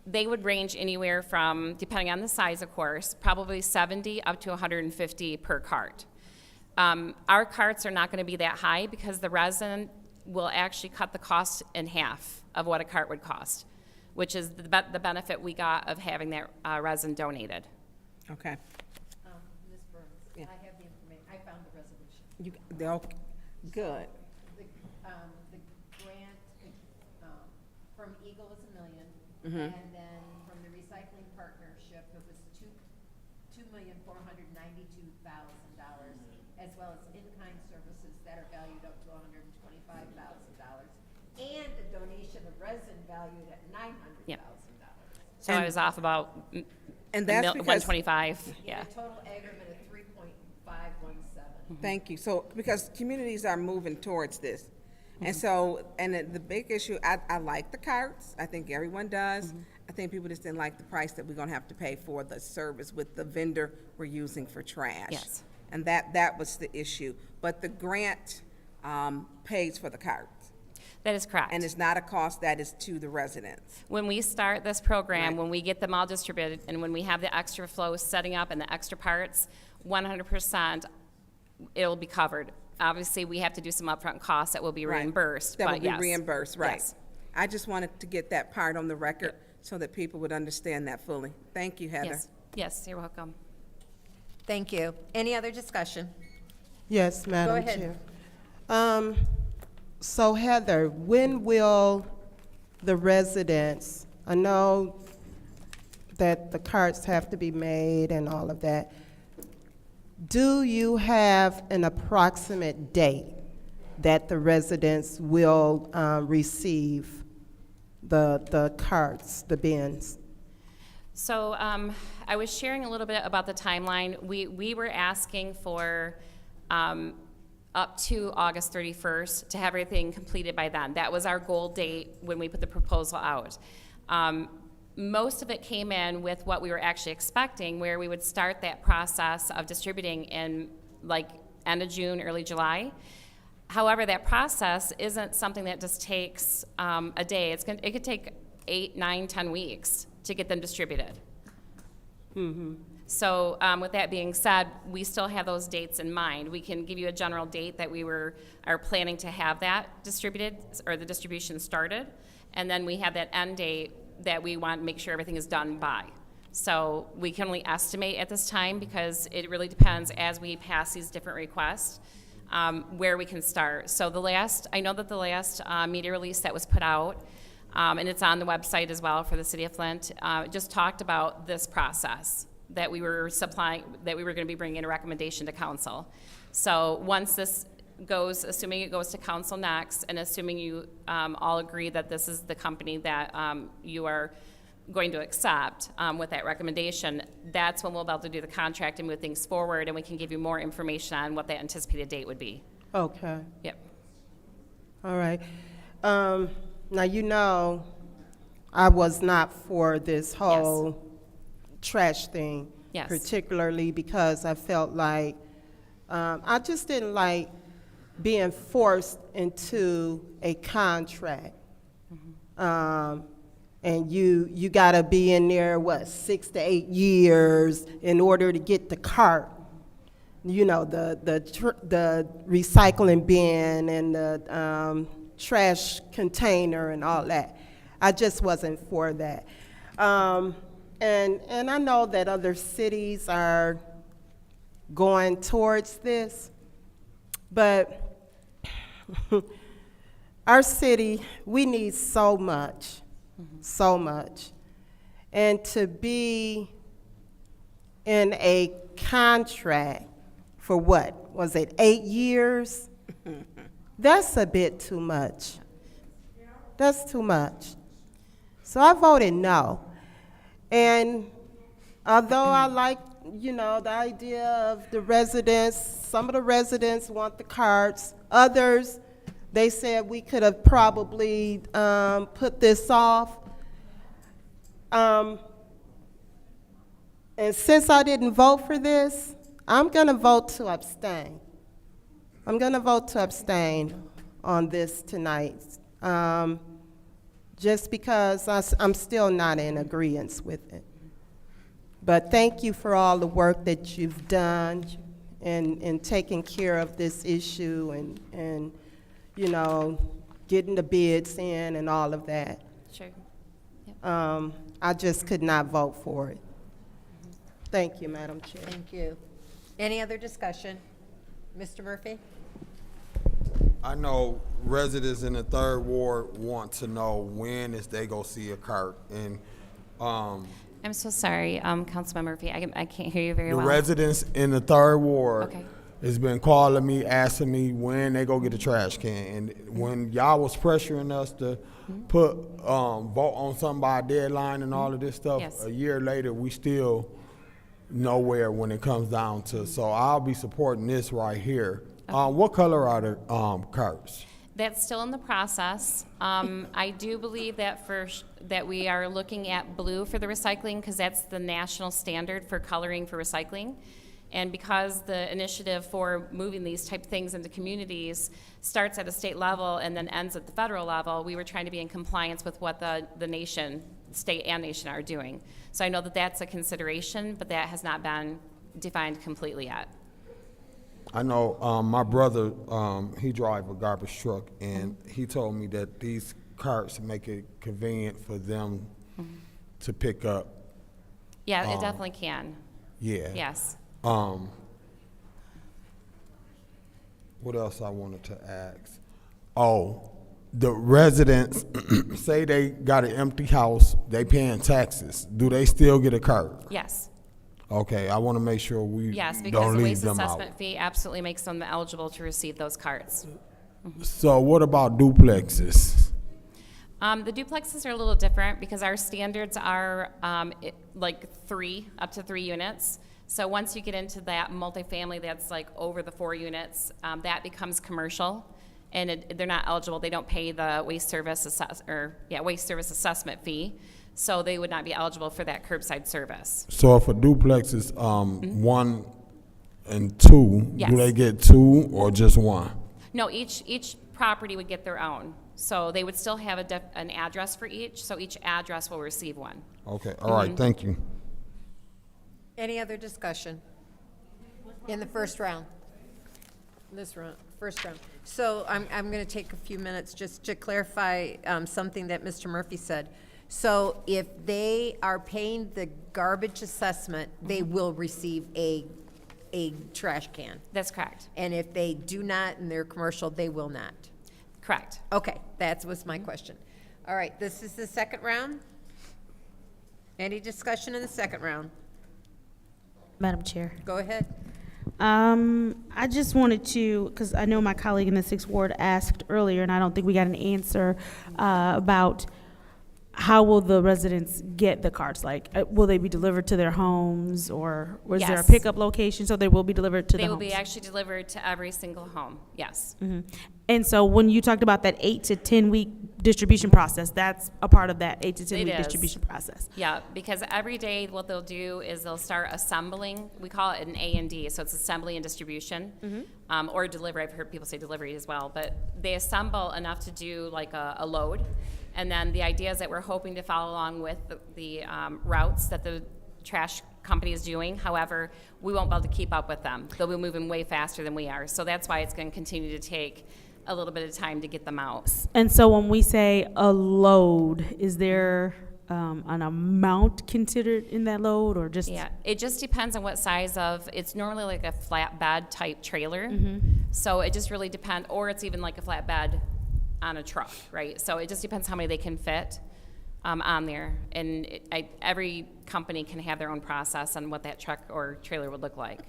they would range anywhere from, depending on the size, of course, probably 70 up to 150 per cart. Our carts are not going to be that high because the resin will actually cut the cost in half of what a cart would cost, which is the benefit we got of having that resin donated. Okay. Ms. Burns, Yeah. I have the information. I found the resolution. Good. The grant from Eagle is $1 million, Mhm. and then from the recycling part it was $2,492,000, as well as in-kind services that are valued up to $125,000, and a donation of resin valued at $900,000. Yep. So I was off about And that's because- 125, yeah. A total aggregate of 3.517. Thank you. So, because communities are moving towards this. And so, and the big issue, I like the carts. I think everyone does. I think people just didn't like the price that we're gonna have to pay for the service with the vendor we're using for trash. Yes. And that was the issue. But the grant pays for the carts. That is correct. And it's not a cost that is to the residents. When we start this program, Right. when we get them all distributed, and when we have the extra flow setting up and the extra parts, 100% it'll be covered. Obviously, we have to do some upfront costs that will be Right. reimbursed, That but will be yes. reimbursed, right. Yes. I just wanted to get that part on the record so that people would understand that fully. Thank you, Heather. Yes, yes, you're welcome. Thank you. Any other discussion? Yes, Madam ahead. Chair. So Heather, when will the residents, I know that the carts have to be made and all of that. Do you have an approximate date that the residents will receive the carts, the bins? So I was sharing a little bit about the timeline. We were asking for up to August 31st to have everything completed by then. That was our goal date when we put the proposal out. Most of it came in with what we were actually expecting, where we would start that process of distributing in like end of June, early July. However, that process isn't something that just takes a day. It could take 8, 9, 10 weeks to get them distributed. So with that being said, we still have those dates in mind. We can give you a general date that we are planning to have that distributed, or the distribution started, and then we have that end date that we want to make sure everything is done by. So we can only estimate at this time because it really depends as we pass these different requests where we can start. So I know that the last media release that was put out, and it's on the website as well for the City of Flint, just talked about this process that we were supplying, that we were going to be bringing a recommendation to council. So once this goes, assuming it goes to council next, and assuming you all agree that this is the company that you are going to accept with that recommendation, that's when we'll be able to do the contract and move things forward, and we can give you more information on what that anticipated date would be. Okay. Yep. All right. Now, you know, I was not for this whole trash thing. Yes. Particularly because I felt like, I just didn't like being forced into a contract. And you gotta be in there, 6 to 8 years in order to get the cart. You know, the recycling bin and the trash container and all that. I just wasn't for that. And I know that other cities are going towards this, but our city, we need so much, so much. And to be in a contract for what, was it 8 years? That's a bit too much. That's too much. So I voted no. And although I like, you know, the idea of the residents, some of the residents want the carts, others, they said we could have probably put this off. And since I didn't vote for this, I'm gonna vote to abstain. I'm gonna vote to abstain on this tonight. Just because I'm still not in agreement with it. But thank you for all the work that you've done in taking care of this issue and you know, getting the bids in and all of that. Sure. Yep. I just could not vote for it. Thank you, Madam Chair. Thank you. Any other discussion? Mr. Murphy? I know residents in the 3rd Ward want to know when is they go see a cart, and I'm so sorry, Councilman Murphy. I can't hear you very The well. residents in the 3rd Ward Okay. has been calling me, asking me when they go get a trash can. And when y'all was pressuring us to put, vote on something by a deadline and all of this stuff, Yes. a year later, we still nowhere when it comes down to, so I'll be supporting this right here. What color are the carts? That's still in the process. I do believe that that we are looking at blue for the recycling because that's the national standard for coloring for recycling. And because the initiative for moving these type of things into communities starts at a state level and then ends at the federal level, we were trying to be in compliance with what the nation, state and nation are doing. So I know that that's a consideration, but that has not been defined completely yet. I know my brother, he drives a garbage truck, and he told me that these carts make it convenient for them to pick up. Yeah, it definitely can. Yeah. Yes. What else I wanted to ask? Oh, the residents, say they got an empty house, they paying taxes. Do they still get a cart? Yes. Okay, I want to make sure we Yes, because don't the leave waste them out. assessment fee absolutely makes them eligible to receive those cards. So what about duplexes? The duplexes are a little different because our standards are like up to three units. So once you get into that multifamily that's like over the 4 units, that becomes commercial, and they're not eligible. They don't pay the waste service assessment fee, so they would not be eligible for that curbside service. So if a duplex is 1 and 2, Yes. do they get 2 or just 1? No, each property would get their own. So they would still have an address for each, so each address will receive one. Okay, all right, thank you. Any other discussion in the first round? This round, first round. So I'm going to take a few minutes just to clarify something that Mr. Murphy said. So if they are paying the garbage assessment, they will receive a trash can. That's correct. And if they do not and they're commercial, they will not. Correct. Okay, that was my question. All right, this is the second round. Any discussion in the second round? Madam Chair. Go ahead. I just wanted to, because I know my colleague in the 6th Ward asked earlier, and I don't think we got an answer about how will the residents get the cards? Like, will they be delivered to their homes, or was there a Yes. pickup location? So they will be delivered to They the will homes? be actually delivered to every single home, yes. And so when you talked about that 8 to 10 week distribution process, that's a part of that 8 to 10 It week is. distribution process. Yeah, because every day what they'll do is they'll start assembling. We call it an A&D, so it's assembly and distribution, or delivery. I've heard people say delivery as well, but they assemble enough to do like a load. And then the idea is that we're hoping to follow along with the routes that the trash company is doing. However, we won't be able to keep up with them. They'll be moving way faster than we are. So that's why it's going to continue to take a little bit of time to get them out. And so when we say a load, is there an amount considered in that load, or just? Yeah, it just depends on what size of, it's normally like a flatbed type trailer. So it just really depends, or it's even like a flatbed on a truck, right? So it just depends how many they can fit on there. And every company can have their own process on what that truck or trailer would look like.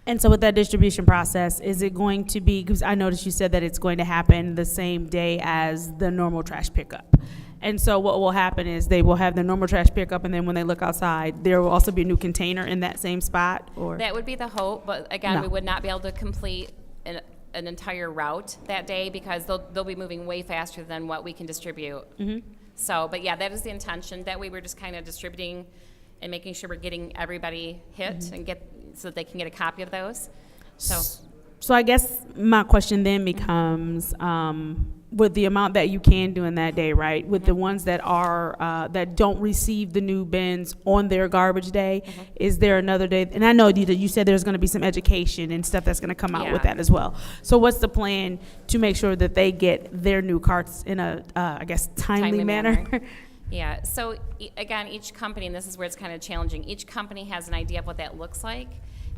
And so with that distribution process, is it going to be, because I noticed you said that it's going to happen the same day as the normal trash pickup. And so what will happen is they will have the normal trash pickup, and then when they look outside, there will also be a new container in that same spot, or? That would be the hope, but again, No. we would not be able to complete an entire route that day because they'll be moving way faster than what we can distribute. So, but yeah, that is the intention. That way we're just kind of distributing and making sure we're getting everybody hit and so that they can get a copy of those. So I guess my question then becomes, with the amount that you can do in that day, right? With the ones that are, that don't receive the new bins on their garbage day, is there another day? And I know you said there's gonna be some education and stuff that's gonna come out with Yeah. that as well. So what's the plan to make sure that they get their new carts in a, I guess, timely manner? Yeah, so again, each company, and this is where it's kind of challenging, each company has an idea of what that looks like.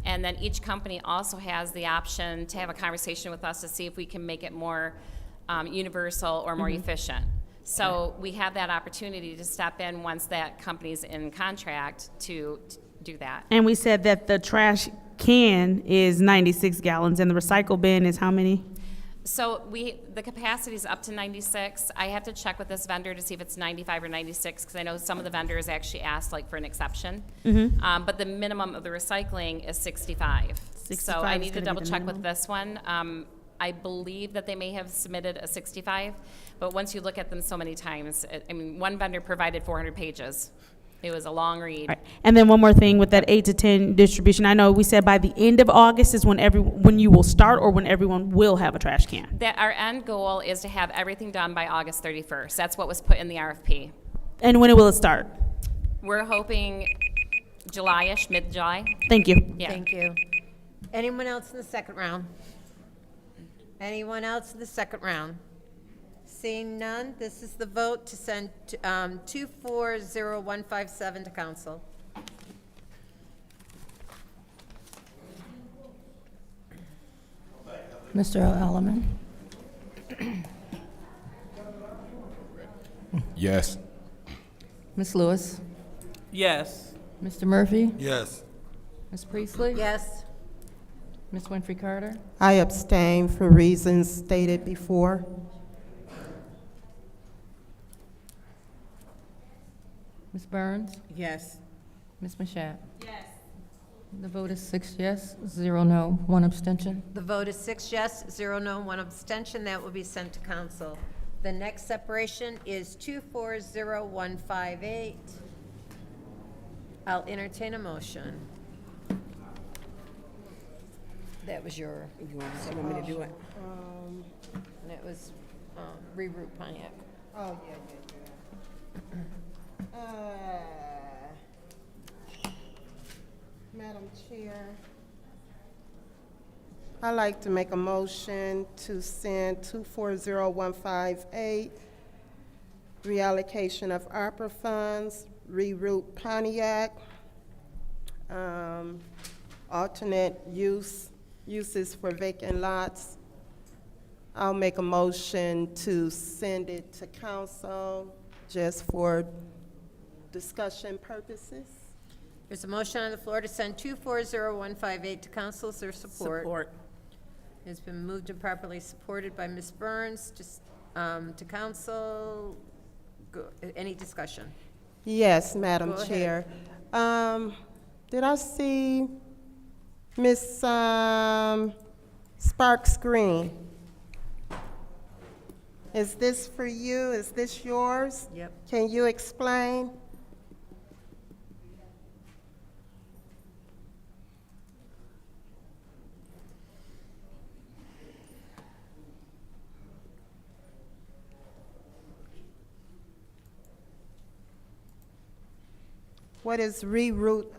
And then each company also has the option to have a conversation with us to see if we can make it more universal or more efficient. So we have that opportunity to step in once that company's in contract to do that. And we said that the trash can is 96 gallons and the recycle bin is how many? So the capacity is up to 96. I have to check with this vendor to see if it's 95 or 96, because I know some of the vendors actually asked like for an exception. But the minimum of the recycling is 65. So 65 I is need to gonna be double the check with minimum? this one. I believe that they may have submitted a 65, but once you look at them so many times, I mean, one vendor provided 400 pages. It was a long read. Right. And then one more thing with that 8 to 10 distribution. I know we said by the end of August is when you will start, or when everyone will have a trash can. That our end goal is to have everything done by August 31st. That's what was put in the RFP. And when will it start? We're hoping July-ish, mid-July. Thank you. Yeah. Thank you. Anyone else in the second round? Anyone else in the second round? Seeing none, this is the vote to send 240157 to council. Mr. Alleman? Yes. Ms. Lewis? Yes. Mr. Murphy? Yes. Ms. Priestley? Yes. Ms. Winfrey Carter? I abstain for reasons stated before. Ms. Burns? Yes. Ms. Mashat? Yes. The vote is 6 yes, 0 no, 1 abstention. The vote is 6 yes, 0 no, 1 abstention. That will be sent to council. The next separation is 240158. I'll entertain a motion. That was your. You want me to do it? And it was reroute Pontiac. Oh, Madam Chair, I'd like to make a motion to send 240158, reallocation of ARPA funds, reroute Pontiac, alternate uses for vacant lots. I'll make a motion to send it to council just for discussion purposes. There's a motion on the floor to send 240158 to council. Is there support? Support. It's been moved and properly supported by Ms. Burns to council. Any discussion? Yes, Madam Go ahead. Chair. Did I see Ms. Sparks Green? Is this for you? Is this yours? Yep. Can you explain? What is reroute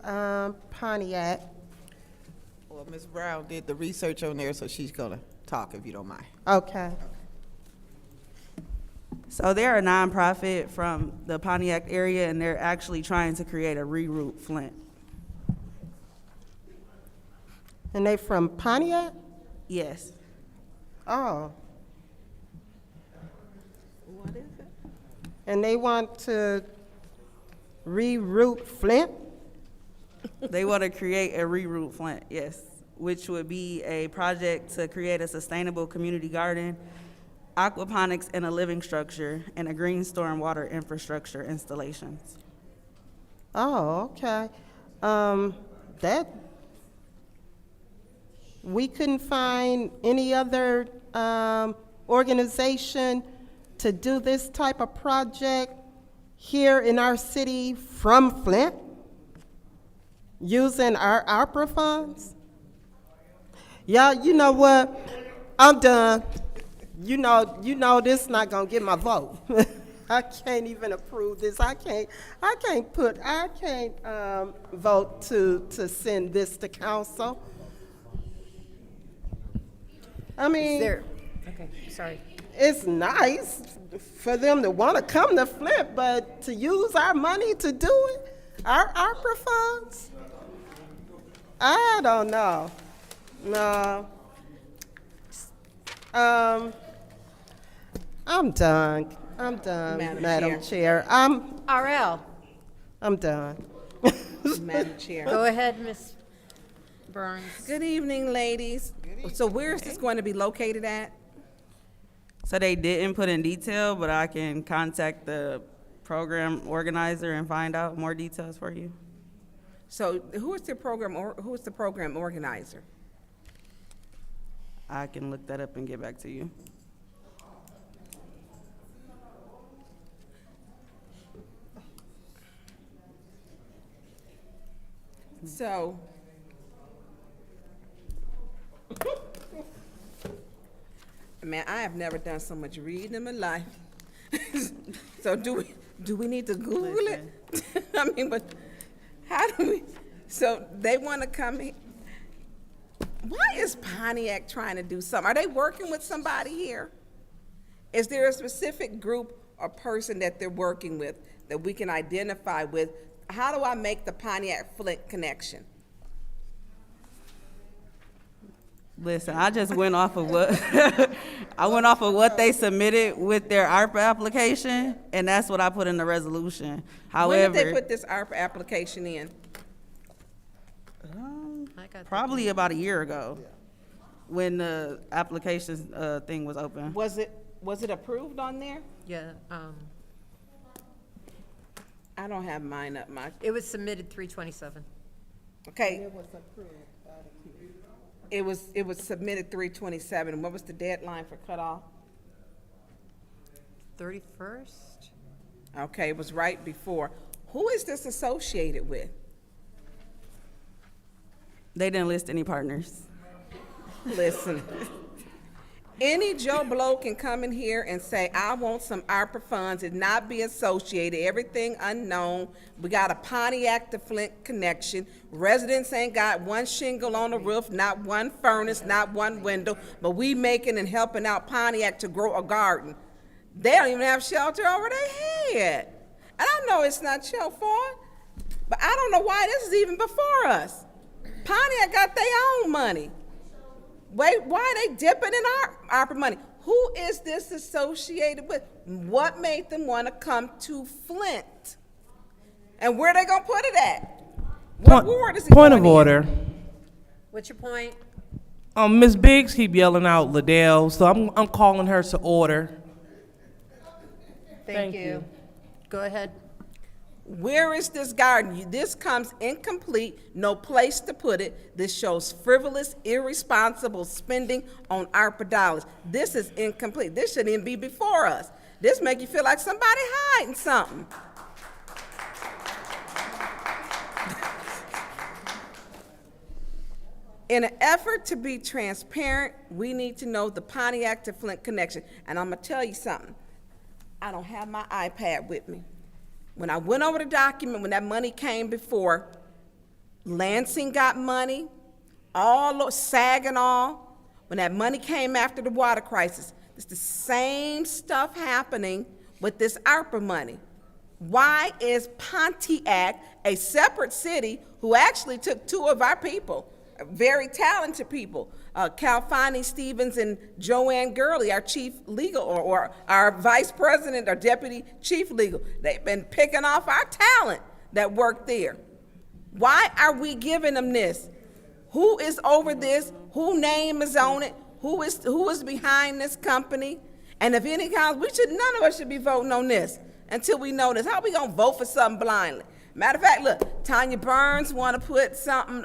Pontiac? Well, Ms. Brown did the research on there, so she's gonna talk if you don't mind. Okay. So they're a nonprofit from the Pontiac area, and they're actually trying to create a reroute Flint. And they from Pontiac? Yes. Oh. What is it? And they want to reroute Flint? They want to create a reroute Flint, yes, which would be a project to create a sustainable community garden, aquaponics and a living structure, and a green storm water infrastructure installations. Oh, okay. That, we couldn't find any other organization to do this type of project here in our city from Flint, using our ARPA funds? Y'all, you know what? I'm done. You know this not gonna get my vote. I can't even approve this. I can't vote to send this to council. I mean, Okay, sorry. it's nice for them to want to come to Flint, but to use our money to do it, our ARPA funds? I don't know. No. I'm done. I'm done, Madam Madam Chair. Chair. RL, I'm done. Madam Chair. go ahead, Ms. Burns. Good evening, ladies. So where is this going to be located at? So they didn't put in detail, but I can contact the program organizer and find out more details for you. So who is the program organizer? I can look that up and get back to you. So, man, I have never done so much reading in my life. So do we need to Google it? I mean, but how do we? So they want to come here. Why is Pontiac trying to do something? Are they working with somebody here? Is there a specific group or person that they're working with that we can identify with? How do I make the Pontiac Flint connection? Listen, I just went off of what they submitted with their ARPA application, and that's what I put in the resolution. However, When did they put this ARPA application in? probably about a year ago, when the application thing was open. Was it approved on there? Yeah, I don't have mine up, it was submitted 3/27. Okay. It was submitted 3/27. What was the deadline for cutoff? 31st? Okay, it was right before. Who is this associated with? They didn't list any partners. Listen, any Joe Blow can come in here and say, I want some ARPA funds and not be associated, everything unknown. We got a Pontiac to Flint connection. Residents ain't got one shingle on the roof, not one furnace, not one window, but we making and helping out Pontiac to grow a garden. They don't even have shelter over their head. And I know it's not your fault, but I don't know why this is even before us. Pontiac got their own money. Wait, why are they dipping in our ARPA money? Who is this associated with? What made them want to come to Flint? And where they gonna put it at? What ward is it Point going of in? order. What's your point? Ms. Biggs keep yelling out Liddell, so I'm calling her to order. Thank you. Go ahead. Where is this garden? This comes incomplete, no place to put it. This shows frivolous, irresponsible spending on ARPA dollars. This is incomplete. This shouldn't even be before us. This make you feel like somebody hiding something. In an effort to be transparent, we need to know the Pontiac to Flint connection. And I'm gonna tell you something. I don't have my iPad with me. When I went over the document, when that money came before, Lansing got money, all Saginaw, when that money came after the water crisis, it's the same stuff happening with this ARPA money. Why is Pontiac, a separate city who actually took two of our people, very talented people, Calfani Stevens and Joanne Gurley, our chief legal, or our vice president or deputy chief legal. They've been picking off our talent that worked there. Why are we giving them this? Who is over this? Whose name is on it? Who is behind this company? And if any kind, none of us should be voting on this until we know this. How are we gonna vote for something blindly? Matter of fact, look, Tanya Burns wanna put something,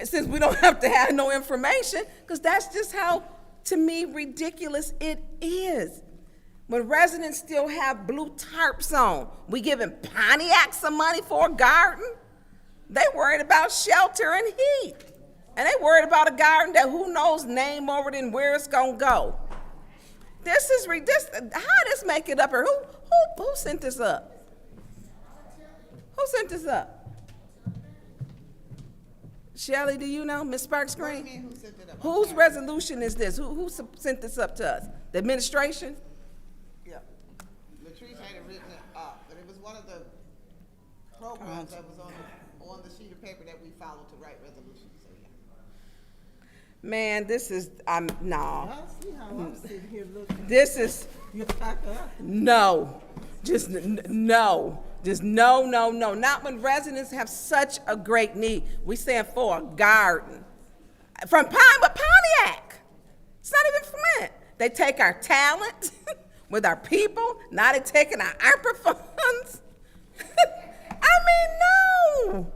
since we don't have to have no information, because that's just how, to me, ridiculous it is. When residents still have blue tarps on, we giving Pontiac some money for a garden? They worried about shelter and heat. And they worried about a garden that who knows name over it and where it's gonna go. This is ridiculous. How this make it up here? Who sent this up? Who sent this up? Shelley, do you know? Ms. Sparks Green? Whose resolution is this? Who sent this up to us? The administration? Yeah. Latrice had it written up, but it was one of the programs that was on the sheet of paper that we followed to write resolutions, so yeah. Man, this is, no. This is, no. Just no. Just no, no, no. Not when residents have such a great need. We stand for a garden. From Pontiac. It's not even Flint. They take our talent with our people. Now they're taking our ARPA funds. I mean, no.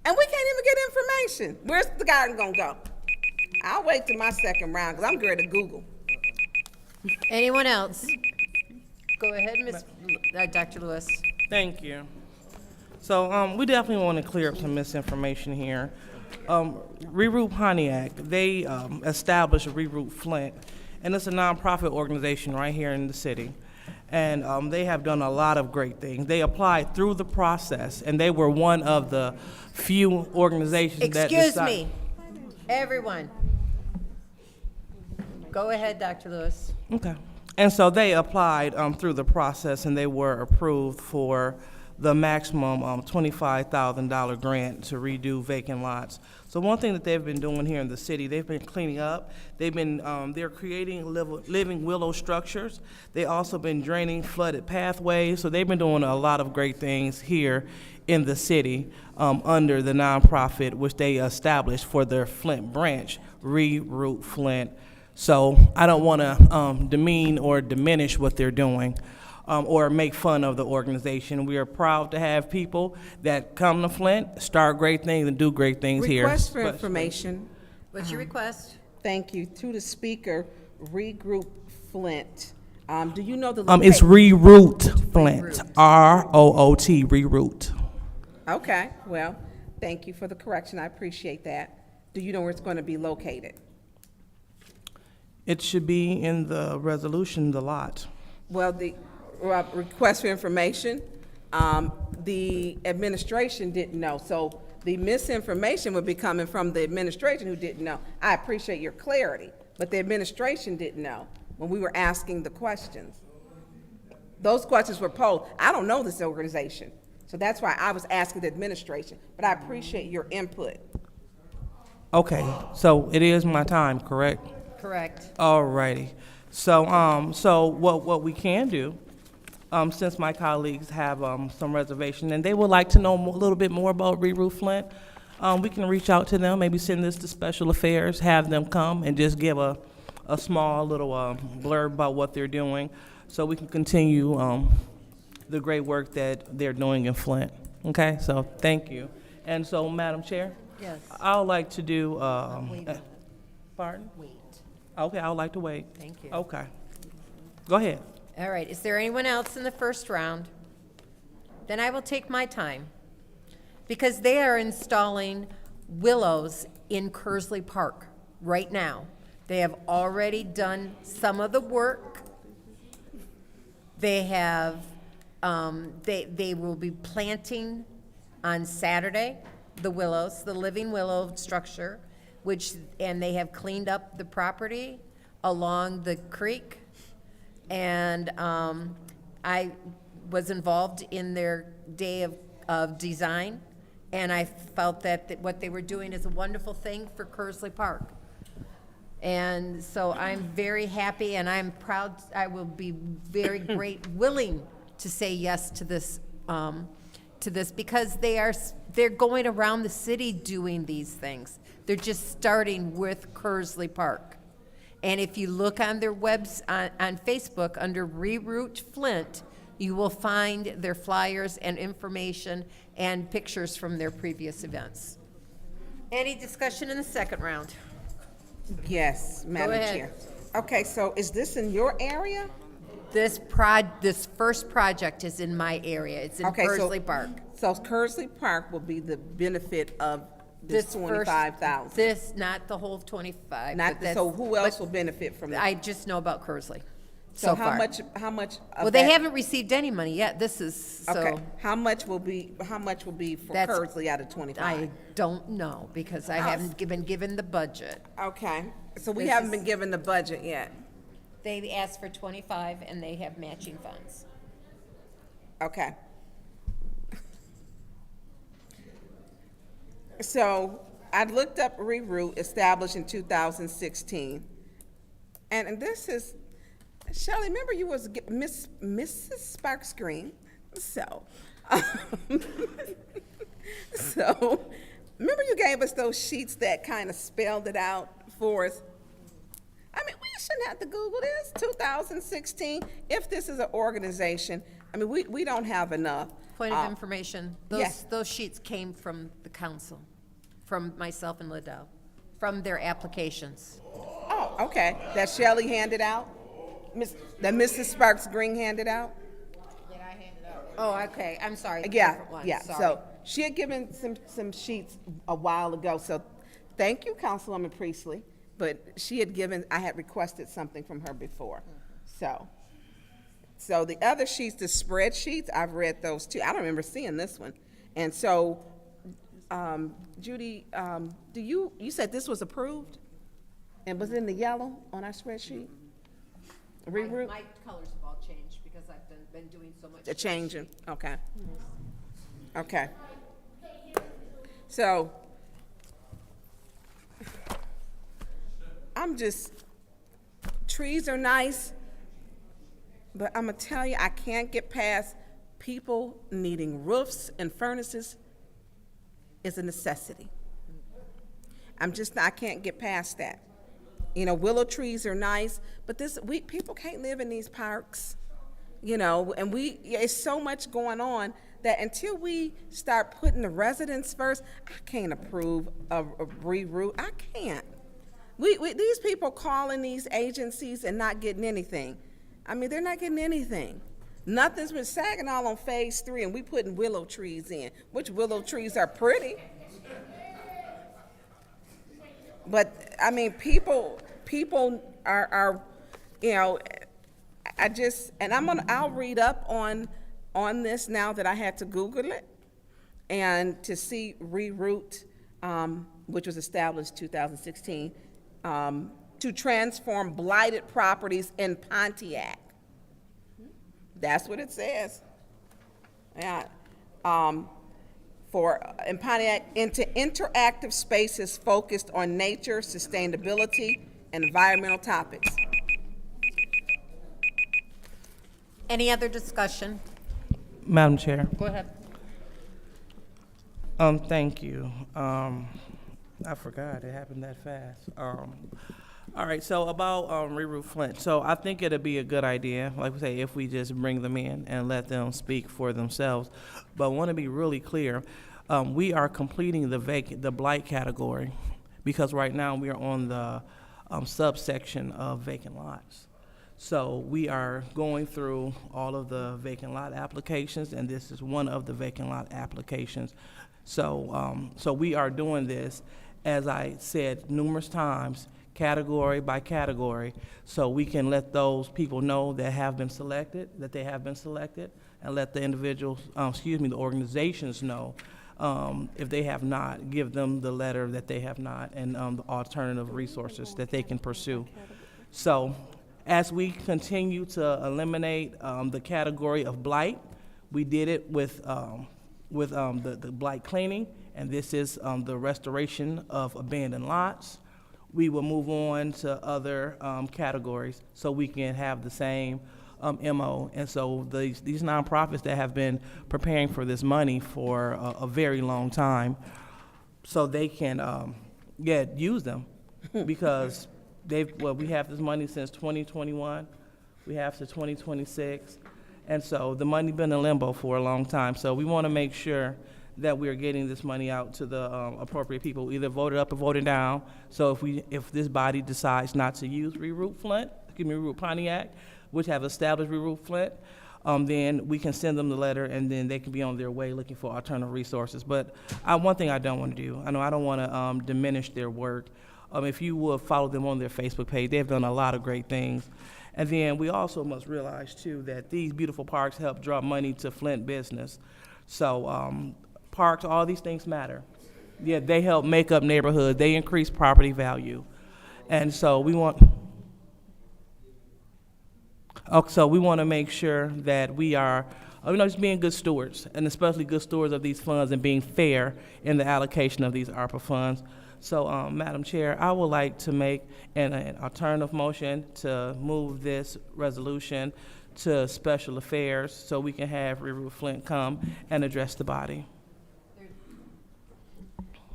And we can't even get information. Where's the garden gonna go? I'll wait till my second round because I'm ready to Google. Anyone else? Go ahead, Dr. Lewis. Thank you. So we definitely want to clear up some misinformation here. Reroute Pontiac, they established Reroute Flint, and it's a nonprofit organization right here in the city. And they have done a lot of great things. They applied through the process, and they were one of the few organizations that Excuse me, everyone. Go ahead, Dr. Lewis. Okay. And so they applied through the process, and they were approved for the maximum $25,000 grant to redo vacant lots. So one thing that they've been doing here in the city, they've been cleaning up. They've been, they're creating living willow structures. They also been draining flooded pathways. So they've been doing a lot of great things here in the city under the nonprofit which they established for their Flint branch, Reroute Flint. So I don't want to demean or diminish what they're doing. Or make fun of the organization. We are proud to have people that come to Flint, start great things, and do great things here. Request for information. What's your request? Thank you. To the speaker, Regroup Flint. Do you know the It's Reroute Flint, R-O-O-T, Reroute. Okay, well, thank you for the correction. I appreciate that. Do you know where it's going to be located? It should be in the resolution, the lot. Well, the request for information, the administration didn't know. So the misinformation would be coming from the administration who didn't know. I appreciate your clarity, but the administration didn't know when we were asking the questions. Those questions were posed. I don't know this organization, so that's why I was asking the administration, but I appreciate your input. Okay, so it is my time, correct? Correct. All righty. So, so what we can do, since my colleagues have some reservation and they would like to know a little bit more about Reroute Flint, we can reach out to them, maybe send this to Special Affairs, have them come and just give a small little blurb about what they're doing so we can continue the great work that they're doing in Flint. Okay, so thank you. And so, Madam Chair? Yes. I would like to do, pardon? Wait. Okay, I would like to wait. Thank you. Okay. Go ahead. All right, is there anyone else in the first round? Then I will take my time. Because they are installing willows in Kersley Park right now. They have already done some of the work. They have, they will be planting on Saturday, the willows, the living willow structure, and they have cleaned up the property along the creek. And I was involved in their day of design, and I felt that what they were doing is a wonderful thing for Kersley Park. And so I'm very happy, and I'm proud. I will be very willing to say yes to this, because they're going around the city doing these things. They're just starting with Kersley Park. And if you look on their on Facebook under Reroute Flint, you will find their flyers and information and pictures from their previous events. Any discussion in the second round? Yes, Madam Chair. Okay, so is this in your area? This first project is in my area. It's in Kersley Park. So Kersley Park will be the benefit of this 25,000. This, not the whole 25. So who else will benefit from that? I just know about Kersley. So far. How much? Well, they haven't received any money yet. This is okay. How much will be for Kersley out of 25? I don't know because I haven't been given the budget. Okay, so we haven't been given the budget yet. They asked for 25 and they have matching funds. Okay. So I looked up reroute established in 2016. And this is, Shelley, remember you was Mrs. Sparks Green, so. So, remember you gave us those sheets that kind of spelled it out for us? I mean, we shouldn't have to Google this, 2016, if this is an organization. I mean, we don't have enough. Point of information, yes. those sheets came from the council, from myself and Liddell, from their applications. Oh, okay, that Shelley handed out? That Mrs. Sparks Green handed out? That I handed out. Oh, okay, I'm sorry. Yeah, different ones, yeah, sorry. so she had given some sheets a while ago, so thank you, Councilwoman Priestley, but she had given, I had requested something from her before, So the other sheets, the spreadsheets, I've read those too. I don't remember seeing this one. And so, Judy, you said this was approved? And was in the yellow on our spreadsheet? Reroute? My colors have all changed because I've been doing so much. The changing, okay. Okay. So, I'm just, trees are nice, but I'm gonna tell you, I can't get past people needing roofs and furnaces is a necessity. I can't get past that. You know, willow trees are nice, but people can't live in these parks, you know, and it's so much going on that until we start putting the residents first, I can't approve of reroute. I can't. These people calling these agencies and not getting anything. I mean, they're not getting anything. Nothing's been Saginaw on phase 3, and we putting willow trees in, which willow trees are pretty. But I mean, people are, you know, I'll read up on this now that I had to Google it, and to see reroute, which was established 2016, to transform blighted properties in Pontiac. That's what it says. Yeah. In Pontiac, into interactive spaces focused on nature, sustainability, and environmental topics. Any other discussion? Madam Chair. Go ahead. Thank you. I forgot, it happened that fast. All right, so about reroute Flint. So I think it'd be a good idea, like we say, if we just bring them in and let them speak for themselves. But I want to be really clear. We are completing the blight category because right now we are on the subsection of vacant lots. So we are going through all of the vacant lot applications, and this is one of the vacant lot applications. So, so we are doing this, as I said numerous times, category by category, so we can let those people know that have been selected, that they have been selected, and let the individuals, the organizations know if they have not, give them the letter that they have not, and the alternative resources that they can pursue. So, as we continue to eliminate the category of blight, we did it with the blight cleaning, and this is the restoration of abandoned lots. We will move on to other categories so we can have the same MO. And so these nonprofits that have been preparing for this money for a very long time, so they can use them because we have this money since 2021, we have to 2026, and so the money's been in limbo for a long time. So we want to make sure that we are getting this money out to the appropriate people, either voted up or voted down. So if this body decides not to use reroute Pontiac, which have established reroute Flint, then we can send them the letter, and then they can be on their way looking for alternative resources. But one thing I don't want to do, I don't want to diminish their work. If you would follow them on their Facebook page, they've done a lot of great things. And then we also must realize too that these beautiful parks help draw money to Flint business. So parks, all these things matter. Yeah, they help make up neighborhoods. They increase property value. And so we want to make sure that we are just being good stewards, and especially good stewards of these funds and being fair in the allocation of these ARPA funds. So, Madam Chair, I would like to make an alternative motion to move this resolution to Special Affairs so we can have Reroute Flint come and address the body.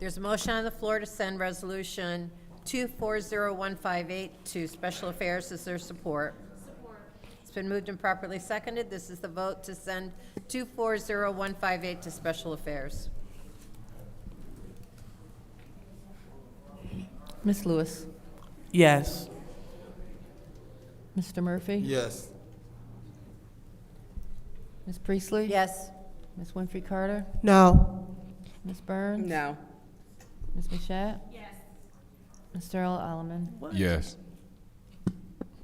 There's a motion on the floor to send Resolution 240158 to Special Affairs. Is there support? Support. It's been moved and properly seconded. This is the vote to send 240158 to Special Affairs. Ms. Lewis. Yes. Mr. Murphy. Yes. Ms. Priestley. Yes. Ms. Winfrey Carter. No. Ms. Burns. No. Ms. Mashat. Yes. Mr. Earl Alaman. Yes.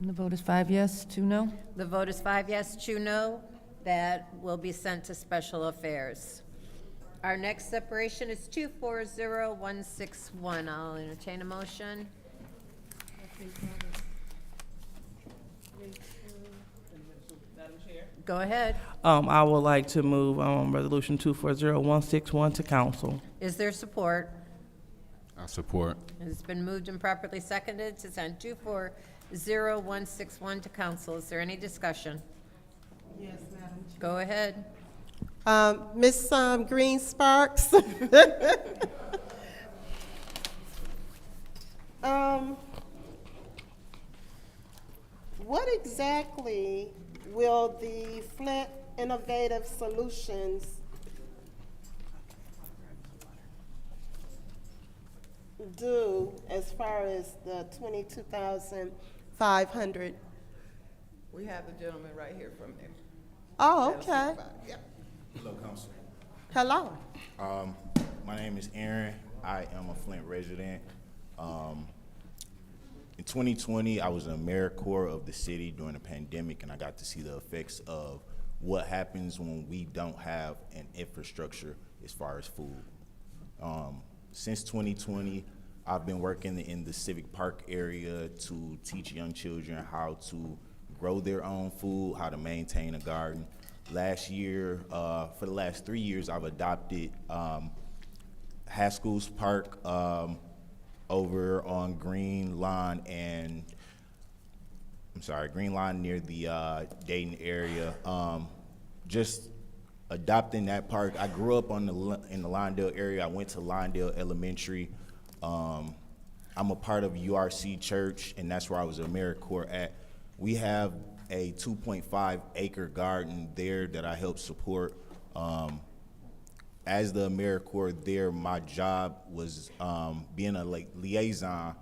And the vote is 5 yes, 2 no. The vote is 5 yes, 2 no. That will be sent to Special Affairs. Our next separation is 240161. I'll entertain a motion. Go ahead. I would like to move Resolution 240161 to council. Is there support? I support. It's been moved and properly seconded to send 240161 to council. Is there any discussion? Yes, Madam Chair. Go ahead. Ms. Green Sparks. What exactly will the Flint Innovative Solutions do as far as the 22,500? We have the gentleman right here from there. Oh, okay. Yep. Hello, Council. Hello. My name is Aaron. I am a Flint resident. In 2020, I was an AmeriCorps of the city during the pandemic, and I got to see the effects of what happens when we don't have an infrastructure as far as food. Since 2020, I've been working in the Civic Park area to teach young children how to grow their own food, how to maintain a garden. Last year, for the last 3 years, I've adopted Haskell's Park over on Green Line near the Dayton area. Just adopting that park. I grew up in the Lawndale area. I went to Lawndale Elementary. I'm a part of URC Church, and that's where I was AmeriCorps at. We have a 2.5 acre garden there that I help support. As the AmeriCorps there, my job was being a liaison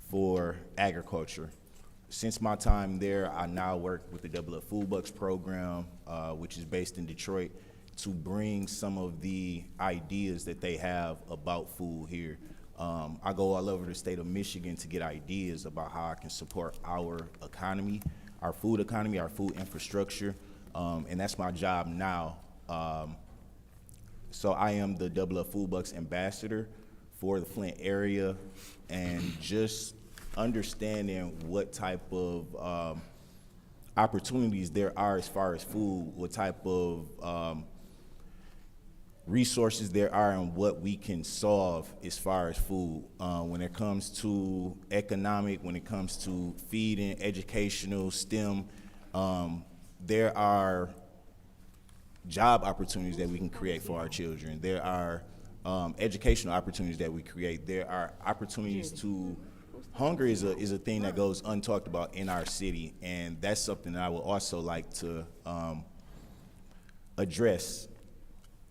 for agriculture. Since my time there, I now work with the Double Up Food Bucks program, which is based in Detroit, to bring some of the ideas that they have about food here. I go all over the state of Michigan to get ideas about how I can support our economy, our food infrastructure, and that's my job now. So I am the Double Up Food Bucks ambassador for the Flint area, and just understanding what type of opportunities there are as far as food, what type of resources there are, and what we can solve as far as food. When it comes to economic, when it comes to feeding, educational, STEM, there are job opportunities that we can create for our children. There are educational opportunities that we create. There are opportunities to, hunger is a thing that goes untalked about in our city, and that's something that I would also like to address.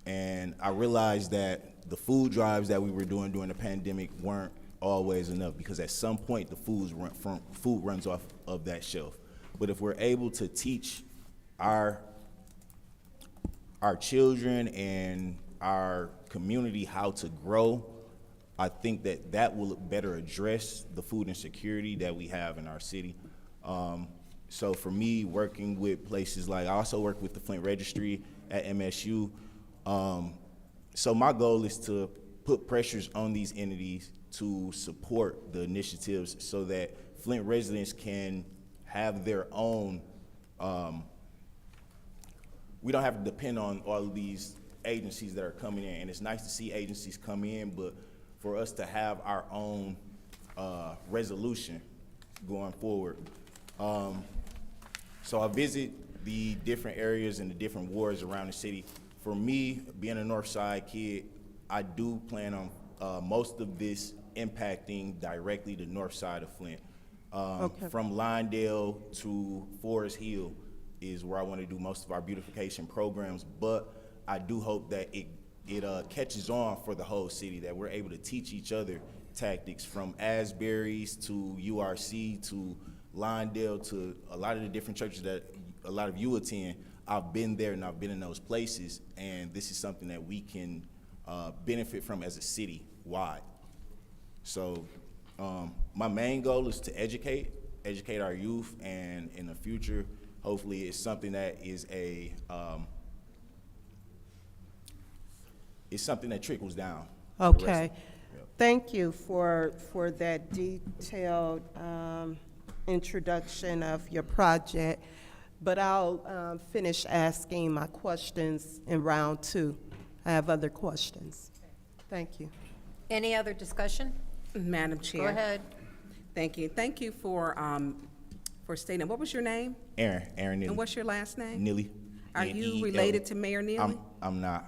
And I realized that the food drives that we were doing during the pandemic weren't always enough, because at some point the food runs off of that shelf. But if we're able to teach our children and our community how to grow, I think that will better address the food insecurity that we have in our city. So for me, working with places like, I also work with the Flint Registry at MSU. So my goal is to put pressures on these entities to support the initiatives so that Flint residents can have their own we don't have to depend on all of these agencies that are coming in. And it's nice to see agencies come in, but for us to have our own resolution going forward. So I visit the different areas and the different wards around the city. For me, being a North Side kid, I do plan on most of this impacting directly the north side of Flint. From Lindale to Forest Hill is where I want to do most of our beautification programs, but I do hope that it catches on for the whole city, that we're able to teach each other tactics from Asbury's to URC to Lindale to a lot of the different churches that a lot of you attend. I've been there and I've been in those places, and this is something that we can benefit from as a city wide. So my main goal is to educate our youth, and in the future, hopefully it's something that is it's something that trickles down. Okay. Thank you for that detailed introduction of your project, but I'll finish asking my questions in round two. I have other questions. Thank you. Any other discussion? Madam Chair. Go ahead. Thank you. Thank you for stating. What was your name? Aaron Neely. And what's your last name? Neely. Are you related to Mayor Neely? I'm not.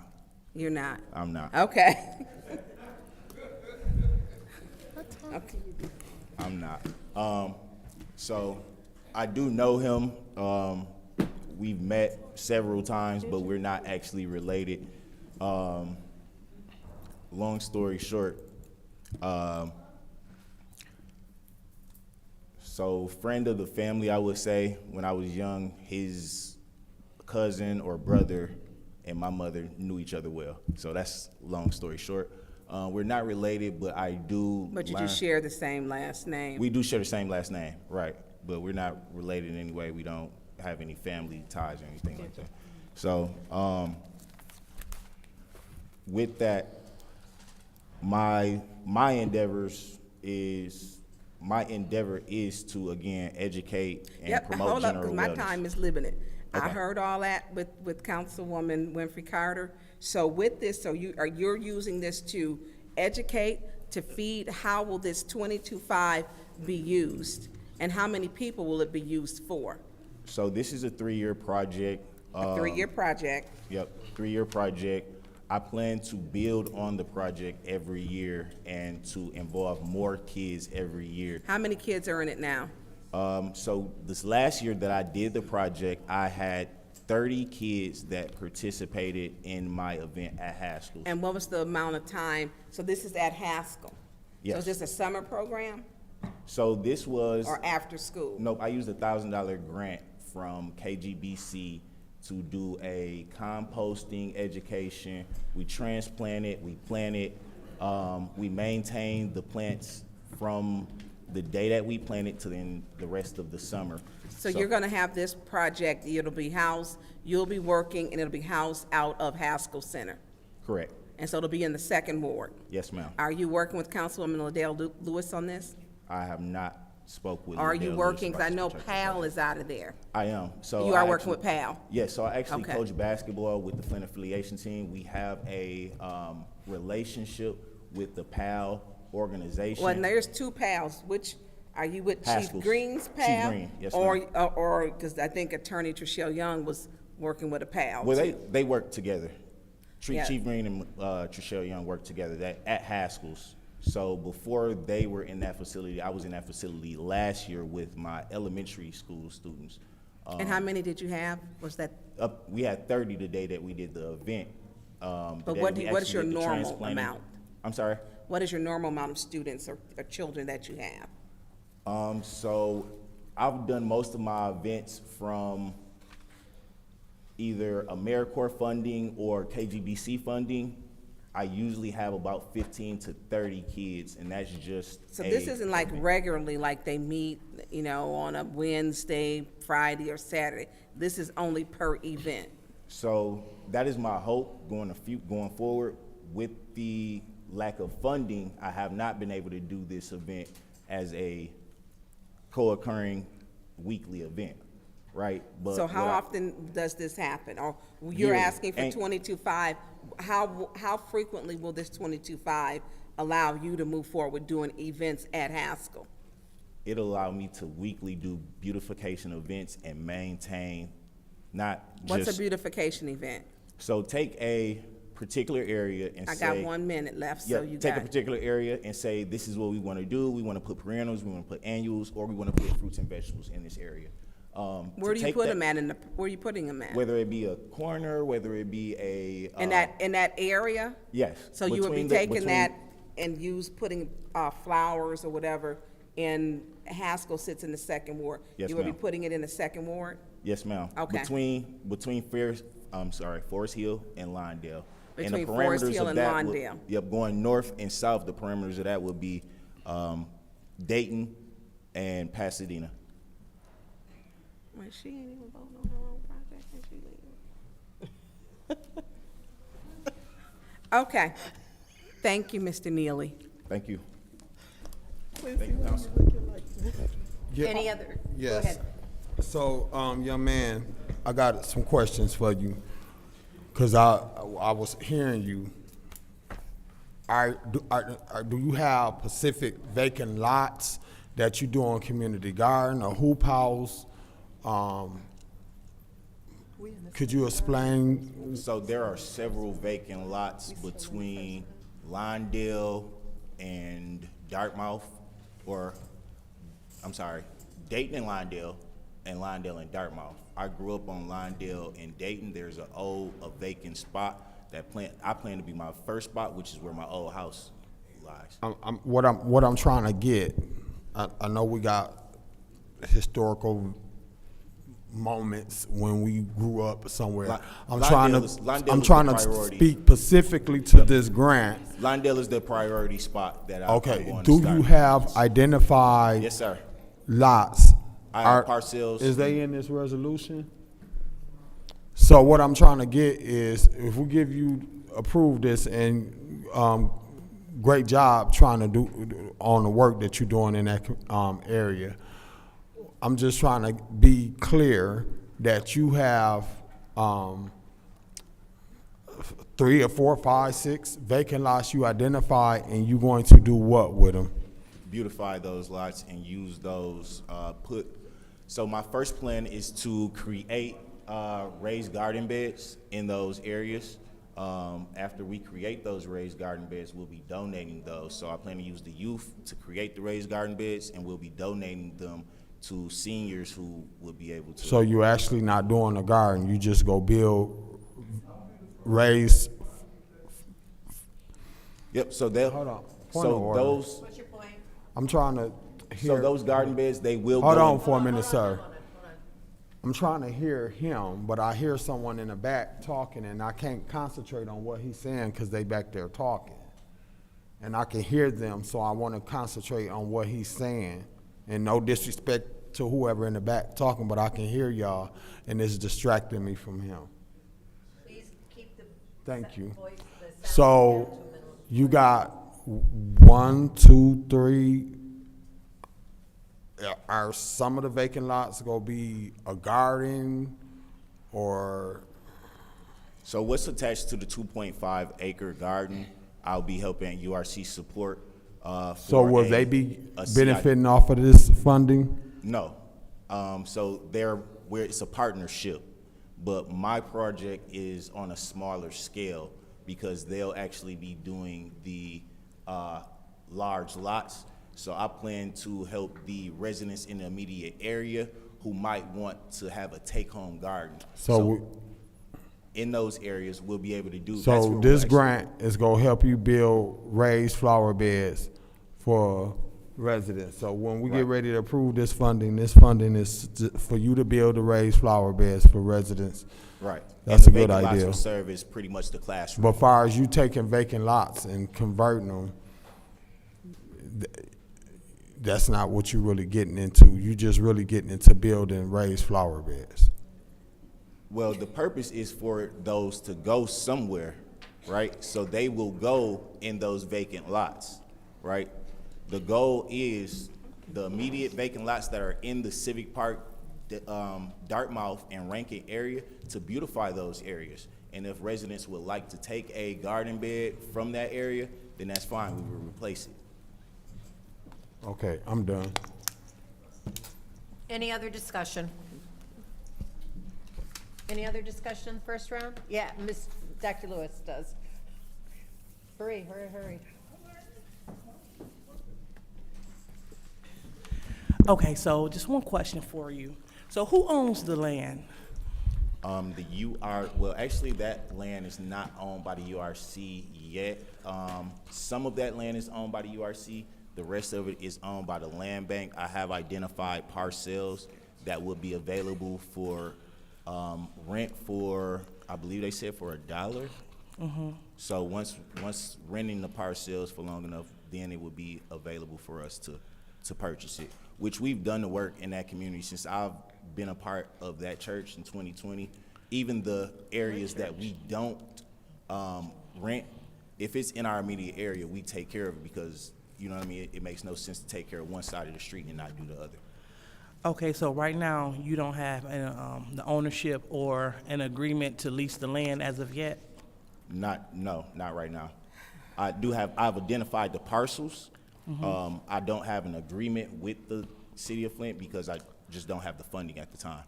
You're not? I'm not. Okay. Okay. I'm not. So I do know him. We've met several times, but we're not actually related. Long story short, so friend of the family, I would say, when I was young, his cousin or brother and my mother knew each other well. So that's long story short. We're not related, but I do. But you do share the same last name. We do share the same last name, right? But we're not related in any way. We don't have any family ties or anything like that. So with that, my endeavor is to again educate and promote hold up, general because my wellness. time is limited. Okay. I heard all that with Councilwoman Winfrey Carter. So with this, you're using this to educate, to feed. How will this 22.5 be used, and how many people will it be used for? So this is a 3-year project. A 3-year project. Yep, 3-year project. I plan to build on the project every year and to involve more kids every year. How many kids are in it now? So this last year that I did the project, I had 30 kids that participated in my event at Haskell. And what was the amount of time? So this is at Haskell? Yes. So is this a summer program So this was. or after school? Nope, I used a $1,000 grant from KGBC to do a composting education. We transplanted, we planted, we maintained the plants from the day that we planted to then the rest of the summer. So you're gonna have this project, it'll be housed, you'll be working, and it'll be housed out of Haskell Center? Correct. And so it'll be in the second ward? Yes, ma'am. Are you working with Councilwoman Liddell Lewis on this? I have not spoke with. Are Liddell you Lewis working, because I about know this PAL is out of there. I am. So You are I working actually- with PAL? Yes, so I actually Okay. coach basketball with the Flint affiliation team. We have a relationship with the PAL organization. Well, and there's 2 PALs, which, are you with Chief Haskell's. Green's Chief PAL? Green, yes, Or, ma'am. or, because I think Attorney Trishelle Young was working with a PAL Well, too. they work together. Yeah. Chief Green and Trishelle Young work together at Haskell's. So before they were in that facility, I was in that facility last year with my elementary school students. And how many did you have? Was that, We had 30 the day that we did the event. but what is your normal amount? I'm sorry? What is your normal amount of students or children that you have? So I've done most of my events from either AmeriCorps funding or KGBC funding. I usually have about 15 to 30 kids, and that's just So this isn't like regularly, like they meet, on a Wednesday, Friday, or Saturday. This is only per event. So that is my hope going forward. With the lack of funding, I have not been able to do this event as a co-occurring weekly event. right? But So how what I- often does this happen? Or you're Yearly. asking for Ain't- 22.5, how frequently will this 22.5 allow you to move forward with doing events at Haskell? It'll allow me to weekly do beautification events and maintain, not What's just. a beautification event? So take a particular area and I say. got 1 minute left, Yeah, so you take a got. particular area and say, this is what we want to do. We want to put perennials, we want to put annuals, or we want to put fruits and vegetables in this area. Where do you put them at where are you putting them at? Whether it be a corner, whether it be a. In that area? Yes. So you would be between the- taking between- that and putting flowers or whatever in Haskell sits in the second ward? Yes, You would be ma'am. putting it in the second ward? Yes, ma'am. Okay. Between Forest Hill and Lawndale. And the Between Forest parameters Hill of and that would- Lawndale. Yep, going north and south, the parameters of that would be Dayton and Pasadena. Well, she ain't even voting on her own project and she leaving. Okay. Thank you, Mr. Neely. Thank you. Thank you, Council. Yeah. Any other? Go Yes. ahead. So, young man, I got some questions for you, because I was hearing you. Do you have specific vacant lots that you do on community garden or hoop house? Could you explain? So there are several vacant lots between Lawndale and Dartmouth, Dayton and Lawndale and Dartmouth. I grew up on Lawndale and Dayton. There's a vacant spot I plan to be my first spot, which is where my old house lies. What I'm trying to get, I know we got historical moments when we grew up somewhere. I'm trying to speak specifically to this grant. Lawndale is the priority spot that I'm Okay, going to do start. you have identified? Yes, sir. Lots? I have parcels. Is they in this resolution? So what I'm trying to get is, if we approve this, and great job trying to do on the work that you're doing in that area. I'm just trying to be clear that you have 3 or 4, 5, 6 vacant lots you identify, and you're going to do what with them? Beautify those lots and use those, so my first plan is to create raised garden beds in those areas. After we create those raised garden beds, we'll be donating those. So I plan to use the youth to create the raised garden beds, and we'll be donating them to seniors who will be able to. So you're actually not doing a garden, you just go build raised. Yep, so they'll. Hold on. So those. What's your point? I'm trying to hear. So those garden beds, they will. Hold go on in- for a minute, sir. I'm trying to hear him, but I hear someone in the back talking, and I can't concentrate on what he's saying because they back there talking. And I can hear them, so I want to concentrate on what he's saying. And no disrespect to whoever in the back talking, but I can hear y'all, and it's distracting me from him. Please keep the Thank you. voice, the sound So down to a minimum. you got 1, 2, 3. Are some of the vacant lots gonna be a garden, or? So what's attached to the 2.5 acre garden, I'll be helping URC support. So for will a- they be a CI benefiting off of this funding? No. So it's a partnership, but my project is on a smaller scale because they'll actually be doing the large lots. So I plan to help the residents in the immediate area who might want to have a take-home garden. In those areas, we'll be able to do. that's So where this we'll grant is gonna help you build raised flower beds for residents. So when we get ready to approve this funding is for you to build the raised flower beds for residents. Right. That's a And the good vacant lots idea. will serve as pretty much the classroom. But far as you taking vacant lots and converting them, that's not what you're really getting into. You just really getting into building raised flower beds. Well, the purpose is for those to go somewhere, right? So they will go in those vacant lots, right? The goal is the immediate vacant lots that are in the civic park Dartmouth and Rankin area to beautify those areas. And if residents would like to take a garden bed from that area, then that's fine, we will replace it. Okay, I'm done. Any other discussion? Any other discussion in the first round? Yeah, Dr. Lewis does. Hurry, hurry, hurry. Okay, so just one question for you. So who owns the land? Well, actually, that land is not owned by the URC yet. Some of that land is owned by the URC. The rest of it is owned by the land bank. I have identified parcels that would be available for rent for, I believe they said for $1. Mm-hmm. So once renting the parcels for long enough, then it would be available for us to purchase it, which we've done the work in that community since I've been a part of that church in 2020. Even the areas that we don't rent, if it's in our immediate area, we take care of it because, you know what I mean, it makes no sense to take care of one side of the street and not do the other. Okay, so right now, you don't have the ownership or an agreement to lease the land as of yet? Not right now. I've identified the parcels. Mm-hmm. I don't have an agreement with the city of Flint because I just don't have the funding at the time.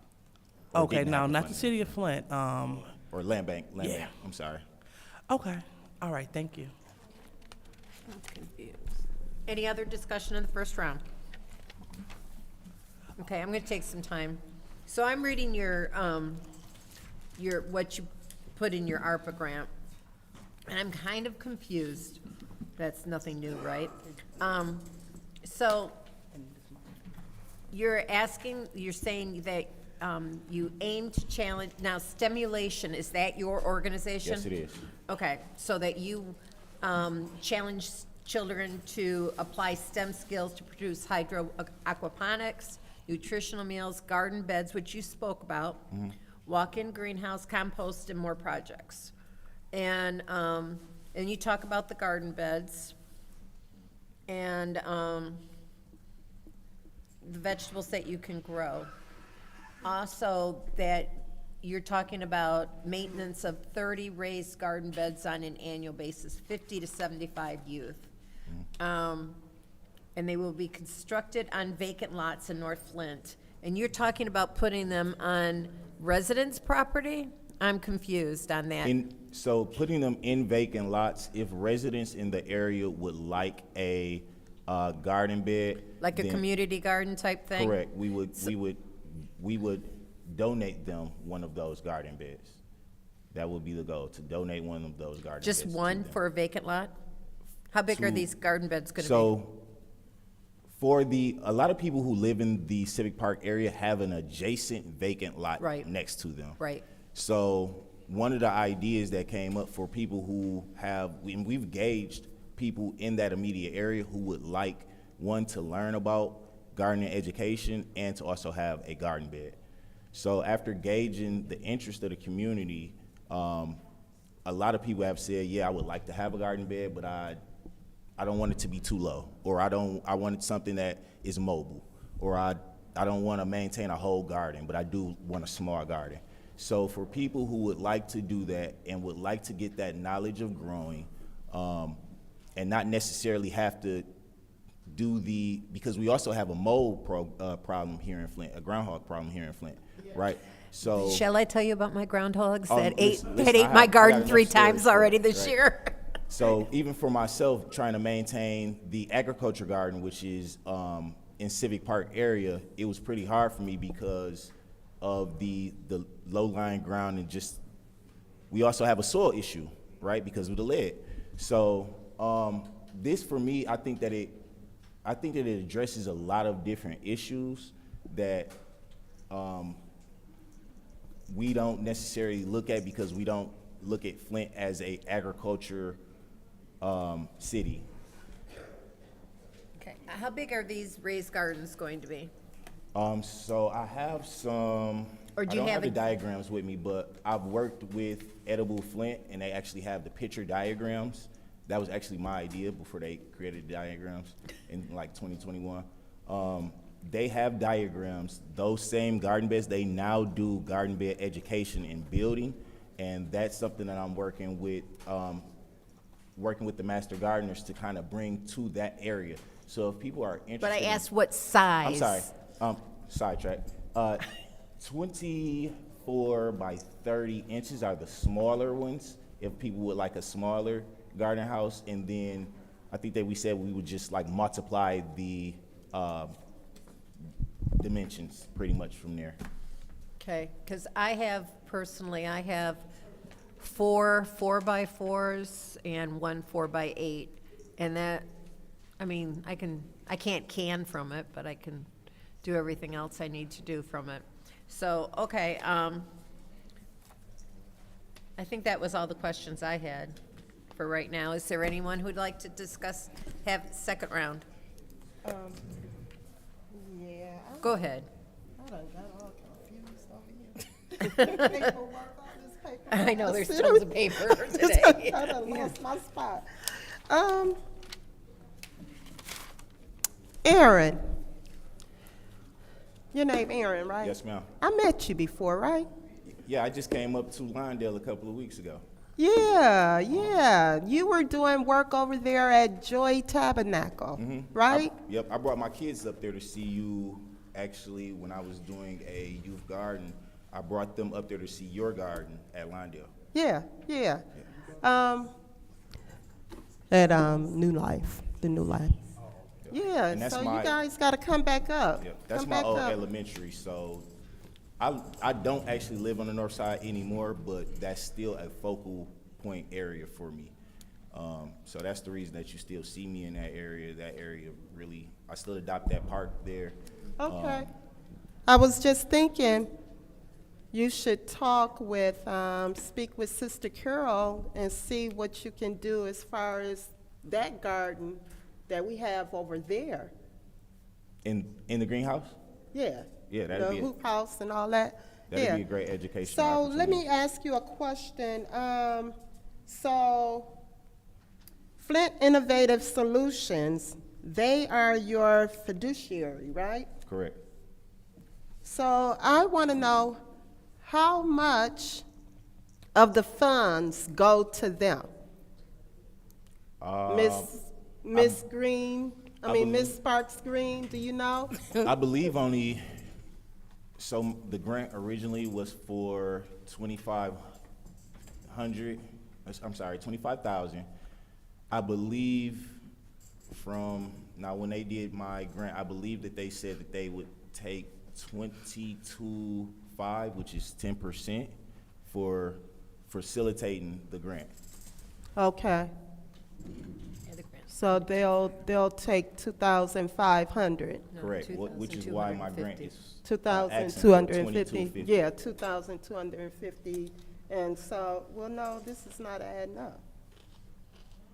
Or Okay, didn't have now, the not the funding. city of Flint. Or land bank, Yeah. I'm sorry. Okay, all right, thank you. I'm confused. Any other discussion in the first round? Okay, I'm gonna take some time. So I'm reading your what you put in your ARPA grant, and I'm kind of confused. That's nothing new, right? So you're saying that you aim to challenge, now stimulation, is that your organization? Yes, it is. Okay, so that you challenge children to apply STEM skills to produce aquaponics, nutritional meals, garden beds, which you spoke about, walk-in greenhouse, compost, and more projects. And you talk about the garden beds and the vegetables that you can grow. Also, that you're talking about maintenance of 30 raised garden beds on an annual basis, 50 to 75 youth. And they will be constructed on vacant lots in North Flint. And you're talking about putting them on residents' property? I'm confused on that. So putting them in vacant lots, if residents in the area would like a garden bed. Like a then- community garden type thing? Correct. We would donate them one of those garden beds. That would be the goal, to donate one of those garden beds. Just to one them. for a vacant lot? How big are these garden beds gonna be? So, a lot of people who live in the Civic Park area have an adjacent vacant lot Right. next to them. Right. So one of the ideas that came up for people who and we've gauged people in that immediate area who would like, one, to learn about gardening education and to also have a garden bed. So after gauging the interest of the community, a lot of people have said, yeah, I would like to have a garden bed, but I don't want it to be too low, or I want something that is mobile, or I don't want to maintain a whole garden, but I do want a small garden. So for people who would like to do that and would like to get that knowledge of growing, and not necessarily have to do because we also have a mold problem here in Flint, a groundhog problem here in Flint, right? So Shall I tell you about my groundhogs that ate listen, my garden I got 3 enough stories times for already it, this right? year? So even for myself, trying to maintain the agriculture garden, which is in Civic Park area, it was pretty hard for me because of the low-lying ground, and just, we also have a soil issue, right, because of the lead. So this, for me, I think that it addresses a lot of different issues that we don't necessarily look at because we don't look at Flint as a agriculture city. Okay, how big are these raised gardens going to be? So I have some, Or do I you don't have have the a- diagrams with me, but I've worked with Edible Flint, and they actually have the picture diagrams. That was actually my idea before they created the diagrams in like 2021. They have diagrams. Those same garden beds, they now do garden bed education and building, and that's something that I'm working with the master gardeners to kind of bring to that area. So if people are interested. But I asked what size. I'm sorry, sidetrack. 24 by 30 inches are the smaller ones, if people would like a smaller garden house, and then I think that we said we would just like multiply the dimensions pretty much from there. Okay, because I have 4 4x4s and 1 4x8, and that, I mean, I can't can from it, but I can do everything else I need to do from it. So, okay, I think that was all the questions I had for right now. Is there anyone who'd like to discuss, have second round? Yeah. Go ahead. I done got all confused over here. Paperwork, all this paper. I know, there's tons of paper today. I done lost my spot. Aaron. Your name Aaron, right? Yes, ma'am. I met you before, right? Yeah, I just came up to Lindale a couple of weeks ago. Yeah, yeah. You were doing work over there at Joy Tabernacle, right? Yep, I brought my kids up there to see you. Actually, when I was doing a youth garden, I brought them up there to see your garden at Lindale. Yeah, yeah. At New Life, the New Life. Yeah, And that's so my- you guys got to come back up. Yep, that's Come my back old up. elementary, so I don't actually live on the north side anymore, but that's still a focal point area for me. So that's the reason that you still see me in that area. That area really, I still adopt that park there. Okay. I was just thinking you should talk with, speak with Sister Carol and see what you can do as far as that garden that we have over there. In the greenhouse? Yeah. Yeah, that'd be The hoop house and all that. That'd Yeah. be a great education. So let me ask you a question. So Flint Innovative Solutions, they are your fiduciary, right? Correct. So I want to know how much of the funds go to them? Miss Green, Miss Sparks Green, do you know? I believe only, so the grant originally was for 25,000. I believe when they did my grant, I believe that they said that they would take 22.5, which is 10%, for facilitating the grant. Okay. So they'll take 2,500. Correct, which is why my grant is. 2,250. Yeah, 2,250. And so, well, no, this is not adding up.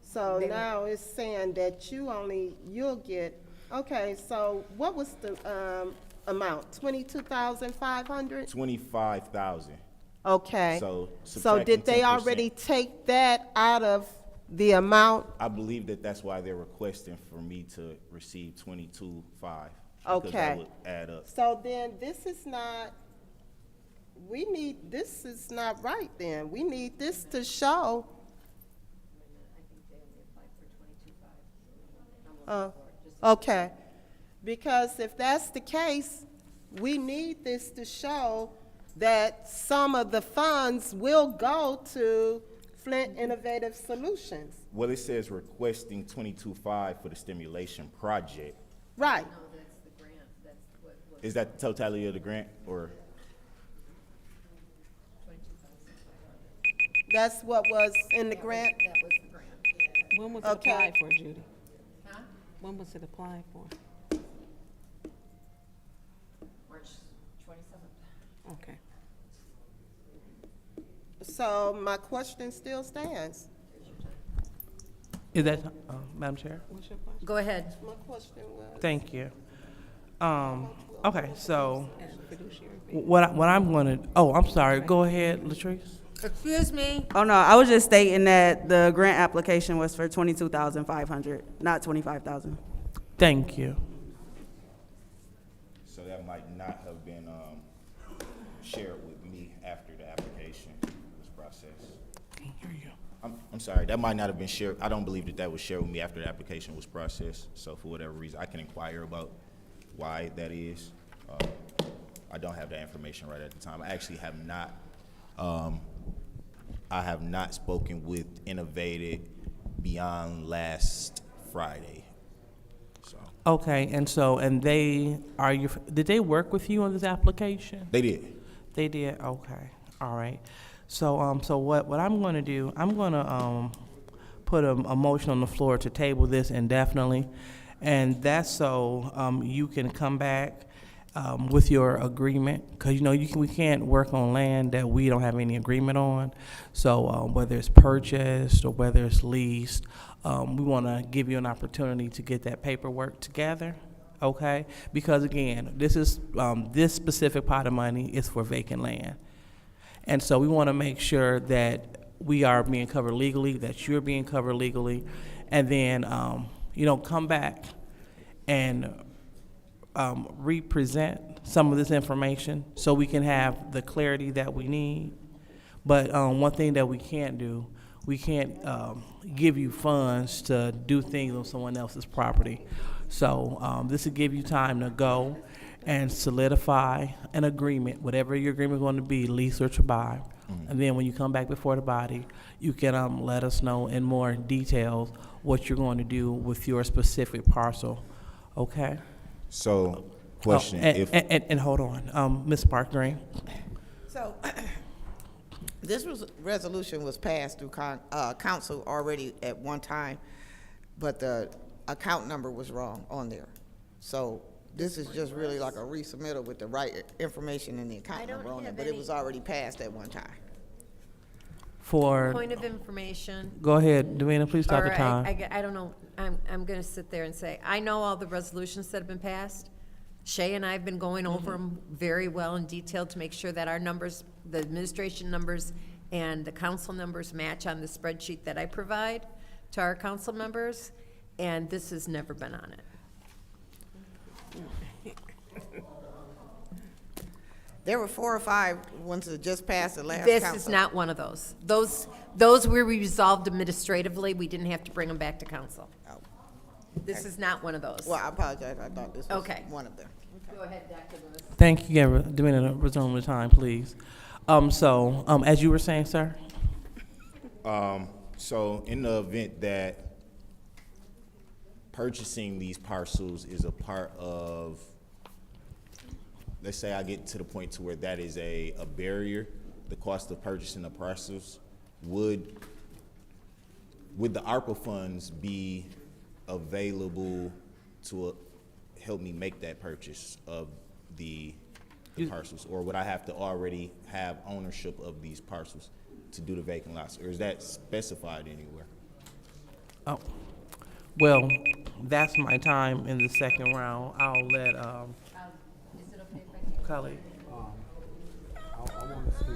So now it's saying that you'll get, okay, so what was the amount? 22,500? 25,000. Okay. So So did they 10%. already take that out of the amount? I believe that that's why they're requesting for me to receive 22.5. Okay. Because that would add up. So then this is not right then. We need this to show. Okay. Because if that's the case, we need this to show that some of the funds will go to Flint Innovative Solutions. Well, it says requesting 22.5 for the stimulation project. Right. Is that the totality of the grant, or? That's what was in the grant? That was the grant. When was it Okay. applied for, Judy? Huh? When was it applied for? March 27th. Okay. So my question still stands. Is that, Madam Chair? What's your question? Go ahead. My question was. Thank you. Okay, so Fiduciary. what I'm gonna, I'm sorry, go ahead, Latrice. Excuse me. Oh, no, I was just stating that the grant application was for 22,500, not 25,000. Thank you. So that might not have been shared with me after the application was processed. I'm sorry, that might not have been shared. I don't believe that was shared with me after the application was processed. So for whatever reason, I can inquire about why that is. I don't have that information right at the time. I actually have not. I have not spoken with Innovated beyond last Friday. So. Okay, and did they work with you on this application? They did. They did, okay, all right. So, so what I'm gonna do, I'm gonna, put a motion on the floor to table this indefinitely. And that's so, you can come back, with your agreement, cause we can't work on land that we don't have any agreement on. So, whether it's purchased or whether it's leased, we wanna give you an opportunity to get that paperwork together. Okay, because again, this specific pot of money is for vacant land. And so we want to make sure that we are being covered legally, that you're being covered legally, and then, come back and represent some of this information so we can have the clarity that we need. But one thing that we can't do, we can't give you funds to do things on someone else's property. So this will give you time to go and solidify an agreement, whatever your agreement is going to be, lease or to buy. And then when you come back before the body, you can let us know in more details what you're going to do with your specific parcel. Okay? So, question. And hold on, Ms. Park Green. So, this resolution was passed through council already at one time, but the account number was wrong on there. So this is just really like a resubmittal with the right information in the account number on it, but it was already passed at one time. For Point of information. Go ahead, Davina, please start the time. I don't know, I'm gonna sit there and say, I know all the resolutions that have been passed. Shay and I have been going over them very well in detail to make sure that our numbers, the administration numbers and the council numbers match on the spreadsheet that I provide to our council members, and this has never been on it. There were 4 or 5 ones that just passed the last This council. is not one of those. Those were resolved administratively. We didn't have to bring them back to council. This is not one of those. Well, I apologize. I thought this was Okay. one of them. Go ahead, Dr. Lewis. Thank you, Davina, resume the time, please. As you were saying, sir? So in the event that purchasing these parcels is a part of, let's say I get to the point to where that is a barrier, the cost of purchasing the parcels, would the ARPA funds be available to help me make that purchase of the parcels? Or would I have to already have ownership of these parcels to do the vacant lots? Or is that specified anywhere? Oh, well, that's my time in the second round. I'll let, Is it okay if I take colleague. I want to speak.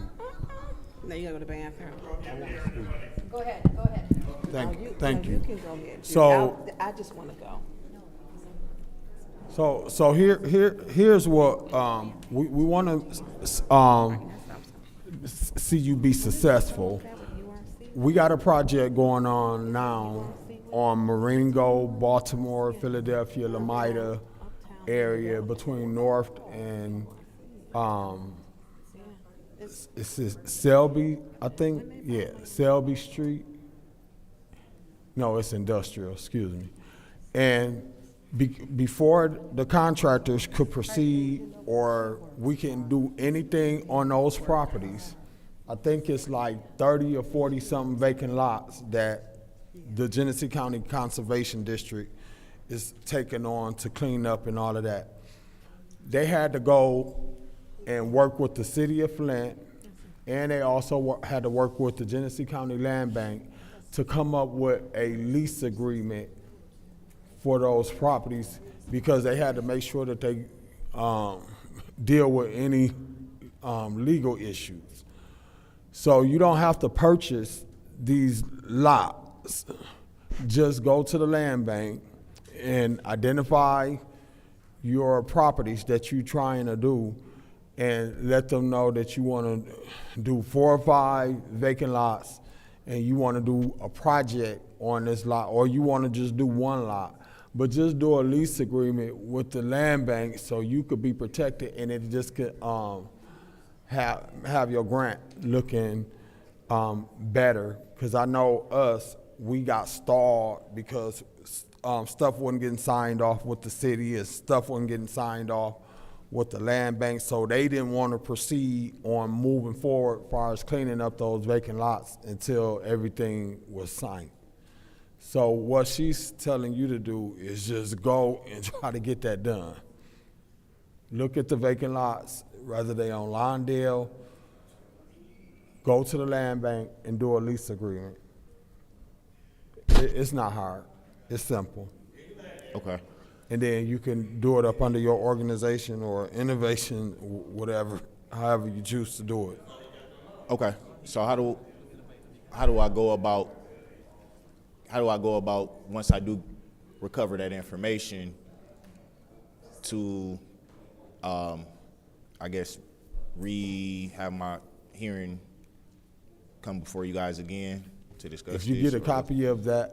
Now you gotta go to bathroom. I want to speak. Go ahead. Thank you. You can go ahead. So- I just wanna go. So here's what we want to see you be successful. We got a project going on now on Marengo, Baltimore, Philadelphia, Lamita area between North and it's Selby, I think. Yeah, Selby Street. No, it's industrial. Excuse me. And before the contractors could proceed or we can do anything on those properties, I think it's like 30 or 40 something vacant lots that the Genesee County Conservation District is taking on to clean up and all of that. They had to go and work with the city of Flint, and they also had to work with the Genesee County Land Bank to come up with a lease agreement for those properties, because they had to make sure that they deal with any legal issues. So you don't have to purchase these lots. Just go to the land bank and identify your properties that you're trying to do and let them know that you want to do 4 or 5 vacant lots and you want to do a project on this lot, or you want to just do 1 lot. But just do a lease agreement with the land bank so you could be protected and it just could have your grant looking better. Because I know we got stalled because stuff wasn't getting signed off with the city, and stuff wasn't getting signed off with the land bank, so they didn't want to proceed on moving forward as far as cleaning up those vacant lots until everything was signed. So what she's telling you to do is just go and try to get that done. Look at the vacant lots, whether they on Lawndale, go to the land bank and do a lease agreement. It's not hard, it's simple. Okay. And then you can do it up under your organization or innovation, whatever, however you choose to do it. Okay. So how do I go about once I do recover that information to I guess have my hearing come before you guys again to discuss If you this, get a or- copy of that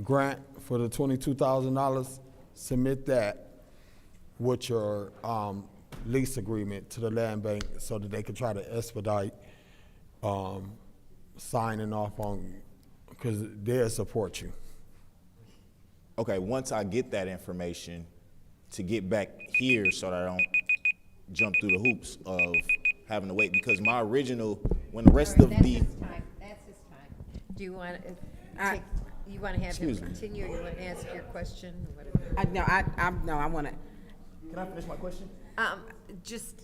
grant for the $22,000, submit that with your lease agreement to the land bank so that they can try to expedite signing off on, because they'll support you. Okay, once I get that information, to get back here so that I don't jump through the hoops of having to wait, because my original, when the rest of That's the, his time, that's his time. Do you want to take, you want to have him Excuse me. continue, or you want to ask your question, or whatever? I want to. Can I finish my question? Just,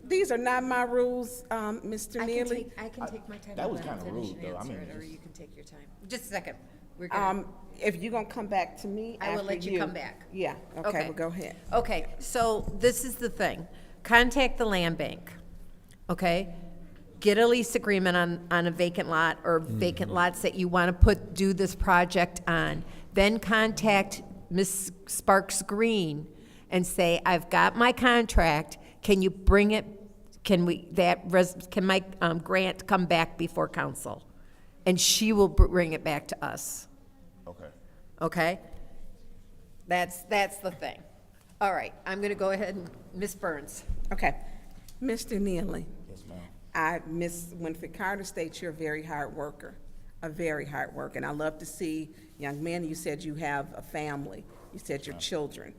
These are not my rules, Mr. Neely. I can take my time. That was and let him kinda finish rude, and though. I answer mean, it, Or just- you can take your time. Just a second. We're gonna, If you're gonna come back to me I will after let you come back. Yeah, okay, well, go ahead. Okay, so this is the thing. Contact the land bank, okay? Get a lease agreement on a vacant lot or vacant lots that you want to do this project on. Then contact Ms. Sparks Green and say, I've got my contract, can you bring it, can my grant come back before council? And she will bring it back to us. okay. Okay? That's the thing. All right, I'm going to go ahead and, Ms. Burns. Okay. Mr. Neely, Yes, ma'am. Miss Winfrey Carter states you're a very hard worker, and I love to see young men. You said you have a family. You said your children.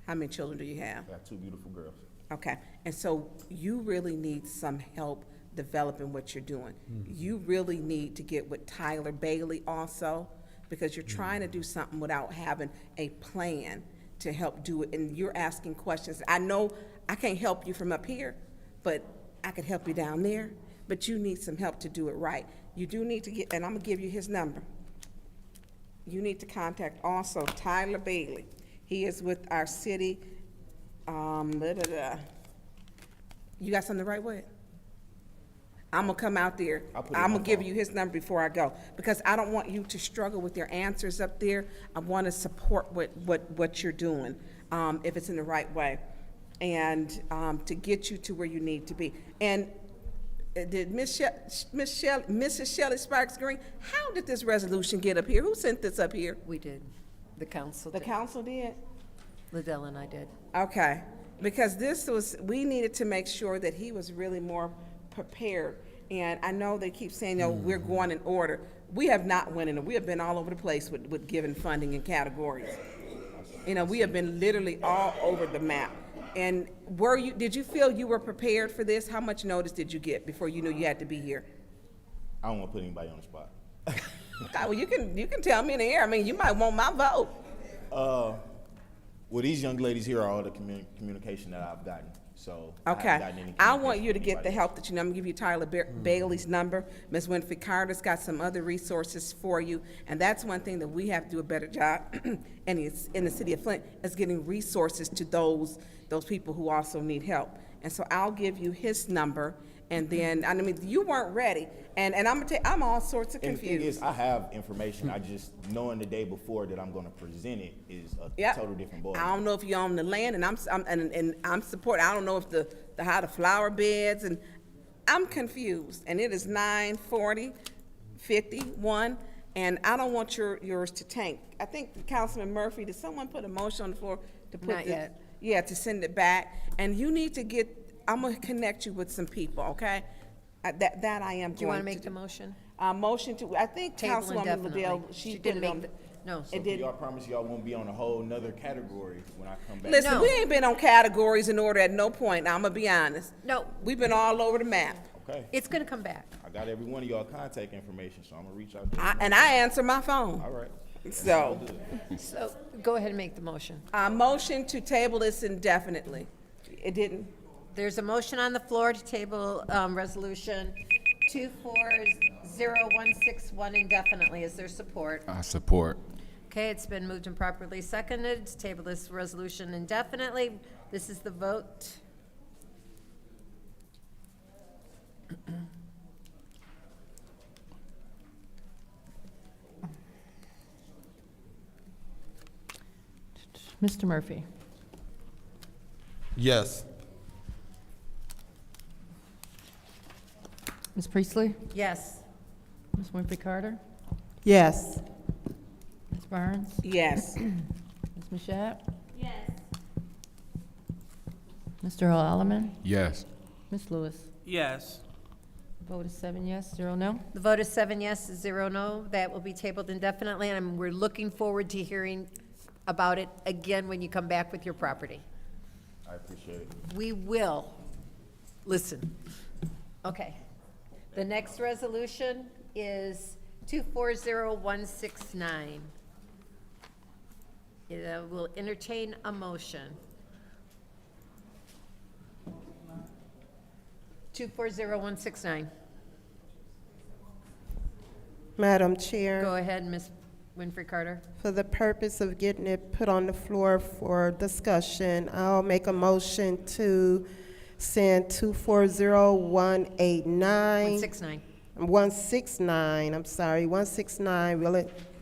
How many children do you have? I got 2 beautiful girls. Okay, and so you really need some help developing what you're doing. You really need to get with Tyler Bailey also, because you're trying to do something without having a plan to help do it, and you're asking questions. I know I can't help you from up here, but I could help you down there, but you need some help to do it right. You do need to get, and I'm gonna give you his number. You need to contact also Tyler Bailey. He is with our city, You got something to write with? I'm gonna come out there. I'll put it in I'm my gonna give phone. you his number before I go, because I don't want you to struggle with your answers up there. I wanna support what you're doing, if it's in the right way, and, to get you to where you need to be. And did Mrs. Shelley Sparks Green, how did this resolution get up here? Who sent this up here? We did. The council The did. council did? Liddell and I did. Okay, because we needed to make sure that he was really more prepared. And I know they keep saying, no, we're going in order. We have not went in, we have been all over the place with giving funding and categories. We have been literally all over the map. And did you feel you were prepared for this? How much notice did you get before you knew you had to be here? I don't want to put anybody on the spot. God, well, you can tell me in the air. I mean, you might want my vote. Well, these young ladies here are all the communication that I've gotten. So I haven't Okay, gotten any I want communication you to from get the anybody. help that you know. I'm gonna give you Tyler Bailey's number. Ms. Winfrey Carter's got some other resources for you, and that's one thing that we have to do a better job, and it's in the city of Flint, is getting resources to those people who also need help. And so I'll give you his number, and then, I mean, you weren't ready. And I'm gonna tell you, I'm all sorts of And the thing confused. is, I have information, I just, knowing the day before that I'm gonna present it is a Yep. total different ball. I don't know if you own the land, and I'm supporting, I don't know if how the flower beds, and I'm confused. And it is 9:40:51, and I don't want yours to tank. I think Councilman Murphy, did someone put a motion on the floor to put Not yet. Yeah, to send it back, and you need to I'm gonna connect you with some people, okay? That I am going to do. Do you want to make the motion? Motion to, I think Table Councilwoman indefinitely. Liddell, She she put didn't it make on. the, no. So can y'all promise y'all won't be on a whole nother category when I come back? Listen, No. we ain't been on categories in order at no point, I'm gonna be honest. No, We've been all over the map. Okay, it's going to come back. I got every one of y'all contact information, so I'm gonna reach out to And I answer my phone. All right. So, So go ahead and make the motion. motion to table this indefinitely. It didn't, There's a motion on the floor to table resolution 240161 indefinitely. Is there support? I support. Okay, it's been moved and properly seconded to table this resolution indefinitely. This is the vote. Mr. Murphy. Yes. Ms. Priestley? Yes. Ms. Winfrey Carter? Yes. Ms. Burns? yes. Ms. Mashat? Yes. Mr. Alaman? Yes. Ms. Lewis? Yes. Vote is 7 yes, 0 no. The vote is 7 yes, 0 no. That will be tabled indefinitely, and we're looking forward to hearing about it again when you come back with your property. I appreciate it. We will listen. Okay. The next resolution is 240169. We'll entertain a motion. 240169. Madam Chair. Go ahead, Ms. Winfrey Carter. For the purpose of getting it put on the floor for discussion, I'll make a motion to send 240189. 169. 169, I'm sorry, 169,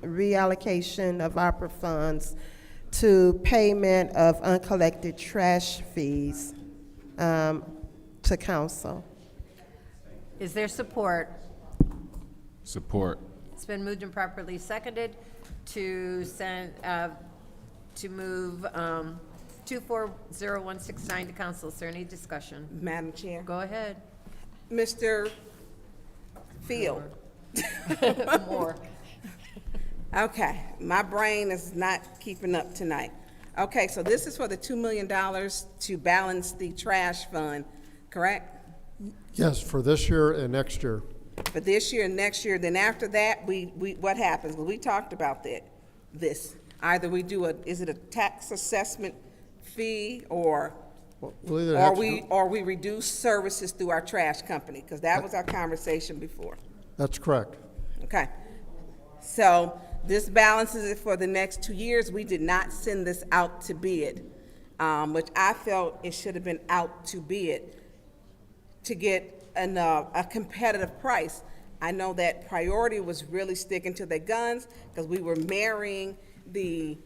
reallocation of opera funds to payment of uncollected trash fees to council. Is there support? Support. It's been moved and properly seconded to send, to move 240169 to council. Is there any discussion? Madam Chair. Go ahead. Mr. Field. More. Okay, my brain is not keeping up tonight. Okay, so this is for the $2 million to balance the trash fund, correct? Yes, for this year and next year. For this year and next year, then after that, we what happens? Well, we talked about this. Either we do is it a tax assessment fee, or We'll either have to- we reduce services through our trash company? Because that was our conversation before. That's correct. Okay. So this balances it for the next 2 years. We did not send this out to bid, which I felt it should have been out to bid to get a competitive price. I know that Priority was really sticking to their guns because we were marrying the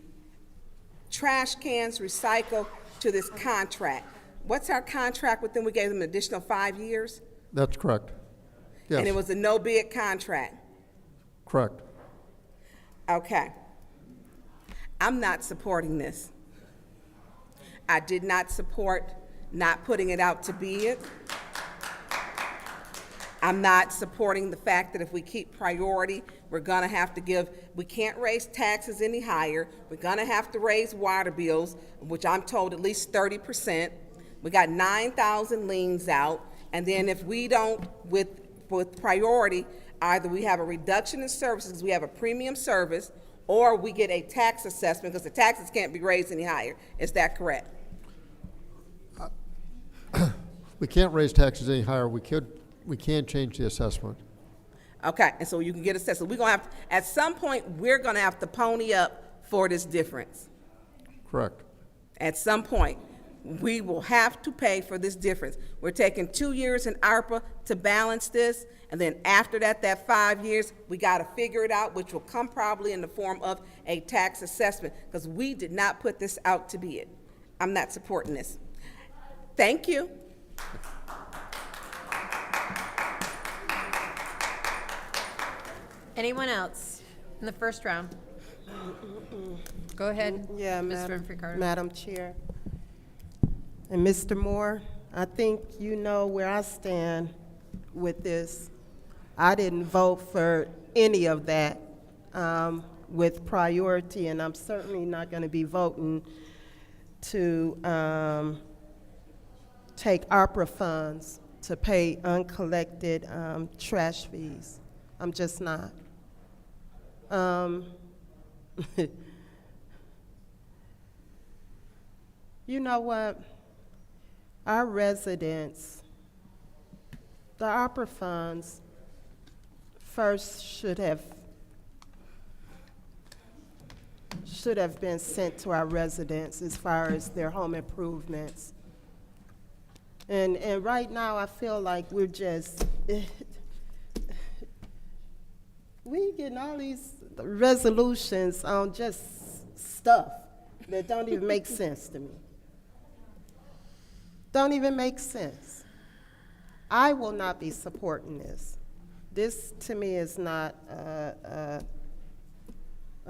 trash cans, recycle, to this contract. What's our contract with them? We gave them an additional 5 years? That's correct. Yes, And it was a no-bid contract. correct. Okay. I'm not supporting this. I did not support not putting it out to bid. I'm not supporting the fact that if we keep Priority, we're gonna have to we can't raise taxes any higher. We're gonna have to raise water bills, which I'm told at least 30%. We got 9,000 liens out, and then if we don't, with Priority, either we have a reduction in services because we have a premium service, or we get a tax assessment because the taxes can't be raised any higher. Is that correct? We can't raise taxes any higher. We can change the assessment. Okay, and so you can get assessed. So we're gonna have, at some point, we're gonna have to pony up for this difference. Correct. At some point. we will have to pay for this difference. We're taking 2 years in ARPA to balance this, and then after that, that 5 years, we gotta figure it out, which will come probably in the form of a tax assessment, because we did not put this out to bid. I'm not supporting this. Thank you. Anyone else in the first round? Go ahead, Yeah, Ms. Winfrey Carter. Madam Chair. And Mr. Moore, I think you know where I stand with this. I didn't vote for any of that with priority, and I'm certainly not going to be voting to take ARPA funds to pay uncollected trash fees. I'm just not. You know what? Our residents, the ARPA funds first should have been sent to our residents as far as their home improvements. And right now I feel like we're just, we getting all these resolutions on just stuff that don't even make sense to me. Don't even make sense. I will not be supporting this. This, to me, is not a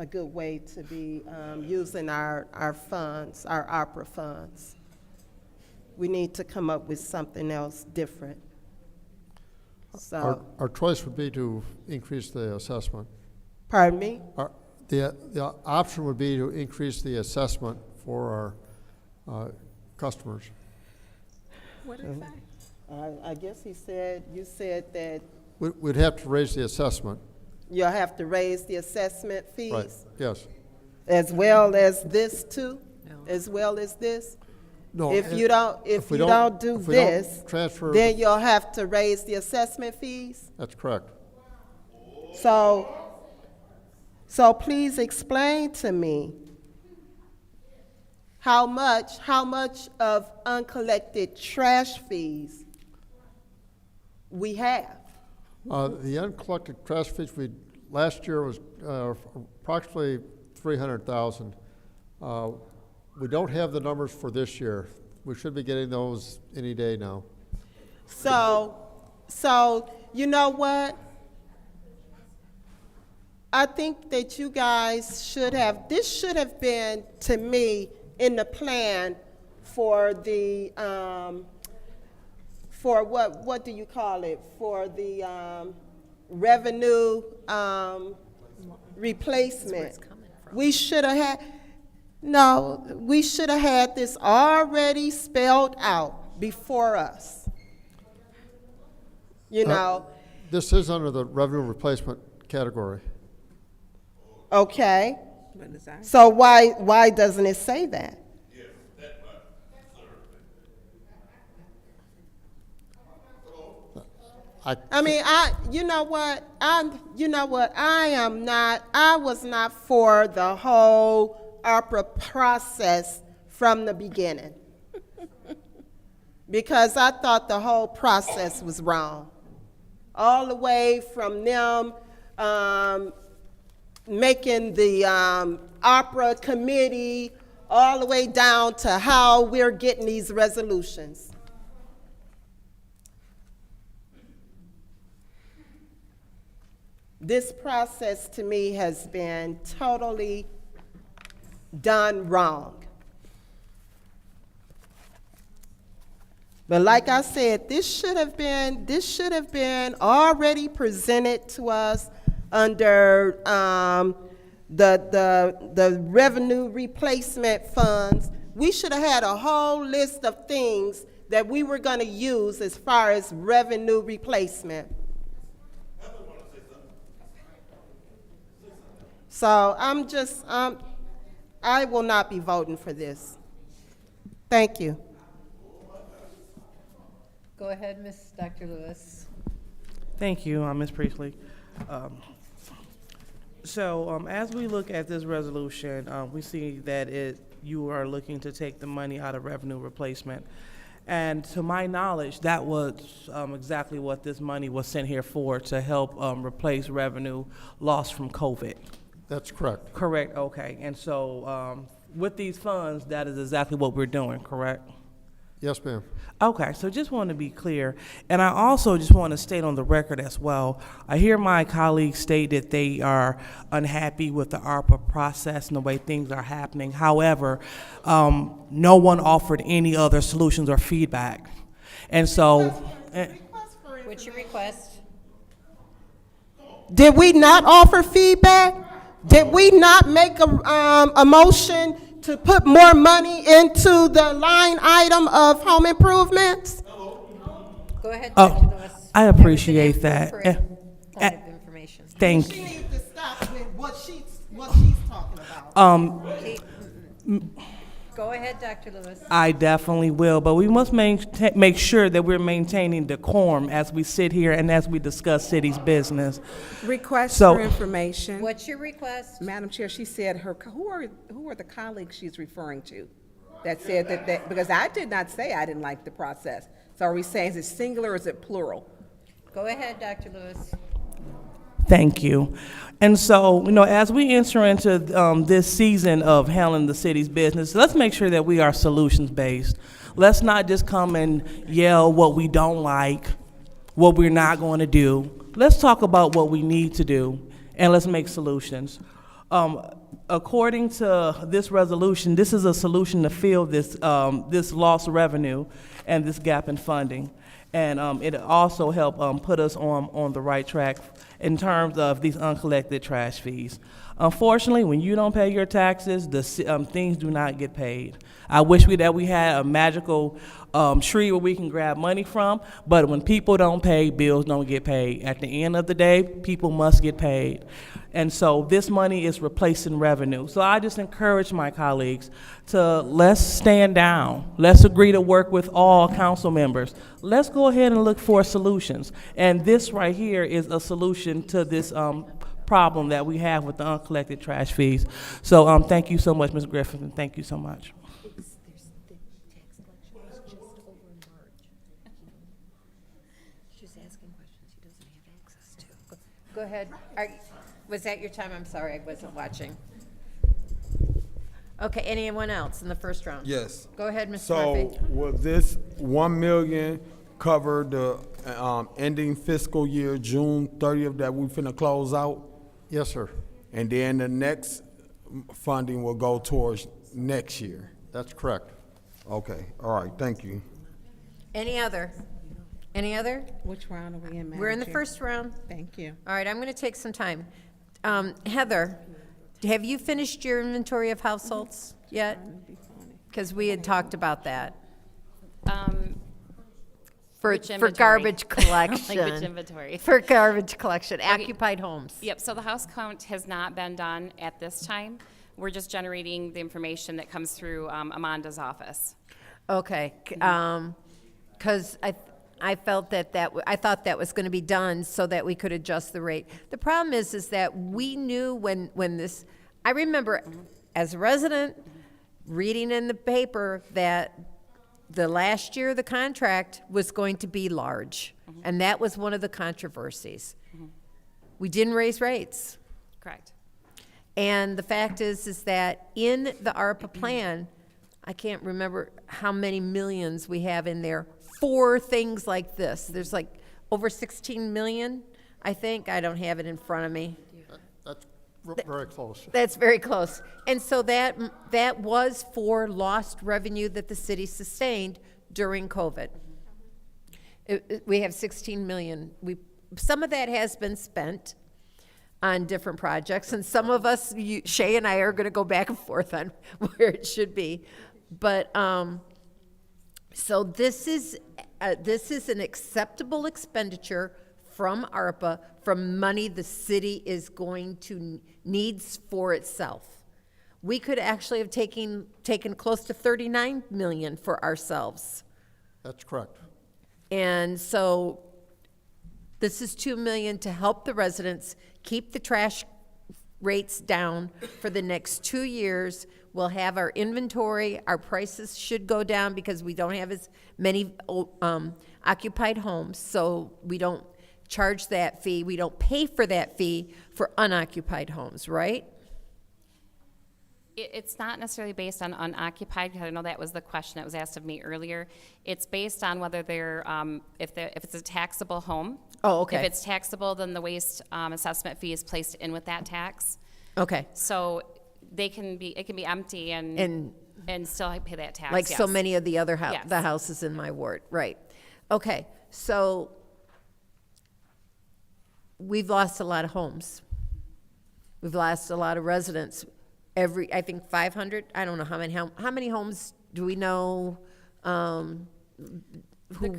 good way to be using our funds, our ARPA funds. We need to come up with something else different. So, Our choice would be to increase the assessment. pardon me? The option would be to increase the assessment for our customers. What did I say? I guess you said that We'd have to raise the assessment. you'll have to raise the assessment fees? Right, yes. As well as this too? As well as this? No, If you don't do if we don't this, transfer- then you'll have to raise the assessment fees? That's correct. So please explain to me how much of uncollected trash fees we have. The uncollected trash fees last year was approximately 300,000. We don't have the numbers for this year. We should be getting those any day now. So you know what? I think that you guys this should have been, to me, in the plan for the, for what do you call it? For the revenue replacement. We should have had, no, we should have had this already spelled out before us. You know? This is under the revenue replacement category. Okay. What is that? So why doesn't it say that? You know what? I was not for the whole ARPA process from the beginning. Because I thought the whole process was wrong. All the way from them making the ARPA committee, all the way down to how we're getting these resolutions. This process to me has been totally done wrong. But like I said, this should have been already presented to us under the revenue replacement funds. We should have had a whole list of things that we were going to use as far as revenue replacement. So I will not be voting for this. Thank you. Go ahead, Dr. Lewis. Thank you, Ms. Priestley. So, as we look at this resolution, we see that you are looking to take the money out of revenue replacement. And to my knowledge, that was exactly what this money was sent here for, to help replace revenue lost from COVID. That's correct. Correct, okay. And so, with these funds, that is exactly what we're doing, correct? Yes, ma'am. Okay, so just want to be clear, and I also just want to state on the record as well, I hear my colleagues state that they are unhappy with the ARPA process and the way things are happening. However, no one offered any other solutions or feedback. And so, What's your request? Did we not offer feedback? Did we not make a motion to put more money into the line item of home improvements? Go ahead, Dr. Lewis. I appreciate that. Point of information. Thank She you. needs to stop with what she's talking about. Go ahead, Dr. Lewis. I definitely will, but we must make sure that we're maintaining decorum as we sit here and as we discuss city's business. Request So- for information. What's your request? Madam Chair, she said who are the colleagues she's referring to that said that, because I did not say I didn't like the process. So are we saying, is it singular or is it plural? Go ahead, Dr. Lewis. Thank you. And so, as we enter into this season of handling the city's business, let's make sure that we are solutions-based. Let's not just come and yell what we don't like, what we're not going to do. Let's talk about what we need to do, and let's make solutions. According to this resolution, this is a solution to fill this lost revenue and this gap in funding. And it also helped put us on the right track in terms of these uncollected trash fees. Unfortunately, when you don't pay your taxes, things do not get paid. I wish that we had a magical tree where we can grab money from, but when people don't pay, bills don't get paid. At the end of the day, people must get paid. And so this money is replacing revenue. So I just encourage my colleagues to let's stand down. Let's agree to work with all council members. Let's go ahead and look for solutions. And this right here is a solution to this problem that we have with the uncollected trash fees. So thank you so much, Ms. Griffin, and thank you so much. Go ahead. Was that your time? I'm sorry, I wasn't watching. Okay, anyone else in the first round? Yes. Go ahead, Mr. So Murphy. will this 1 million cover the ending fiscal year, June 30th, that we finna close out? Yes, sir. And then the next funding will go towards next year? That's correct. Okay, all right, thank you. Any other? Any other? Which round are we in, Madam We're in the Chair? first round. Thank you. All right, I'm going to take some time. Heather, have you finished your inventory of households yet? Because we had talked about that. For Which for inventory? garbage collection. Like which inventory? For garbage collection, Okay. occupied homes. Yep, so the house count has not been done at this time. We're just generating the information that comes through Amanda's office. Okay, because I felt I thought that was going to be done so that we could adjust the rate. The problem is that we knew when this, I remember as a resident reading in the paper that the last year the contract was going to be large, and that was one of the controversies. We didn't raise rates. Correct. And the fact is that in the ARPA plan, I can't remember how many millions we have in there for things like this. There's like over 16 million, I think. I don't have it in front of me. That's very close. That's very close. And so that was for lost revenue that the city sustained during COVID. We have 16 million. Some of that has been spent on different projects, and some of us, Shay and I, are going to go back and forth on where it should be. But so this is an acceptable expenditure from ARPA, from money the city is going to needs for itself. We could actually have taken close to 39 million for ourselves. That's correct. And so this is 2 million to help the residents keep the trash rates down for the next 2 years. We'll have our inventory, our prices should go down because we don't have as many occupied homes, so we don't charge that fee, we don't pay for that fee for unoccupied homes, right? It's not necessarily based on unoccupied, because I know that was the question that was asked of me earlier. It's based on whether they're, if it's a taxable home. Oh, okay. If it's taxable, then the waste assessment fee is placed in with that tax. Okay. So it can be empty and still pay that tax. Like so yes. many of the other Yes. the houses in my ward, right? Okay, so we've lost a lot of homes. We've lost a lot of residents. I think 500, I don't know how many homes do we know? The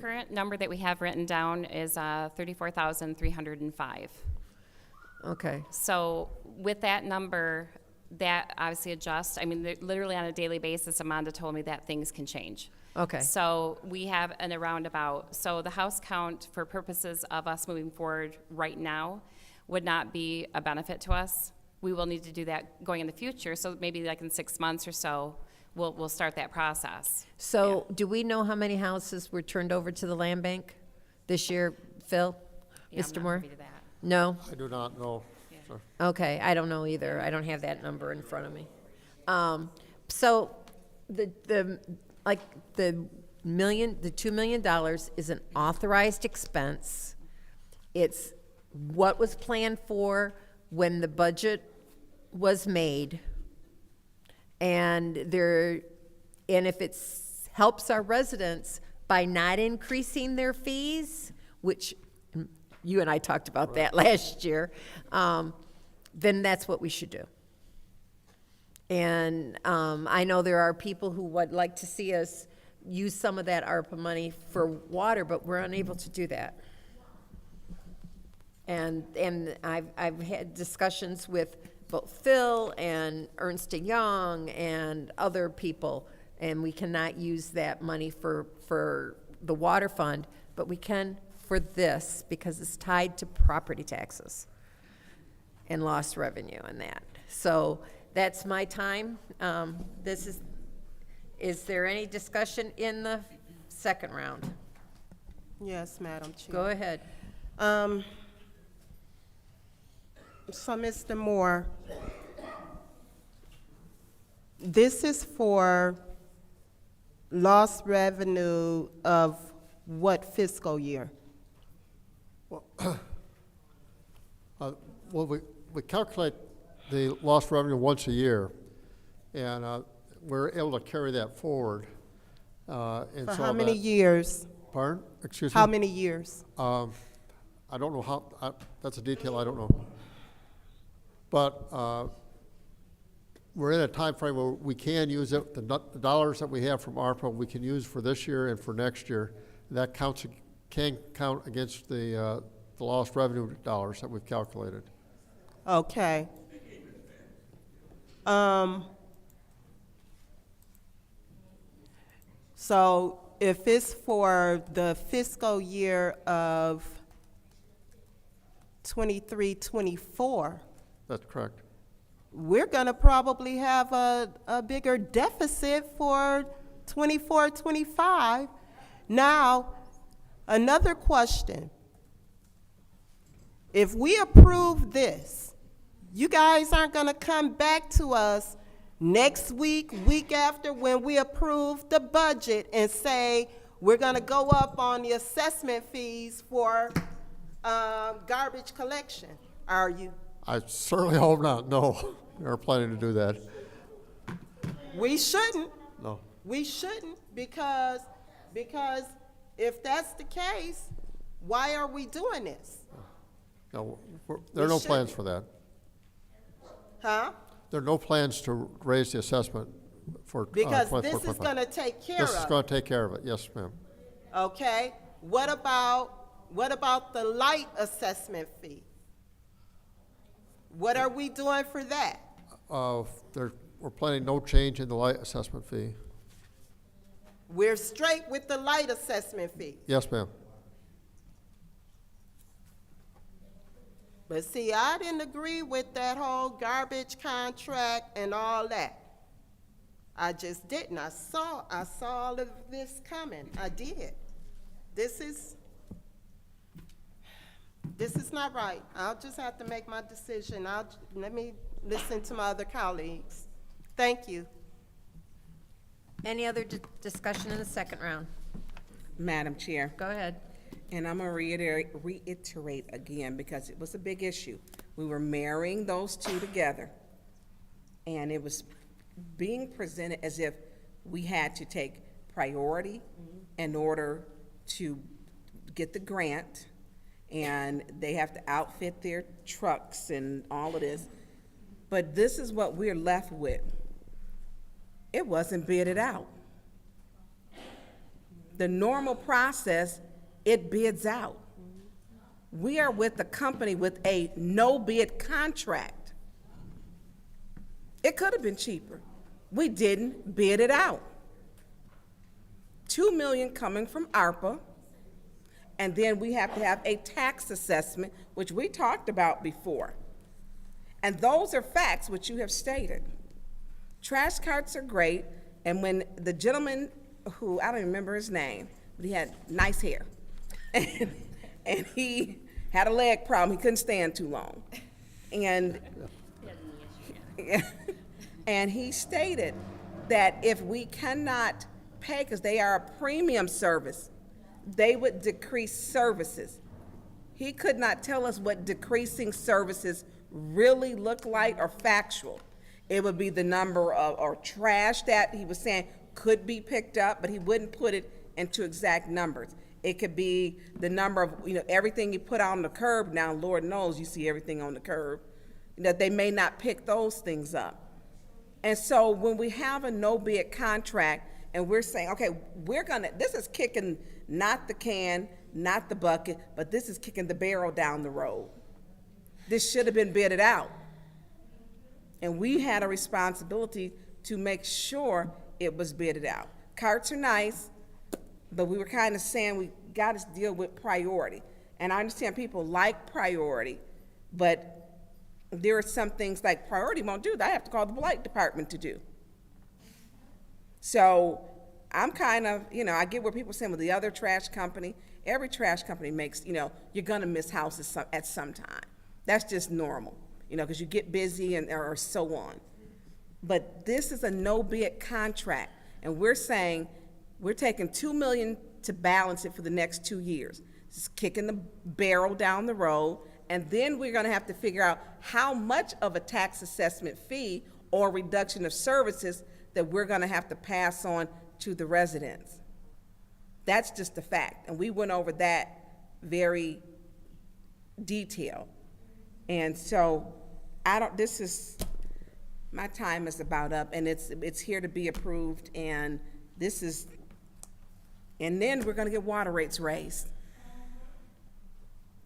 current number that we have written down is 34,305. Okay. So with that number, that obviously adjusts. I mean, literally on a daily basis, Amanda told me that things can change. Okay. So we have a roundabout. So the house count, for purposes of us moving forward right now, would not be a benefit to us. We will need to do that going in the future. So maybe like in 6 months or so, we'll start that process. So do we know how many houses were turned over to the land bank this year, Phil? Yeah, I'm Mr. not Moore? privy to that. No? I do not know. Sir. Okay, I don't know either. I don't have that number in front of me. So the $2 million is an authorized expense. It's what was planned for when the budget was made. And if it helps our residents by not increasing their fees, which you and I talked about that last year, then that's what we should do. And I know there are people who would like to see us use some of that ARPA money for water, but we're unable to do that. And I've had discussions with both Phil and Ernst & Young and other people, and we cannot use that money for the water fund, but we can for this because it's tied to property taxes and lost revenue and that. So that's my time. Is there any discussion in the second round? Yes, Madam Chair. Go ahead. So, Mr. Moore, this is for lost revenue of what fiscal year? Well, we calculate the lost revenue once a year, and we're able to carry that forward. And For so how many years? Pardon? Excuse me? How many years? I don't know how, that's a detail I don't know. But we're in a time frame where we can use it, the dollars that we have from ARPA, we can use for this year and for next year. That can count against the lost revenue dollars that we've calculated. Okay. So if it's for the fiscal year of 23-24, That's correct. we're gonna probably have a bigger deficit for 24-25. Now, another question. If we approve this, you guys aren't gonna come back to us next week, week after, when we approve the budget and say, we're gonna go up on the assessment fees for garbage collection, are you? I certainly hope not, no. We're planning to do that. We shouldn't. No. We shouldn't, because if that's the case, why are we doing this? No, there are no plans for that. Huh? There are no plans to raise the assessment for Because 24, this is 25. gonna take care This is of going it, to take care of it, yes, ma'am. okay? What about the light assessment fee? What are we doing for that? We're planning no change in the light assessment fee. We're straight with the light assessment fee. Yes, ma'am. But see, I didn't agree with that whole garbage contract and all that. I just didn't. I saw all of this coming. I did. This is not right. I'll just have to make my decision. Let me listen to my other colleagues. Thank you. Any other discussion in the second round? Madam Chair. Go ahead. And I'm gonna reiterate again, because it was a big issue. We were marrying those two together, and it was being presented as if we had to take priority in order to get the grant, and they have to outfit their trucks and all of this. But this is what we're left with. It wasn't bidded out. The normal process, it bids out. We are with the company with a no bid contract. It could have been cheaper. We didn't bid it out. $2 million coming from ARPA, and then we have to have a tax assessment, which we talked about before. And those are facts which you have stated. Trash carts are great, and when the gentleman who, I don't even remember his name, but he had nice hair, and he had a leg problem, he couldn't stand too long. And he stated that if we cannot pay, because they are a premium service, they would decrease services. He could not tell us what decreasing services really look like or factual. It would be the number of or trash that he was saying could be picked up, but he wouldn't put it into exact numbers. It could be the number of, everything you put on the curb. Now, Lord knows you see everything on the curb. That they may not pick those things up. And so when we have a no bid contract and we're saying, okay, this is kicking not the can, not the bucket, but this is kicking the barrel down the road. This should have been bidded out. And we had a responsibility to make sure it was bidded out. Carts are nice, but we were kind of saying we got to deal with priority. And I understand people like priority, but there are some things like priority won't do that I have to call the blight department to do. So I'm kind of, I get where people are saying with the other trash company, every trash company makes, you're gonna miss houses at some time. That's just normal, because you get busy or so on. But this is a no bid contract, and we're saying we're taking $2 million to balance it for the next 2 years. This is kicking the barrel down the road, and then we're gonna have to figure out how much of a tax assessment fee or reduction of services that we're gonna have to pass on to the residents. That's just a fact, and we went over that very detailed. And so, my time is about up, and it's here to be approved, and and then we're gonna get water rates raised,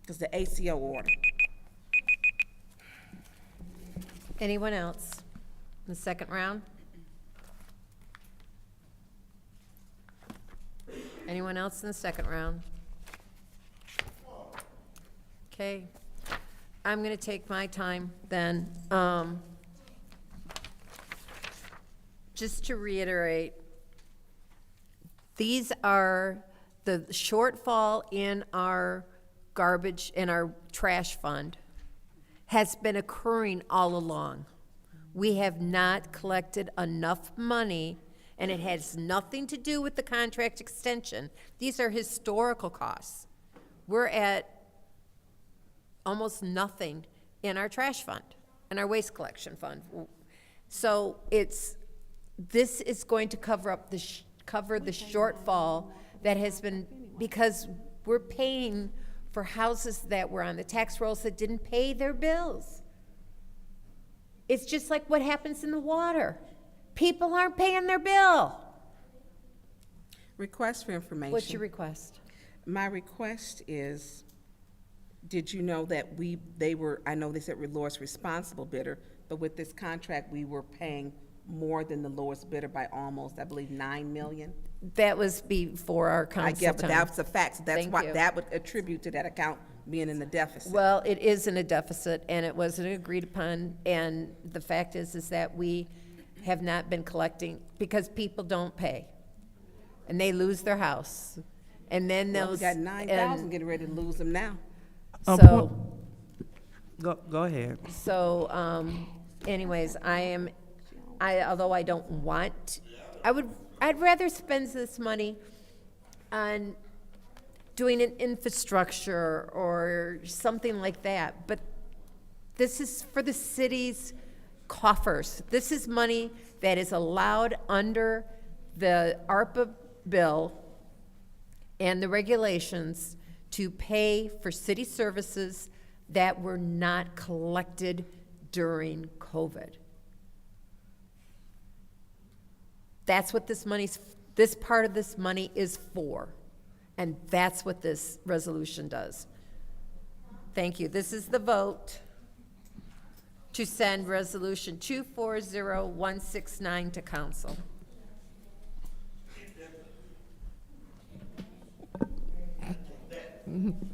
because the ACO order. Anyone else in the second round? Anyone else in the second round? Okay. I'm going to take my time then. Just to reiterate, these are the shortfall in our garbage, in our trash fund has been occurring all along. We have not collected enough money, and it has nothing to do with the contract extension. These are historical costs. We're at almost nothing in our trash fund, in our waste collection fund. So this is going to cover the shortfall that has been, because we're paying for houses that were on the tax rolls that didn't pay their bills. It's just like what happens in the water. People aren't paying their bill. Request for information. What's your request? My request is, did you know that I know they said we're lowest responsible bidder, but with this contract, we were paying more than the lowest bidder by almost, I believe, $9 million? That was before our council I get, but time. that's a fact. So that's Thank why you. that would attribute to that account being in the deficit. Well, it is in a deficit, and it wasn't agreed upon, and the fact is that we have not been collecting, because people don't pay, and they lose their house, and then Well, we those. got 9,000 and getting ready to lose them now. So, Go ahead. so, anyways, although I don't want, I'd rather spend this money on doing an infrastructure or something like that, but this is for the city's coffers. This is money that is allowed under the ARPA bill and the regulations to pay for city services that were not collected during COVID. That's what this part of this money is for. And that's what this resolution does. Thank you. This is the vote to send resolution 240169 to council.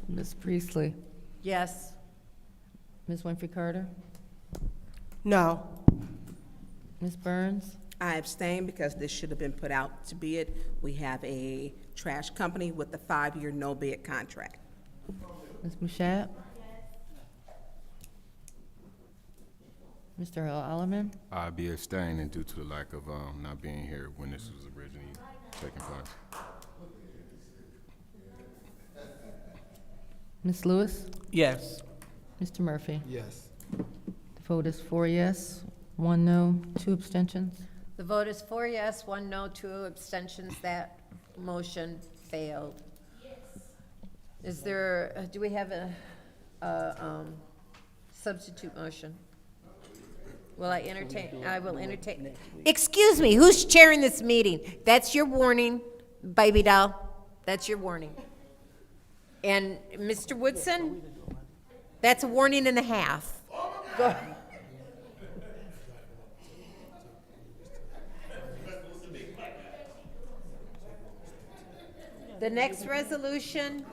Ms. Priestley? Yes. Ms. Winfrey Carter? No. Ms. Burns? I abstain because this should have been put out to bid. We have a trash company with a 5-year no-bid contract. Ms. Mushat? Mr. Alleman? I'll be abstaining due to the lack of not being here when this was originally taking place. Ms. Lewis? Yes. Mr. Murphy? Yes. The vote is 4 yes, 1 no, 2 abstentions. The vote is 4 yes, 1 no, 2 abstentions. That motion failed. Is there, do we have a substitute motion? Will I entertain, I will entertain. Excuse me, who's chairing this meeting? That's your warning, baby doll. That's your warning. And Mr. Woodson, that's a warning and a half. Go. The next resolution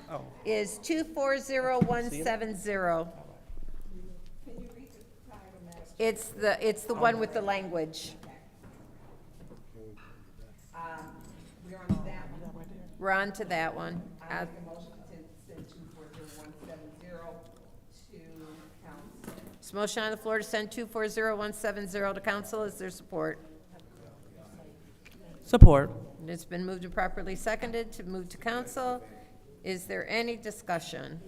is 240170. It's the one with the language. We're on to that one. There's a motion on the floor to send 240170 to council. Is there support? Support. It's been moved and properly seconded to move to council. Is there any discussion?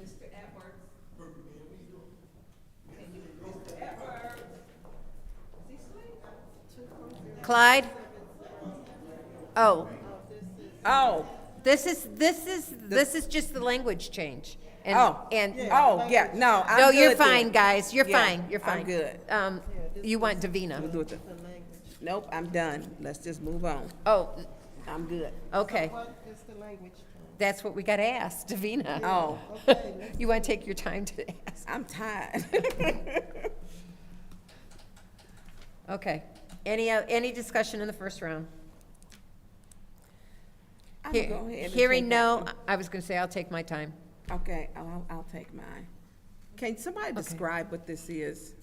Clyde? Oh. This is just the language change. And Yeah, no, I'm no, you're good fine, then. guys. You're Yeah, fine. You're fine. I'm good. You want Davina? We'll do it. Nope, I'm done. Let's just move on. Oh, I'm good. okay. That's what we got to ask, Davina. Oh. You want to take your time to ask? I'm tired. Okay. Any discussion in the first round? I'm gonna go ahead and Hearing take no, mine. I was going to say I'll take my time. Okay, I'll take mine. Can somebody describe what this is?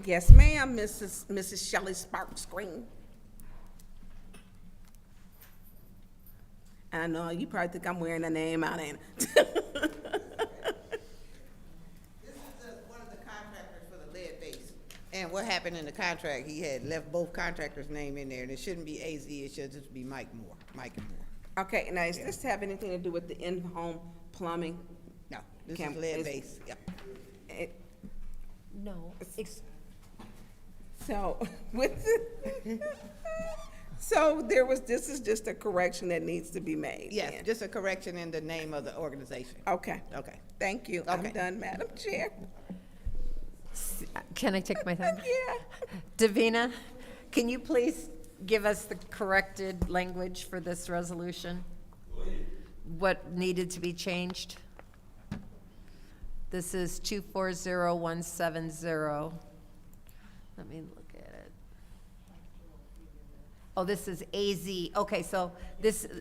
Yes, ma'am, Mrs. Shelley Sparks Green. I know, you probably think I'm wearing a name out, ain't it? This is one of the contractors for the lead base. And what happened in the contract, he had left both contractors' name in there, and it shouldn't be AZ, it should just be Mike and Moore. Okay, now, does this have anything to do with the in-home plumbing? No, this is lead base, yeah. No. So, this is just a correction that needs to be made? Yes, then? just a correction in the name of the organization. Okay. Okay. Thank you. I'm Okay. done, Madam Chair. Can I take my time? Yeah. Davina, can you please give us the corrected language for this resolution? What needed to be changed? This is 240170. Let me look at it. Oh, this is AZ. Okay, so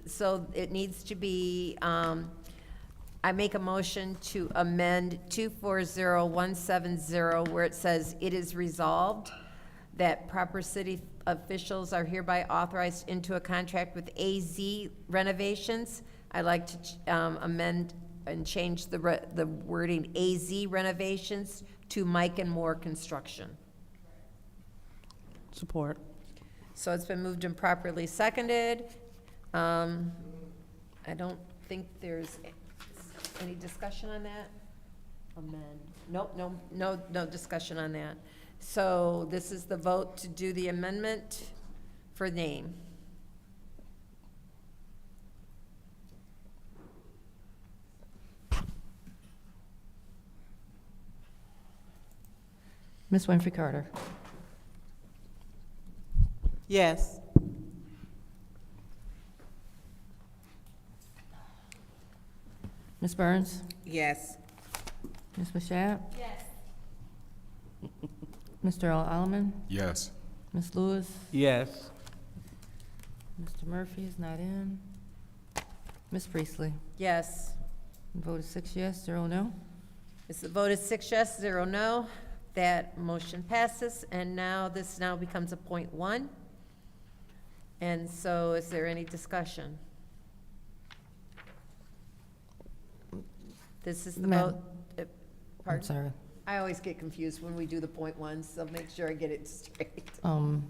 so it needs to be, I make a motion to amend 240170 where it says, "It is resolved that proper city officials are hereby authorized into a contract with AZ Renovations." I'd like to amend and change the wording AZ Renovations to Mike and Moore Construction. Support. So it's been moved and properly seconded. I don't think there's any discussion on that. Amend. Nope, no discussion on that. So this is the vote to do the amendment for name. Ms. Winfrey Carter. Yes. Ms. Burns? Yes. Ms. Mashat? Yes. Mr. Alaman? Yes. Ms. Lewis? Yes. Mr. Murphy is not in. Ms. Priestley? Yes. Vote is 6 yes, 0 no. The vote is 6 yes, 0 no. That motion passes, and now this now becomes a .1. And so is there any discussion? This is the Ma'am. vote. I'm Pardon? sorry. I always get confused when we do the .1s, so make sure I get it straight.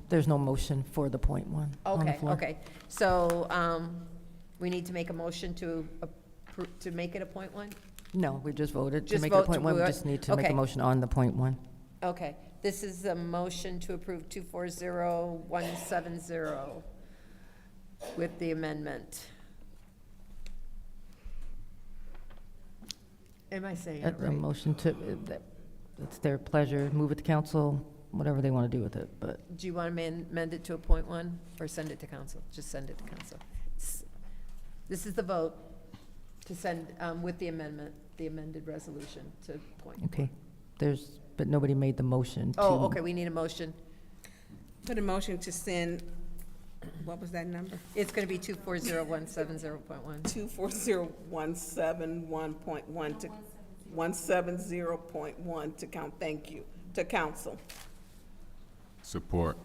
There's no motion for the .1 on the Okay, floor. okay. So, we need to make a motion to make it a .1? No, we just voted to Just make it a vote to .1. We do it? just need to make a Okay. motion on the .1. Okay, this is a motion to approve 240170 with the amendment. Am I saying it A right? motion to, it's their pleasure, move it to council, whatever they want to do with it, but Do you want to amend it to a .1 or send it to council? Just send it to council. This is the vote to send, with the amendment, the amended resolution to .1. okay. But nobody made the motion to. Oh, okay, we need a motion. Put a motion to send, what was that number? It's going to be 240170.1. 240171.1 to 170.1 to count, thank you, to council. Support.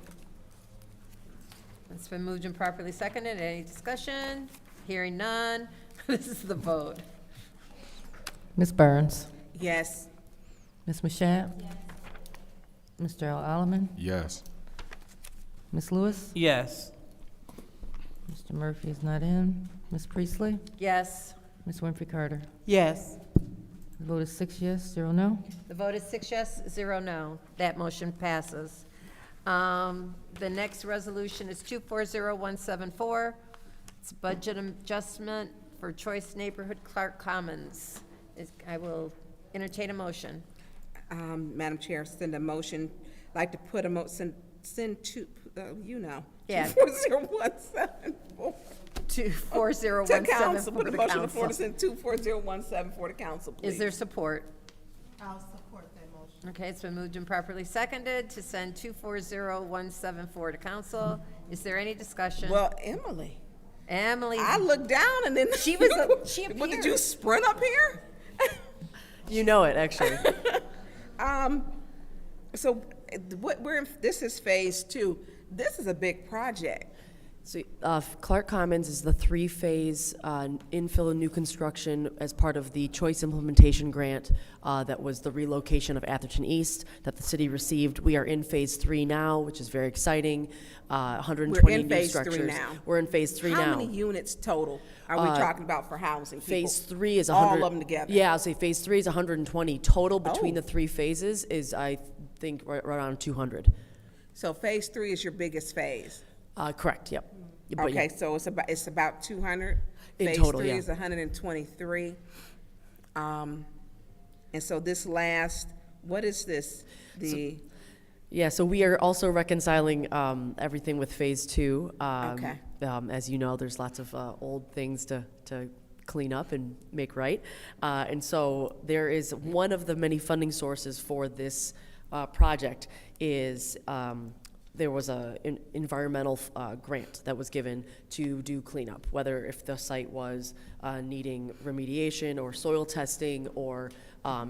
It's been moved and properly seconded. Any discussion? Hearing none. This is the vote. Ms. Burns? Yes. Ms. Mashat? Mr. Alaman? Yes. Ms. Lewis? Yes. Mr. Murphy is not in. Ms. Priestley? Yes. Ms. Winfrey Carter? Yes. The vote is 6 yes, 0 no. The vote is 6 yes, 0 no. That motion passes. The next resolution is 240174. It's budget adjustment for Choice Neighborhood Clark Commons. I will entertain a motion. Madam Chair, send a motion, like to put a send to, Yeah. 24017. 240174 To council, for put a the motion on the floor to council. send 240174 to council, please. Is there support? I'll support that motion. Okay, it's been moved and properly seconded to send 240174 to council. Is there any discussion? Well, Emily, Emily, I looked down and then. she appeared. What, did you sprint up here? You know it, actually. So this is phase 2. This is a big project. So Clark Commons is the 3-phase infill and new construction as part of the Choice Implementation Grant that was the relocation of Atherton East that the city received. We are in phase 3 now, which is very exciting. 120 We're in new phase structures. 3 now. We're in phase 3 now. How many units total are we talking about for housing people? Phase 3 is 100. All of them together? Yeah, I'll say phase 3 is 120 total between Oh. the 3 phases is, I think, right around 200. So phase 3 is your biggest phase? Correct, yep. But yeah. Okay, so it's about 200? In Phase total, 3 yeah. is 123. And so this last, what is this? Yeah, so we are also reconciling everything with phase 2. Okay. As you know, there's lots of old things to clean up and make right. And so there is one of the many funding sources for this project is there was an environmental grant that was given to do cleanup, whether if the site was needing remediation or soil testing, or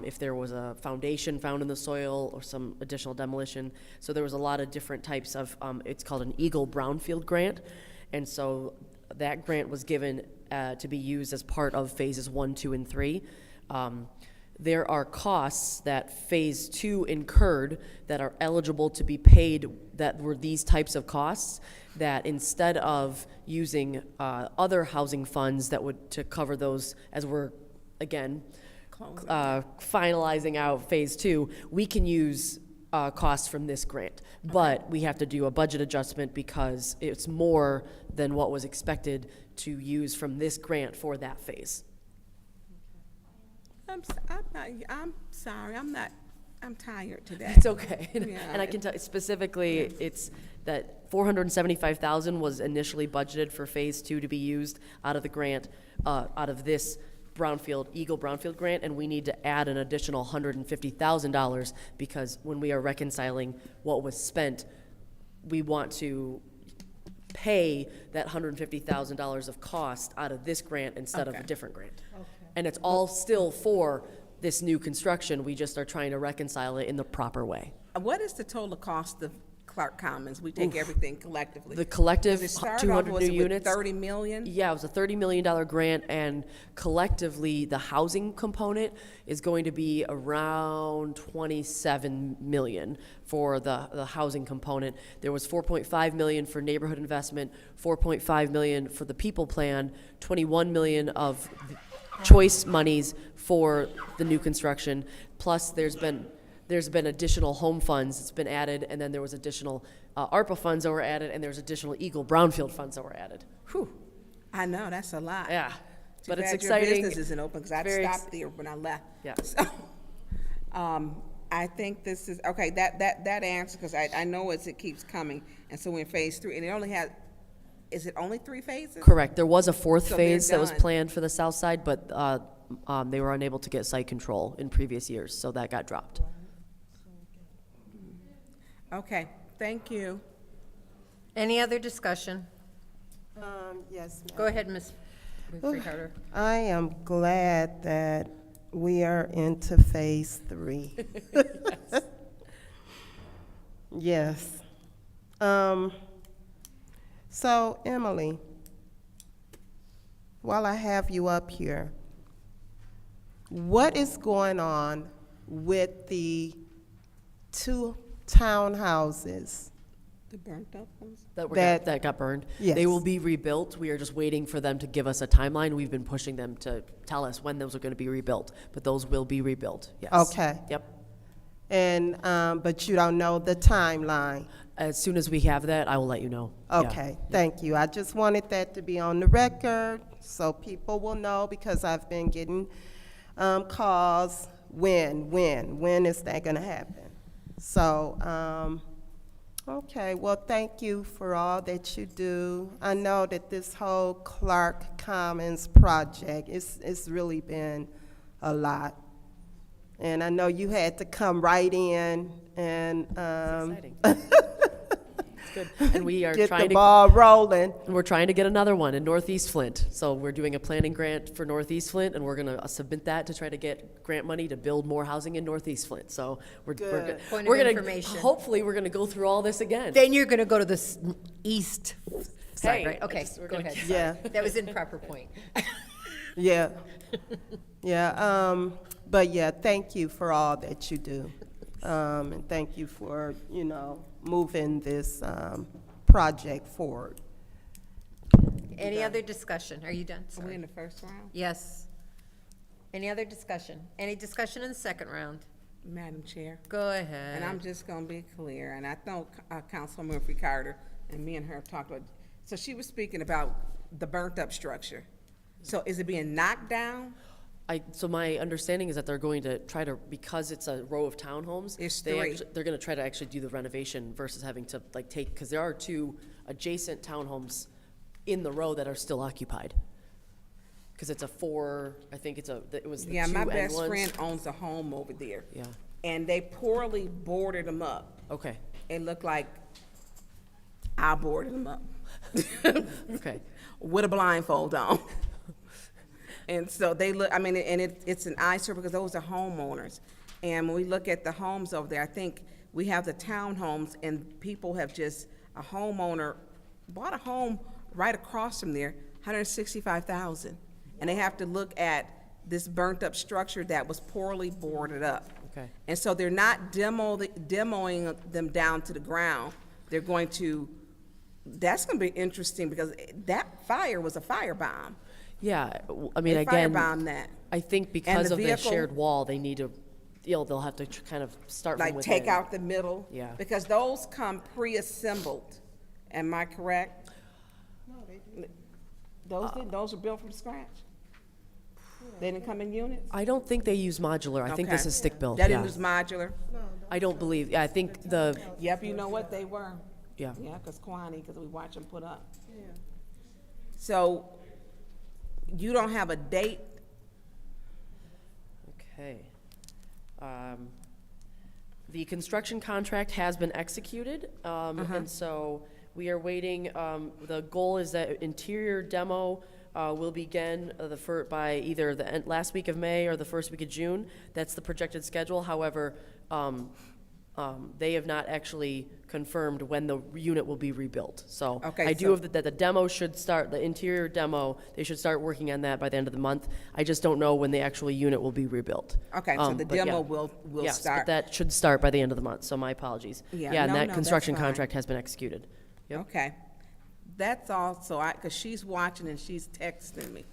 if there was a foundation found in the soil or some additional demolition. So there was a lot of different types of, it's called an Eagle Brownfield grant. And so that grant was given to be used as part of phases 1, 2, and 3. There are costs that phase 2 incurred that are eligible to be paid that were these types of costs, that instead of using other housing funds that would to cover those, as we're again finalizing out phase 2, we can use costs from this grant. But we have to do a budget adjustment because it's more than what was expected to use from this grant for that phase. I'm sorry, I'm tired today. It's okay. Yeah. And I can tell specifically, it's that $475,000 was initially budgeted for phase 2 to be used out of the grant, out of this Eagle Brownfield grant, and we need to add an additional $150,000 because when we are reconciling what was spent, we want to pay that $150,000 of cost out of this grant instead of a different grant. Okay. And it's all still for this new construction. We just are trying to reconcile it in the proper way. What is the total cost of Clark Commons? We take everything collectively. The collective, 200 new units. 30 million? Yeah, it was a $30 million grant, and collectively, the housing component is going to be around $27 million for the housing component. There was $4.5 million for neighborhood investment, $4.5 million for the people plan, $21 million of choice monies for the new construction, plus there's been additional home funds that's been added, and then there was additional ARPA funds that were added, and there's additional Eagle Brownfield funds that were added. Whew. I know, that's a lot. Yeah, Too but it's bad exciting. Your business isn't open, because I stopped there when I left. Yeah. So, I think this is, okay, that answer, because I know it keeps coming, and so we're in phase 3, and it only has, is it only 3 phases? Correct. There was a 4th So phase they're that was done. planned for the south side, but they were unable to get site control in previous years, so that got dropped. Okay, thank you. Any other discussion? Yes, ma'am. Go ahead, Ms. Freeharder. I am glad that we are into phase 3. Yes. So, Emily, while I have you up here, what is going on with the 2 townhouses? The burnt up ones? That got burned. Yes. They will be rebuilt. We are just waiting for them to give us a timeline. We've been pushing them to tell us when those are going to be rebuilt, but those will be rebuilt, yes. Okay. Yep. And, but you don't know the timeline? As soon as we have that, I will let you know. Yeah. Okay, thank you. I just wanted that to be on the record so people will know, because I've been getting calls, when is that gonna happen? So, okay, well, thank you for all that you do. I know that this whole Clark Commons project, it's really been a lot. And I know you had to come right in and Exciting. It's good. And we are get trying the to ball rolling. And we're trying to get another one in Northeast Flint. So we're doing a planning grant for Northeast Flint, and we're going to submit that to try to get grant money to build more housing in Northeast Flint. So we're Good. Point we're of going to information. hopefully we're going to go through all this again. Then you're going to go to the east side, Hey, right? Okay, we're go gonna ahead. keep- Yeah. That was in proper point. Yeah, yeah, but yeah, thank you for all that you do. And thank you for, moving this, project forward. Any other discussion? Are you done? Are we Sorry. in the first round? Yes. Any other discussion? Any discussion in the second round? Madam Chair. Go ahead. And I'm just gonna be clear, and I know Councilwoman Freeharder and me and her have talked about, so she was speaking about the burnt-up structure. So is it being knocked down? So my understanding is that they're going to try to, because it's a row of townhomes, It's they're 3. going to try to actually do the renovation versus having to take, because there are 2 adjacent townhomes in the row that are still occupied. Because it's a 4, I think it was the 2 Yeah, my end best ones. friend owns a home over there. Yeah. And they poorly boarded them up. Okay. It looked like I boarded them up. Okay. With a blindfold on. And so they look, I mean, and it's an eyesore because those are homeowners. And when we look at the homes over there, I think we have the townhomes and people have just, a homeowner bought a home right across from there, $165,000. And they have to look at this burnt up structure that was poorly boarded up. Okay. And so they're not demoing them down to the ground. They're going to, that's gonna be interesting because that fire was a firebomb. Yeah, I mean, They again, firebombed that. I think And because the of the vehicle- shared wall, they need to, they'll have to kind of start from Like within. take out the middle? Yeah. Because those come pre-assembled, am I correct? Those are built from scratch? They didn't come in units? I don't think they use modular. I think this Okay. is stick-built, That yeah. didn't use modular? I don't believe, yeah, I think the, Yep, you know what, they were. yeah. Yeah, because Kwani, because we watch them put up. So, you don't have a date? Okay. The construction contract has been executed, and so we are waiting. The goal is that interior demo will begin by either the last week of May or the first week of June. That's the projected schedule. However, they have not actually confirmed when the unit will be rebuilt. So Okay, I do so- have that the demo should start, the interior demo, they should start working on that by the end of the month. I just don't know when the actual unit will be rebuilt. Okay, so the But yeah. demo will Yes, start. but that should start by the end of the month, so my apologies. Yeah, And no, that no, construction that's fine. contract has been executed. Yep. Okay. That's all, so because she's watching and she's texting me.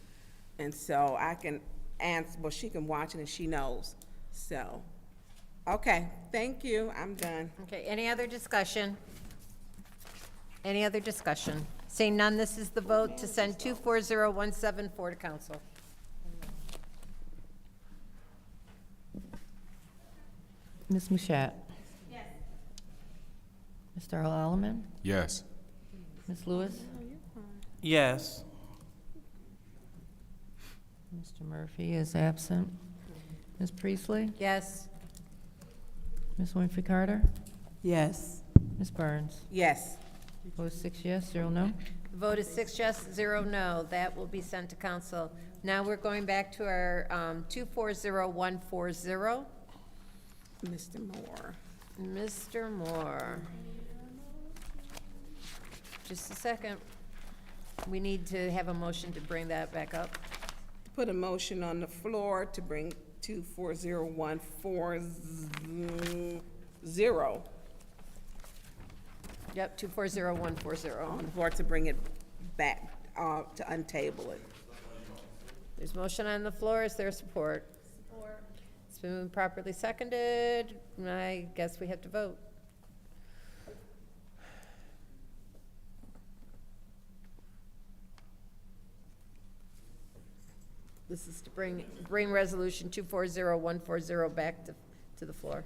And so I can answer, well, she can watch it and she knows. So, okay, thank you, I'm done. Okay, any other discussion? Any other discussion? Seeing none, this is the vote to send 240174 to council. Ms. Mushat? Yes. Mr. Earl Alleman? Yes. Ms. Lewis? Yes. Mr. Murphy is absent. Ms. Priestley? Yes. Ms. Winfrey Carter? Yes. Ms. Burns? Yes. Vote 6 yes, 0 no. The vote is 6 yes, 0 no. That will be sent to council. Now we're going back to our 240140. Mr. Moore. Mr. Moore. Just a second. We need to have a motion to bring that back up. Put a motion on the floor to bring 240140 Yep, 240140. on the floor to bring it back, to untable it. There's motion on the floor. Is there support? Support. It's been moved properly seconded. I guess we have to vote. This is to bring resolution 240140 back to the floor.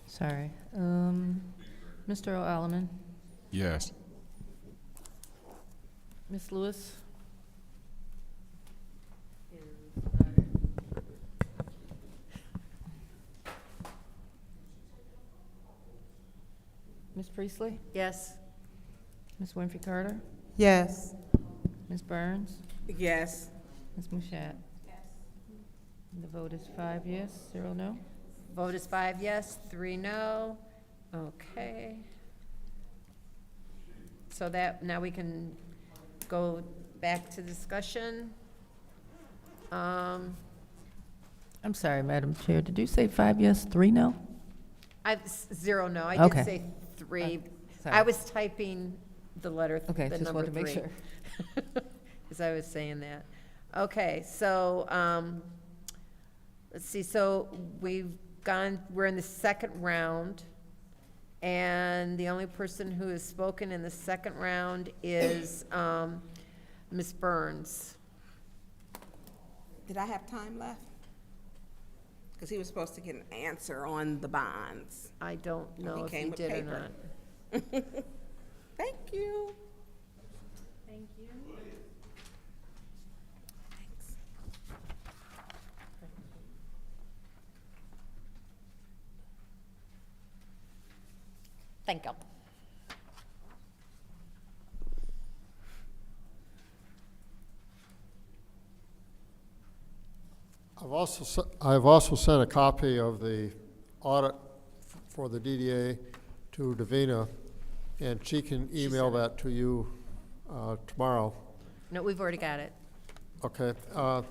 Sorry. Mr. Earl Alleman? Yes. Ms. Lewis? Ms. Priestley? Yes. Ms. Winfrey Carter? Yes. Ms. Burns? Yes. Ms. Mushat? Yes. The vote is 5 yes, 0 no. Vote is 5 yes, 3 no. Okay. So that, now we can go back to discussion. I'm sorry, Madam Chair, did you say 5 yes, 3 no? 0 no, I Okay. did say 3. Sorry. I was typing the letter, Okay, the just number wanted to make 3. sure. Because I was saying that. Okay, so, let's see, so we're in the second round, and the only person who has spoken in the second round is Ms. Burns. Did I have time left? Because he was supposed to get an answer on the bonds. I don't know He if came he with did or paper. not. Thank you. Thank you. Thank you. I've also sent a copy of the audit for the DDA to Davina, and she can email that to you tomorrow. No, we've already got it. Okay. The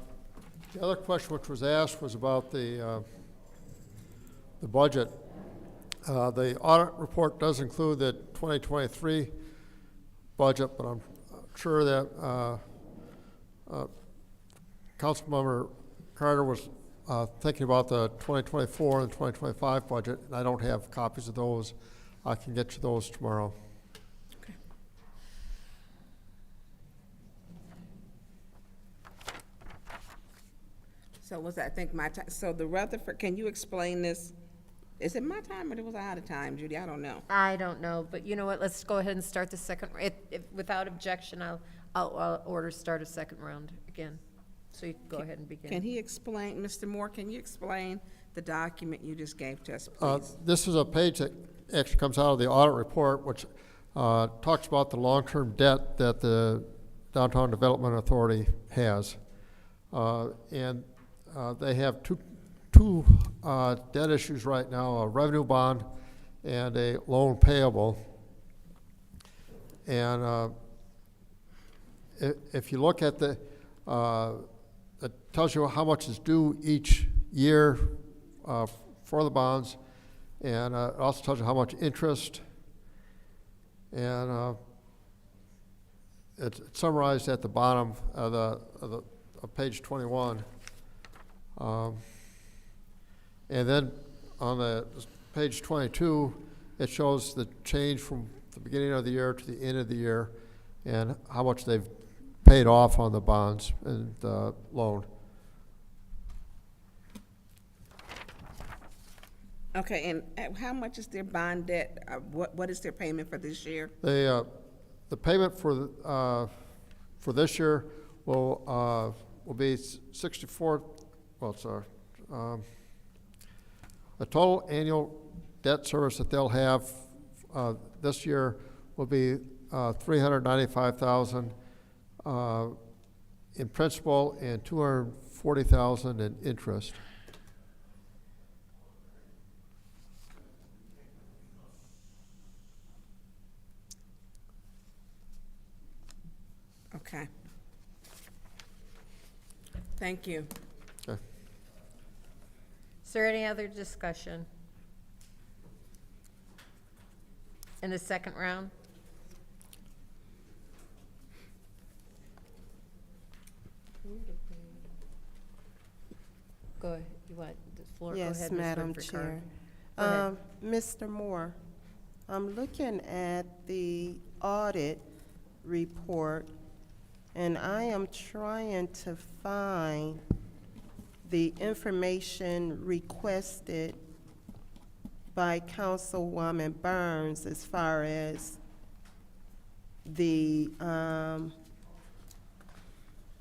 other question which was asked was about the budget. The audit report does include the 2023 budget, but I'm sure that Councilmember Carter was thinking about the 2024 and 2025 budget, and I don't have copies of those. I can get you those tomorrow. So was that, I think, my time? So the Rutherford, can you explain this? Is it my time or was I out of time, Judy? I don't know. I don't know, but you know what? Let's go ahead and start the second. Without objection, I'll order start a second round again. So you can go ahead and begin. Can he explain, Mr. Moore, can you explain the document you just gave to us, please? This is a page that actually comes out of the audit report, which talks about the long-term debt that the Downtown Development Authority has. And they have two debt issues right now, a revenue bond and a loan payable. And if you look at the, it tells you how much is due each year for the bonds, and it also tells you how much interest, and it's summarized at the bottom of page 21. And then on the page 22, it shows the change from the beginning of the year to the end of the year and how much they've paid off on the bonds and the loan. Okay, and how much is their bond debt? What is their payment for this year? The payment for this year will be 64. Well, sorry. The total annual debt service that they'll have this year will be $395,000 in principal and $240,000 in interest. Okay. Thank you. Okay. Is there any other discussion? In the second round? Go ahead. You want the floor? Go Yes, ahead, Ms. Madam Ricard. Chair. Go ahead. Mr. Moore, I'm looking at the audit report, and I am trying to find the information requested by Councilwoman Burns as far as the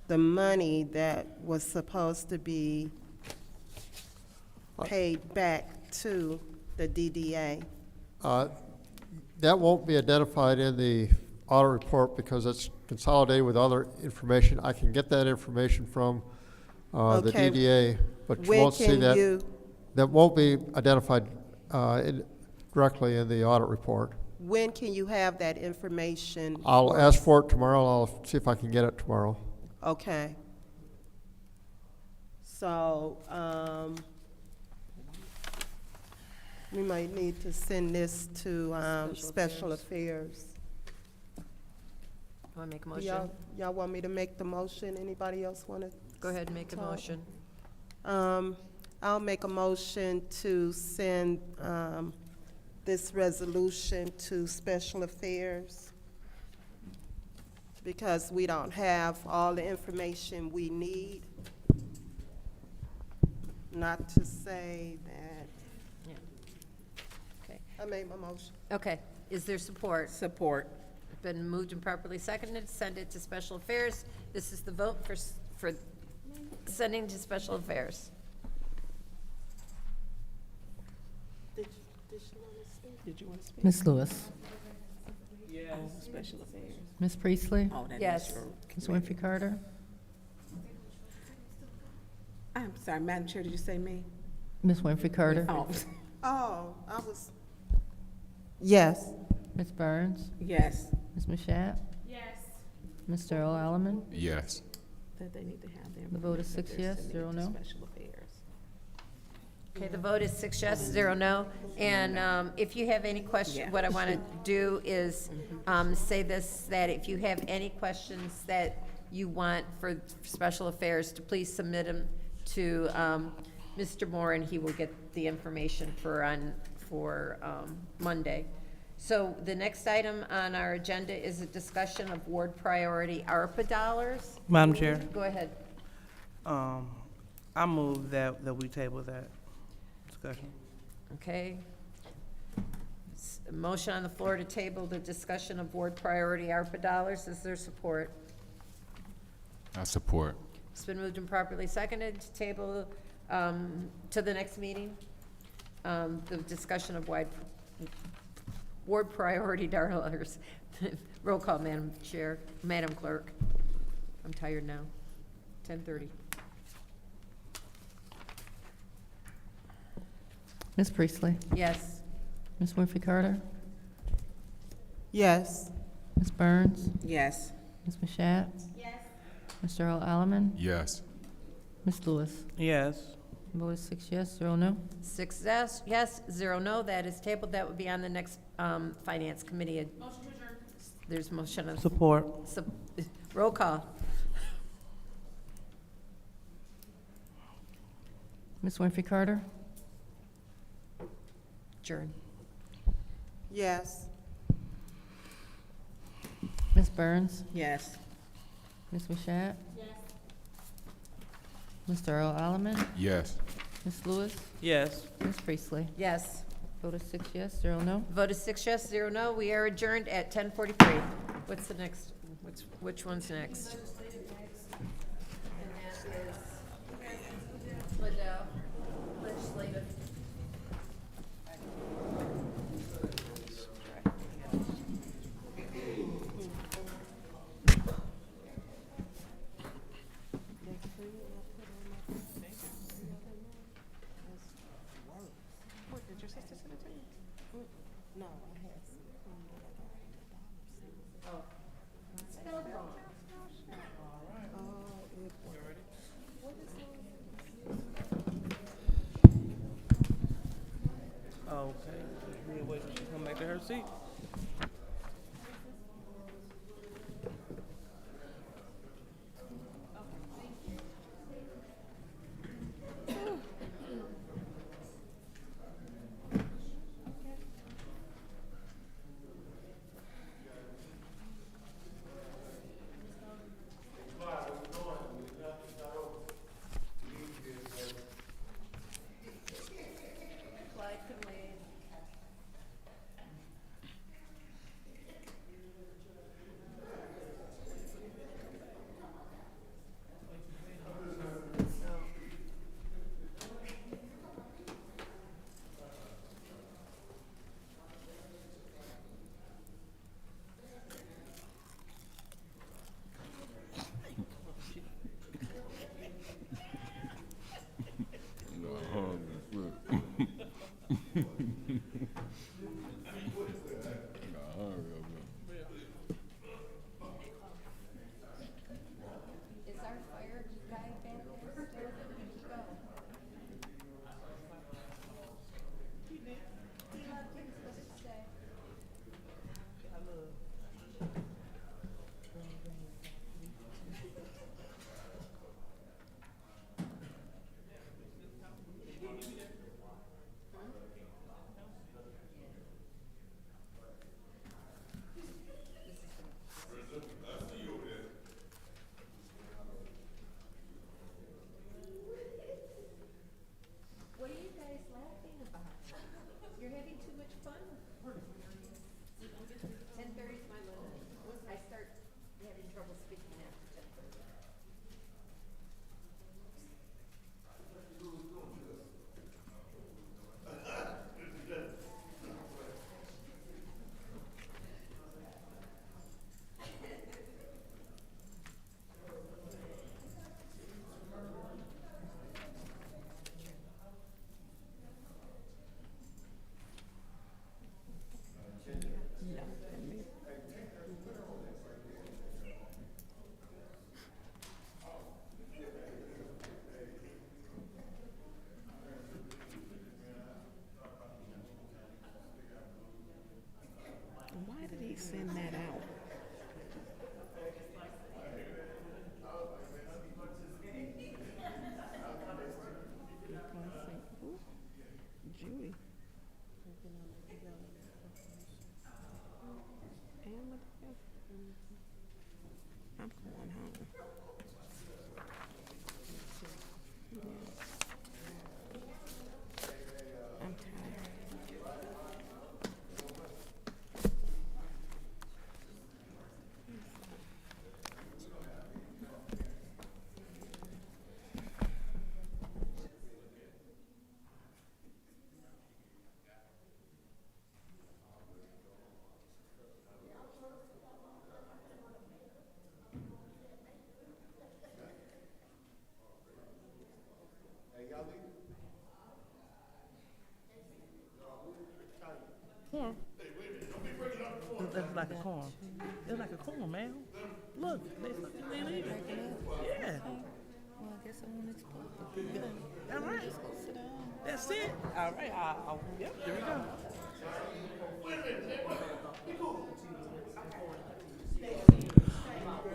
money that was supposed to be paid back to the DDA. That won't be identified in the audit report because it's consolidated with other information. I can get that information from the Okay. DDA, but you When won't see can that. you- That won't be identified directly in the audit report. When can you have that information? I'll for ask us? for it tomorrow. I'll see if I can get it tomorrow. Okay. So, we might need to send this to, Special Affairs. Want to make a motion? Y'all want me to make the motion? Anybody else want to? Go ahead and make a motion. I'll make a motion to send, this resolution to Special Affairs because we don't have all the information we need. Not to say that. Yeah. Okay. I made my motion. Okay. Is there support? Support. Been moved and properly seconded. Send it to Special Affairs. This is the vote for sending to Special Affairs. Did she want to speak? Did you want to speak? Ms. Lewis? Yes. Special Affairs. Ms. Priestley? Oh, that is Yes. your Ms. Winfrey Carter? I'm sorry, Madam Chair, did you say me? Ms. Winfrey Carter? Oh, I was. Yes. Ms. Burns? Yes. Ms. Mashat? Yes. Mr. Earl Allen? Yes. That they need to have their. The vote is 6 yes, 0 no. Special Affairs. Okay, the vote is 6 yes, 0 no. And if you have any question, what I want to do is say this, that if you have any questions that you want for special affairs, to please submit them to Mr. Moore, and he will get the information for Monday. So the next item on our agenda is a discussion of ward priority ARPA dollars. Madam Chair. Go ahead. I move that we table that discussion. Okay. A motion on the floor to table the discussion of ward priority ARPA dollars. Is there support? I support. It's been moved and properly seconded to table to the next meeting, the discussion of ward priority dollars. Roll call, Madam Chair, Madam Clerk. I'm tired now. 10:30. Ms. Priestley? Yes. Ms. Winfrey Carter? Yes. Ms. Burns? Yes. Ms. Mashat? Yes. Mr. Earl Allen? Yes. Ms. Lewis? Yes. Vote is 6 yes, 0 no. 6 yes, 0 no. That is tabled. That would be on the next Finance Committee. Motion to adjourn. There's motion of Support. roll call. Ms. Winfrey Carter? Adjourn. Yes. Ms. Burns? Yes. Ms. Mashat? Yes. Mr. Earl Allen? Yes. Ms. Lewis? Yes. Ms. Priestley? Yes. Vote is 6 yes, 0 no. Vote is 6 yes, 0 no. We are adjourned at 10:43. What's the next? Which one's next? And that is Liddell, legislative. Okay. We'll wait till she come back to her seat. like a corn. It's like a corn, man. Look, they leave it. Yeah. Well, I guess I won't explode. All right. Just go sit down. That's it. All right. Yep, there we go.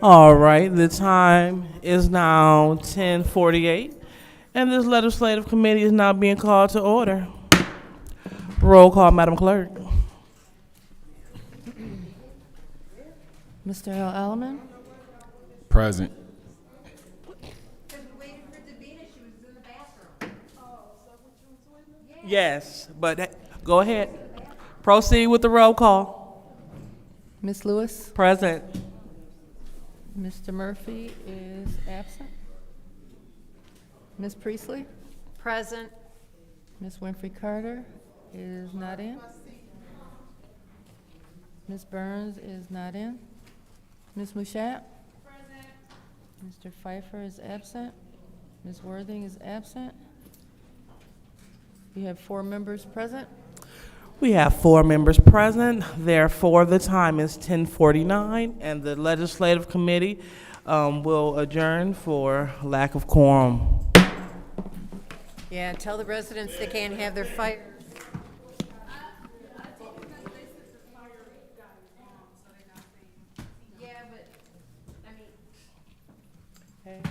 All right, the time is now 10:48, and this legislative committee is now being called to order. Roll call, Madam Clerk. Mr. Al Alaman? Present. Yes, but go ahead. Proceed with the roll call. Ms. Lewis? Present. Mr. Murphy is absent. Ms. Priestley? Present. Ms. Winfrey Carter is not in. Ms. Burns is not in. Ms. Mushat? Present. Mr. Pfeiffer is absent. Ms. Worthing is absent. You have 4 members present. We have 4 members present. Therefore, the time is 10:49, and the legislative committee will adjourn for lack of quorum. Yeah, tell the residents they can't have their fire. Yeah, but, I mean.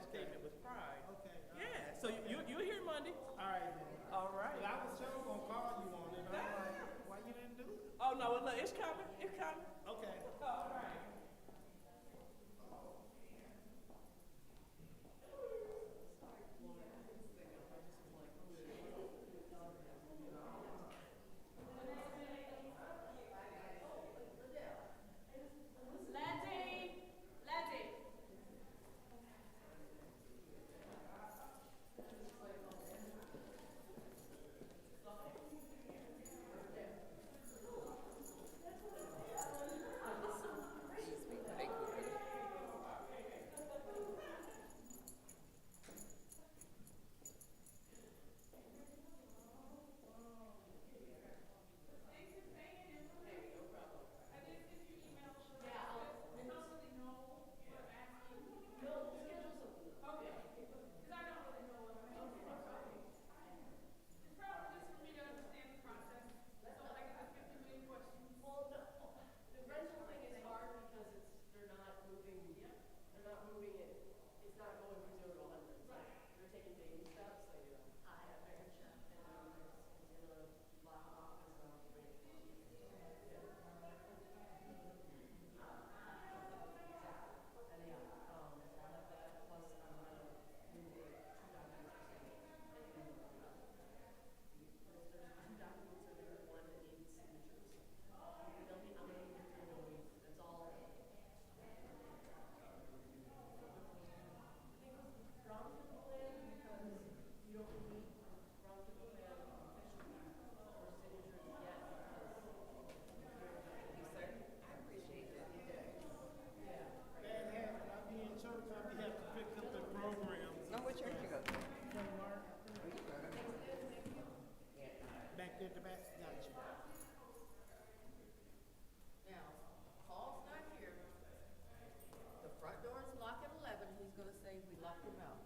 just came in with pride. Okay. Yeah, so you're here Monday. All right, then. All right. I was sure gonna call you on it. I'm like, why you didn't do it? Oh, no, look, it's coming, it's coming. Okay. All right. Back there at the back, got you. Now, Paul's not here. The front door is locked at 11, he's gonna say we locked him out.